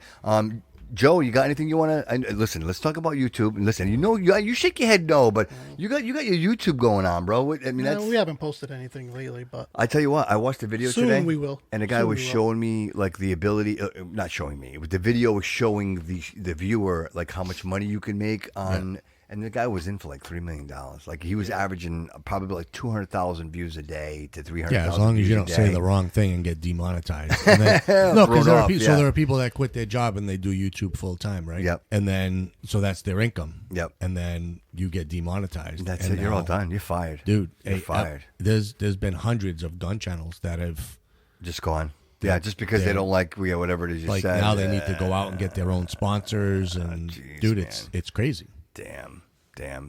[SPEAKER 3] Joe, you got anything you want to listen? Let's talk about YouTube. And listen, you shake your head no, but you got your YouTube going on, bro. I mean,
[SPEAKER 5] we haven't posted anything lately, but
[SPEAKER 3] I tell you what, I watched the video today.
[SPEAKER 5] Soon we will.
[SPEAKER 3] And the guy was showing me like the ability, not showing me, the video was showing the viewer like how much money you can make on. And the guy was in for like $3 million. Like he was averaging probably like 200,000 views a day to 300,000.
[SPEAKER 4] Yeah, as long as you don't say the wrong thing and get demonetized. And then, no, because there are people that quit their job and they do YouTube full time, right?
[SPEAKER 3] Yep.
[SPEAKER 4] And then so that's their income.
[SPEAKER 3] Yep.
[SPEAKER 4] And then you get demonetized.
[SPEAKER 3] That's it. You're all done. You're fired,
[SPEAKER 4] dude.
[SPEAKER 3] You're fired.
[SPEAKER 4] There's been hundreds of gun channels that have
[SPEAKER 3] just gone. Yeah, just because they don't like whatever it is you said.
[SPEAKER 4] Now they need to go out and get their own sponsors, and dude, it's crazy.
[SPEAKER 3] Damn.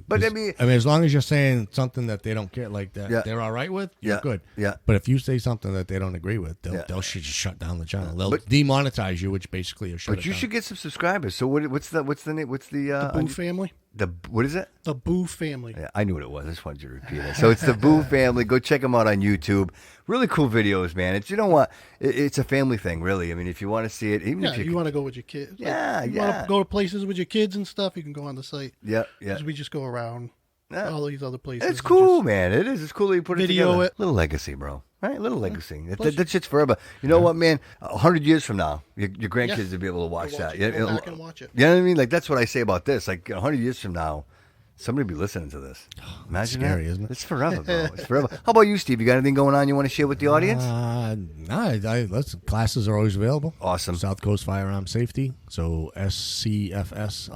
[SPEAKER 3] But I mean,
[SPEAKER 4] as long as you're saying something that they don't care, like that they're all right with, you're good.
[SPEAKER 3] Yeah.
[SPEAKER 4] But if you say something that they don't agree with, they'll just shut down the channel. They'll demonetize you, which basically is shut.
[SPEAKER 3] But you should get some subscribers. So what's the name? What's the
[SPEAKER 5] Boo family?
[SPEAKER 3] What is it?
[SPEAKER 5] The Boo family.
[SPEAKER 3] Yeah, I knew what it was. I just wanted you to repeat it. So it's the Boo family. Go check them out on YouTube. Really cool videos, man. It's it's a family thing, really. I mean, if you want to see it, even if you
[SPEAKER 5] want to go with your kids.
[SPEAKER 3] You want
[SPEAKER 5] to go to places with your kids and stuff, you can go on the site.
[SPEAKER 3] Yeah.
[SPEAKER 5] Because we just go around all these other places.
[SPEAKER 3] It's cool, man. It is. It's cool that you put it together.
[SPEAKER 5] Video it.
[SPEAKER 3] Little legacy, bro. Right? Little legacy. That shit's forever. You know what, man? 100 years from now, your grandkids will be able to watch that.
[SPEAKER 5] Go back and watch it.
[SPEAKER 3] You know what I mean? Like, that's what I say about this. Like, 100 years from now, somebody will be listening to this. Imagine
[SPEAKER 4] scary,
[SPEAKER 3] that.
[SPEAKER 4] Isn't it?
[SPEAKER 3] It's forever, bro. It's forever. How about you, Steve? You got anything going on you want to share with the audience?
[SPEAKER 4] Classes are always available.
[SPEAKER 3] Awesome.
[SPEAKER 4] South Coast Firearm Safety. So SCFS_Steve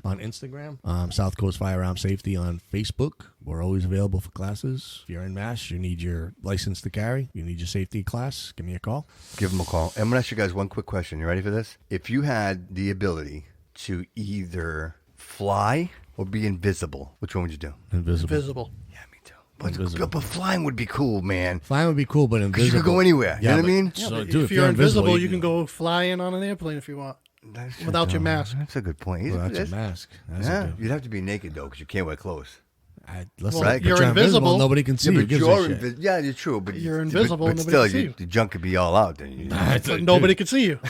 [SPEAKER 4] on Instagram. South Coast Firearm Safety on Facebook. We're always available for classes. If you're in Mass, you need your license to carry, you need your safety class, give me a call.
[SPEAKER 3] Give them a call. I'm going to ask you guys one quick question. You ready for this? If you had the ability to either fly or be invisible, which one would you do?
[SPEAKER 4] Invisible.
[SPEAKER 3] Yeah, me too. But flying would be cool, man.
[SPEAKER 4] Flying would be cool, but invisible.
[SPEAKER 3] You could go anywhere. You know what I mean?
[SPEAKER 5] Yeah, so, dude, if you're invisible, you can go fly in on an airplane if you want. Without your mask.
[SPEAKER 3] That's a good point.
[SPEAKER 4] Without your mask.
[SPEAKER 3] You'd have to be naked, though, because you can't wear clothes.
[SPEAKER 5] You're invisible.
[SPEAKER 4] Nobody can see you.
[SPEAKER 3] Yeah, you're true. But
[SPEAKER 5] you're invisible.
[SPEAKER 3] But
[SPEAKER 5] nobody
[SPEAKER 3] still,
[SPEAKER 5] can see you.
[SPEAKER 3] The junk could be all out. Then
[SPEAKER 5] but nobody can see you.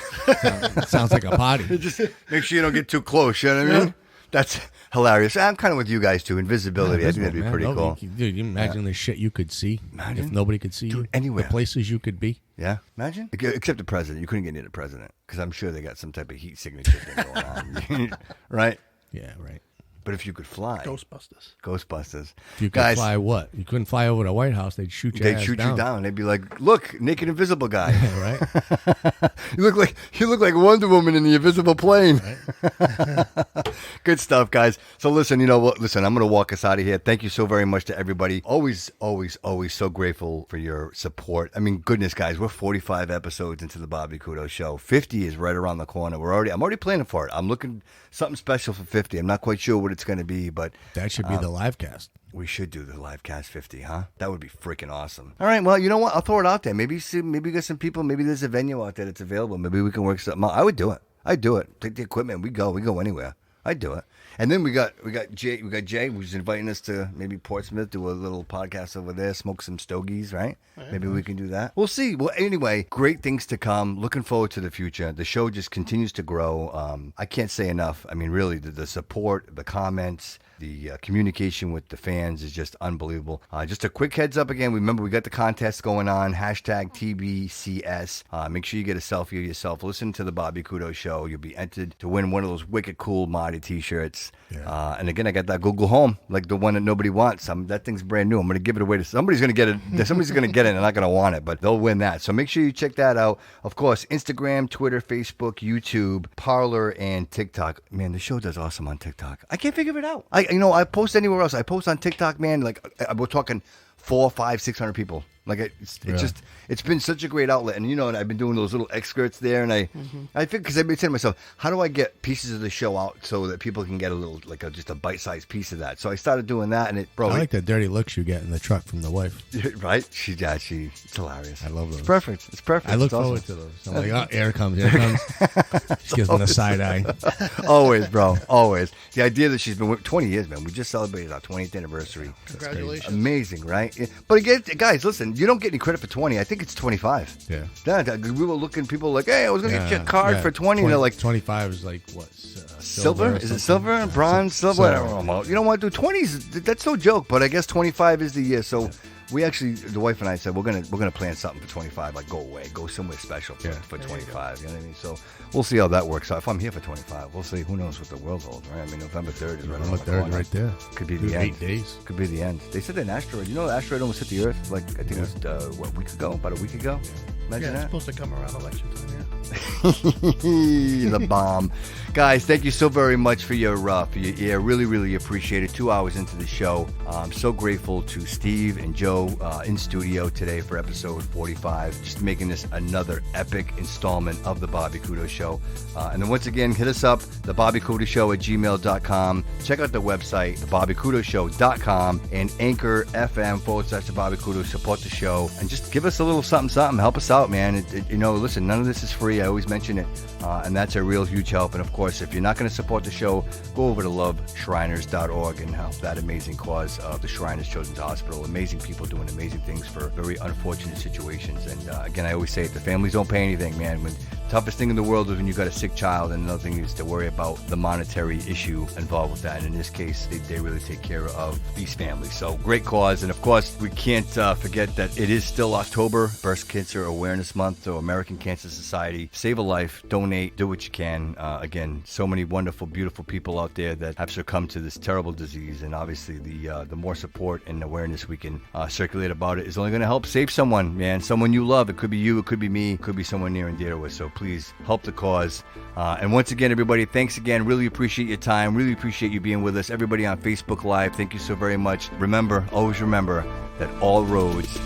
[SPEAKER 4] Sounds like a party.
[SPEAKER 3] Just make sure you don't get too close. You know what I mean? That's hilarious. I'm kind of with you guys too. Invisibility. I think that'd be pretty cool.
[SPEAKER 4] Dude, you imagine the shit you could see if nobody could see you.
[SPEAKER 3] Anywhere.
[SPEAKER 4] The places you could be.
[SPEAKER 3] Yeah, imagine. Except the president. You couldn't get near the president because I'm sure they got some type of heat signature thing going on. Right?
[SPEAKER 4] Yeah, right.
[SPEAKER 3] But if you could fly.
[SPEAKER 5] Ghostbusters.
[SPEAKER 3] If
[SPEAKER 4] you could fly what? You couldn't fly over the White House. They'd shoot you down.
[SPEAKER 3] They'd shoot you down. They'd be like, look, naked invisible guy.
[SPEAKER 4] Right?
[SPEAKER 3] You look like Wonder Woman in the invisible plane. Right? Good stuff, guys. So listen, you know what? Listen, I'm going to walk us out of here. Thank you so very much to everybody. Always, always, always so grateful for your support. I mean, goodness, guys, we're 45 episodes into the Bobby Kudo Show. 50 is right around the corner. I'm already planning for it. I'm looking something special for 50. I'm not quite sure what it's going to be, but
[SPEAKER 4] that should be the live cast.
[SPEAKER 3] We should do the live cast 50, huh? That would be freaking awesome. All right, well, you know what? I'll throw it out there. Maybe we get some people. Maybe there's a venue out there that's available. Maybe we can work something out. I would do it. I'd do it. Take the equipment. We go anywhere. I'd do it. And then we got Jay who's inviting us to maybe Portsmouth, do a little podcast over there, smoke some stogies, right? Maybe we can do that. We'll see. Well, anyway, great things to come. Looking forward to the future. The show just continues to grow. I can't say enough. I mean, really, the support, the comments, the communication with the fans is just unbelievable. Just a quick heads up again. Remember, we got the contest going on. #TBCS. Make sure you get a selfie of yourself. Listen to the Bobby Kudo Show. You'll be entered to win one of those wicked cool Marty t-shirts. Yeah. And again, I got that Google Home, like the one that nobody wants. That thing's brand new. I'm going to give it away to somebody's going to get it. Somebody's going to get it and they're not going to want it, but they'll win that. So make sure you check that out. Of course, Instagram, Twitter, Facebook, YouTube, Parler, and TikTok. Man, the show does awesome on TikTok. I can't figure it out. I post anywhere else. I post on TikTok, man. Like we're talking 400, 500, 600 people. Like it's been such a great outlet, and and I've been doing those little excerpts there, and I think because I've been saying to myself, how do I get pieces of the show out so that people can get a little just a bite-sized piece of that? So I started doing that, and I
[SPEAKER 4] like the dirty looks you get in the truck from the wife.
[SPEAKER 3] Right? It's hilarious.
[SPEAKER 4] I love those.
[SPEAKER 3] It's perfect.
[SPEAKER 4] I look forward to those. I'm like, oh, here it comes. She gives me the side eye.
[SPEAKER 3] Always, bro. Always. The idea that she's been 20 years, man. We just celebrated our 20th anniversary.
[SPEAKER 5] Congratulations.
[SPEAKER 3] Amazing, right? But again, guys, listen. You don't get any credit for 20. I think it's 25.
[SPEAKER 4] Yeah.
[SPEAKER 3] We were looking, people like, hey, I was going to get you a card for 20. And they're like,
[SPEAKER 4] 25 is like what?
[SPEAKER 3] Silver? Is it silver? Bronze? Silver? Whatever. You know what, dude? 20s, that's no joke, but I guess 25 is the year. So we actually, the wife and I said, we're gonna plan something for 25, like go somewhere special for 25. You know what I mean? So we'll see how that works out. If I'm here for 25, we'll see. Who knows what the world holds, right? I mean, November 3rd is right around the corner.
[SPEAKER 4] Right there.
[SPEAKER 3] Could be the end.
[SPEAKER 4] 8 days.
[SPEAKER 3] Could be the end. They said an asteroid. The asteroid almost hit the Earth, like, I think it was, about a week ago? Imagine
[SPEAKER 5] it's
[SPEAKER 3] that.
[SPEAKER 5] supposed to come around election time,
[SPEAKER 3] The bomb. Guys, thank you so very much for your ear. Really, really appreciate it. 2 hours into the show. I'm so grateful to Steve and Joe in studio today for episode 45. Just making this another epic installment of the Bobby Kudo Show. And then once again, hit us up, thebobbykudo@gmail.com. Check out the website, thebobbykudo.com, and Anchor FM /The Bobby Kudo. Support the show and just give us a little something. Help us out, man. Listen, none of this is free. I always mention it. And that's a real huge help. And of course, if you're not going to support the show, go over to loveshriners.org and help that amazing cause of the Shriners Children's Hospital. Amazing people doing amazing things for very unfortunate situations. And again, I always say it, the families don't pay anything, man. The toughest thing in the world is when you've got a sick child, and another thing is to worry about the monetary issue involved with that. And in this case, they really take care of these families. So great cause. And of course, we can't forget that it is still October, Breast Cancer Awareness Month, so American Cancer Society. Save a life, donate, do what you can. Again, so many wonderful, beautiful people out there that have succumbed to this terrible disease, and obviously the more support and awareness we can circulate about it is only going to help save someone, man, someone you love. It could be you, it could be me, it could be someone near and dear to us. So please help the cause. And once again, everybody, thanks again. Really appreciate your time. Really appreciate you being with us. Everybody on Facebook Live, thank you so very much. Remember, always remember that all roads